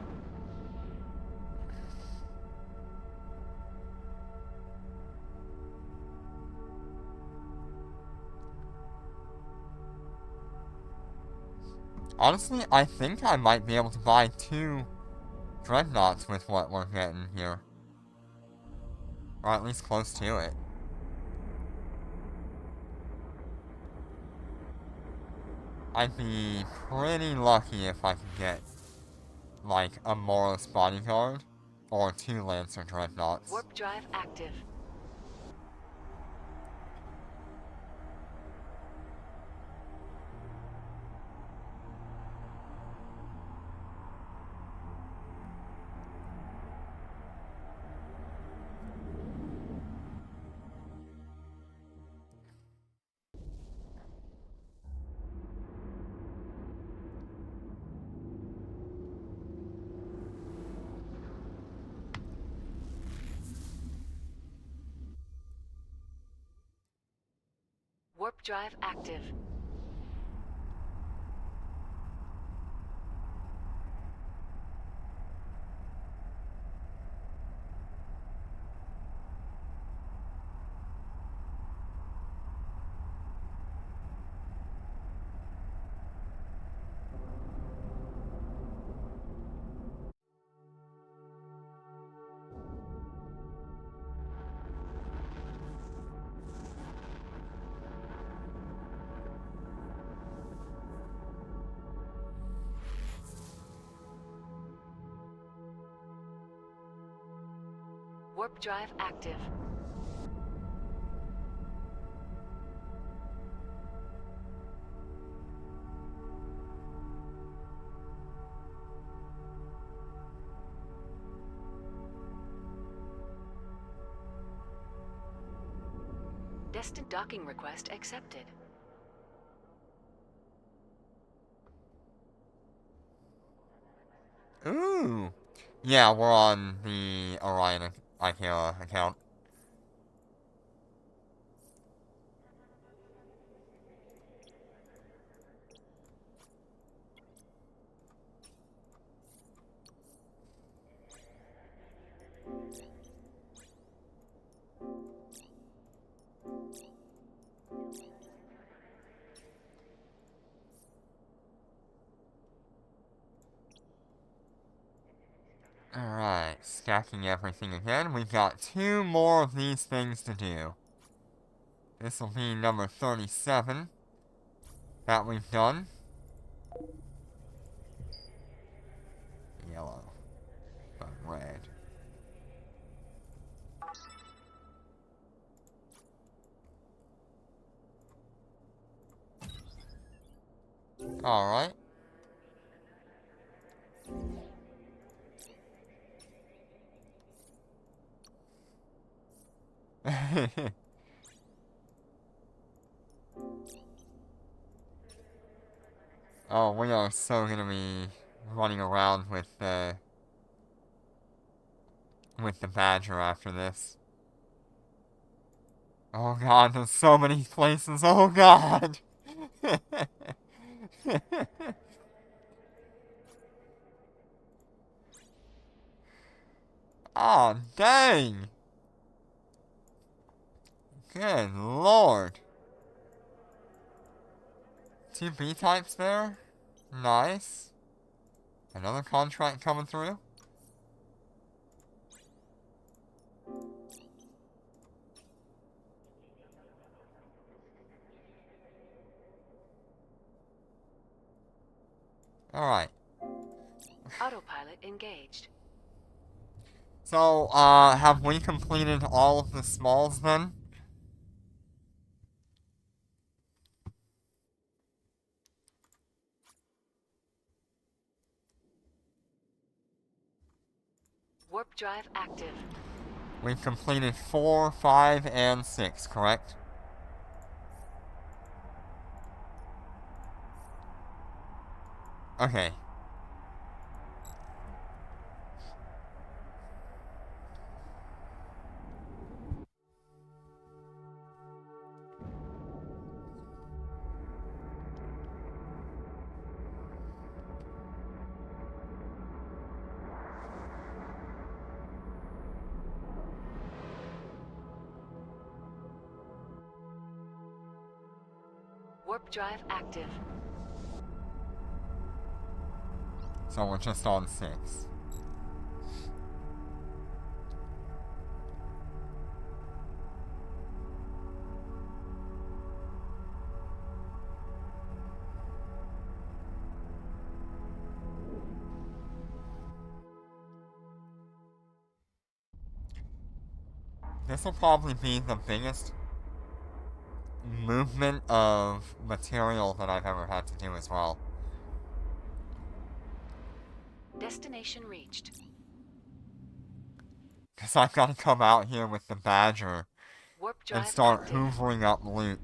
Honestly, I think I might be able to buy 2 dreadnoughts with what we're getting here. Or at least close to it. I'd be pretty lucky if I could get, like, a Morris bodyguard or 2 Lancer dreadnoughts. Warp drive active. Warp drive active. Warp drive active. Destined docking request accepted. Ooh. Yeah, we're on the Orion IKEA account. Alright, stacking everything again. We've got 2 more of these things to do. This will be number 37 that we've done. Yellow. Red. Alright. Oh, we are so gonna be running around with the badger after this. Oh god, there's so many places. Oh god. Oh, dang. Good lord. 2 B-types there. Nice. Another contract coming through. Alright. Autopilot engaged. So, have we completed all of the smalls then? Warp drive active. We've completed 4, 5, and 6, correct? Okay. Warp drive active. So we're just on 6. This will probably be the biggest movement of material that I've ever had to do as well. Destination reached. Because I've got to come out here with the badger Warp and drive start active. hoovering up loot.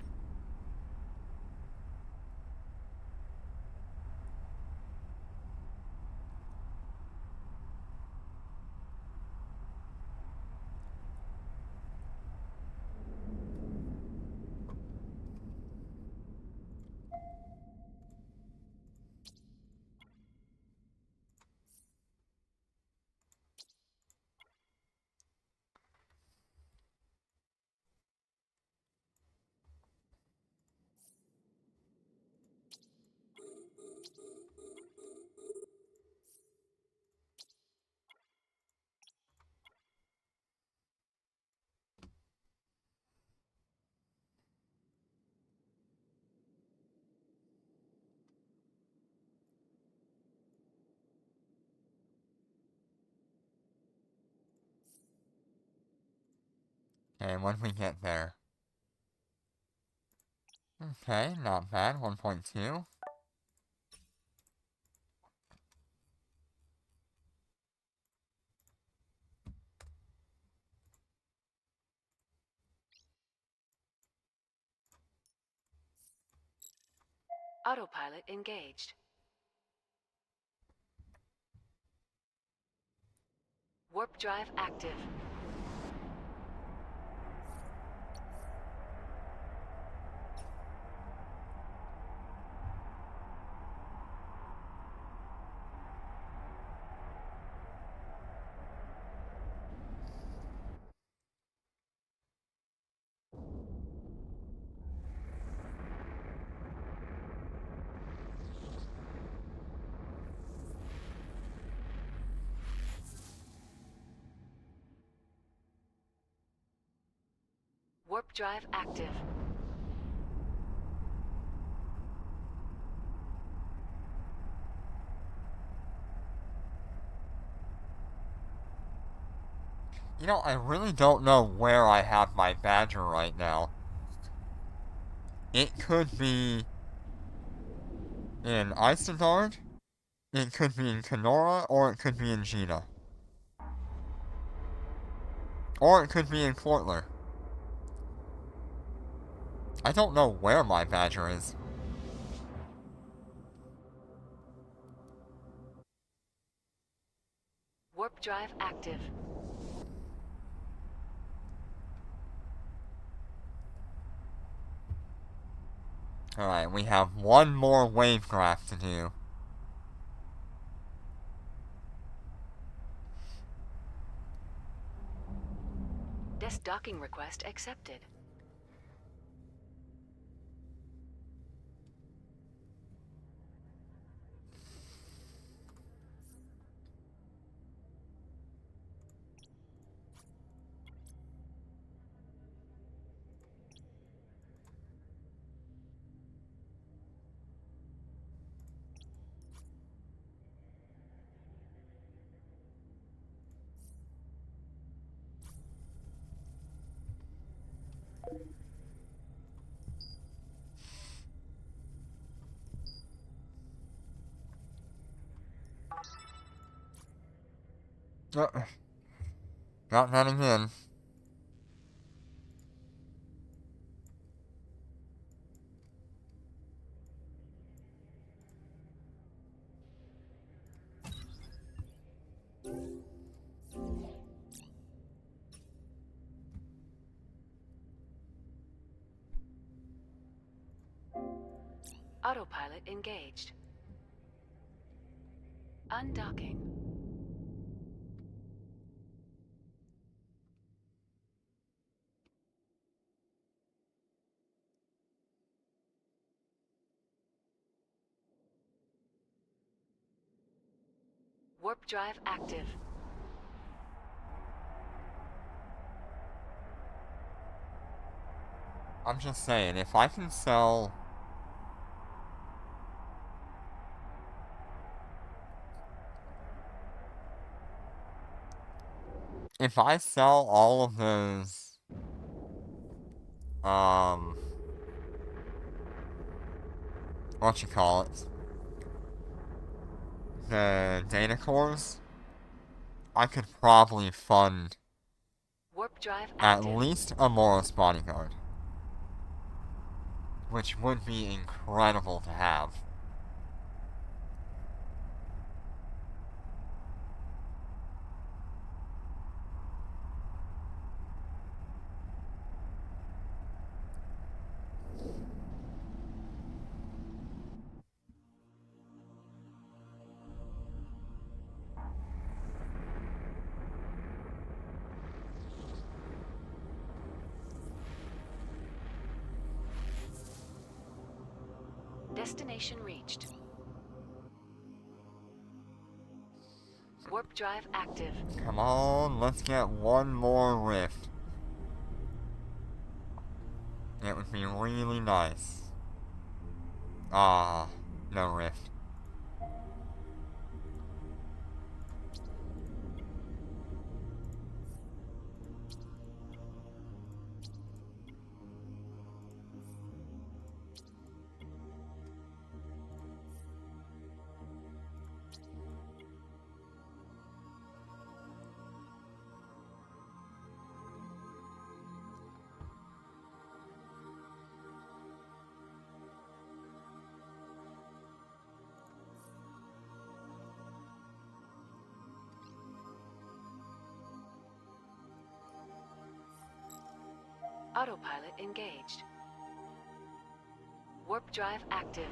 Okay, what did we get there? Okay, not bad, 1.2. Autopilot engaged. Warp drive active. Warp drive active. You know, I really don't know where I have my badger right now. It could be in Isengard, it could be in Kenora, or it could be in Gina. Or it could be in Fortler. I don't know where my badger is. Warp drive active. Alright, we have one more wavecraft to do. This docking request accepted. Not that again. Autopilot engaged. Undocking. Warp drive active. I'm just saying, if I can sell... If I sell all of those... What you call it? The data cores, I could probably fund Warp drive at active. least a Morris bodyguard. Which would be incredible to have. Destination reached. Warp drive active. Come on, let's get one more rift. It would be really nice. Ah, no rift. Autopilot engaged. Warp drive active.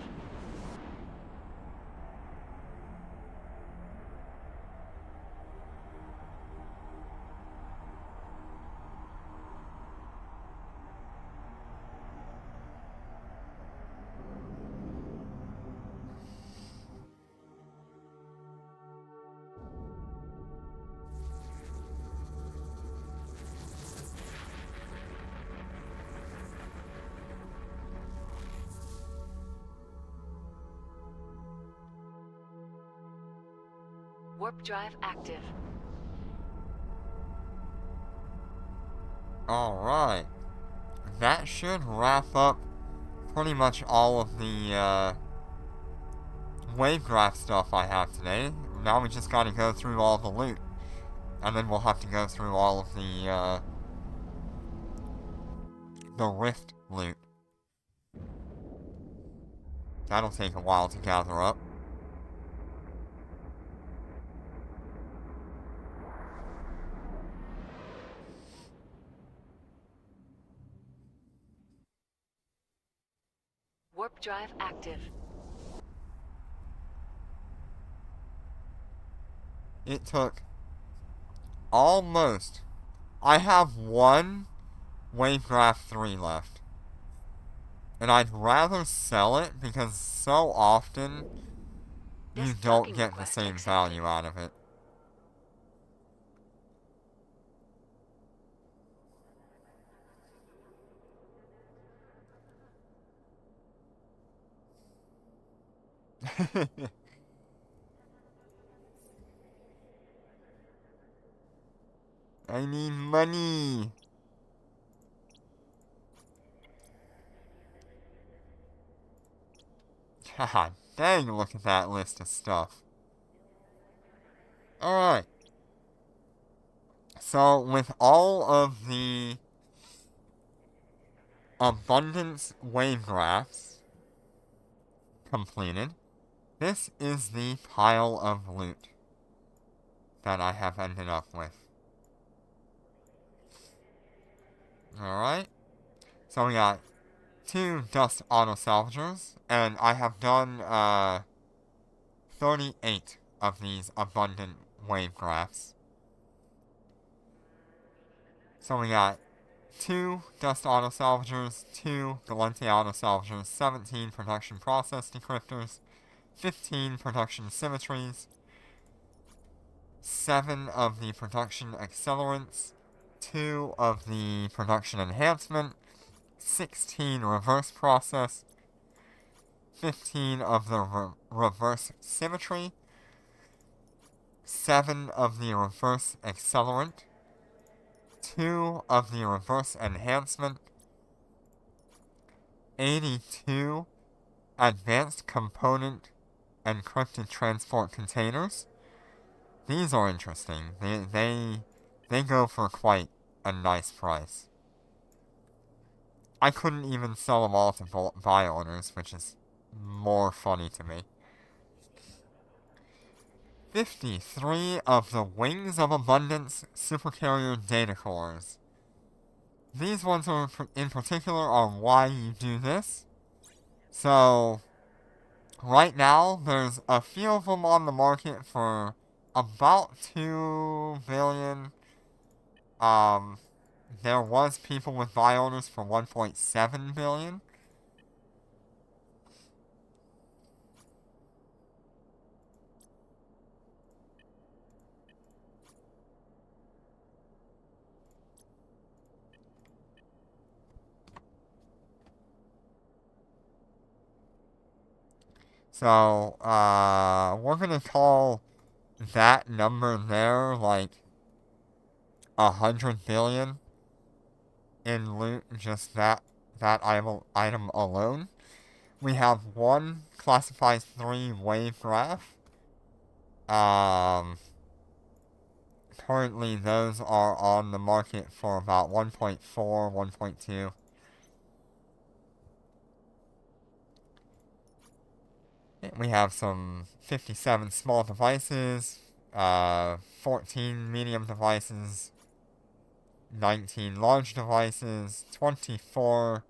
Warp drive active. Alright. That should wrap up pretty much all of the, wavecraft stuff I have today. Now we just gotta go through all the loot. And then we'll have to go through all of the rift loot. That'll take a while to gather up. Warp drive active. It took almost... I have one wavecraft 3 left. And I'd rather sell it because so often you don't get the same value out of it. I need money. God dang, look at that list of stuff. Alright. So, with all of the abundance wavecrafts completed, this is the pile of loot that I have ended up with. Alright. So we got 2 dust auto salvagers, and I have done 38 of these abundant wavecrafts. So we got 2 dust auto salvagers, 2 Galente auto salvagers, 17 production process decryptors, 15 production symmetries, 7 of the production accelerants, 2 of the production enhancement, 16 reverse process, 15 of the reverse symmetry, 7 of the reverse accelerant, 2 of the reverse enhancement, 82 advanced component encrypted transport containers. These are interesting. They go for quite a nice price. I couldn't even sell them all to buy owners, which is more funny to me. 53 of the Wings of Abundance supercarrier data cores. These ones are in particular are why you do this. So, right now, there's a few of them on the market for about 2 billion. There was people with buy orders for 1.7 billion. So, we're gonna call that number there, like, 100 billion in loot, just that item alone. We have 1 classified 3 wavecraft. Currently those are on the market for about 1.4, 1.2. We have some 57 small devices, 14 medium devices, 19 large devices, 24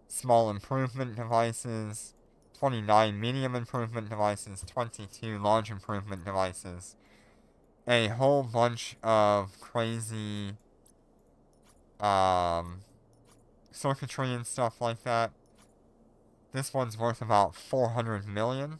small improvement devices, 29 medium improvement devices, 22 large improvement devices, a whole bunch of crazy circuitry and stuff like that. This one's worth about 400 million.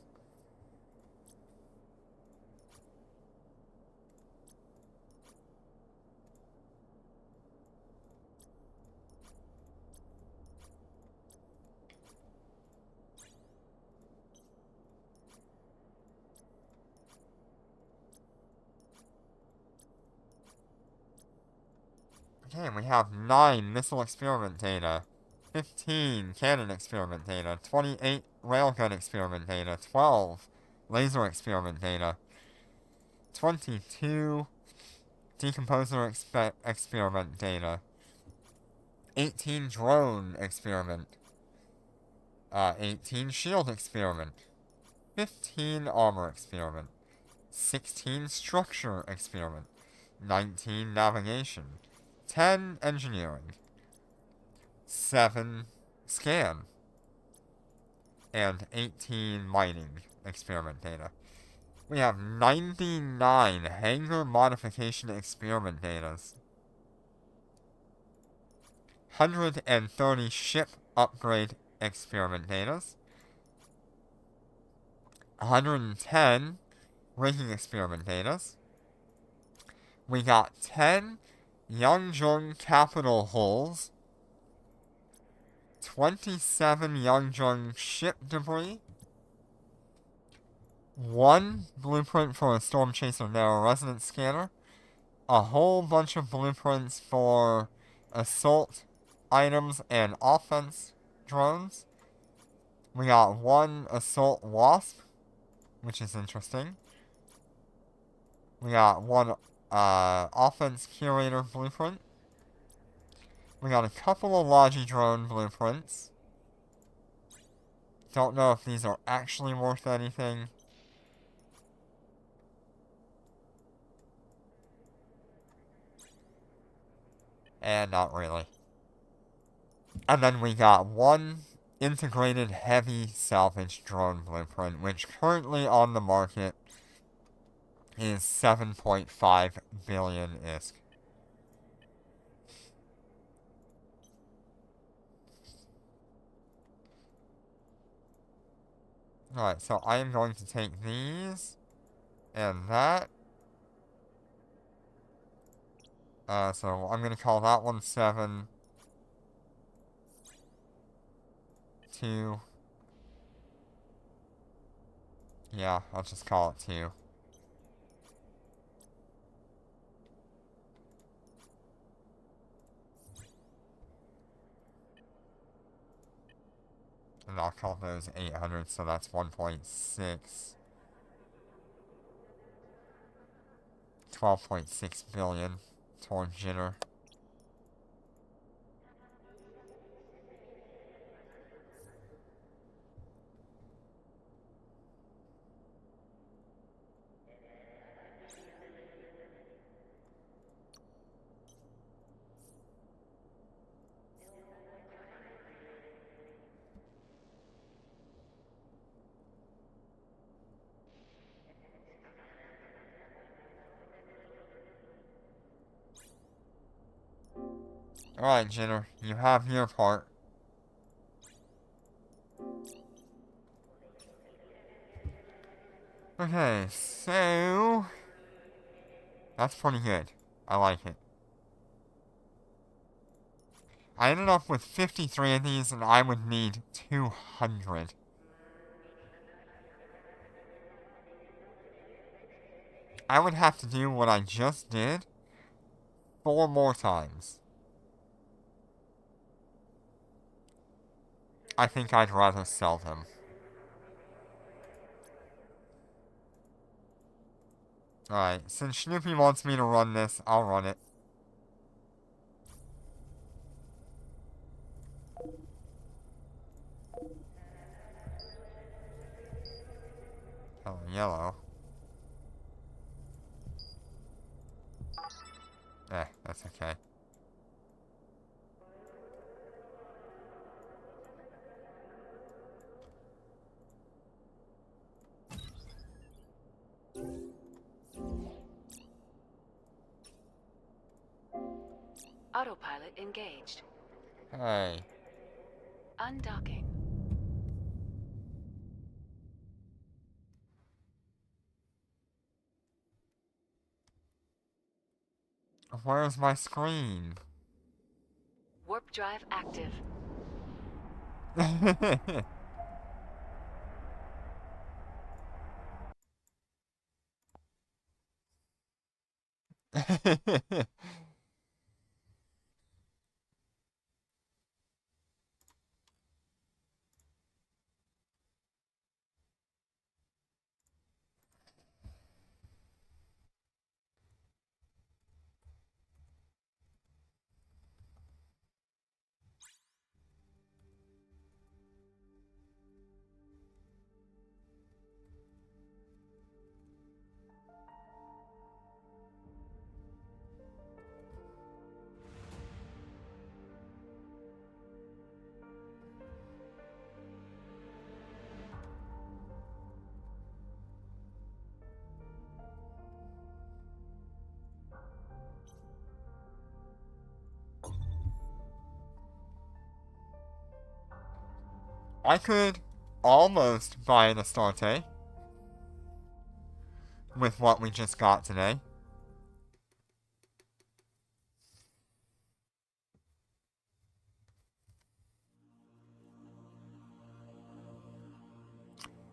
Okay, we have 9 missile experiment data, 15 cannon experiment data, 28 railgun experiment data, 12 laser experiment data, 22 decomposer experiment data, 18 drone experiment, 18 shield experiment, 15 armor experiment, 16 structure experiment, 19 navigation, 10 engineering, 7 scan, and 18 mining experiment data. We have 99 hangar modification experiment datas, 130 ship upgrade experiment datas, 110 rigging experiment datas. We got 10 Yangzheng capital hulls, 27 Yangzheng ship debris, 1 blueprint for a Storm Chaser narrow resonance scanner, a whole bunch of blueprints for assault items and offense drones. We got 1 assault wasp, which is interesting. We got 1 offense curator blueprint. We got a couple of Logi drone blueprints. Don't know if these are actually worth anything. And not really. And then we got 1 integrated heavy salvage drone blueprint, which currently on the market is 7.5 billion ISK. Alright, so I am going to take these and that. So I'm going to call that one 7. 2. Yeah, I'll just call it 2. And I'll call those 800, so that's 1.6. 12.6 billion toward jitter. Alright, jitter, you have your part. Okay, so that's pretty good. I like it. I ended up with 53 of these, and I would need 200. I would have to do what I just did 4 more times. I think I'd rather sell them. Alright, since Snoopy wants me to run this, I'll run it. Oh, yellow. That's okay. Autopilot engaged. Hey. Undocking. Where's my screen? Warp drive active. I could almost buy an Astarte with what we just got today.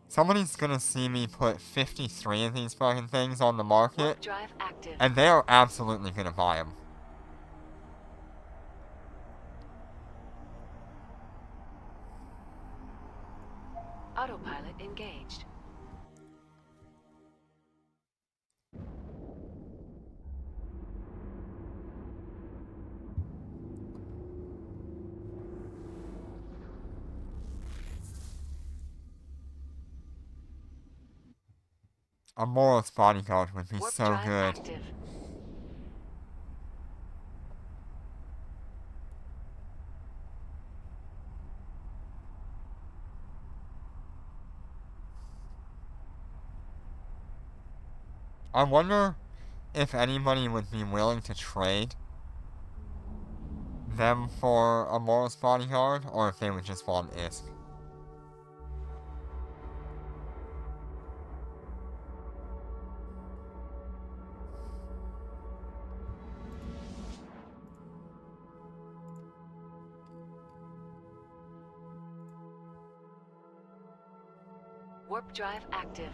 Somebody's gonna see me put 53 of these fucking things on the Warp market, drive active. and they are absolutely gonna buy them. Autopilot engaged. A Moros bodyguard would be Warp so drive good. active. I wonder if anybody would be willing to trade them for a Moros bodyguard, or if they would just want ISK. Warp drive active.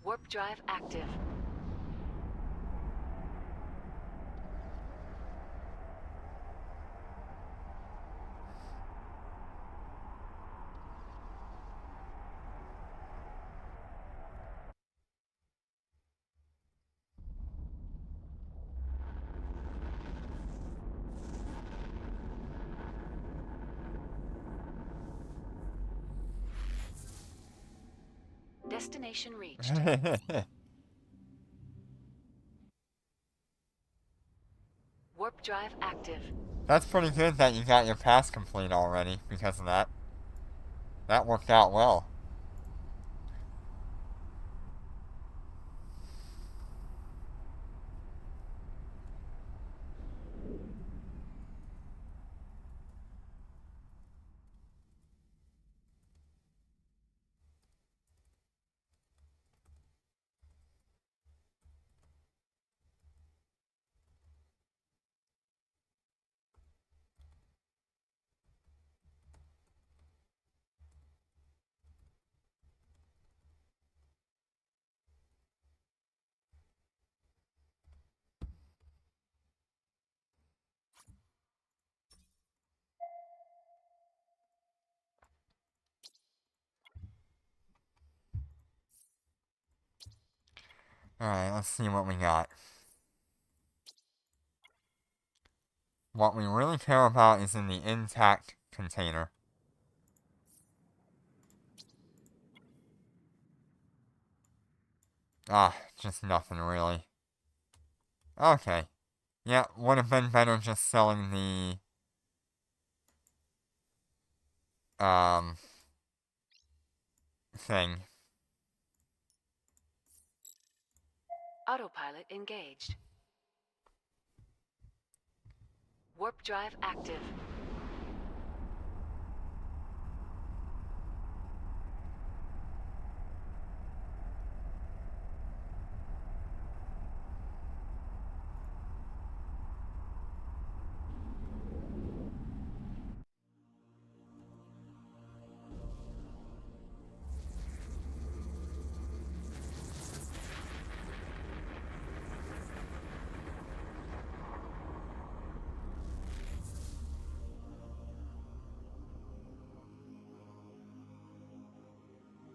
Warp drive active. Destination reached. Warp drive active. That's pretty good that you got your pass complete already because of that. That worked out well. Alright, let's see what we got. What we really care about is in the intact container. Ah, just nothing really. Okay. Yeah, would have been better just selling the, thing. Autopilot engaged. Warp drive active.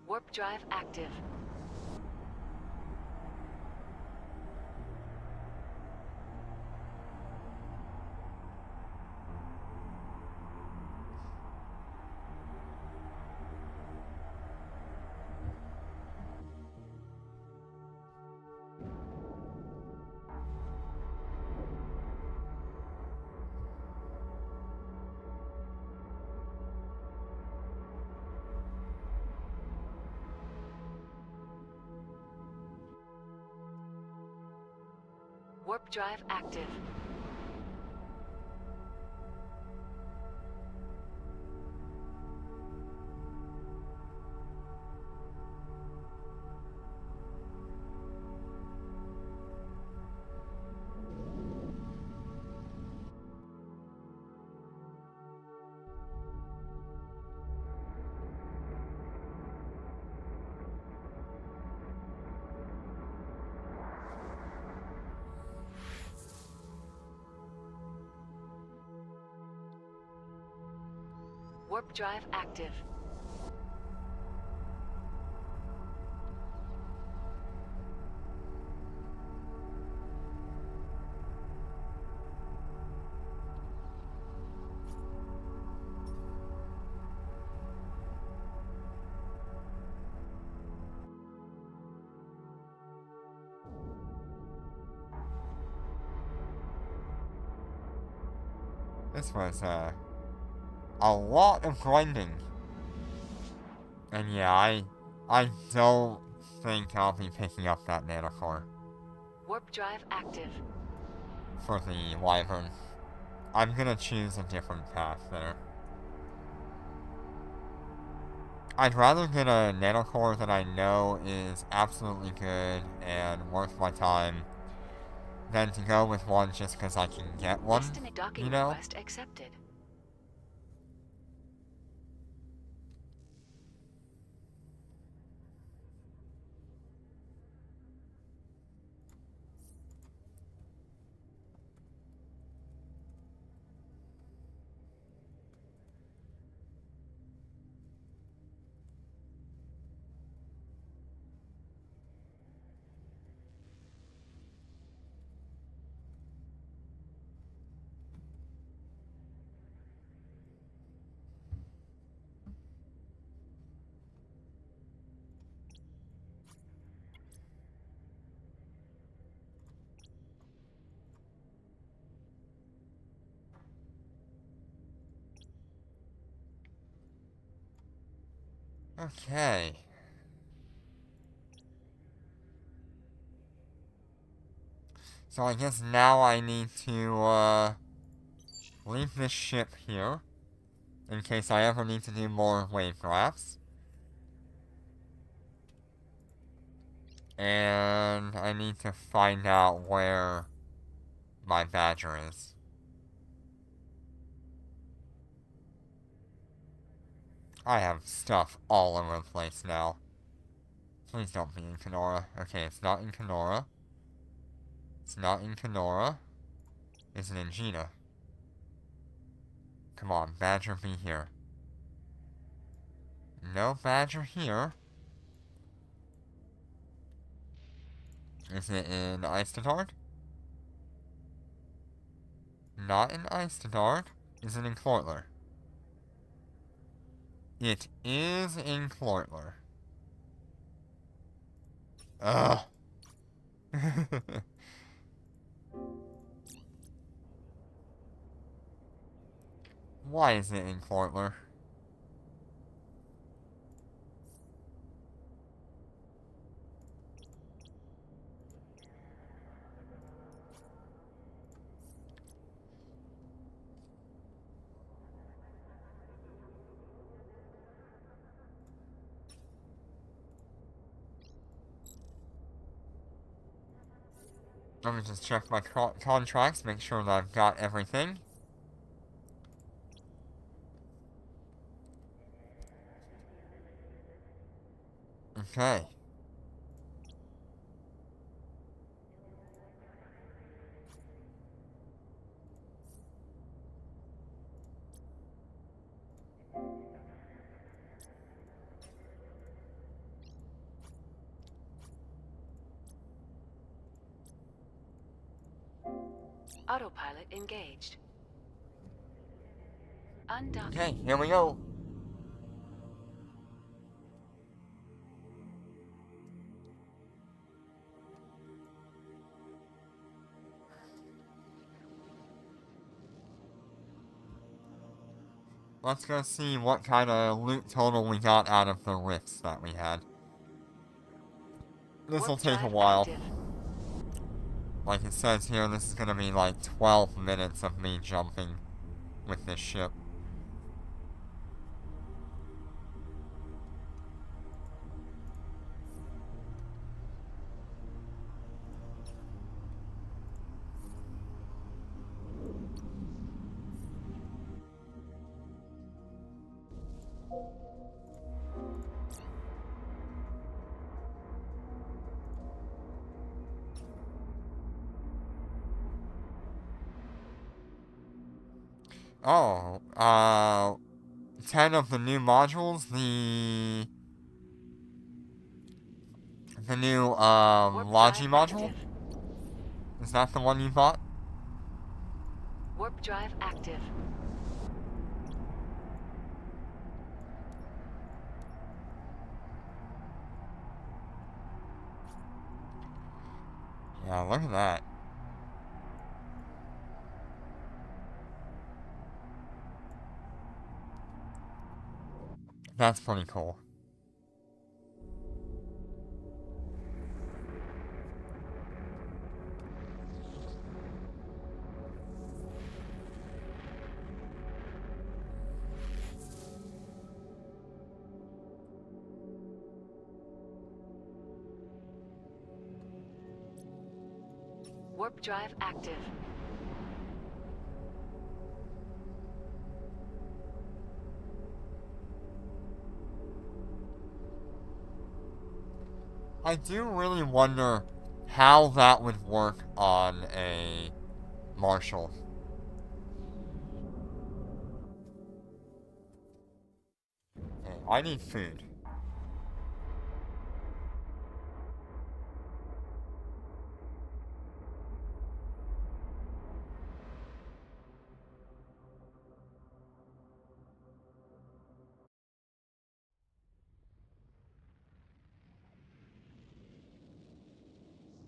Warp drive active. Warp drive active. Warp drive active. This was, a lot of grinding. And yeah, I don't think I'll be picking up that nanocore Warp drive active. for the wyvern. I'm gonna choose a different path there. I'd rather get a nanocore that I know is absolutely good and worth my time than to go with one just because I can get one, Docking you know? request accepted. Okay. So I guess now I need to, leave this ship here in case I ever need to do more wavecrafts. And I need to find out where my badger is. I have stuff all over the place now. Please don't be in Kenora. Okay, it's not in Kenora. It's not in Kenora. It's in Gina. Come on, badger be here. No badger here. Is it an Eistedard? Not an Eistedard. Is it in Clortler? It is in Clortler. Ugh. Why is it in Clortler? Let me just check my contracts, make sure that I've got everything. Okay. Autopilot engaged. Undocking. Okay, here we go. Let's go see what kind of loot total we got out of the rifts that we had. This will Warp take a drive while. active. Like it says here, this is gonna be like 12 minutes of me jumping with this ship. Oh, 10 of the new modules, the new, Warp Logi drive module? active. Is that the one you bought? Warp drive active. Yeah, look at that. That's pretty cool. Warp drive active. I do really wonder how that would work on a Marshall. Okay, I need food.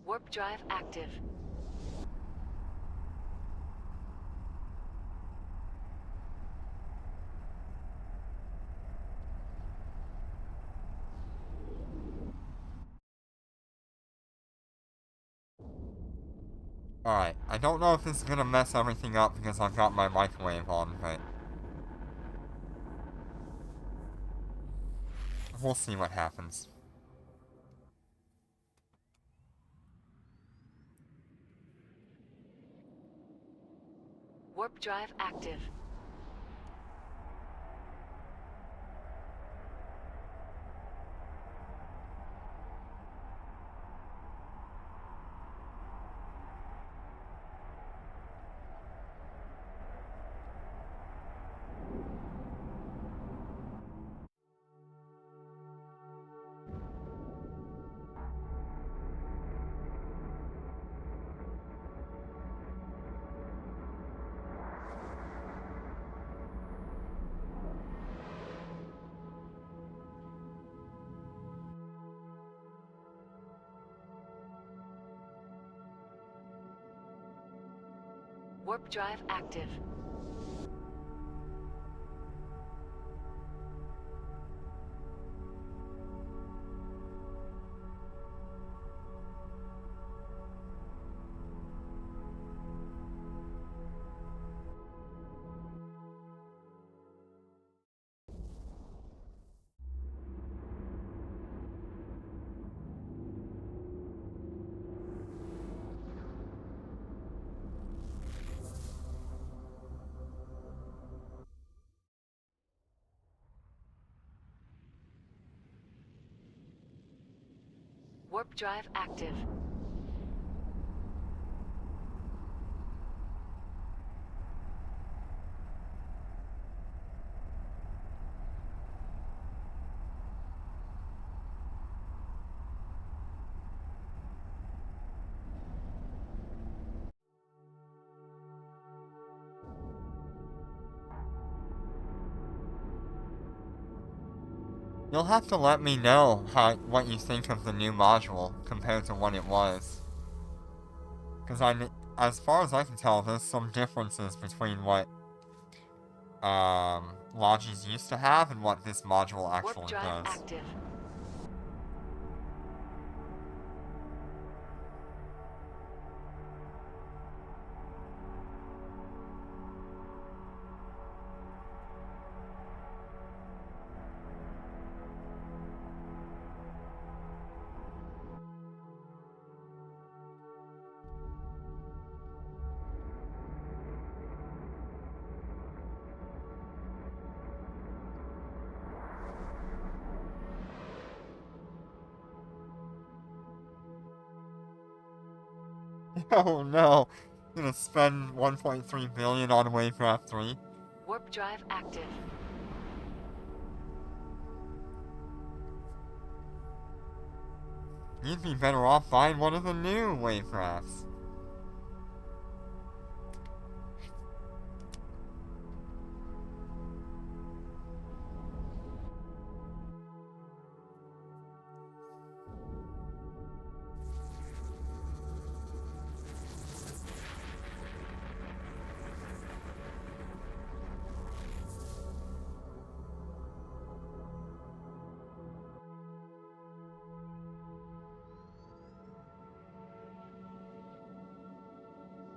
Warp drive active. Alright, I don't know if this is gonna mess everything up because I've got my microwave on, but we'll see what happens. Warp drive active. Warp drive active. Warp drive active. You'll have to let me know what you think of the new module compared to what it was. Because as far as I can tell, there's some differences between what Logis used to have and what this module actually Warp drive does. active. Oh no! I'm gonna spend 1.3 billion on Wavecraft 3? Warp drive active. You'd be better off buying one of the new Wavecrafts.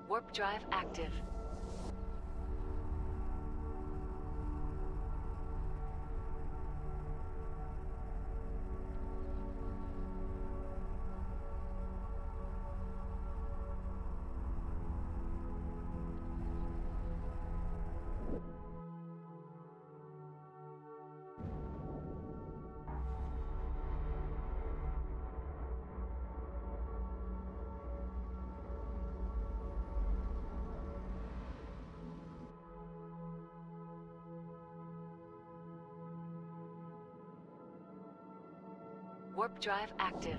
Warp drive active. Warp drive active.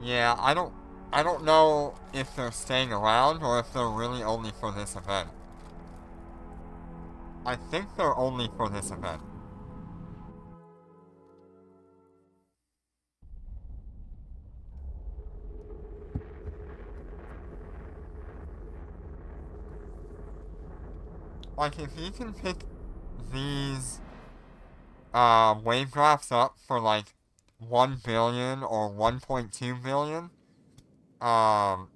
Yeah, I don't know if they're staying around or if they're really only for this event. I think they're only for this event. Like, if you can pick these, wave graphs up for, like, 1 billion or 1.2 billion,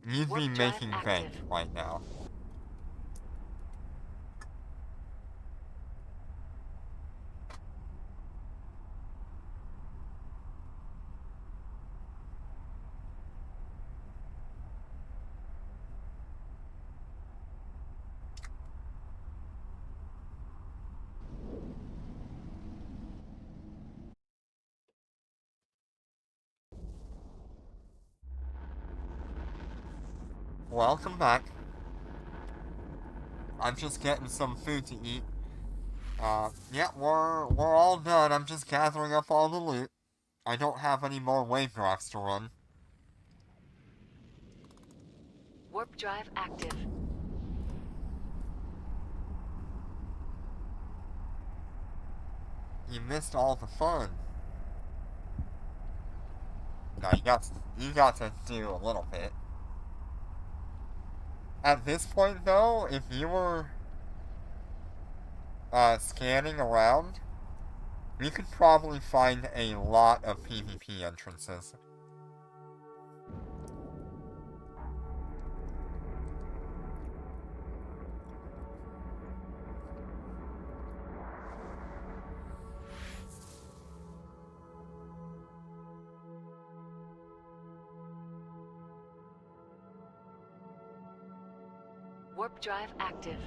you'd Warp be drive making bank active. right now. Welcome back. I'm just getting some food to eat. Yeah, we're all done. I'm just gathering up all the loot. I don't have any more wave graphs to run. Warp drive active. you missed all the fun. Now you got to do a little bit. At this point, though, if you were scanning around, you could probably find a lot of PvP entrances. Warp drive active.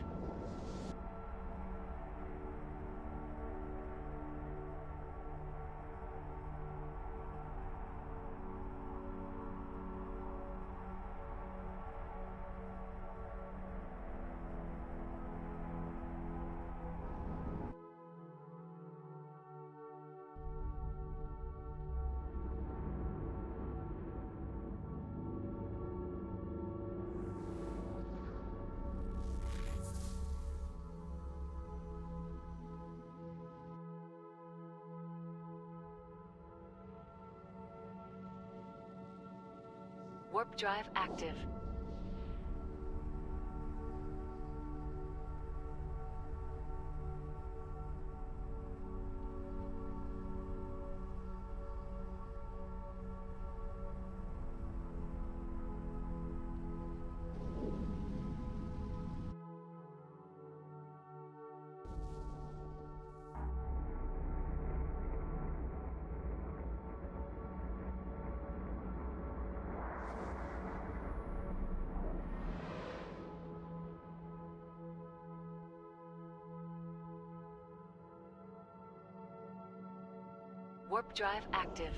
Warp drive active. Warp drive active.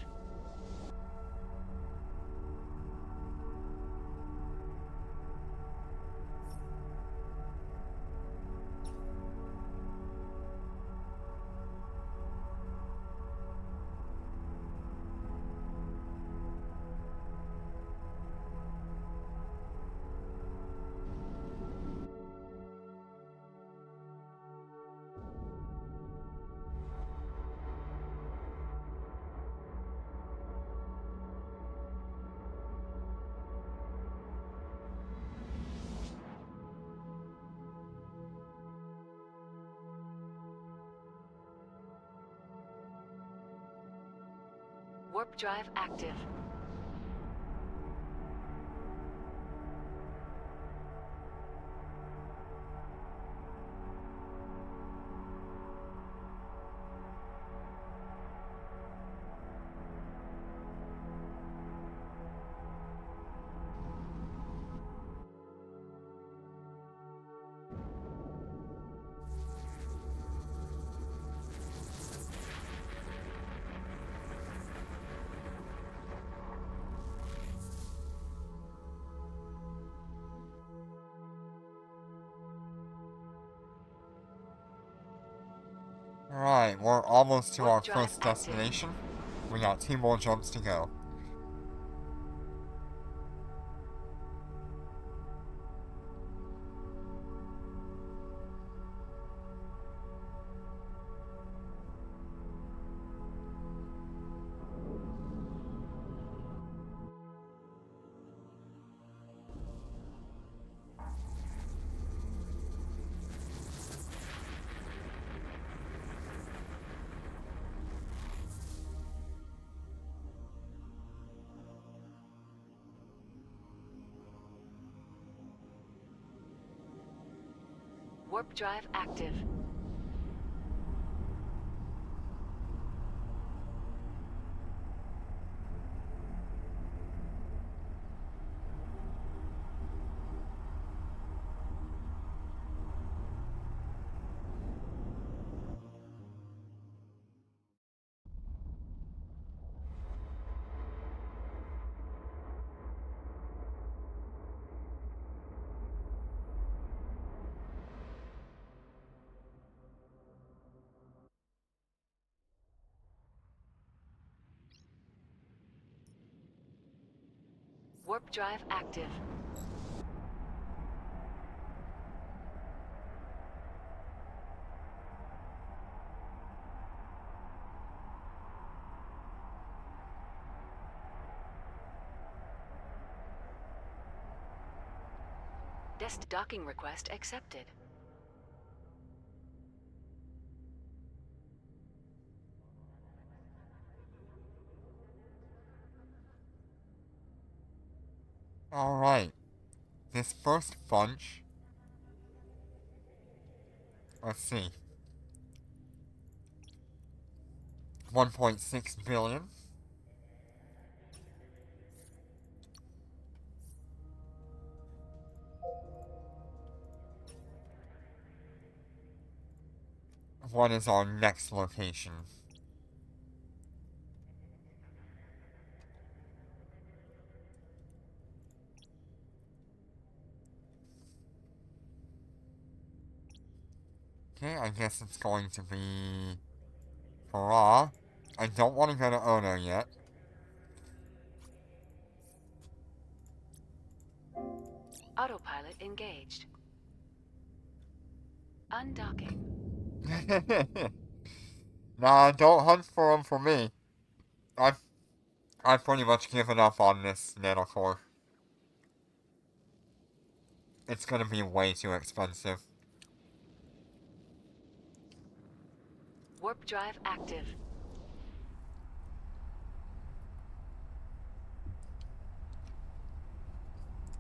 Warp drive active. Alright, we're almost to our Warp drive first active. destination. We got 2 more jumps to go. Warp drive active. Warp drive active. Docking request accepted. Alright. This first bunch. Let's see. 1.6 billion. What is our next location? Okay, I guess it's going to be Hurrah. I don't want to go to Ono yet. Autopilot engaged. Undocking. Nah, don't hunt for them for me. I've pretty much given up on this nanocore. It's gonna be way too expensive. Warp drive active.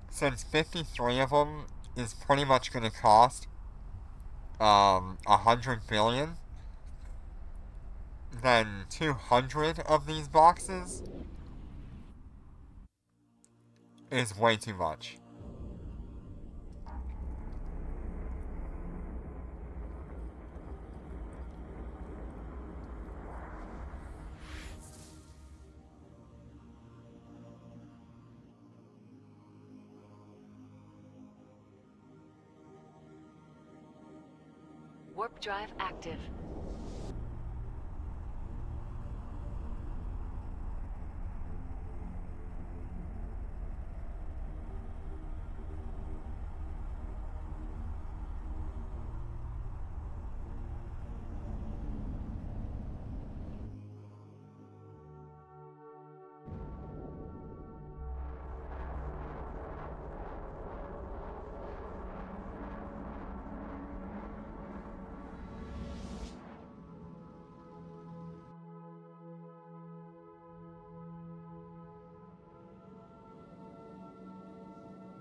Since 53 of them is pretty much gonna cost 100 billion, then 200 of these boxes is way too much. Warp drive active.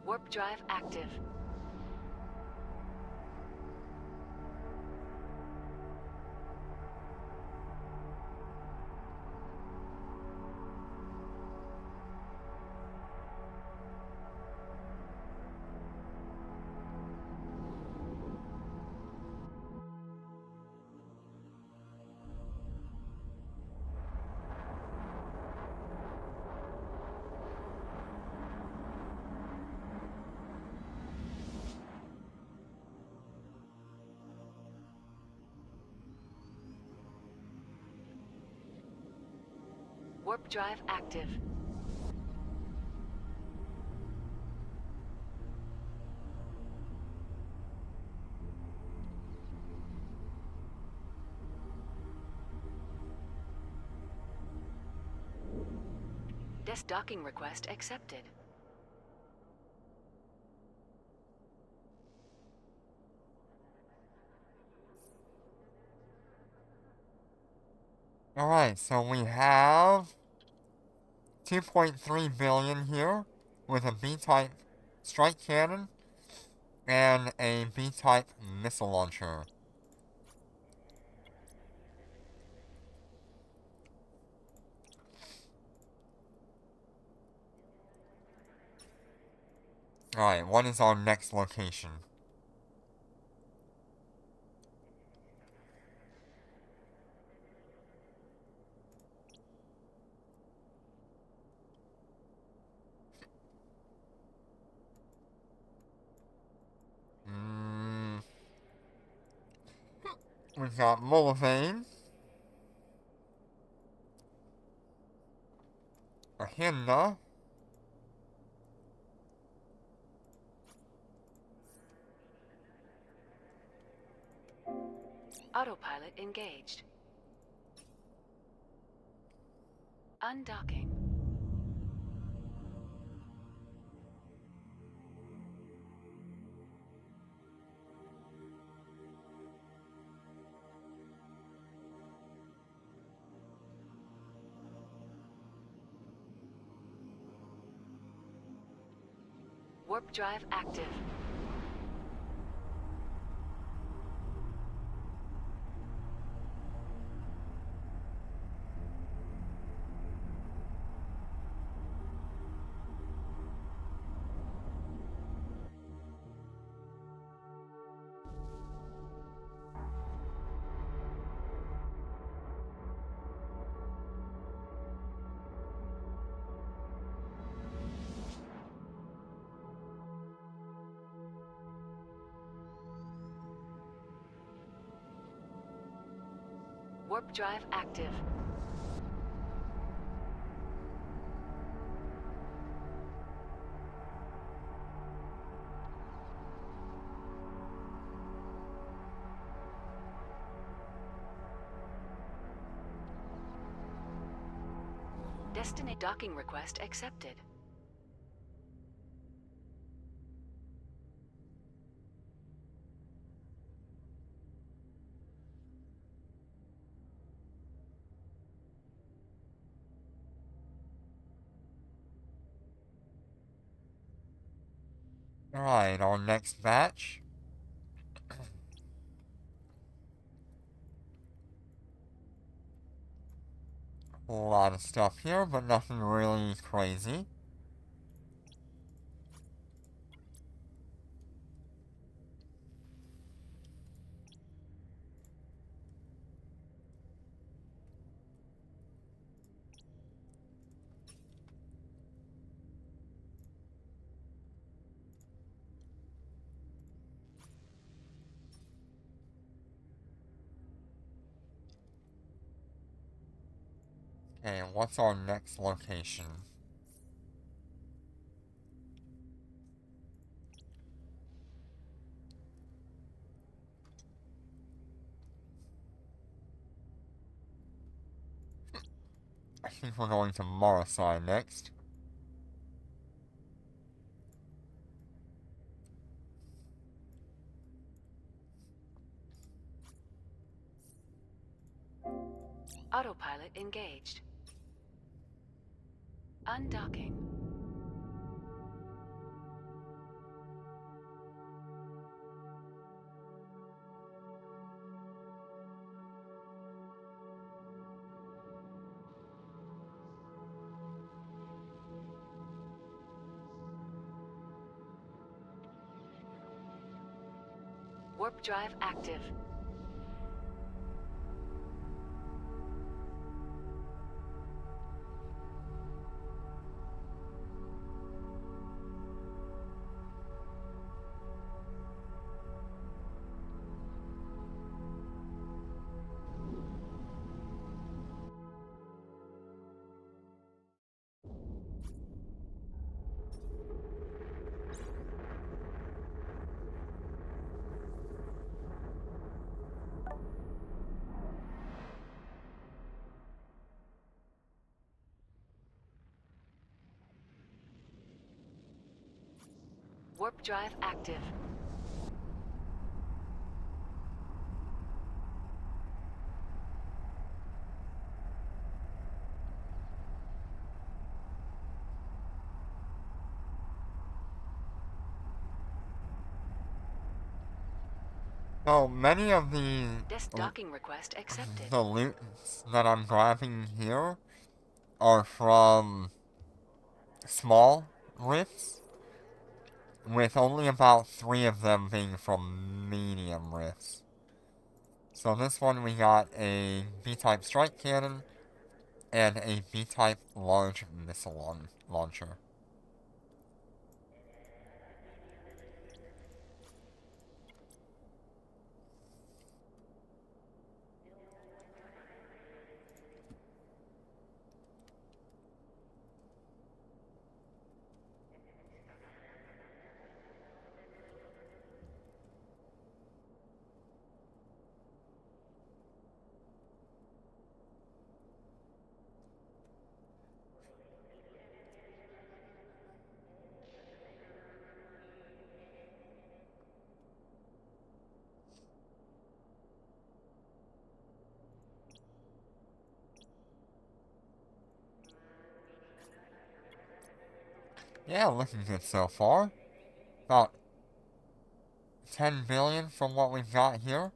Warp drive active. Warp drive active. Docking request accepted. Alright, so we have 2.3 billion here with a B-type strike cannon and a B-type missile launcher. Alright, what is our next location? We've got Mullivain, Ahinda, Autopilot engaged. Undocking. Warp drive active. Warp drive active. Destination docking request accepted. Alright, our next batch. A lot of stuff here, but nothing really crazy. Okay, what's our next location? I think we're going to Morrisai next. Autopilot engaged. Undocking. Warp drive active. Warp drive active. So many of This docking request accepted. the loot that I'm grabbing here are from small rifts, with only about 3 of them being from medium rifts. So this one we got a B-type strike cannon and a B-type large missile launcher. Yeah, looking good so far. About 10 billion from what we've got here.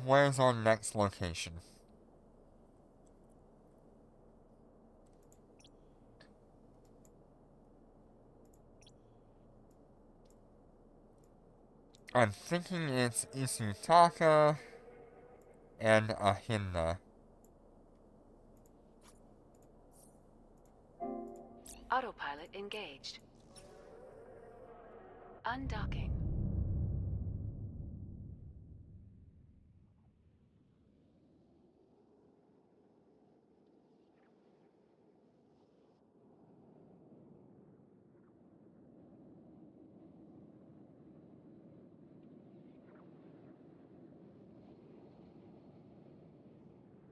Where's our next location? I'm thinking it's Isutaka and Ahinna. Autopilot engaged. Undocking.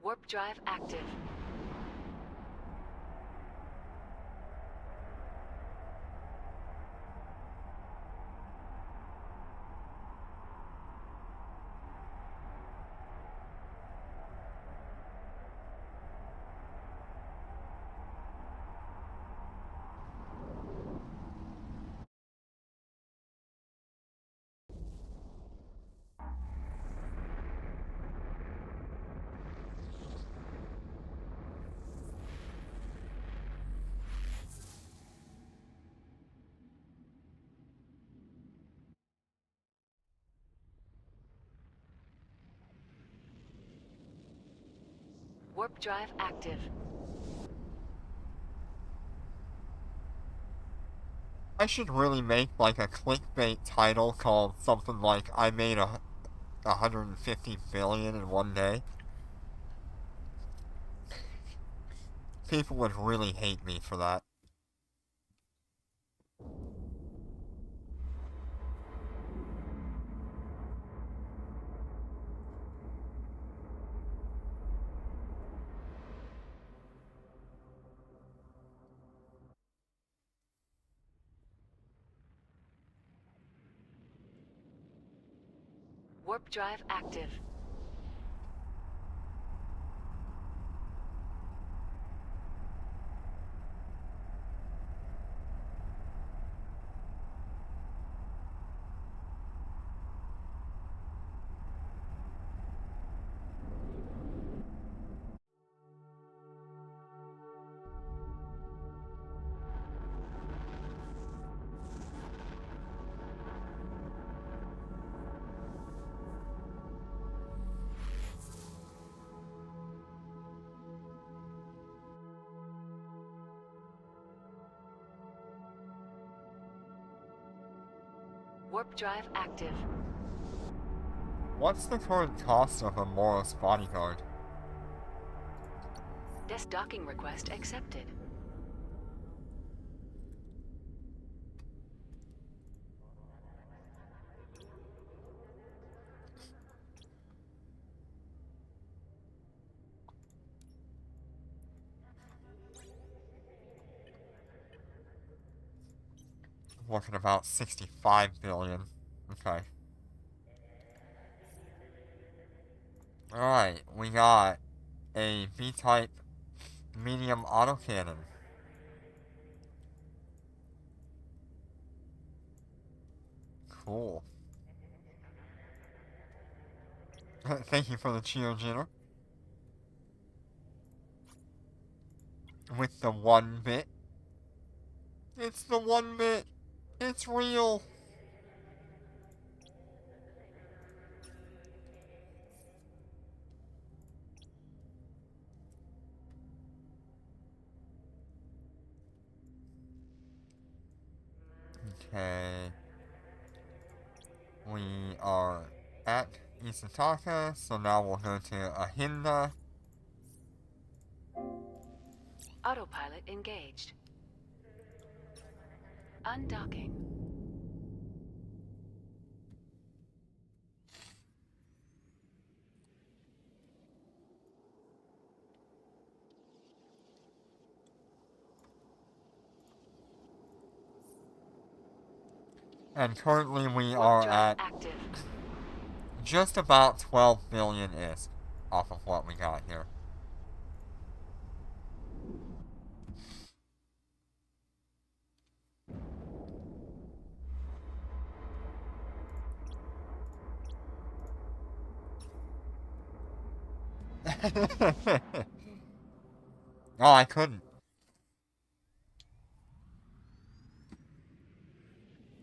Warp drive active. Warp drive active. I should really make like a clickbait title called something like I made 150 billion in one day. People would really hate me for that. Warp drive active. Warp drive active. What's the current cost of a Moros bodyguard? Docking request accepted. Looking about 65 billion. Okay. Alright, we got a B-type medium autocannon. Cool. Thank you for the cheer, Jenner. With the 1 bit. It's the 1 bit. It's real. Okay. We are at Isataka, so now we'll go to Ahinda. Autopilot engaged. Undocking. And currently we Warp are drive at active. just about 12 billion is off of what we got here. Oh, I couldn't.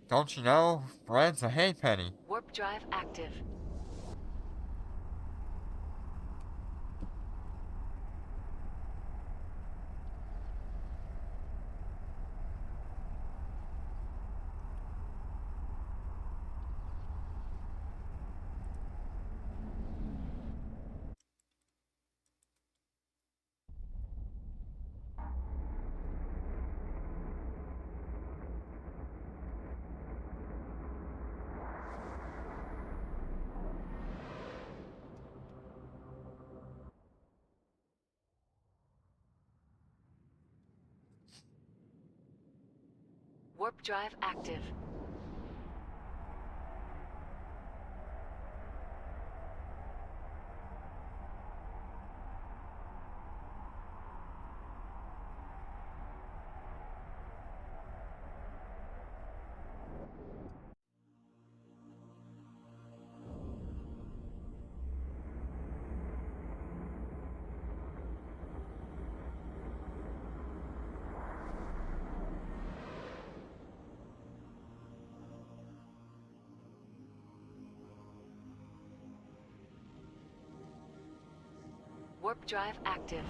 Don't you know? Bread's a halfpenny. Warp drive active. Warp drive active. Warp drive active.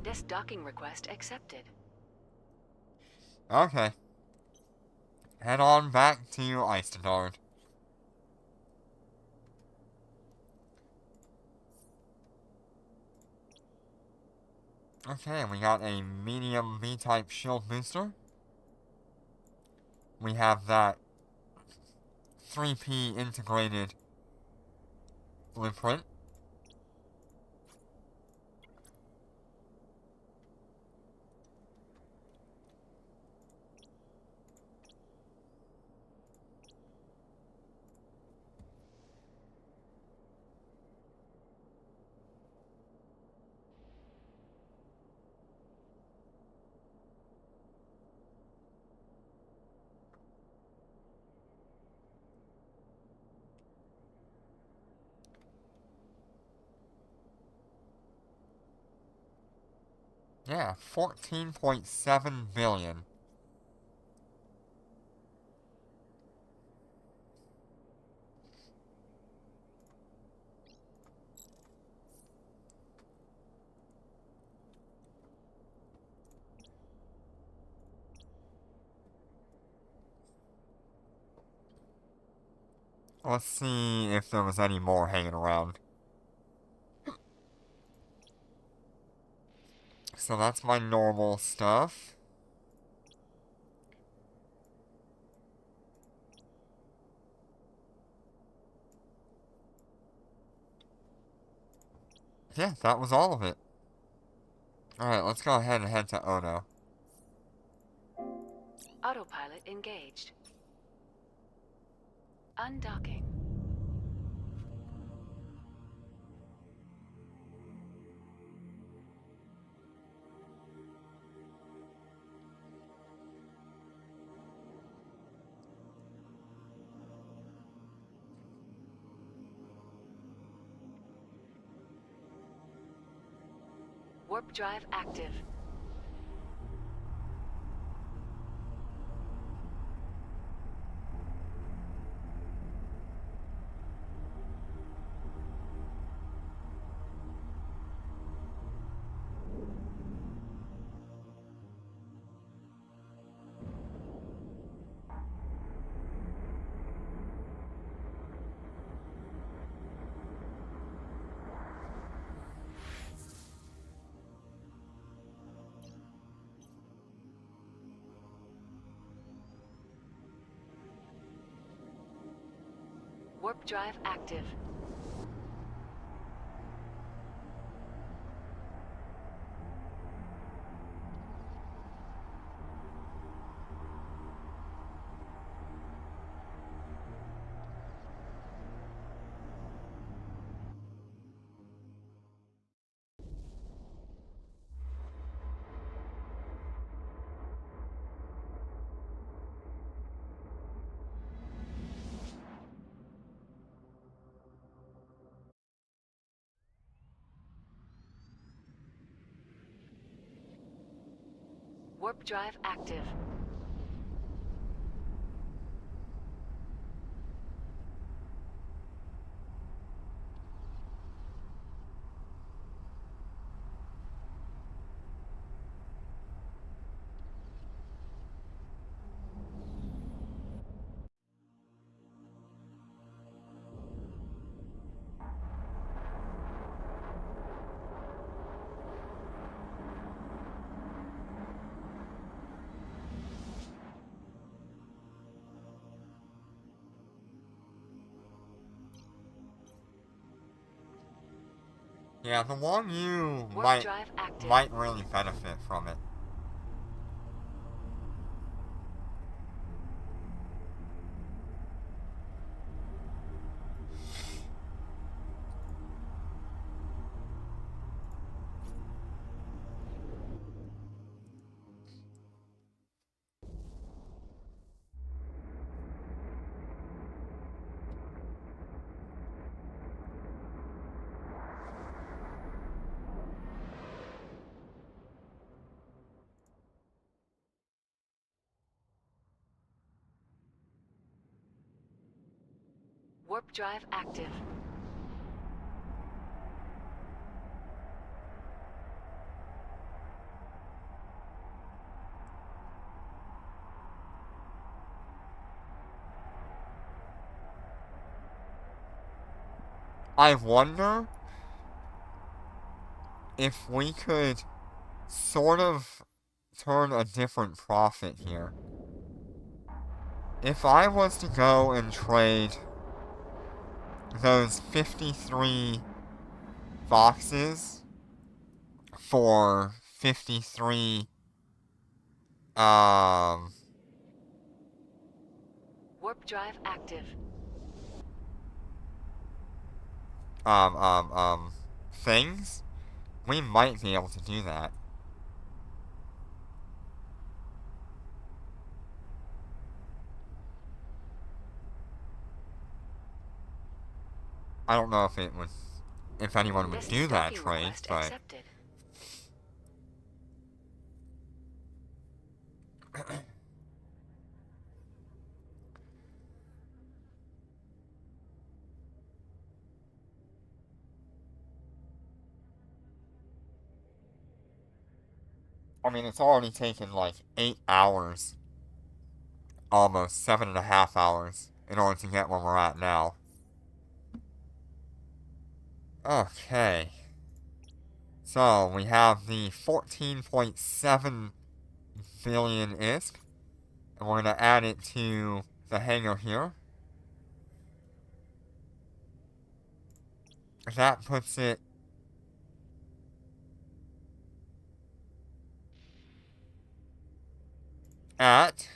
This docking request accepted. Okay. Head on back to Eistengard. Okay, we got a medium B-type shield booster. We have that 3P integrated blueprint. Yeah, 14.7 billion. Let's see if there was any more hanging around. So that's my normal stuff. Yeah, that was all of it. Alright, let's go ahead and head to Ono. Autopilot engaged. Undocking. Warp drive active. Warp drive active. Warp drive active. Yeah, the one you Warp drive active. might really benefit from it. Warp drive active. I wonder if we could sort of turn a different profit here. If I was to go and trade those 53 boxes for 53 Warp drive active. things, we might be able to do that. I don't know if anyone would do that trade, but Accepted. I mean, it's already taken like 8 hours, almost 7.5 hours, in order to get where we're at now. Okay. So, we have the 14.7 billion ISK, and we're going to add it to the hangar here. That puts it at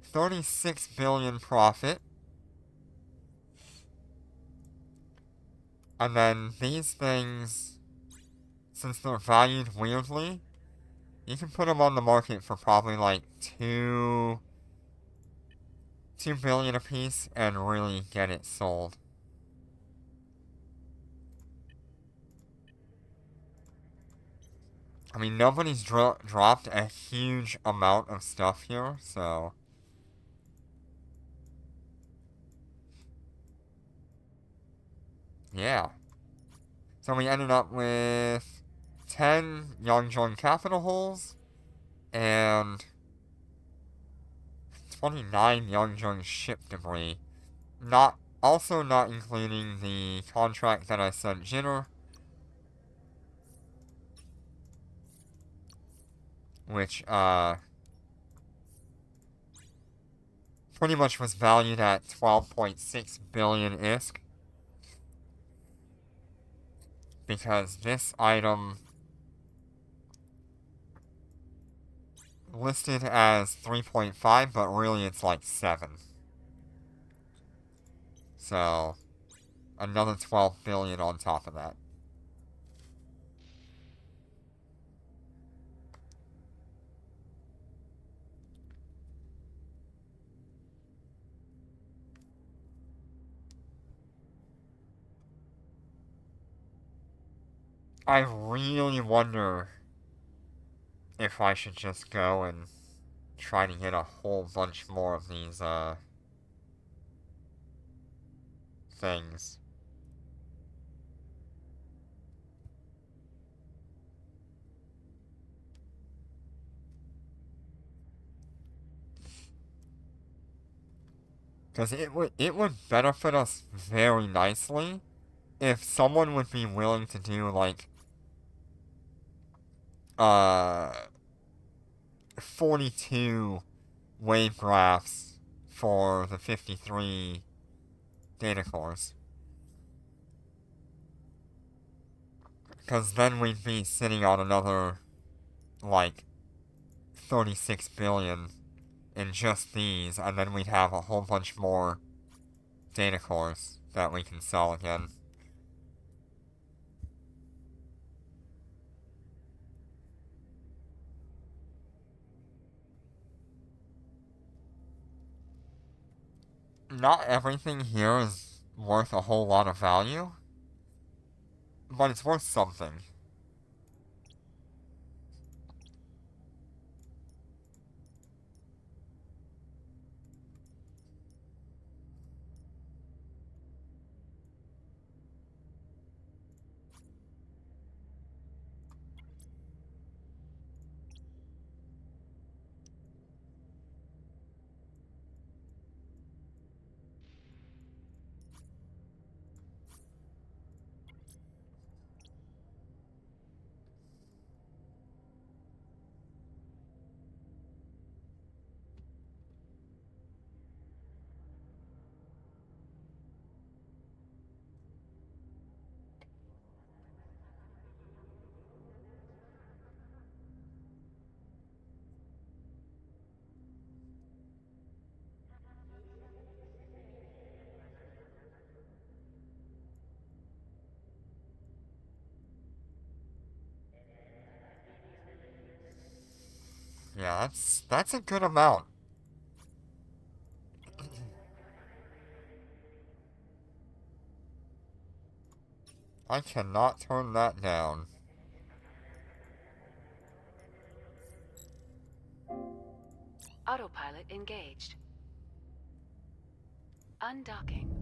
36 billion profit. And then these things, since they're valued weirdly, you can put them on the market for probably like 2 billion a piece and really get it sold. I mean, nobody's dropped a huge amount of stuff here, so yeah. So we ended up with 10 Yongjong capital holes and 29 Yongjong ship debris. Also not including the contract that I sent Jinner, which pretty much was valued at 12.6 billion ISK, because this item listed as 3.5, but really it's like 7. So, another 12 billion on top of that. I really wonder if I should just go and try to get a whole bunch more of these, things. Because it would benefit us very nicely if someone would be willing to do, like, uh, 42 wavecrafts for the 53 data cores. Because then we'd be sitting on another, like, 36 billion in just these, and then we'd have a whole bunch more data cores that we can sell again. Not everything here is worth a whole lot of value, but it's worth something. Yeah, that's a good amount. I cannot turn that down. Autopilot engaged. Undocking.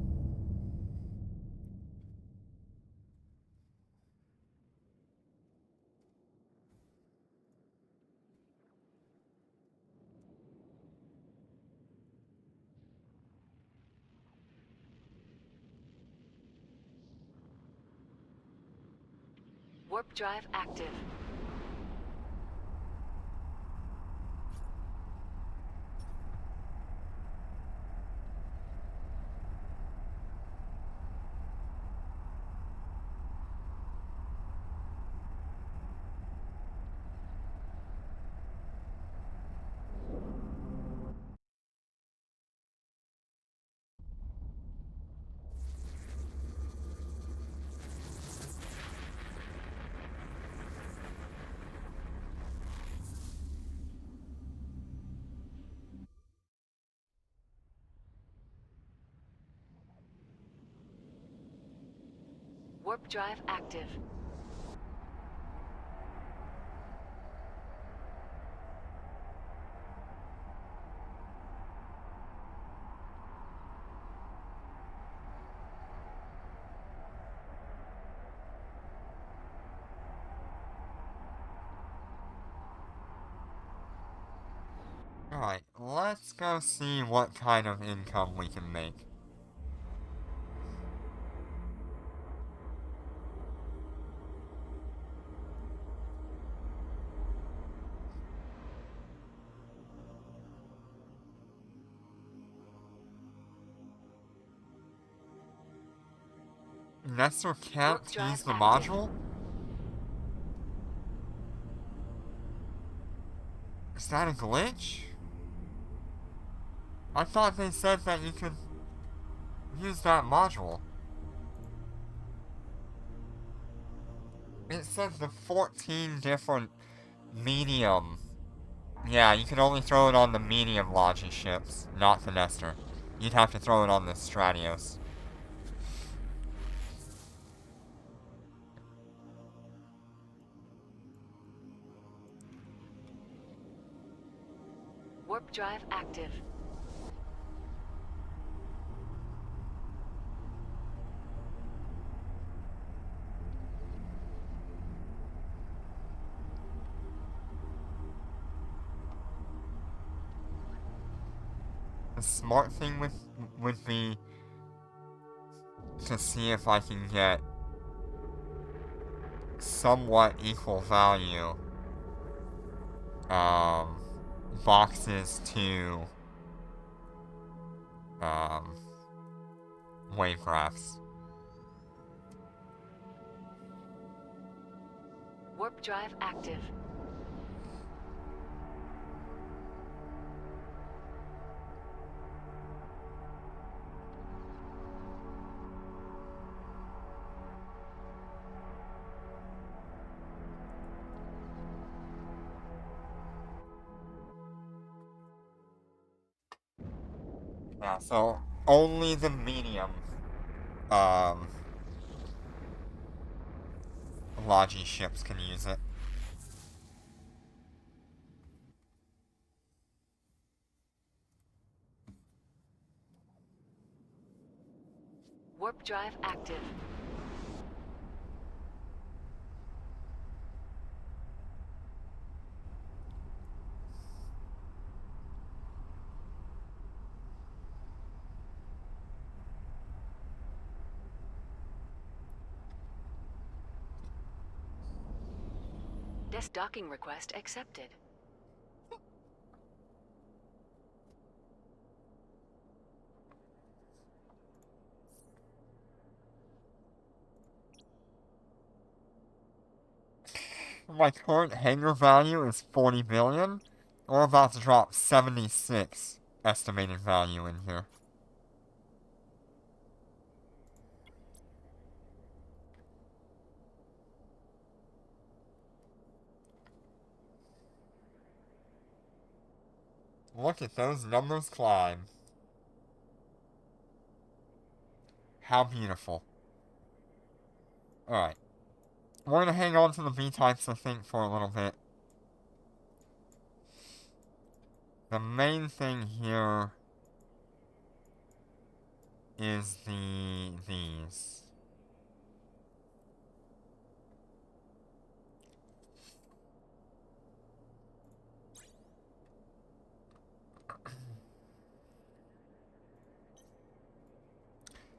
Warp drive active. Warp drive active. Alright, let's go see what kind of income we can make. Nestor can't Warp drive use the active. module? Is that a glitch? I thought they said that you could use that module. It said the 14 different medium. Yeah, you can only throw it on the medium Logi ships, not the Nestor. You'd have to throw it on the Stratios. Warp drive active. The smart thing would be to see if I can get somewhat equal value boxes to wavecrafts. Warp drive active. Yeah, so only the medium Logi ships can use it. Warp drive active. This docking request accepted. My current hangar value is 40 billion. We're about to drop 76 estimated value in here. Look at those numbers climb. How beautiful. Alright. We're gonna hang on to the B-types, I think, for a little bit. The main thing here is these.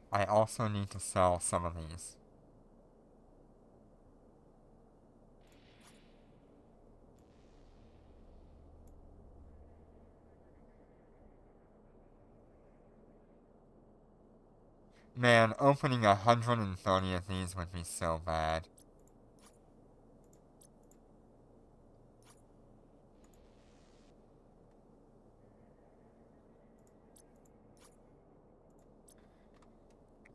I also need to sell some of these. Man, opening 130 of these would be so bad.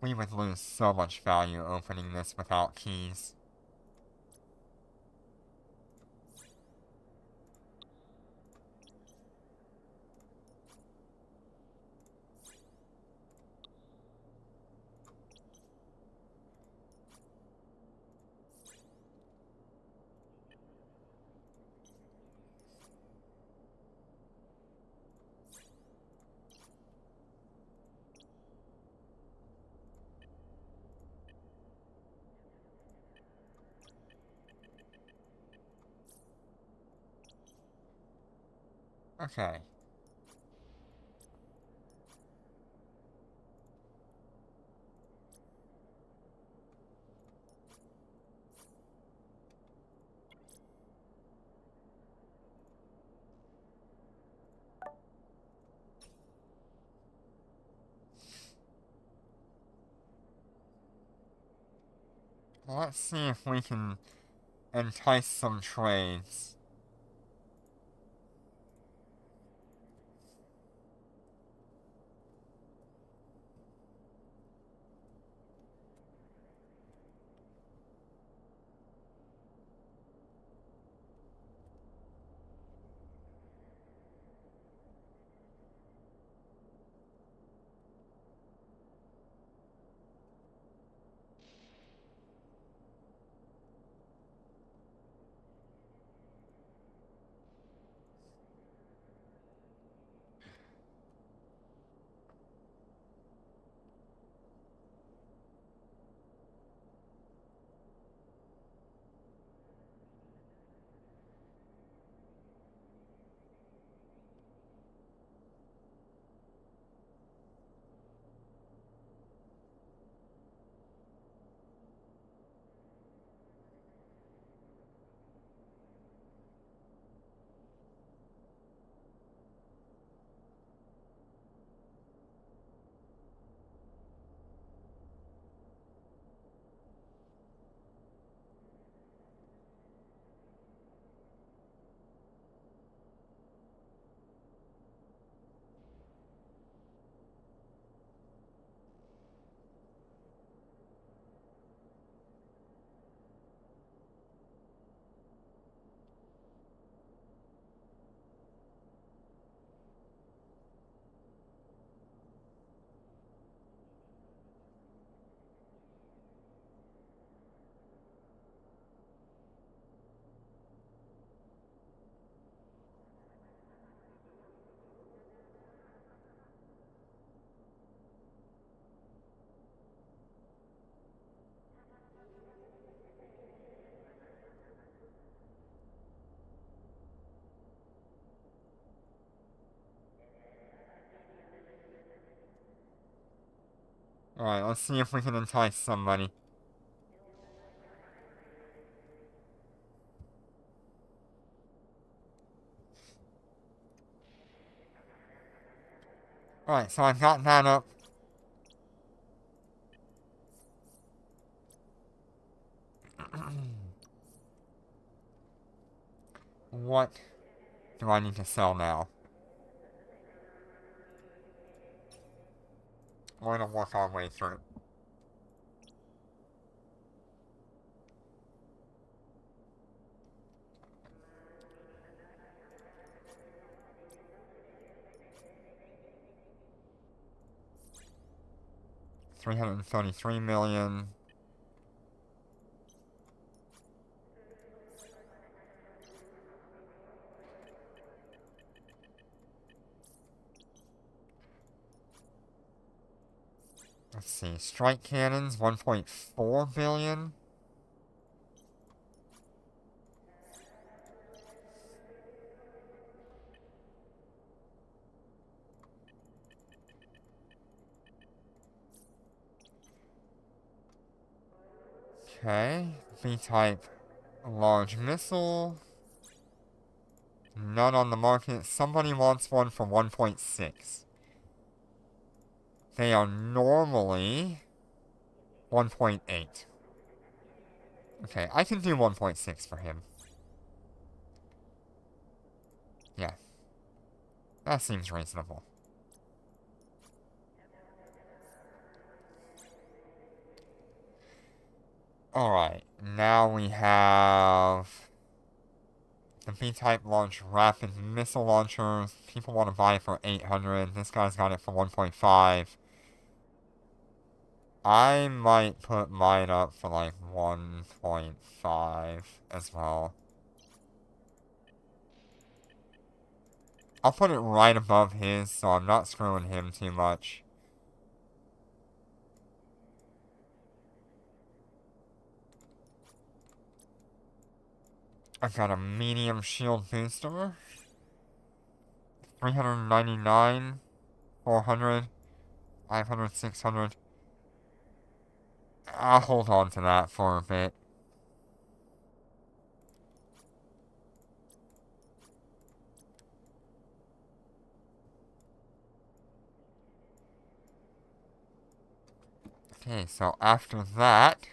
We would lose so much value opening this without keys. Okay. Let's see if we can entice some trades. Alright, let's see if we can entice somebody. Alright, so I've got that up. What do I need to sell now? We're gonna work our way through. $333 million. Let's see. Strike cannons, 1.4 billion. Okay. B-type large missile. None on the market. Somebody wants one for 1.6. They are normally 1.8. Okay, I can do 1.6 for him. Yeah. That seems reasonable. Alright, now we have the B-type launch rapid missile launchers. People want to buy it for 800. This guy's got it for 1.5. I might put mine up for like 1.5 as well. I'll put it right above his, so I'm not screwing him too much. I've got a medium shield booster. 399, 400, 500, 600. I'll hold on to that for a bit. Okay, so after that...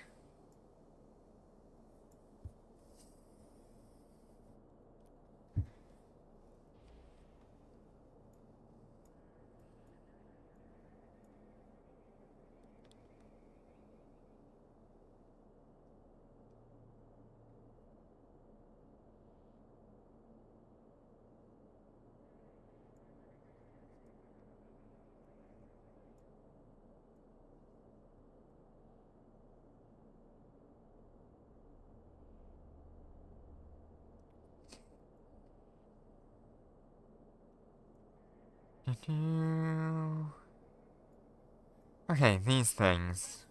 Okay, these things.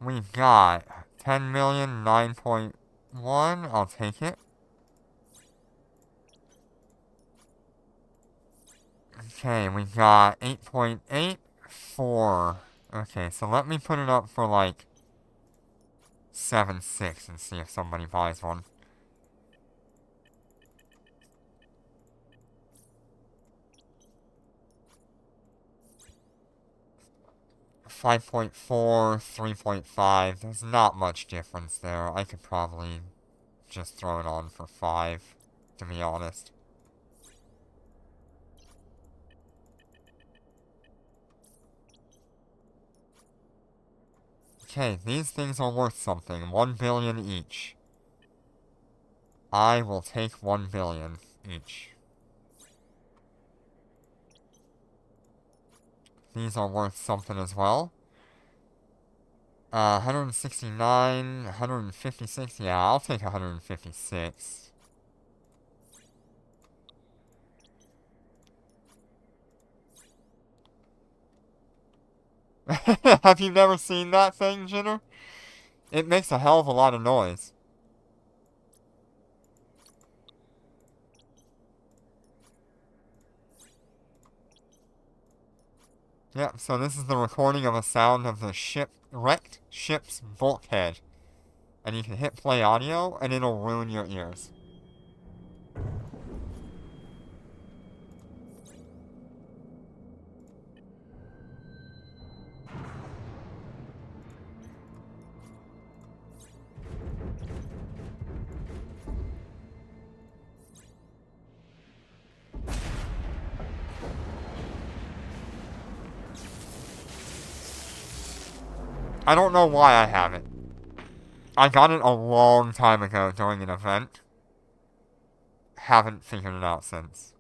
We've got 10 million, 9.1. I'll take it. Okay, we've got 8.8, 4. Okay, so let me put it up for like 7.6 and see if somebody buys one. 5.4, 3.5. There's not much difference there. I could probably just throw it on for 5, to be honest. Okay, these things are worth something. 1 billion each. I will take 1 billion each. These are worth something as well. 169, 156. Yeah, I'll take 156. Have you never seen that thing, Jinner? It makes a hell of a lot of noise. Yep, so this is the recording of a sound of the wrecked ship's bulkhead. And you can hit play audio, and it'll ruin your ears. I don't know why I have it. I got it a long time ago during an event. Haven't figured it out since.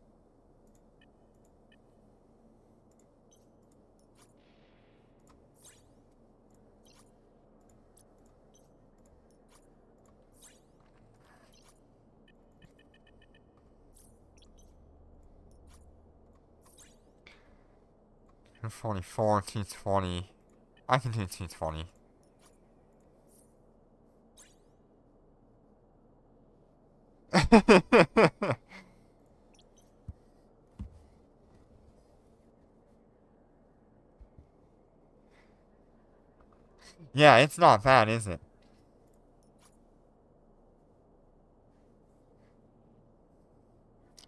$244, $220. I can do $220. Yeah, it's not bad, is it?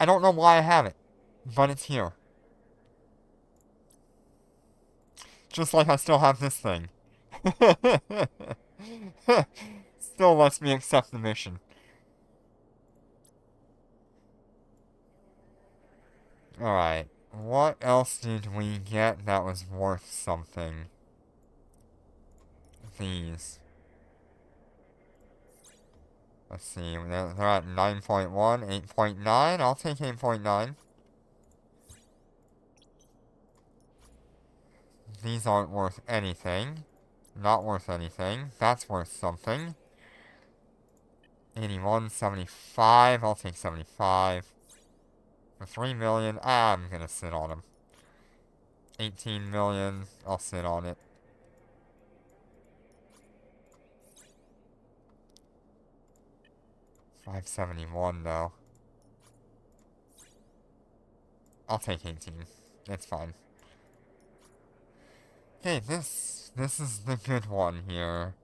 I don't know why I have it, but it's here. Just like I still have this thing. Still lets me accept the mission. Alright, what else did we get that was worth something? These. Let's see, they're at 9.1, 8.9. I'll take 8.9. These aren't worth anything. Not worth anything. That's worth something. 81, 75. I'll take 75. For 3 million, I'm gonna sit on them. 18 million, I'll sit on it. $571 though. I'll take 18. It's fine. Okay, this is the good one here.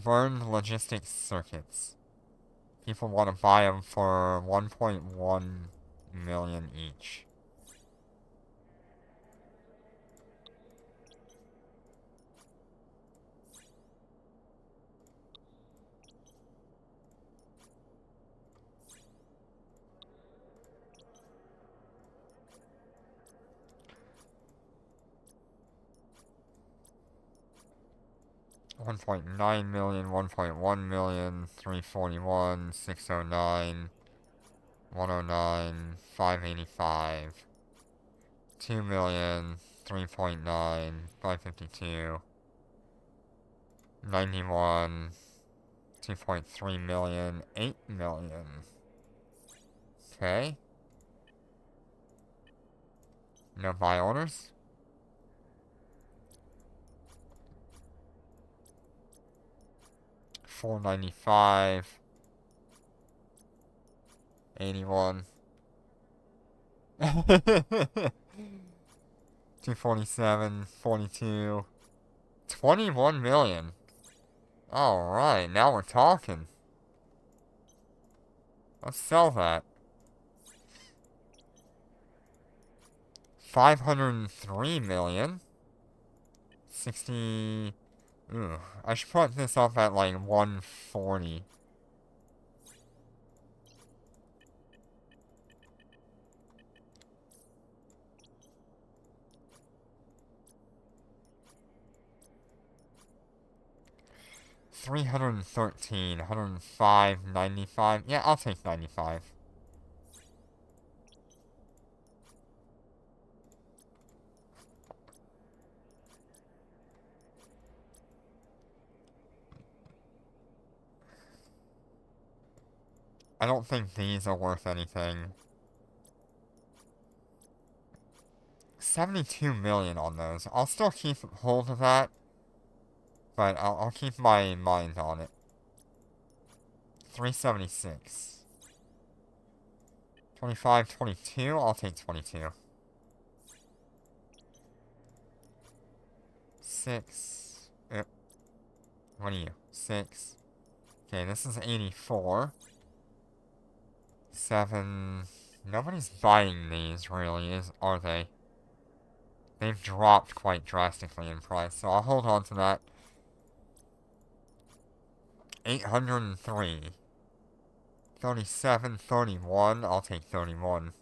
Burned logistics circuits. People want to buy them for 1.1 million each. $1.9 million, $1.1 million, $341, $609, $109, $585, $2 million, $3.9, $552, $91, $2.3 million, $8 million. Okay. No buy orders? $495, 81. 247, 42, 21 million. Alright, now we're talking. Let's sell that. 503 million. 60. Ooh, I should put this up at like 140. $313, 105, 95. Yeah, I'll take 95. I don't think these are worth anything. 72 million on those. I'll still keep hold of that, but I'll keep my mind on it. 376. 25, 22. I'll take 22. 6. What are you? 6. Okay, this is 84. 7. Nobody's buying these, really, are they? They've dropped quite drastically in price, so I'll hold on to that. 803. 37, 31. I'll take 31.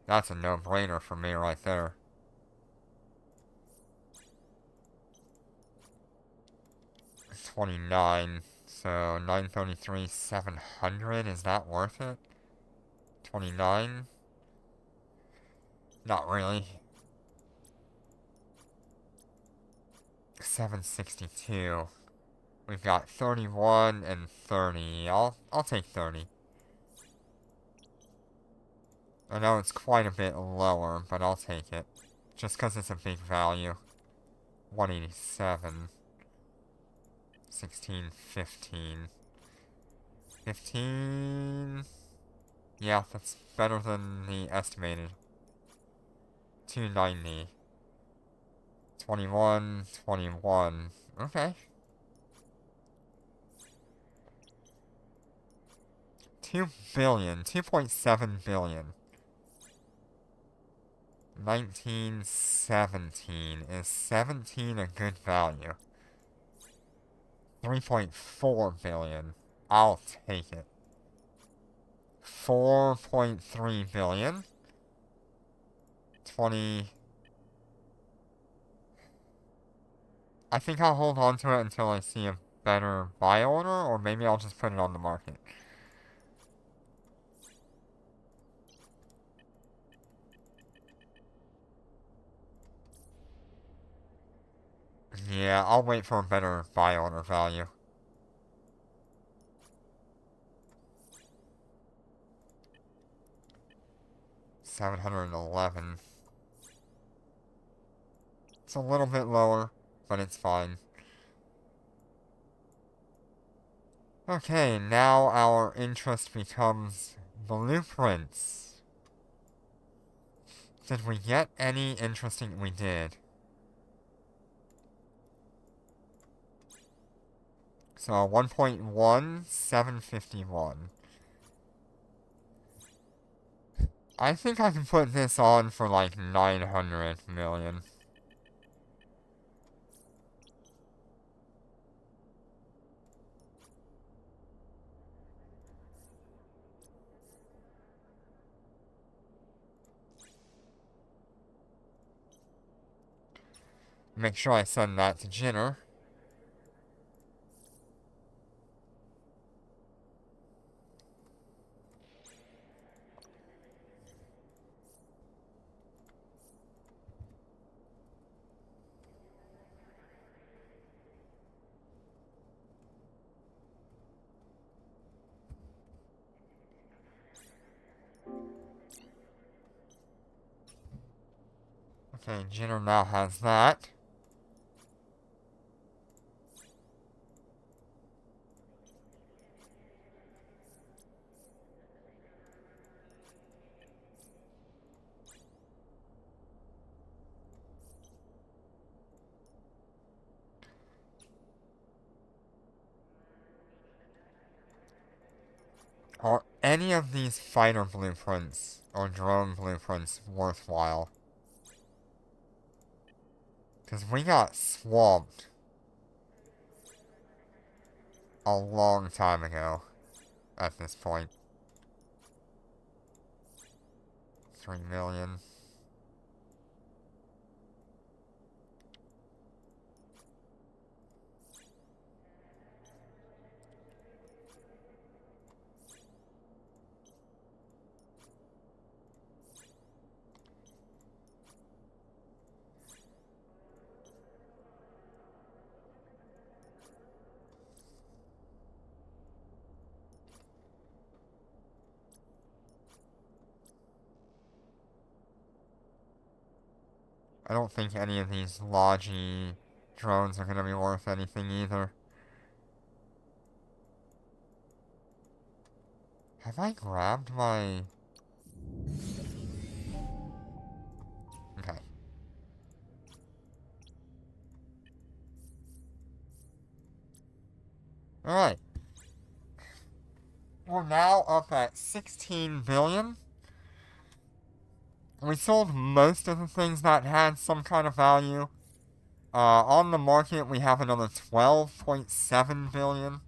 That's a no-brainer for me right there. $29. So 933, 700. Is that worth it? 29. Not really. 762. We've got 31 and 30. I'll take 30. I know it's quite a bit lower, but I'll take it. Just because it's a big value. 187. 16, 15. 15... Yeah, that's better than the estimated. 290. 21, 21. Okay. 2 billion. 2.7 billion. 1917. Is 17 a good value? 3.4 billion. I'll take it. 4.3 billion. 20. I think I'll hold on to it until I see a better buy order, or maybe I'll just put it on the market. Yeah, I'll wait for a better buy order value. $711. It's a little bit lower, but it's fine. Okay, now our interest becomes blueprints. Did we get any interesting? We did. So 1.1, 751. I think I can put this on for like 900 million. Make sure I send that to Jinner. Okay, Jinner now has that. Are any of these fighter blueprints or drone blueprints worthwhile? Because we got swamped a long time ago at this point. 3 million. I don't think any of these Logi drones are gonna be worth anything either. Have I grabbed my... Okay. Alright. We're now up at 16 billion. We sold most of the things that had some kind of value. On the market, we have another 12.7 billion.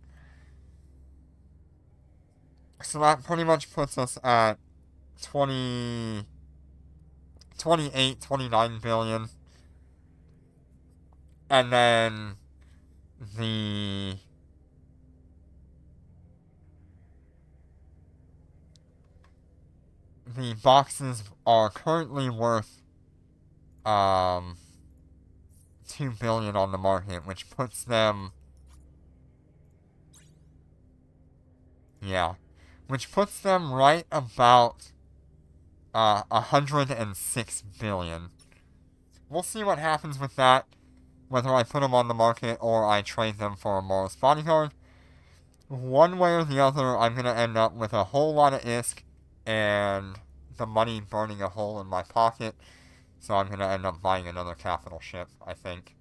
So that pretty much puts us at 28, 29 billion. And then the boxes are currently worth 2 billion on the market, which puts them, which puts them right about 106 billion. We'll see what happens with that, whether I put them on the market or I trade them for a Morris bodyguard. One way or the other, I'm gonna end up with a whole lot of ISK and the money burning a hole in my pocket. So I'm gonna end up buying another capital ship, I think.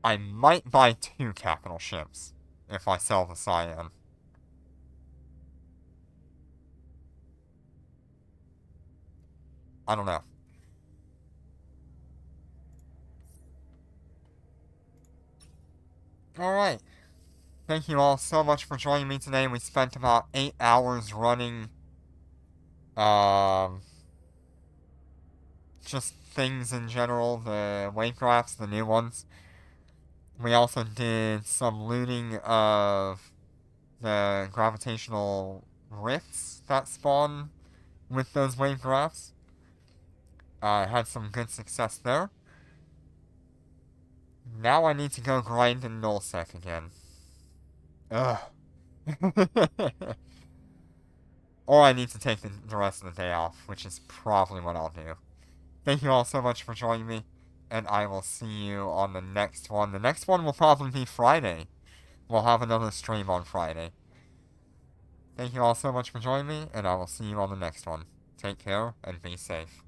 I might buy 2 capital ships if I sell the Cyan. I don't know. Alright. Thank you all so much for joining me today. We spent about 8 hours running, just things in general, the wavecrafts, the new ones. We also did some looting of the gravitational rifts that spawn with those wavecrafts. Had some good success there. Now I need to go grind in nullsec again. Ugh. Or I need to take the rest of the day off, which is probably what I'll do. Thank you all so much for joining me, and I will see you on the next one. The next one will probably be Friday. We'll have another stream on Friday. Thank you all so much for joining me, and I will see you on the next one. Take care, and be safe.